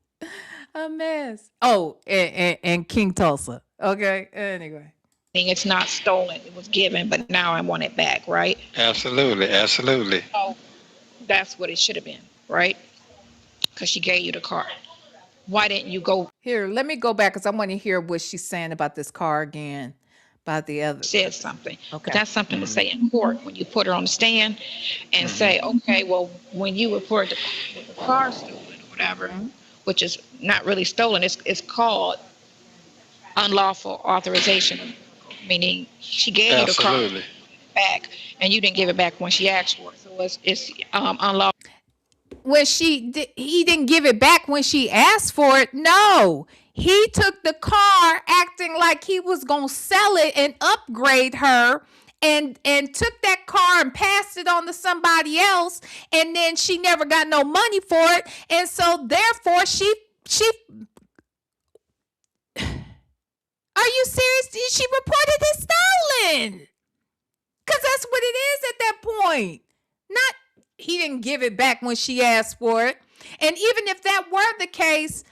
Speaker 7: A mess. Oh, and King Tulsa. Okay. Anyway.
Speaker 5: it's not stolen, it was given, but now I want it back, right?
Speaker 6: Absolutely. Absolutely.
Speaker 5: So that's what it should have been, right? Because she gave you the car. Why didn't you go
Speaker 7: Here, let me go back because I want to hear what she's saying about this car again. About the other.
Speaker 5: said something?
Speaker 7: Okay.
Speaker 5: But that's something to say in court when you put her on the stand and say, okay, well, when you report the car stolen or whatever, which is not really stolen, it's called unlawful authorization, meaning she gave you the car
Speaker 6: Absolutely.
Speaker 5: back and you didn't give it back when she asked for it. So it's unlawful.
Speaker 7: When he didn't give it back when she asked for it. No, he took the car acting like he was gonna sell it and upgrade her, and took that car and passed it on to somebody else, and then she never got no money for it, and so therefore she are you serious? She reported it stolen because that's what it is at that point. Not he didn't give it back when she asked for it. And even if that were the case,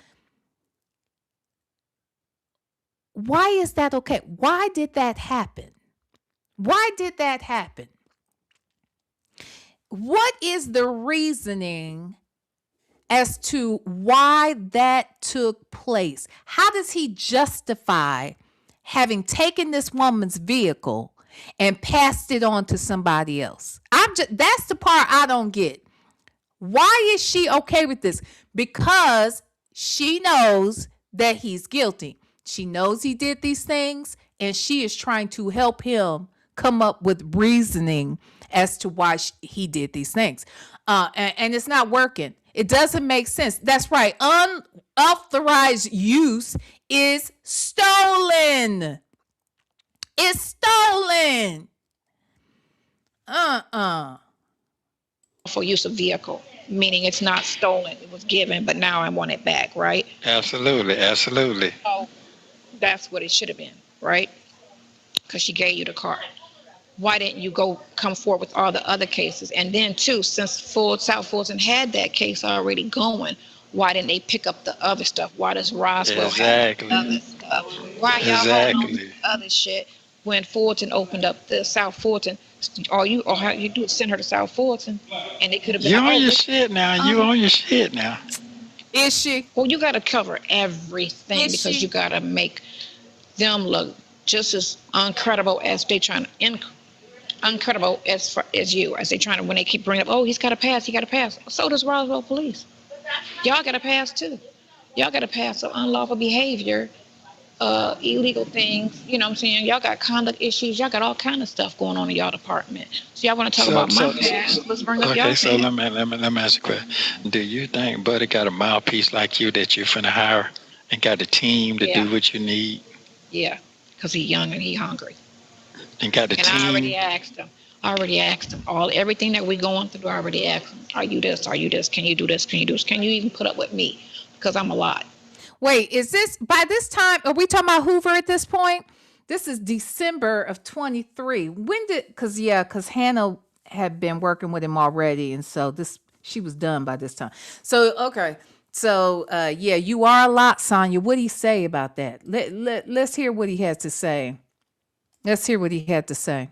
Speaker 7: why is that okay? Why did that happen? Why did that happen? What is the reasoning as to why that took place? How does he justify having taken this woman's vehicle and passed it on to somebody else? That's the part I don't get. Why is she okay with this? Because she knows that he's guilty. She knows he did these things, and she is trying to help him come up with reasoning as to why he did these things. And it's not working. It doesn't make sense. That's right. Unauthorized use is stolen. It's stolen.
Speaker 5: For use of vehicle, meaning it's not stolen. It was given, but now I want it back, right?
Speaker 6: Absolutely, absolutely.
Speaker 5: So that's what it should have been, right? Because she gave you the car. Why didn't you come forward with all the other cases? And then too, since South Fulton had that case already going, why didn't they pick up the other stuff? Why does Roswell have the other stuff? Why y'all holding on to the other shit when Fulton opened up the South Fulton? How you do is send her to South Fulton, and it could have been.
Speaker 6: You on your shit now. You on your shit now.
Speaker 7: Is she?
Speaker 5: Well, you got to cover everything because you got to make them look just as uncredible as they trying to uncredible as you, as they trying to, when they keep bringing up, oh, he got to pass. So does Roswell Police. Y'all got to pass too. Y'all got to pass some unlawful behavior, illegal things. You know what I'm saying? Y'all got conduct issues. Y'all got all kind of stuff going on in y'all department. So y'all want to talk about my past? Let's bring up y'all.
Speaker 6: Okay, so let me ask you a question. Do you think Buddy got a mouthpiece like you that you finna hire and got a team to do what you need?
Speaker 5: Yeah, because he's young and he hungry.
Speaker 6: And got the team.
Speaker 5: I already asked him. Everything that we going through, I already asked him. Are you this? Are you this? Can you do this? Can you do this? Can you even put up with me? Because I'm a lot.
Speaker 7: Wait, is this, by this time, are we talking about Hoover at this point? This is December of 23. Because Hannah had been working with him already. And so she was done by this time. So, okay. So, yeah, you are a lot, Sonya. What do you say about that? Let's hear what he has to say. Let's hear what he had to say.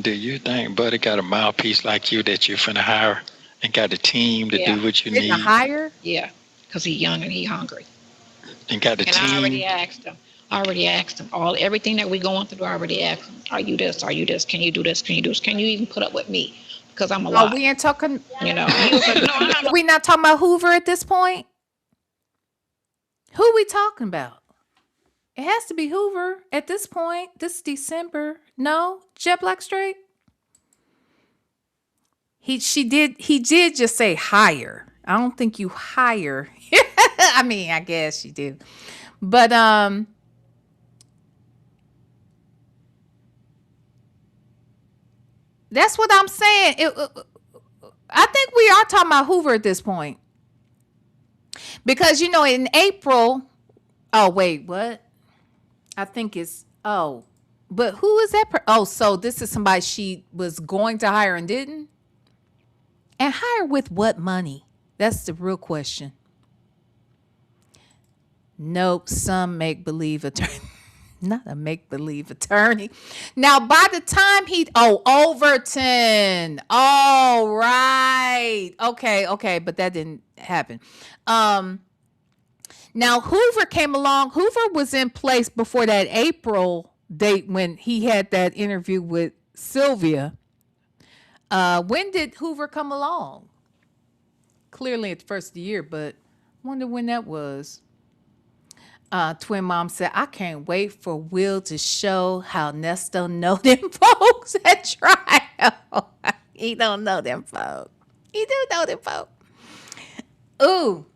Speaker 6: Do you think Buddy got a mouthpiece like you that you finna hire and got a team to do what you need?
Speaker 7: Hire?
Speaker 5: Yeah, because he's young and he hungry.
Speaker 6: And got the team.
Speaker 5: I already asked him. Everything that we going through, I already asked him. Are you this? Are you this? Can you do this? Can you do this? Can you even put up with me? Because I'm a lot.
Speaker 7: We ain't talking.
Speaker 5: You know, he was like, no, I'm not.
Speaker 7: We not talking about Hoover at this point? Who we talking about? It has to be Hoover at this point. This December. No? Jet Black Straight? He did just say hire. I don't think you hire. I mean, I guess you do. But that's what I'm saying. I think we are talking about Hoover at this point. Because, in April, oh, wait, what? I think it's, but who is that? So this is somebody she was going to hire and didn't? And hire with what money? That's the real question. Nope, some make-believe attorney. Not a make-believe attorney. Now, by the time Overton. Oh, right. Okay, but that didn't happen. Now, Hoover came along. Hoover was in place before that April date when he had that interview with Sylvia. When did Hoover come along? Clearly at the first of the year, but I wonder when that was. Twin Mom said, I can't wait for Will to show how Nesto know them folks at trial. He don't know them folks. He do know them folks. Ooh.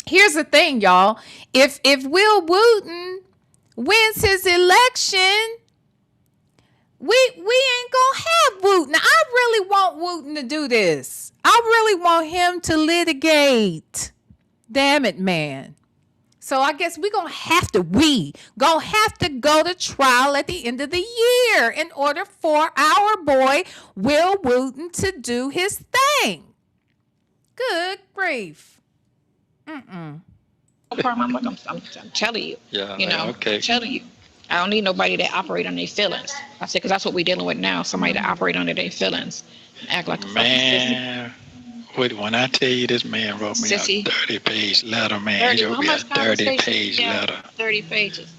Speaker 7: Here's the thing, y'all. If Will Wooten wins his election, we ain't gonna have Wooten. I really want Wooten to do this. I really want him to litigate. Damn it, man. So I guess we gonna have to go to trial at the end of the year in order for our boy Will Wooten to do his thing. Good grief.
Speaker 5: No problem. I'm telling you.
Speaker 6: Yeah,
Speaker 5: You know,
Speaker 6: okay.
Speaker 5: telling you. I don't need nobody that operate on their feelings. I said, because that's what we're dealing with now. Somebody that operate under their feelings and act like a fucking sissy.
Speaker 6: Man, when I tell you this man wrote me a
Speaker 5: Sissy.
Speaker 6: 30-page letter, man, he
Speaker 5: 30,
Speaker 6: wrote
Speaker 5: how
Speaker 6: me a
Speaker 5: much conversation?
Speaker 6: 30-page
Speaker 5: Yeah,
Speaker 6: letter.
Speaker 5: 30 pages.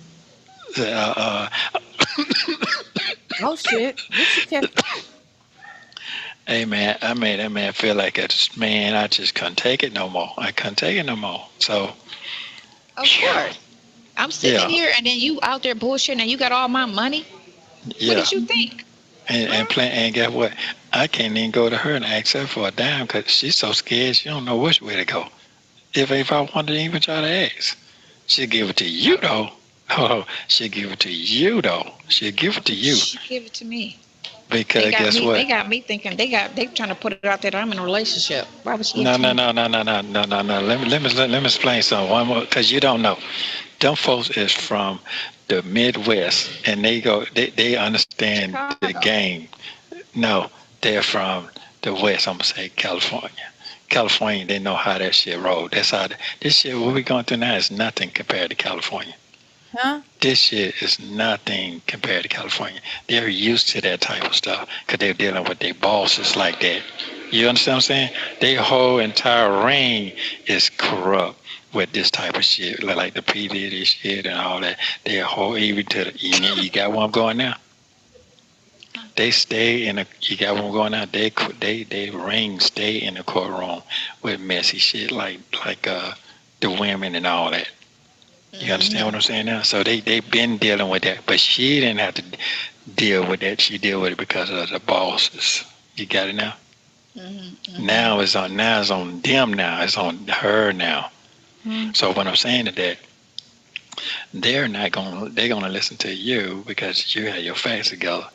Speaker 6: Uh,
Speaker 7: Oh shit. What you kept?
Speaker 6: Hey man, I made that man feel like I just couldn't take it no more. I couldn't take it no more. So
Speaker 5: Of course. I'm sitting
Speaker 6: yeah,
Speaker 5: here and then you out there bullshitting and you got all my money. What
Speaker 6: yeah,
Speaker 5: did you think?
Speaker 6: and guess what? I can't even go to her and ask her for a dime because she's so scared she don't know which way to go. If I wanted to even try to ask, she'll give it to you though. Oh, she'll give it to you though. She'll give it to you
Speaker 5: She give it to me.
Speaker 6: because guess what?
Speaker 5: They got me thinking they trying to put it out there that I'm in a relationship. Why would she give
Speaker 6: No,
Speaker 5: it to
Speaker 6: no,
Speaker 5: me?
Speaker 6: no, no, no, no, no, no, no. Let me explain something. One more, because you don't know. Them folks is from the Midwest, and they understand the
Speaker 5: Chicago.
Speaker 6: game. No, they're from the West. I'm gonna say California. California, they know how that shit roll. That's how this shit. What we going through now is nothing compared to California.
Speaker 7: Huh?
Speaker 6: This shit is nothing compared to California. They're used to that type of stuff because they're dealing with their bosses like that. You understand what I'm saying? Their whole entire reign is corrupt with this type of shit, like the P. Diddy shit and all that. Their whole, even to the, you got one going now? They stay in you got one going now? They ring stay in the courtroom with messy shit like the women and all that. You understand what I'm saying now? So they've been dealing with that, but she didn't have to deal with that. She deal with it because of the bosses. You got it now? Now it's on them now. It's on her now. So what I'm saying is that they're gonna listen to you because you had your facts together.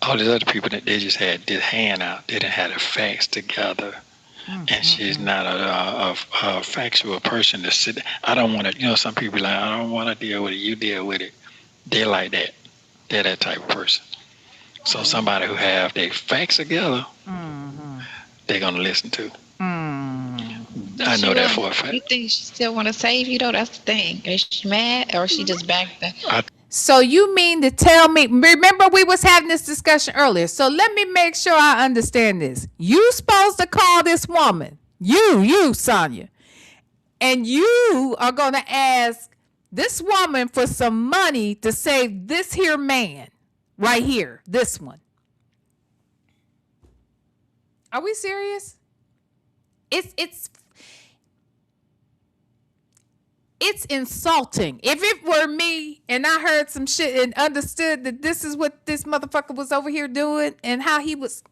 Speaker 6: All these other people that they just had this hand out, they didn't have the facts together. And she's not a factual person to sit. I don't want to, some people like, I don't want to deal with it. You deal with it. They're like that. They're that type of person. So somebody who have their facts together, they're going to listen to. I know that for a fact.
Speaker 5: You think she still want to save you though? That's the thing. Is she mad or is she just back there?
Speaker 7: So you mean to tell me? Remember we was having this discussion earlier. So let me make sure I understand this. You supposed to call this woman, you Sonya, and you are gonna ask this woman for some money to save this here man right here, this one. Are we serious? It's insulting. If it were me and I heard some shit and understood that this is what this motherfucker was over here doing and how he was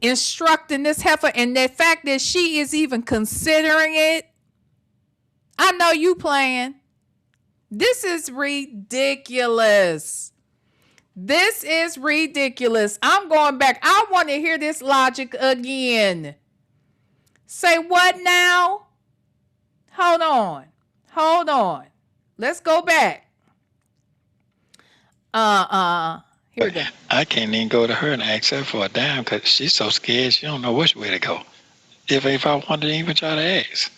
Speaker 7: instructing this heifer and the fact that she is even considering it, I know you playing. This is ridiculous. This is ridiculous. I'm going back. I want to hear this logic again. Say what now? Hold on. Let's go back. Here we go.
Speaker 6: I can't even go to her and ask her for a dime because she's so scared she don't know which way to go. If I wanted to even try to ask,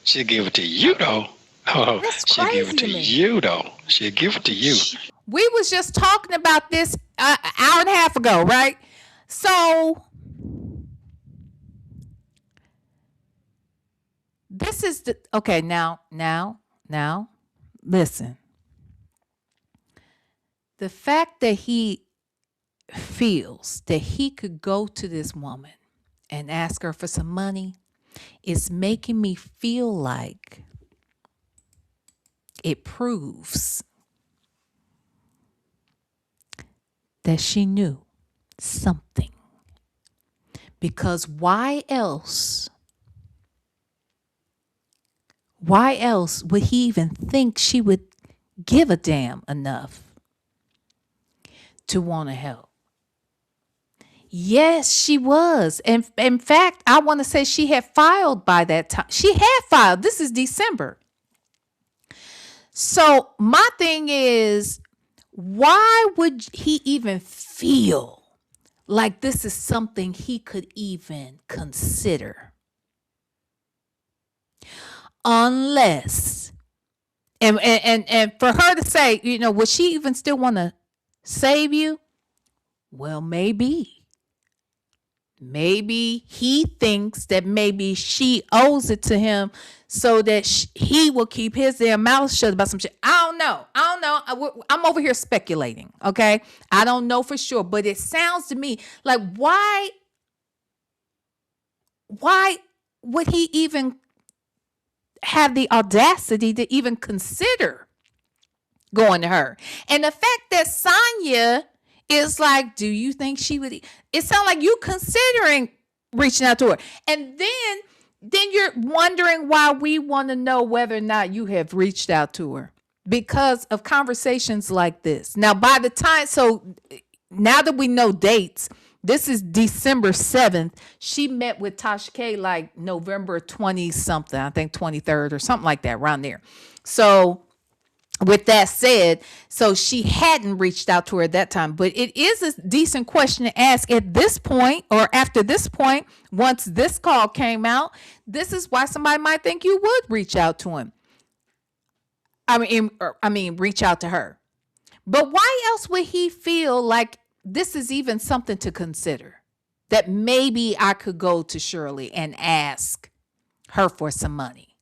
Speaker 6: she'll give it to you though. Oh,
Speaker 7: That's
Speaker 6: she'll give it
Speaker 7: crazy
Speaker 6: to
Speaker 7: to me.
Speaker 6: you though. She'll give it to you.
Speaker 7: We was just talking about this an hour and a half ago, right? So this is the okay. Now, listen. The fact that he feels that he could go to this woman and ask her for some money is making me feel like it proves that she knew something. Because why else would he even think she would give a damn enough to want to help? Yes, she was. And in fact, I want to say she had filed by that time. She had filed. This is December. So my thing is, why would he even feel like this is something he could even consider? unless and for her to say, would she even still want to save you? Well, maybe he thinks that maybe she owes it to him so that he will keep his damn mouth shut about some shit. I don't know. I'm over here speculating. Okay. I don't know for sure, but it sounds to me like why would he even have the audacity to even consider going to her? And the fact that Sonya is like, do you think she would? It sounds like you considering reaching out to her. And then you're wondering why we want to know whether or not you have reached out to her because of conversations like this. Now, by the time, so now that we know dates, this is December 7th. She met with Tasha K like November 20 something, I think 23rd or something like that, around there. So with that said, so she hadn't reached out to her at that time, but it is a decent question to ask at this point or after this point. Once this call came out, this is why somebody might think you would reach out to him. I mean, reach out to her. But why else would he feel like this is even something to consider? That maybe I could go to Shirley and ask her for some money.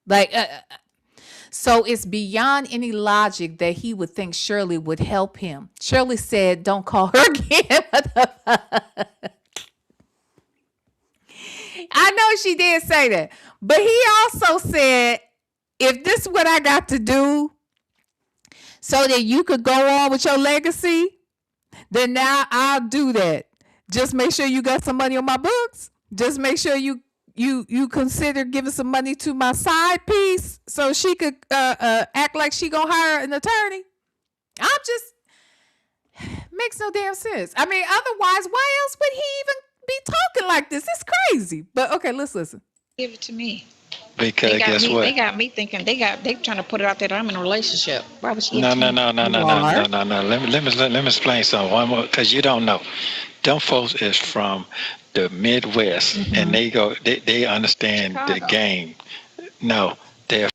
Speaker 7: Like, so it's beyond any logic that he would think Shirley would help him. Shirley said, don't call her again. I know she did say that. But he also said, if this is what I got to do so that you could go on with your legacy, then now I'll do that. Just make sure you got some money on my books. Just make sure you consider giving some money to my side piece so she could act like she gonna hire an attorney. I'm just makes no damn sense. I mean, otherwise, why else would he even be talking like this? It's crazy. But okay, let's listen.
Speaker 5: Give it to me.
Speaker 6: Because guess what?
Speaker 5: They got me thinking they trying to put it out there that I'm in a relationship. Why would she?
Speaker 6: No. Let me explain something. One more, because you don't know. Them folks is from the Midwest, and they understand the game. No, they're.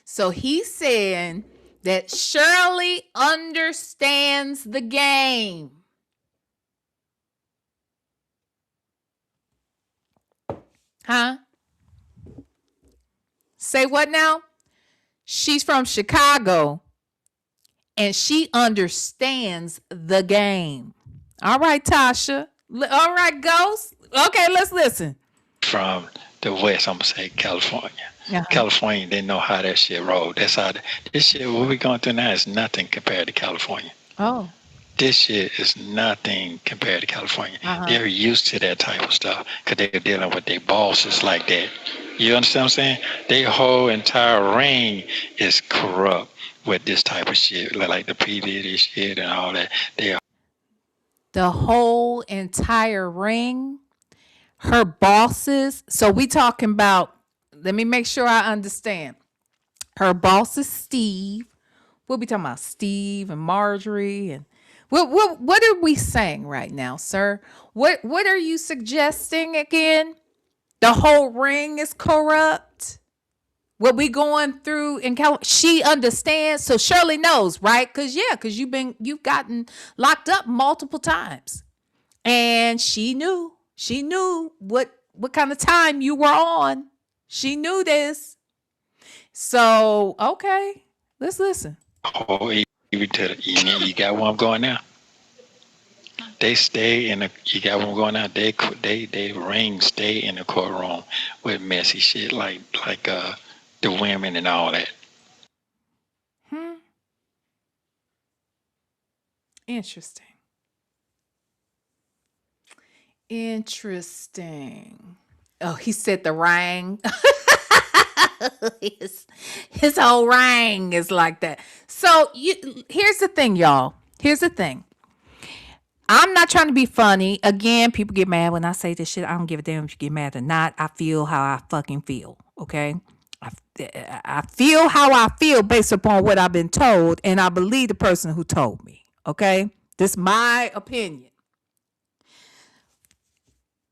Speaker 7: So he's saying that Shirley understands the game. Huh? Say what now? She's from Chicago and she understands the game. All right, Tasha. All right, Ghost. Okay, let's listen.
Speaker 6: From the West, I'm going to say California.
Speaker 7: Uh-huh.
Speaker 6: California, they know how that shit rolled. That's how this shit, what we're going through now is nothing compared to California.
Speaker 7: Oh.
Speaker 6: This shit is nothing compared to California.
Speaker 7: Uh-huh.
Speaker 6: They're used to that type of stuff because they're dealing with their bosses like that. You understand what I'm saying? Their whole entire ring is corrupt with this type of shit, like the P. Diddy shit and all that.
Speaker 7: The whole entire ring, her bosses. So we talking about, let me make sure I understand. Her boss is Steve. We'll be talking about Steve and Marjorie and what are we saying right now, sir? What are you suggesting again? The whole ring is corrupt. What we going through in California, she understands. So Shirley knows, right? Because you've gotten locked up multiple times, and she knew what kind of time you were on. She knew this. So okay, let's listen.
Speaker 6: Oh, even to the, you got where I'm going now. They stay in the. You got where I'm going now. They ring stay in the courtroom with messy shit like the women and all that.
Speaker 7: Interesting. Oh, he said the ring. his whole ring is like that. So here's the thing, y'all. Here's the thing. I'm not trying to be funny. Again, people get mad when I say this shit. I don't give a damn if you get mad or not. I feel how I fucking feel. Okay. I feel how I feel based upon what I've been told, and I believe the person who told me. Okay. This is my opinion.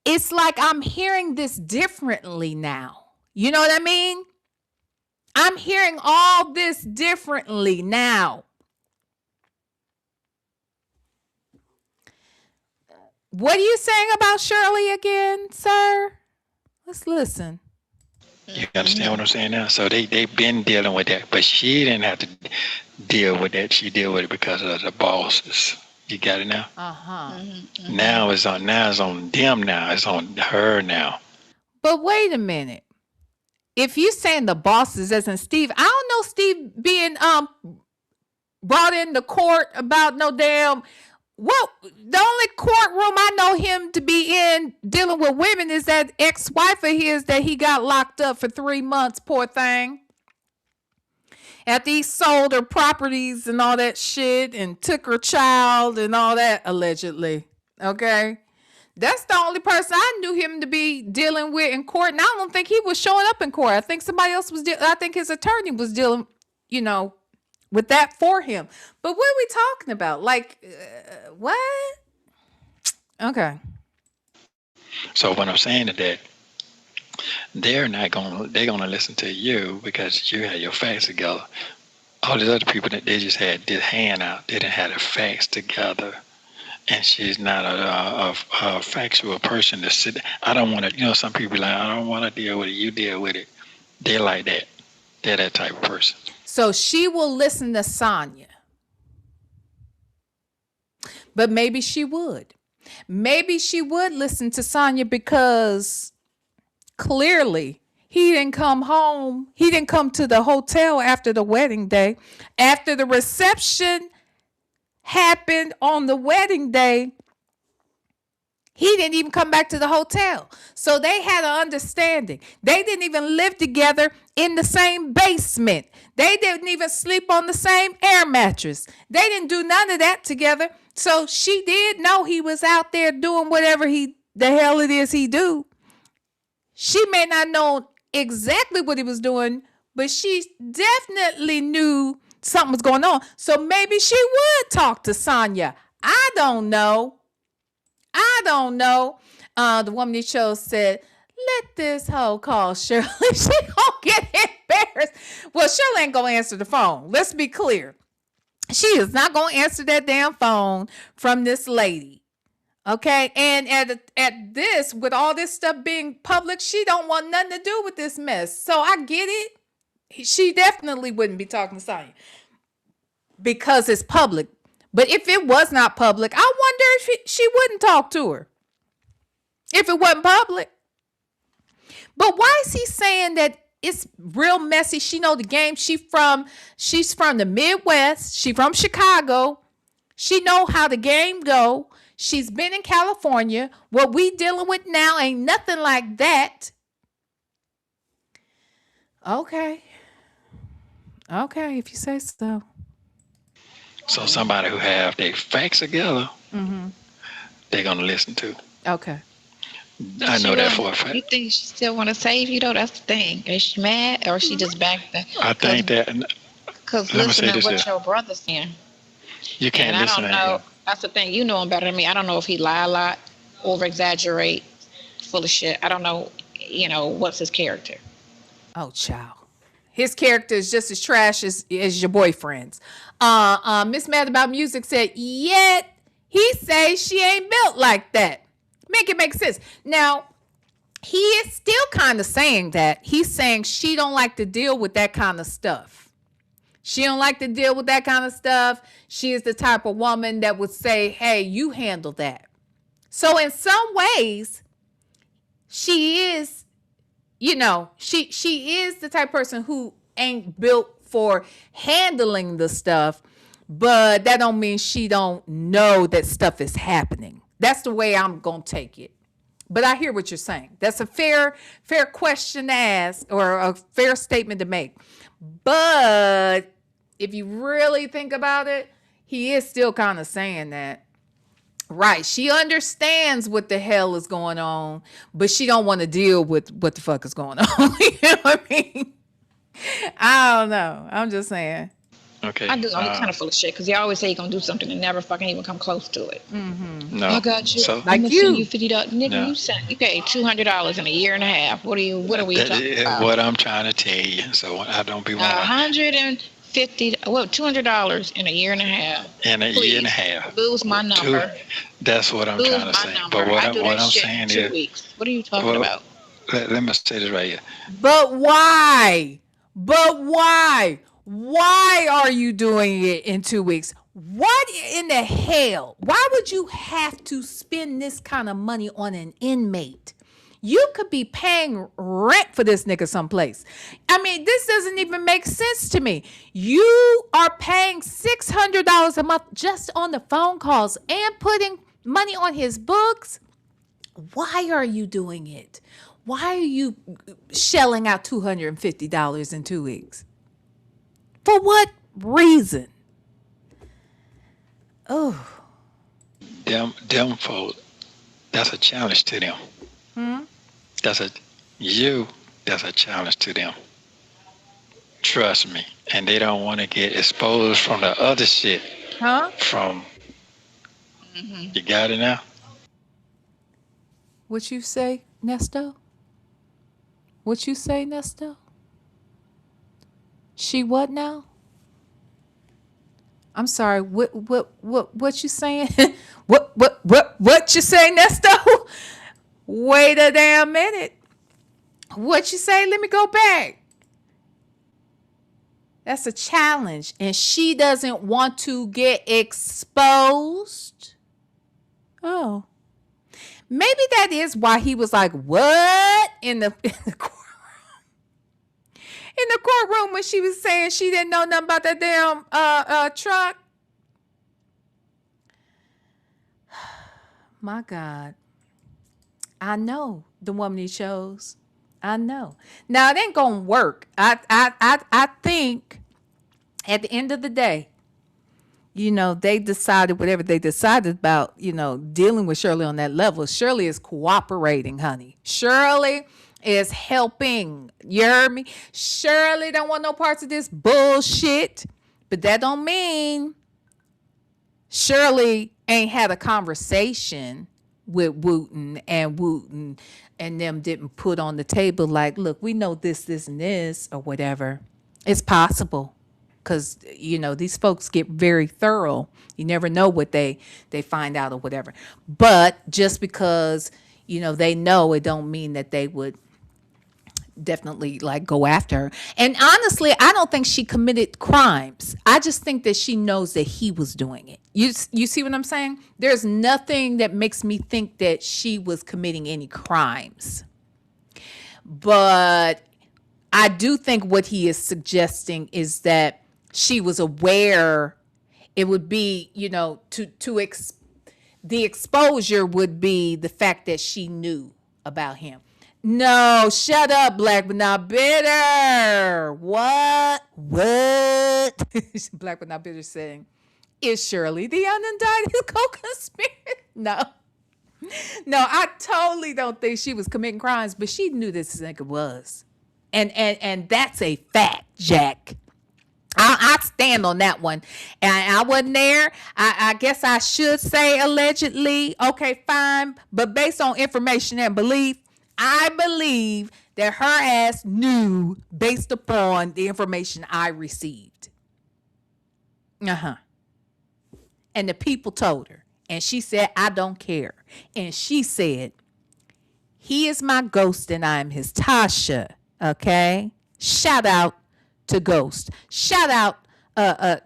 Speaker 7: It's like I'm hearing this differently now. You know what I mean? I'm hearing all this differently now. What are you saying about Shirley again, sir? Let's listen.
Speaker 6: You understand what I'm saying now? So they've been dealing with that, but she didn't have to deal with that. She deal with it because of the bosses. You got it now?
Speaker 7: Uh-huh.
Speaker 6: Now it's on them now. It's on her now.
Speaker 7: But wait a minute. If you saying the bosses as in Steve, I don't know Steve being brought into court about no damn. Well, the only courtroom I know him to be in dealing with women is that ex-wife of his that he got locked up for 3 months, poor thing. After he sold her properties and all that shit and took her child and all that, allegedly. Okay? That's the only person I knew him to be dealing with in court. And I don't think he was showing up in court. I think somebody else was, I think his attorney was dealing, with that for him. But what are we talking about? Like, what? Okay.
Speaker 6: So what I'm saying is that they're gonna listen to you because you had your facts together. All these other people that they just had this hand out, they didn't have their facts together. And she's not a factual person to sit. I don't want to, some people like, I don't want to deal with it. You deal with it. They're like that. They're that type of person.
Speaker 7: So she will listen to Sonya. But maybe she would. Maybe she would listen to Sonya because clearly he didn't come home. He didn't come to the hotel after the wedding day. After the reception happened on the wedding day, he didn't even come back to the hotel. So they had an understanding. They didn't even live together in the same basement. They didn't even sleep on the same air mattress. They didn't do none of that together. So she did know he was out there doing whatever the hell it is he do. She may not know exactly what he was doing, but she definitely knew something was going on. So maybe she would talk to Sonya. I don't know. The woman he chose said, let this hoe call Shirley. She gonna get embarrassed. Well, Shirley ain't gonna answer the phone. Let's be clear. She is not gonna answer that damn phone from this lady. Okay, and at this, with all this stuff being public, she don't want nothing to do with this mess. So I get it. She definitely wouldn't be talking to Sonya because it's public. But if it was not public, I wonder if she wouldn't talk to her if it wasn't public. But why is he saying that it's real messy? She know the game. She's from the Midwest. She from Chicago. She know how the game go. She's been in California. What we dealing with now ain't nothing like that. Okay, if you say so.
Speaker 6: So somebody who have their facts together, they're gonna listen to.
Speaker 7: Okay.
Speaker 6: I know that for a fact.
Speaker 5: You think she still want to save you though? That's the thing. Is she mad or is she just back there?
Speaker 6: I think that.
Speaker 5: Because
Speaker 6: Let me say
Speaker 5: listen to
Speaker 6: this
Speaker 5: what
Speaker 6: here.
Speaker 5: your brother's saying.
Speaker 6: You can't
Speaker 5: And I
Speaker 6: listen
Speaker 5: don't
Speaker 6: to
Speaker 5: know.
Speaker 6: him.
Speaker 5: That's the thing. You know him better than me. I don't know if he lie a lot, over exaggerate, full of shit. I don't know. What's his character?
Speaker 7: Oh, child. His character is just as trash as your boyfriend's. Miss Mad About Music said, yet he says she ain't built like that. Make it make sense. Now, he is still kind of saying that. He's saying she don't like to deal with that kind of stuff. She don't like to deal with that kind of stuff. She is the type of woman that would say, hey, you handle that. So in some ways, she is, she is the type of person who ain't built for handling the stuff, but that don't mean she don't know that stuff is happening. That's the way I'm going to take it. But I hear what you're saying. That's a fair question to ask or a fair statement to make. But if you really think about it, he is still kind of saying that. Right. She understands what the hell is going on, but she don't want to deal with what the fuck is going on. You know what I mean? I don't know. I'm just saying.
Speaker 6: Okay.
Speaker 5: I do. I'm kind of full of shit because he always say he gonna do something and never fucking even come close to it.
Speaker 6: No.
Speaker 5: I got you.
Speaker 6: So
Speaker 5: I'm
Speaker 7: Like
Speaker 5: gonna send you
Speaker 7: you.
Speaker 5: $50. Nigga,
Speaker 6: No.
Speaker 5: you paid $200 in a year and a half. What are we
Speaker 6: that
Speaker 5: talking
Speaker 6: is
Speaker 5: about?
Speaker 6: what I'm trying to tell you. So I don't be wanna
Speaker 5: $200 in a year and a half.
Speaker 6: in a year and a half.
Speaker 5: Lose my
Speaker 6: Two.
Speaker 5: number.
Speaker 6: That's what I'm
Speaker 5: Lose
Speaker 6: trying to
Speaker 5: my
Speaker 6: say.
Speaker 5: number.
Speaker 6: But
Speaker 5: I do
Speaker 6: what
Speaker 5: that
Speaker 6: I'm
Speaker 5: shit in
Speaker 6: saying
Speaker 5: 2
Speaker 6: is,
Speaker 5: weeks. What are you talking
Speaker 6: well,
Speaker 5: about?
Speaker 6: let me say this right here.
Speaker 7: But why? But why? Why are you doing it in 2 weeks? What in the hell? Why would you have to spend this kind of money on an inmate? You could be paying rent for this nigga someplace. I mean, this doesn't even make sense to me. You are paying $600 a month just on the phone calls and putting money on his books. Why are you doing it? Why are you shelling out $250 in 2 weeks? For what reason? Oh,
Speaker 6: Them folks, that's a challenge to them. That's a challenge to them. Trust me. And they don't want to get exposed from the other shit.
Speaker 7: huh?
Speaker 6: From you got it now?
Speaker 7: What you say, Nesto? What you say, Nesto? She what now? I'm sorry. What you saying? What you say, Nesto? Wait a damn minute. What you say? Let me go back. That's a challenge, and she doesn't want to get exposed. Oh, maybe that is why he was like, "What?" in the courtroom. In the courtroom when she was saying she didn't know nothing about that damn truck. My God. I know the woman he chose. I know. Now it ain't gonna work. I think at the end of the day, they decided whatever they decided about, dealing with Shirley on that level. Shirley is cooperating, honey. Shirley is helping. You heard me? Shirley don't want no parts of this bullshit. But that don't mean Shirley ain't had a conversation with Wooten and them didn't put on the table like, look, we know this, and this, or whatever. It's possible. Because, these folks get very thorough. You never know what they find out or whatever. But just because, they know, it don't mean that they would definitely like go after her. And honestly, I don't think she committed crimes. I just think that she knows that he was doing it. You see what I'm saying? There's nothing that makes me think that she was committing any crimes. But I do think what he is suggesting is that she was aware. It would be, the exposure would be the fact that she knew about him. No, shut up, Black but not bitter. What? Black but not bitter saying, is Shirley the unindicted co-conspirator? No, I totally don't think she was committing crimes, but she knew this nigga was, and that's a fact, Jack. I stand on that one. And I wasn't there. I guess I should say allegedly. Okay, fine. But based on information and belief, I believe that her ass knew based upon the information I received. And the people told her. And she said, I don't care. And she said, he is my ghost and I am his Tasha. Okay? Shout out to Ghost. Shout out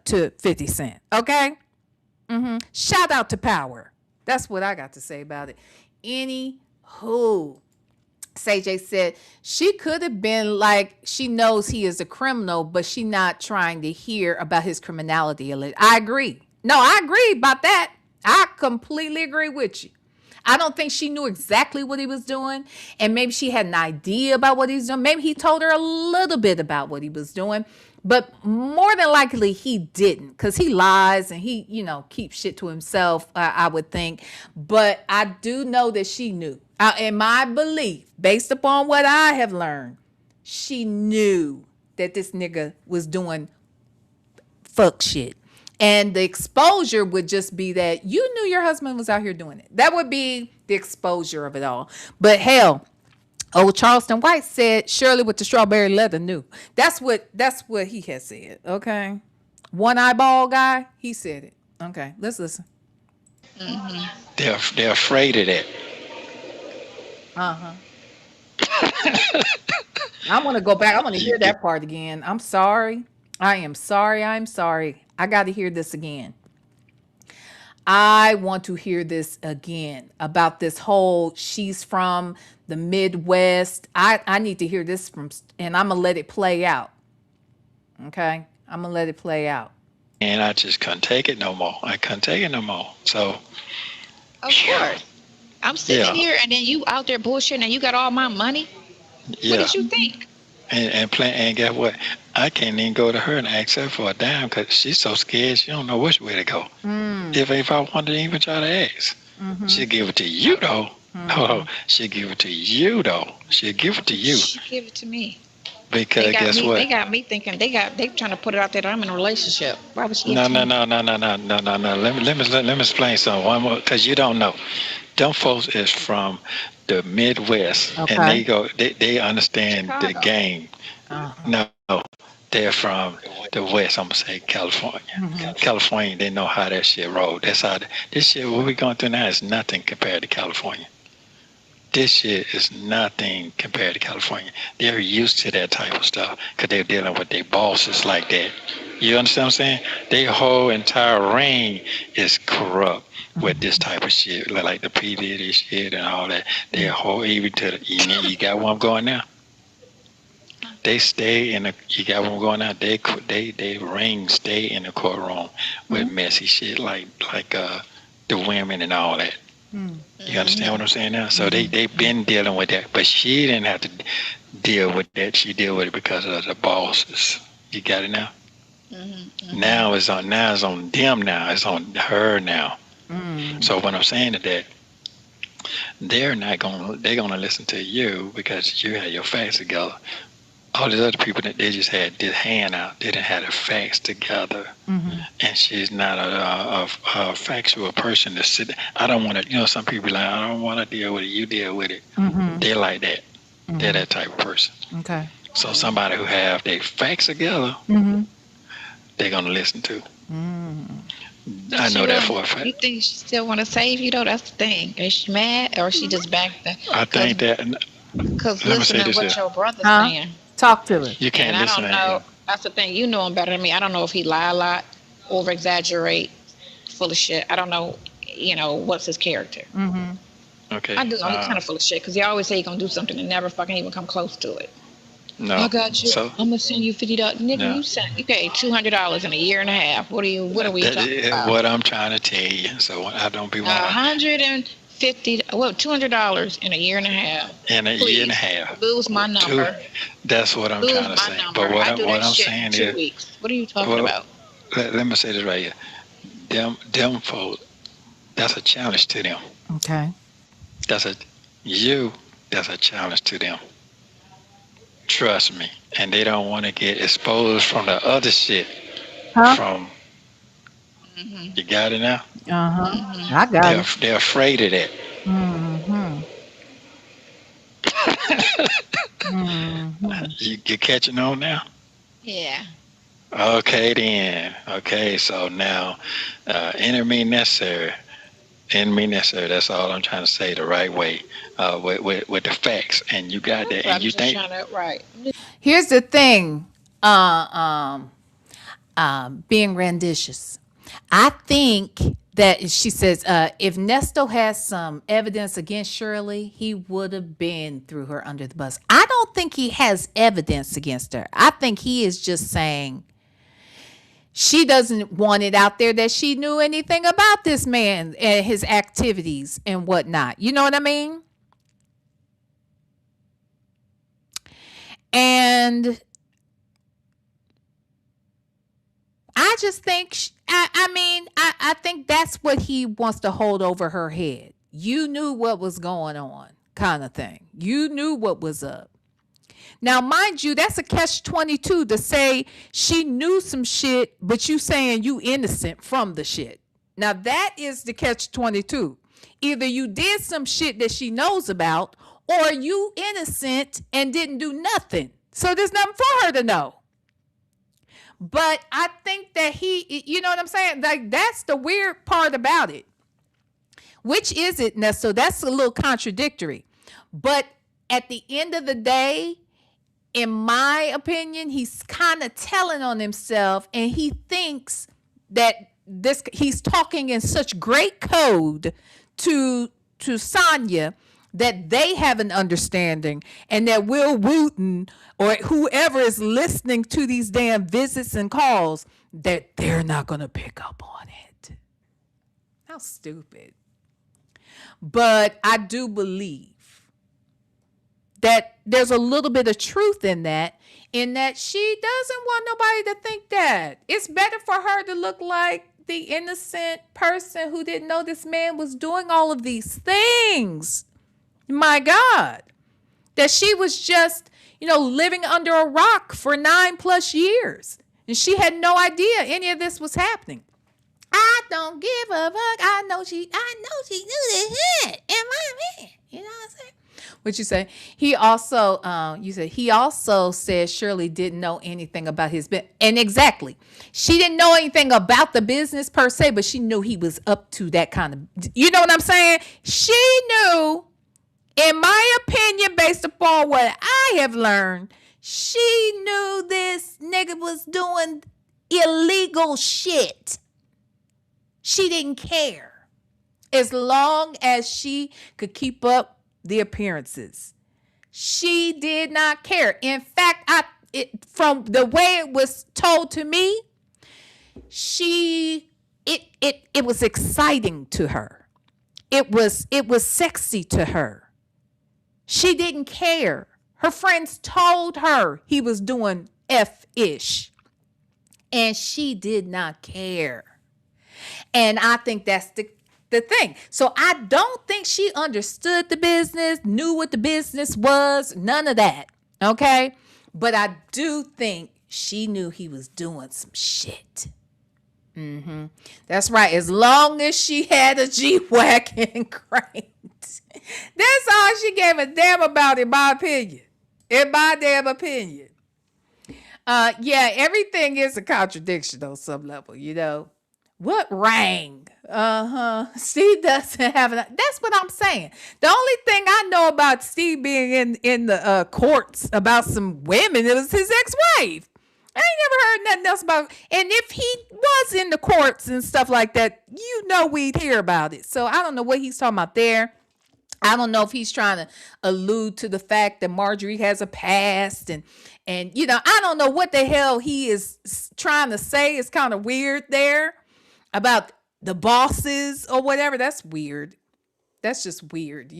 Speaker 7: to 50 Cent. Okay? Shout out to Power. That's what I got to say about it. Anywho, CJ said she could have been like, she knows he is a criminal, but she not trying to hear about his criminality. I agree. No, I agree about that. I completely agree with you. I don't think she knew exactly what he was doing. And maybe she had an idea about what he's doing. Maybe he told her a little bit about what he was doing. But more than likely, he didn't. Because he lies and he, keeps shit to himself, I would think. But I do know that she knew. In my belief, based upon what I have learned, she knew that this nigga was doing fuck shit. And the exposure would just be that you knew your husband was out here doing it. That would be the exposure of it all. But hell, old Charleston White said Shirley with the strawberry leather knew. That's what he has said. Okay. One eyeball guy, he said it. Okay, let's listen.
Speaker 6: They're afraid of that.
Speaker 7: I want to go back. I want to hear that part again. I'm sorry. I am sorry. I'm sorry. I got to hear this again. I want to hear this again about this whole she's from the Midwest. I need to hear this and I'm going to let it play out. Okay? I'm going to let it play out.
Speaker 6: And I just couldn't take it no more. I couldn't take it no more. So,
Speaker 5: Of course. I'm sitting
Speaker 6: Yeah.
Speaker 5: here and then you out there bullshitting and you got all my money.
Speaker 6: yeah.
Speaker 5: What did you think?
Speaker 6: And guess what? I can't even go to her and ask her for a dime because she's so scared she don't know which way to go. If I wanted to even try to ask, she'll give it to you though. Oh, she'll give it to you though. She'll give it to you
Speaker 5: She give it to me.
Speaker 6: because
Speaker 5: They got
Speaker 6: guess
Speaker 5: me.
Speaker 6: what?
Speaker 5: They got me thinking they trying to put it out there that I'm in a relationship. Why would she?
Speaker 6: No.
Speaker 5: give it to me?
Speaker 6: Let me explain something one more because you don't know. Them folks is from the Midwest
Speaker 7: Okay.
Speaker 6: and they understand the
Speaker 5: Chicago.
Speaker 6: game. No, they're from the West. I'm gonna say California. California, they know how that shit roll. That's how this shit. What we going through now is nothing compared to California. This shit is nothing compared to California. They're used to that type of stuff because they're dealing with their bosses like that. You understand what I'm saying? Their whole entire reign is corrupt with this type of shit, like the P. Diddy shit and all that. Their whole, even to the, you got where I'm going now? They stay in the, you got where I'm going now? They reign stay in the courtroom with messy shit like the women and all that. You understand what I'm saying now? So they've been dealing with that, but she didn't have to deal with that. She deal with it because of the bosses. You got it now? Now it's on them now. It's on her now. So what I'm saying is that they're gonna listen to you because you had your facts together. All these other people that they just had this hand out, they didn't have their facts together. And she's not a factual person to sit. I don't want to, some people like, I don't want to deal with it. You deal with it. They're like that. They're that type of person.
Speaker 7: Okay.
Speaker 6: So somebody who have their facts together, they're gonna listen to. I know that for a fact.
Speaker 5: You think she still want to save you though? That's the thing. Is she mad or she just back there?
Speaker 6: I think that
Speaker 5: Because
Speaker 6: Let me say
Speaker 5: listen to
Speaker 6: this
Speaker 5: what
Speaker 6: here.
Speaker 5: your brother's
Speaker 7: Huh?
Speaker 5: saying.
Speaker 7: Talk to it.
Speaker 6: you can't
Speaker 5: And I
Speaker 6: listen
Speaker 5: don't
Speaker 6: to
Speaker 5: know.
Speaker 6: him.
Speaker 5: That's the thing. You know him better than me. I don't know if he lie a lot, over exaggerate, full of shit. I don't know. What's his character?
Speaker 6: Okay.
Speaker 5: I do know he's kind of full of shit because he always say he gonna do something and never fucking even come close to it.
Speaker 6: No.
Speaker 5: I got you.
Speaker 6: So
Speaker 5: I'm gonna send you $50. Nigga,
Speaker 6: No.
Speaker 5: you paid $200 in a year and a half. What are we
Speaker 6: that
Speaker 5: talking
Speaker 6: is
Speaker 5: about?
Speaker 6: what I'm trying to tell you. So I don't be wanting
Speaker 5: $250 in a year and a half.
Speaker 6: in a year and a half.
Speaker 5: Lose my number.
Speaker 6: That's what I'm
Speaker 5: Lose
Speaker 6: trying to
Speaker 5: my
Speaker 6: say.
Speaker 5: number.
Speaker 6: But what
Speaker 5: I do that
Speaker 6: I'm
Speaker 5: shit
Speaker 6: saying
Speaker 5: in 2
Speaker 6: is,
Speaker 5: weeks. What are you talking
Speaker 6: Well,
Speaker 5: about?
Speaker 6: let me say this right here. Them folks, that's a challenge to them.
Speaker 7: Okay.
Speaker 6: That's a challenge to them. Trust me. And they don't want to get exposed from the other shit. From you got it now?
Speaker 7: I got it.
Speaker 6: They're afraid of that. You catching on now?
Speaker 5: Yeah.
Speaker 6: Okay then. Okay, so now enemy necessary. Enemy necessary. That's all I'm trying to say the right way. With the facts. And you got that.
Speaker 5: I'm
Speaker 6: And you
Speaker 5: just
Speaker 6: think
Speaker 5: trying to right.
Speaker 7: Here's the thing. Being renditions. I think that she says if Nesto has some evidence against Shirley, he would have been threw her under the bus. I don't think he has evidence against her. I think he is just saying she doesn't want it out there that she knew anything about this man and his activities and whatnot. You know what I mean? And I just think, I think that's what he wants to hold over her head. You knew what was going on, kind of thing. You knew what was up. Now, mind you, that's a catch-22 to say she knew some shit, but you saying you innocent from the shit. Now, that is the catch-22. Either you did some shit that she knows about, or you innocent and didn't do nothing. So there's nothing for her to know. But I think that you know what I'm saying? Like, that's the weird part about it. Which is it, Nesto? That's a little contradictory. But at the end of the day, in my opinion, he's kind of telling on himself, and he thinks that he's talking in such great code to Sonya that they have an understanding, and that Will Wooten or whoever is listening to these damn visits and calls, that they're not going to pick up on it. How stupid. But I do believe that there's a little bit of truth in that she doesn't want nobody to think that. It's better for her to look like the innocent person who didn't know this man was doing all of these things. My God. That she was just, living under a rock for 9+ years. And she had no idea any of this was happening. I don't give a fuck. I know she knew this shit in my man. You know what I'm saying? What you say? He also, he also said Shirley didn't know anything about his business. And exactly. She didn't know anything about the business per se, but she knew he was up to that kind of, you know what I'm saying? She knew, in my opinion, based upon what I have learned, she knew this nigga was doing illegal shit. She didn't care. As long as she could keep up the appearances. She did not care. In fact, from the way it was told to me, it was exciting to her. It was sexy to her. She didn't care. Her friends told her he was doing F-ish. And she did not care. And I think that's the thing. So I don't think she understood the business, knew what the business was, none of that. Okay? But I do think she knew he was doing some shit. That's right. As long as she had a G-Wagon cranked. That's all she gave a damn about, in my opinion. In my damn opinion. Yeah, everything is a contradiction on some level, What rang? Steve doesn't have it. That's what I'm saying. The only thing I know about Steve being in the courts about some women, it was his ex-wife. I ain't never heard nothing else about it. And if he was in the courts and stuff like that, we'd hear about it. So I don't know what he's talking about there. I don't know if he's trying to allude to the fact that Marjorie has a past and I don't know what the hell he is trying to say. It's kind of weird there about the bosses or whatever. That's weird. That's just weird, what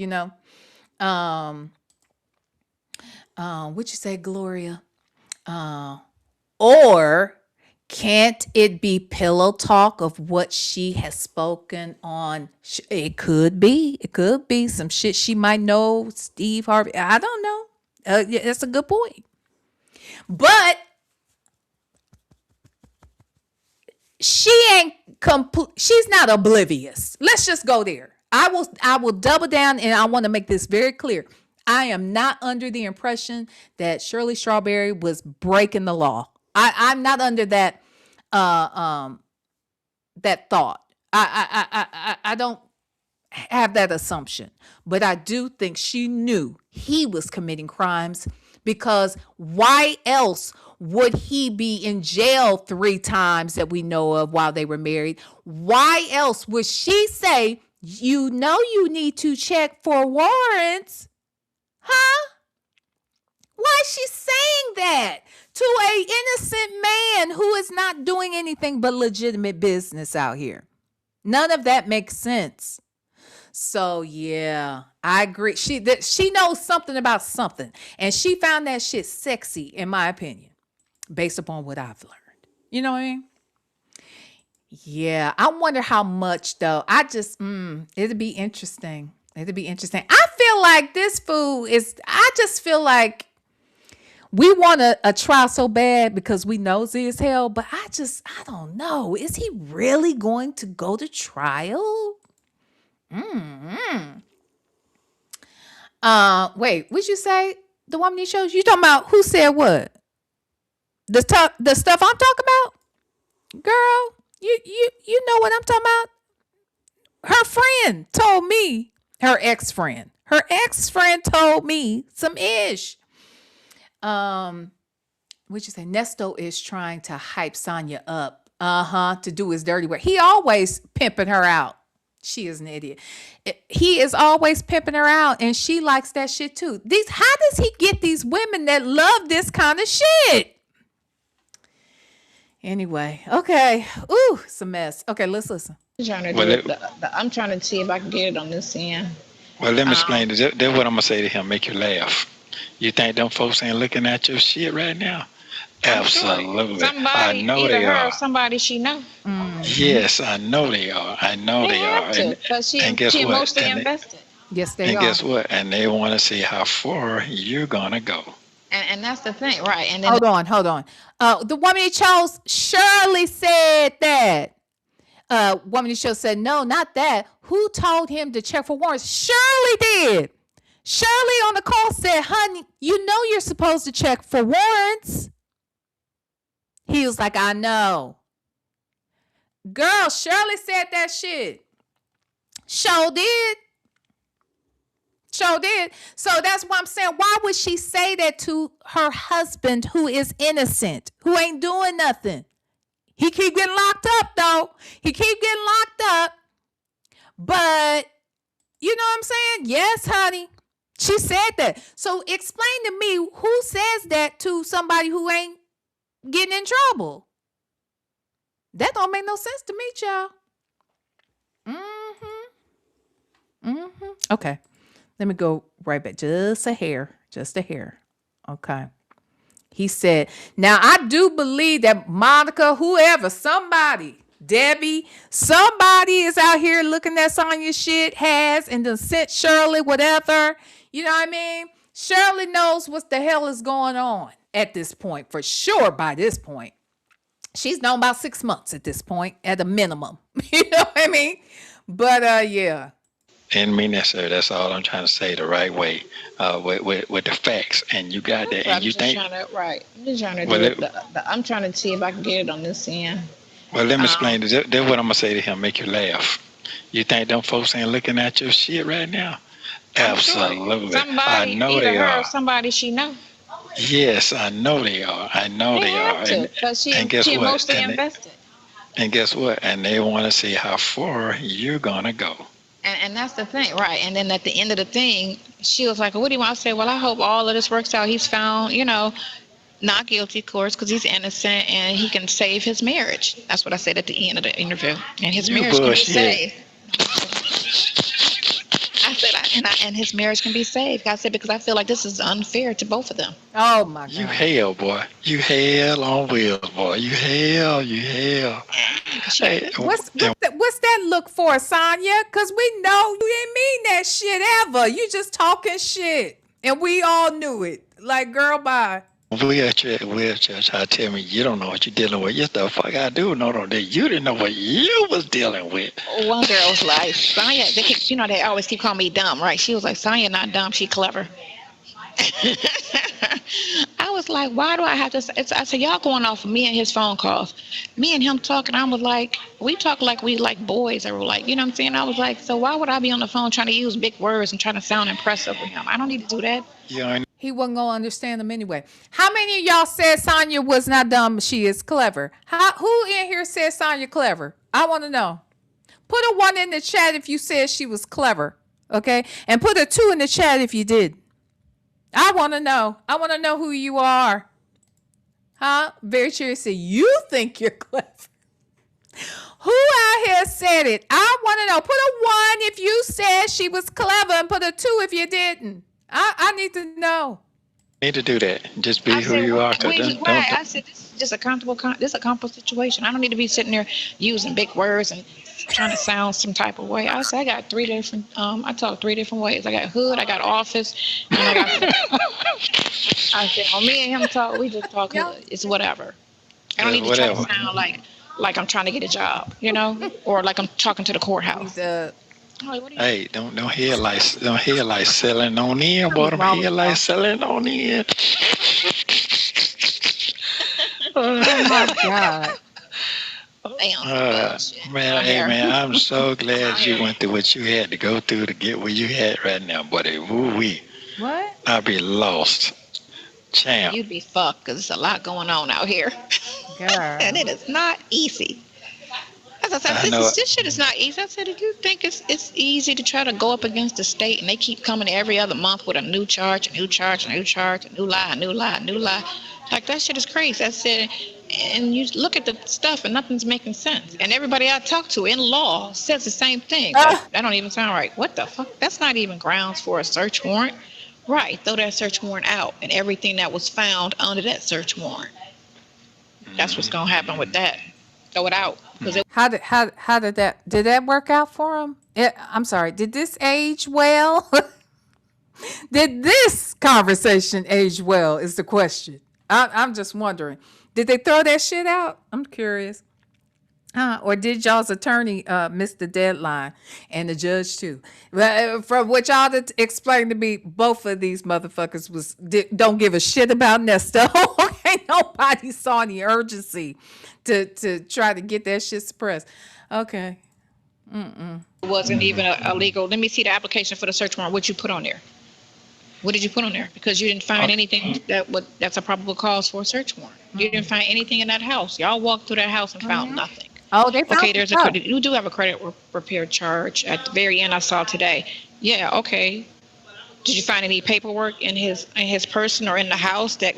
Speaker 7: you say, Gloria? Or can't it be pillow talk of what she has spoken on? It could be. It could be some shit she might know Steve Harvey. I don't know. Yeah, that's a good point. But she ain't she's not oblivious. Let's just go there. I will double down, and I want to make this very clear. I am not under the impression that Shirley Strawberry was breaking the law. I'm not under that that thought. I don't have that assumption, but I do think she knew he was committing crimes, because why else would he be in jail 3 times that we know of while they were married? Why else would she say, you need to check for warrants? Huh? Why is she saying that to a innocent man who is not doing anything but legitimate business out here? None of that makes sense. So yeah, I agree. She knows something about something, and she found that shit sexy, in my opinion, based upon what I've learned. You know what I mean? Yeah, I wonder how much though. It'd be interesting. I feel like this fool is. I just feel like We want a trial so bad because we nosy as hell, but I don't know. Is he really going to go to trial? Wait, what'd you say? The woman he shows you talking about? Who said what? The stuff I'm talking about, girl. You know what I'm talking about. Her friend told me. Her ex-friend. Her ex-friend told me some ish. What'd you say? Nesto is trying to hype Sonya up. To do his dirty work. He always pimping her out. She is an idiot. He is always pimping her out, and she likes that shit too. How does he get these women that love this kind of shit? Anyway, okay. Ooh, it's a mess. Okay, let's listen.
Speaker 5: I'm trying to see if I can get it on this end.
Speaker 6: Well, let me explain. That's what I'm going to say to him, make you laugh. You think them folks ain't looking at your shit right now? Absolutely.
Speaker 5: Somebody,
Speaker 6: I know
Speaker 5: either
Speaker 6: they
Speaker 5: her
Speaker 6: are.
Speaker 5: or somebody she know.
Speaker 6: Yes, I know they are. I know they are.
Speaker 5: Because she
Speaker 6: And guess what?
Speaker 5: mostly invested.
Speaker 7: Yes, they
Speaker 6: And
Speaker 7: are.
Speaker 6: guess what? And they want to see how far you're going to go.
Speaker 5: And that's the thing, right? And then
Speaker 7: Hold on. The woman he chose, Shirley said that. Woman he chose said, no, not that. Who told him to check for warrants? Shirley did. Shirley on the call said, honey, you know you're supposed to check for warrants. He was like, I know. Girl, Shirley said that shit. Sure did. So that's what I'm saying. Why would she say that to her husband who is innocent, who ain't doing nothing? He keep getting locked up, though. He keep getting locked up. But, you know what I'm saying? Yes, honey. She said that. So explain to me who says that to somebody who ain't getting in trouble. That don't make no sense to me, child. Okay. Let me go right back. Just a hair. Okay. He said, now I do believe that Monica, whoever, somebody, Debbie, somebody is out here looking at Sonya's shit, and then sent Shirley, whatever. You know what I mean? Shirley knows what the hell is going on at this point, for sure by this point. She's known about 6 months at this point, at a minimum. You know what I mean? But, yeah.
Speaker 6: And mean that, sir. That's all I'm trying to say the right way, with the facts. And you got that. And you think.
Speaker 5: I'm just trying to do it. I'm trying to see if I can get it on this end.
Speaker 6: Well, let me explain. That's what I'm going to say to him, make you laugh. You think them folks ain't looking at your shit right now? Absolutely.
Speaker 5: Somebody,
Speaker 6: I know
Speaker 5: either
Speaker 6: they
Speaker 5: her
Speaker 6: are.
Speaker 5: or somebody she know.
Speaker 6: Yes, I know they are. I know they are.
Speaker 5: Because she
Speaker 6: guess what?
Speaker 5: mostly invested.
Speaker 6: And guess what? And they want to see how far you're going to go.
Speaker 5: And that's the thing, right? And then at the end of the thing, she was like, what do you want to say? Well, I hope all of this works out. He's found, not guilty, of course, because he's innocent and he can save his marriage. That's what I said at the end of the interview. And his marriage can be saved. I said, and his marriage can be saved. I said, because I feel like this is unfair to both of them.
Speaker 7: Oh, my God.
Speaker 6: You hell, boy. You hell on wheels, boy. You hell. Hey,
Speaker 7: What's that look for, Sonya? Because we know you didn't mean that shit ever. You just talking shit. And we all knew it. Like, girl, bye.
Speaker 6: wheelchair try to tell me you don't know what you're dealing with. Yes, the fuck I do know that you didn't know what you was dealing with.
Speaker 5: One girl was like, Sonya, they always keep calling me dumb, right? She was like, Sonya not dumb, she clever. I was like, why do I have to say? I said, y'all going off of me and his phone calls. Me and him talking, I was like, we talk like we like boys, or like, you know what I'm saying? I was like, so why would I be on the phone trying to use big words and trying to sound impressive with him? I don't need to do that.
Speaker 6: Yeah,
Speaker 7: He wasn't going to understand them anyway. How many of y'all said Sonya was not dumb, she is clever? Who in here said Sonya clever? I want to know. Put a 1 in the chat if you said she was clever, okay? And put a 2 in the chat if you did. I want to know. I want to know who you are. Huh? Very seriously, you think you're clever. Who out here said it? I want to know. Put a 1 if you said she was clever and put a 2 if you didn't. I need to know.
Speaker 6: need to do that. Just be who you are.
Speaker 5: I said, this is just a comfortable situation. I don't need to be sitting there using big words and trying to sound some type of way. I said, I got 3 different, I talk 3 different ways. I got hood, I got office, and I I said, when me and him talk, we just talk. It's whatever. I don't need to try to
Speaker 6: Whatever.
Speaker 5: sound like I'm trying to get a job, or like I'm talking to the courthouse.
Speaker 7: The
Speaker 5: I'm like, what are you?
Speaker 6: Hey, don't headlights selling on in, boy. Them
Speaker 7: wrong with y'all?
Speaker 6: headlights selling on in.
Speaker 7: Oh my God.
Speaker 5: Damn.
Speaker 6: Man, hey man, I'm so glad you went through what you had to go through to get where you at right now, buddy. Woo wee.
Speaker 7: What?
Speaker 6: I'd be lost. Champ.
Speaker 5: You'd be fucked because there's a lot going on out here, and
Speaker 7: Girl.
Speaker 5: it is not easy. As I said,
Speaker 6: I know
Speaker 5: this shit is not easy. I said, if you think it's easy to try to go up against the state, and they keep coming every other month with a new charge, a new charge, a new charge, a new lie, a new lie, a new lie, like that shit is crazy. I said, and you look at the stuff, and nothing's making sense. And everybody I talk to in law says the same thing. Like, that don't even sound right. What the fuck? That's not even grounds for a search warrant. Right, throw that search warrant out, and everything that was found under that search warrant. That's what's gonna happen with that. Throw it out. Because
Speaker 7: How did that work out for him? I'm sorry. Did this age well? Did this conversation age well? Is the question. I'm just wondering. Did they throw that shit out? I'm curious. Or did y'all's attorney miss the deadline and the judge too? From what y'all explained to me, both of these motherfuckers don't give a shit about Nesto. Ain't nobody saw any urgency to try to get that shit suppressed. Okay.
Speaker 5: it wasn't even illegal. Let me see the application for the search warrant. What you put on there? What did you put on there? Because you didn't find anything that's a probable cause for a search warrant. You didn't find anything in that house. Y'all walked through that house and found nothing.
Speaker 7: Oh, they found
Speaker 5: Okay, there's a
Speaker 7: stuff.
Speaker 5: credit. You do have a credit repair charge at the very end. I saw today. Yeah, okay. Did you find any paperwork in his person or in the house that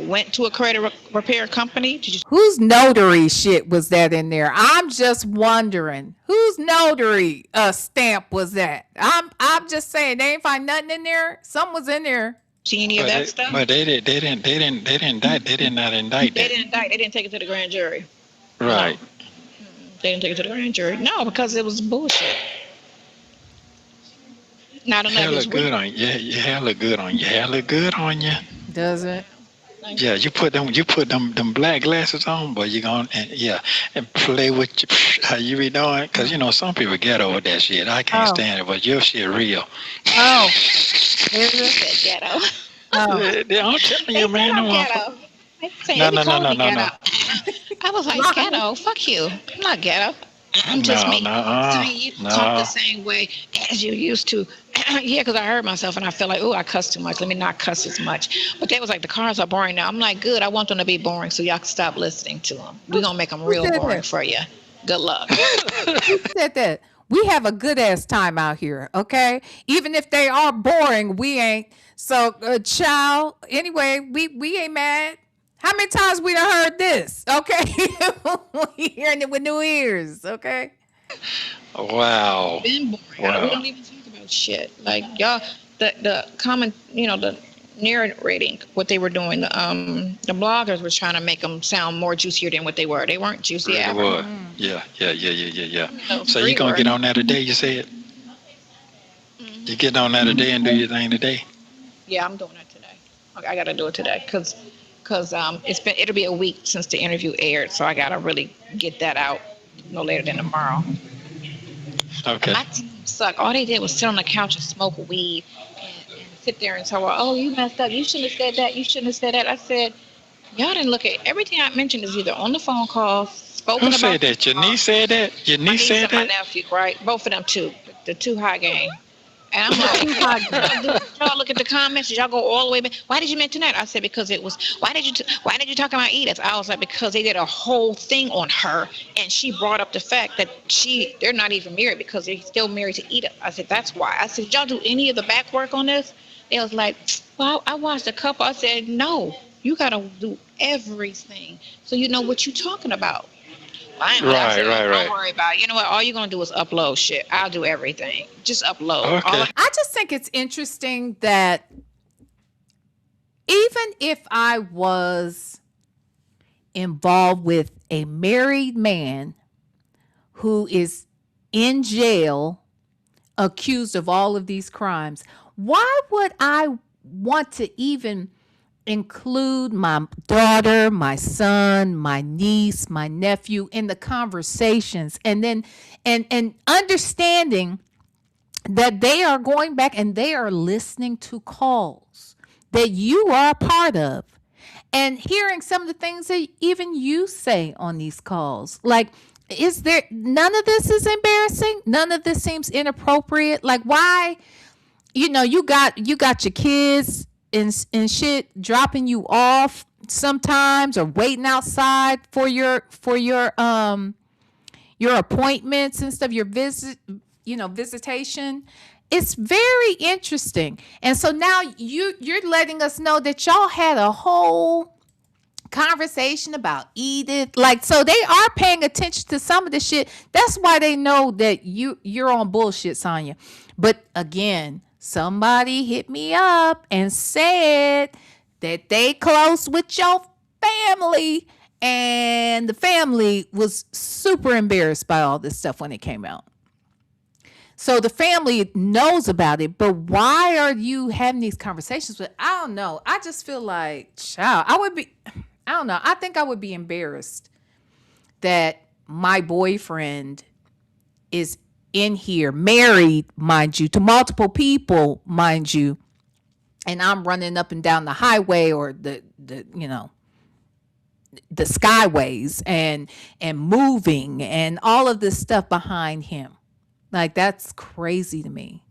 Speaker 5: went to a credit repair company? Did you?
Speaker 7: Whose notary shit was that in there? I'm just wondering. Whose notary stamp was that? I'm just saying they ain't find nothing in there. Something was in there.
Speaker 5: See any of that stuff?
Speaker 6: But they didn't indict. They did not indict
Speaker 5: They
Speaker 6: that.
Speaker 5: didn't indict. They didn't take it to the grand jury.
Speaker 6: Right.
Speaker 5: They didn't take it to the grand jury. No, because it was bullshit. Not enough.
Speaker 6: Hair look good on you. Yeah, your hair look good on you. Your hair look good on you.
Speaker 7: Does it?
Speaker 6: Yeah, you put them black glasses on, but you gonna and play with how you be doing, cause some people get over that shit. I can't stand it, but your shit real.
Speaker 7: Oh, is it?
Speaker 5: Ghetto.
Speaker 7: Oh,
Speaker 6: I'm telling you, man.
Speaker 5: I'm
Speaker 6: No,
Speaker 5: ghetto.
Speaker 6: no.
Speaker 5: I was like, ghetto, fuck you. I'm not ghetto. I'm just me. Saying you talk the same way as you used to. Yeah, because I heard myself and I feel like, oh, I cuss too much. Let me not cuss as much. But they was like, the cars are boring now. I'm like, good. I want them to be boring so y'all can stop listening to them. We're going to make them real
Speaker 7: said
Speaker 5: boring
Speaker 7: that?
Speaker 5: for you. Good luck.
Speaker 7: who said that? We have a good ass time out here, okay? Even if they are boring, we ain't. So, child, anyway, we ain't mad. How many times we done heard this? Okay, we hearing it with new ears. Okay.
Speaker 6: Wow.
Speaker 5: Been boring.
Speaker 6: Wow.
Speaker 5: We don't even talk about shit. Like y'all, the comment, the narrating what they were doing. The bloggers were trying to make them sound more juicier than what they were. They weren't juicy at all.
Speaker 6: What? Yeah.
Speaker 5: No,
Speaker 6: So you gonna
Speaker 5: three
Speaker 6: get on that today? You said. You get on that today and do your thing today.
Speaker 5: Yeah, I'm doing it today. Okay, I gotta do it today because it'll be a week since the interview aired, so I gotta really get that out no later than tomorrow.
Speaker 6: Okay.
Speaker 5: My team suck. All they did was sit on the couch and smoke weed and sit there and tell her, oh, you messed up. You shouldn't have said that. You shouldn't have said that. I said, y'all didn't look at everything I mentioned is either on the phone call, spoken
Speaker 6: Who
Speaker 5: about.
Speaker 6: said that? Your niece said that? Your
Speaker 5: My
Speaker 6: niece
Speaker 5: niece
Speaker 6: said
Speaker 5: and my
Speaker 6: that?
Speaker 5: nephew, right? Both of them too. The two high gang. And I'm like, y'all look at the comments. Y'all go all the way back. Why did you mention that? I said because it was. Why did you talk about Edith? I was like because they did a whole thing on her, and she brought up the fact that they're not even married because they're still married to Edith. I said that's why. I said did y'all do any of the back work on this? They was like, well, I watched a couple. I said no, you gotta do everything so you know what you're talking about. I said, don't worry about it. You know what? All you're going to do is upload shit. I'll do everything. Just upload.
Speaker 6: Okay.
Speaker 7: I just think it's interesting that even if I was involved with a married man who is in jail accused of all of these crimes, why would I want to even include my daughter, my son, my niece, my nephew in the conversations, and then and understanding that they are going back and they are listening to calls that you are a part of, and hearing some of the things that even you say on these calls. Like, is there none of this is embarrassing? None of this seems inappropriate? Like, why? You got your kids and shit dropping you off sometimes, or waiting outside for your appointments and stuff, your visitation. It's very interesting. And so now you're letting us know that y'all had a whole conversation about Edith. Like, so they are paying attention to some of the shit. That's why they know that you're on bullshit, Sonya. But again, somebody hit me up and said that they close with your family, and the family was super embarrassed by all this stuff when it came out. So the family knows about it, but why are you having these conversations with? I don't know. I just feel like, child, I don't know. I think I would be embarrassed that my boyfriend is in here, married, mind you, to multiple people, mind you, and I'm running up and down the highway or the skyways and moving and all of this stuff behind him. Like, that's crazy to me.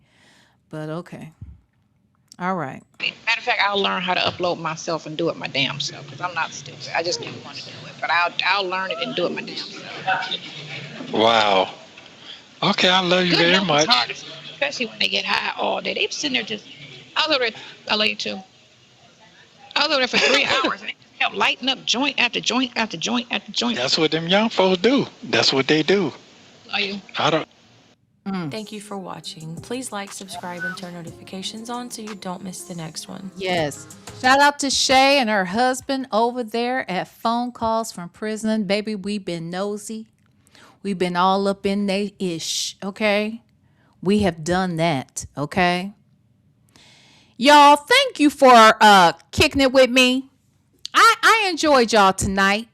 Speaker 7: But okay. All right.
Speaker 5: Matter of fact, I'll learn how to upload myself and do it my damn self, because I'm not stupid. I just don't want to do it, but I'll learn it and do it my damn self.
Speaker 6: Wow. Okay, I love you
Speaker 5: Good
Speaker 6: very
Speaker 5: luck
Speaker 6: much.
Speaker 5: is hard, especially when they get high all day. They sitting there just. I was over at LA too. I was over there for 3 hours, and they just kept lighting up joint after joint after joint after joint.
Speaker 6: That's what them young folks do. That's what they do.
Speaker 5: Are you?
Speaker 6: I don't.
Speaker 4: Thank you for watching. Please like, subscribe, and turn notifications on so you don't miss the next one.
Speaker 7: Yes. Shout out to Shay and her husband over there at Phone Calls from Prison. Baby, we've been nosy. We've been all up in they ish, okay? We have done that, okay? Y'all, thank you for kicking it with me. I enjoyed y'all tonight.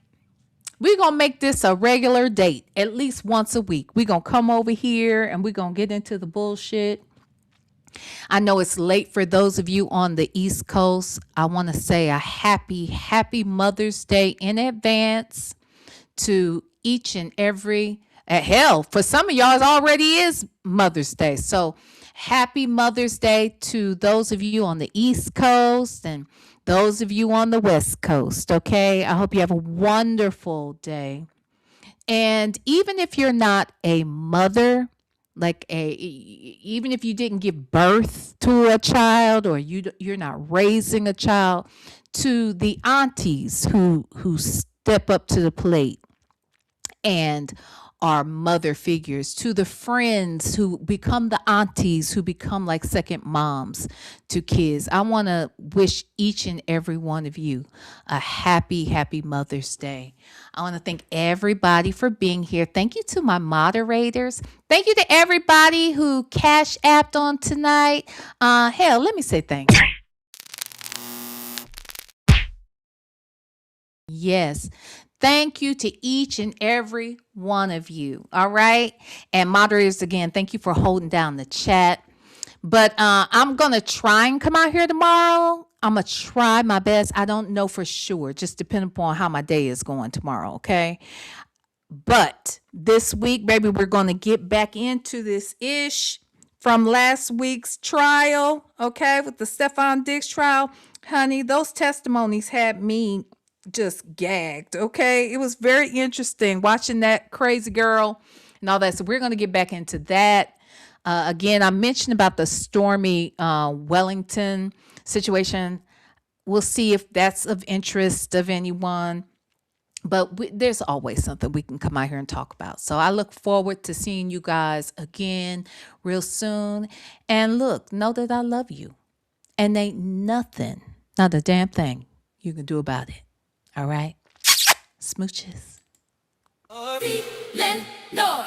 Speaker 7: We're going to make this a regular date, at least once a week. We're going to come over here and we're going to get into the bullshit. I know it's late for those of you on the East Coast. I want to say a happy Mother's Day in advance to each and every, hell, for some of y'all, it already is Mother's Day. So happy Mother's Day to those of you on the East Coast and those of you on the West Coast, okay? I hope you have a wonderful day. And even if you're not a mother, even if you didn't give birth to a child, or you're not raising a child, to the aunties who step up to the plate and are mother figures, to the friends who become the aunties, who become like second moms to kids. I want to wish each and every one of you a happy Mother's Day. I want to thank everybody for being here. Thank you to my moderators. Thank you to everybody who cash apped on tonight. Hell, let me say thanks. Yes. Thank you to each and every one of you. All right. And moderators, again, thank you for holding down the chat. But I'm going to try and come out here tomorrow. I'm going to try my best. I don't know for sure, just depending upon how my day is going tomorrow. Okay. But this week, baby, we're going to get back into this ish from last week's trial. Okay. With the Stefan Diggs trial. Honey, those testimonies had me just gagged. Okay. It was very interesting watching that crazy girl and all that. So we're going to get back into that. Again, I mentioned about the Stormy Wellington situation. We'll see if that's of interest of anyone. But there's always something we can come out here and talk about. So I look forward to seeing you guys again real soon. And look, know that I love you. And ain't nothing, not a damn thing you can do about it. All right? Smooches.
Speaker 2: VLenore.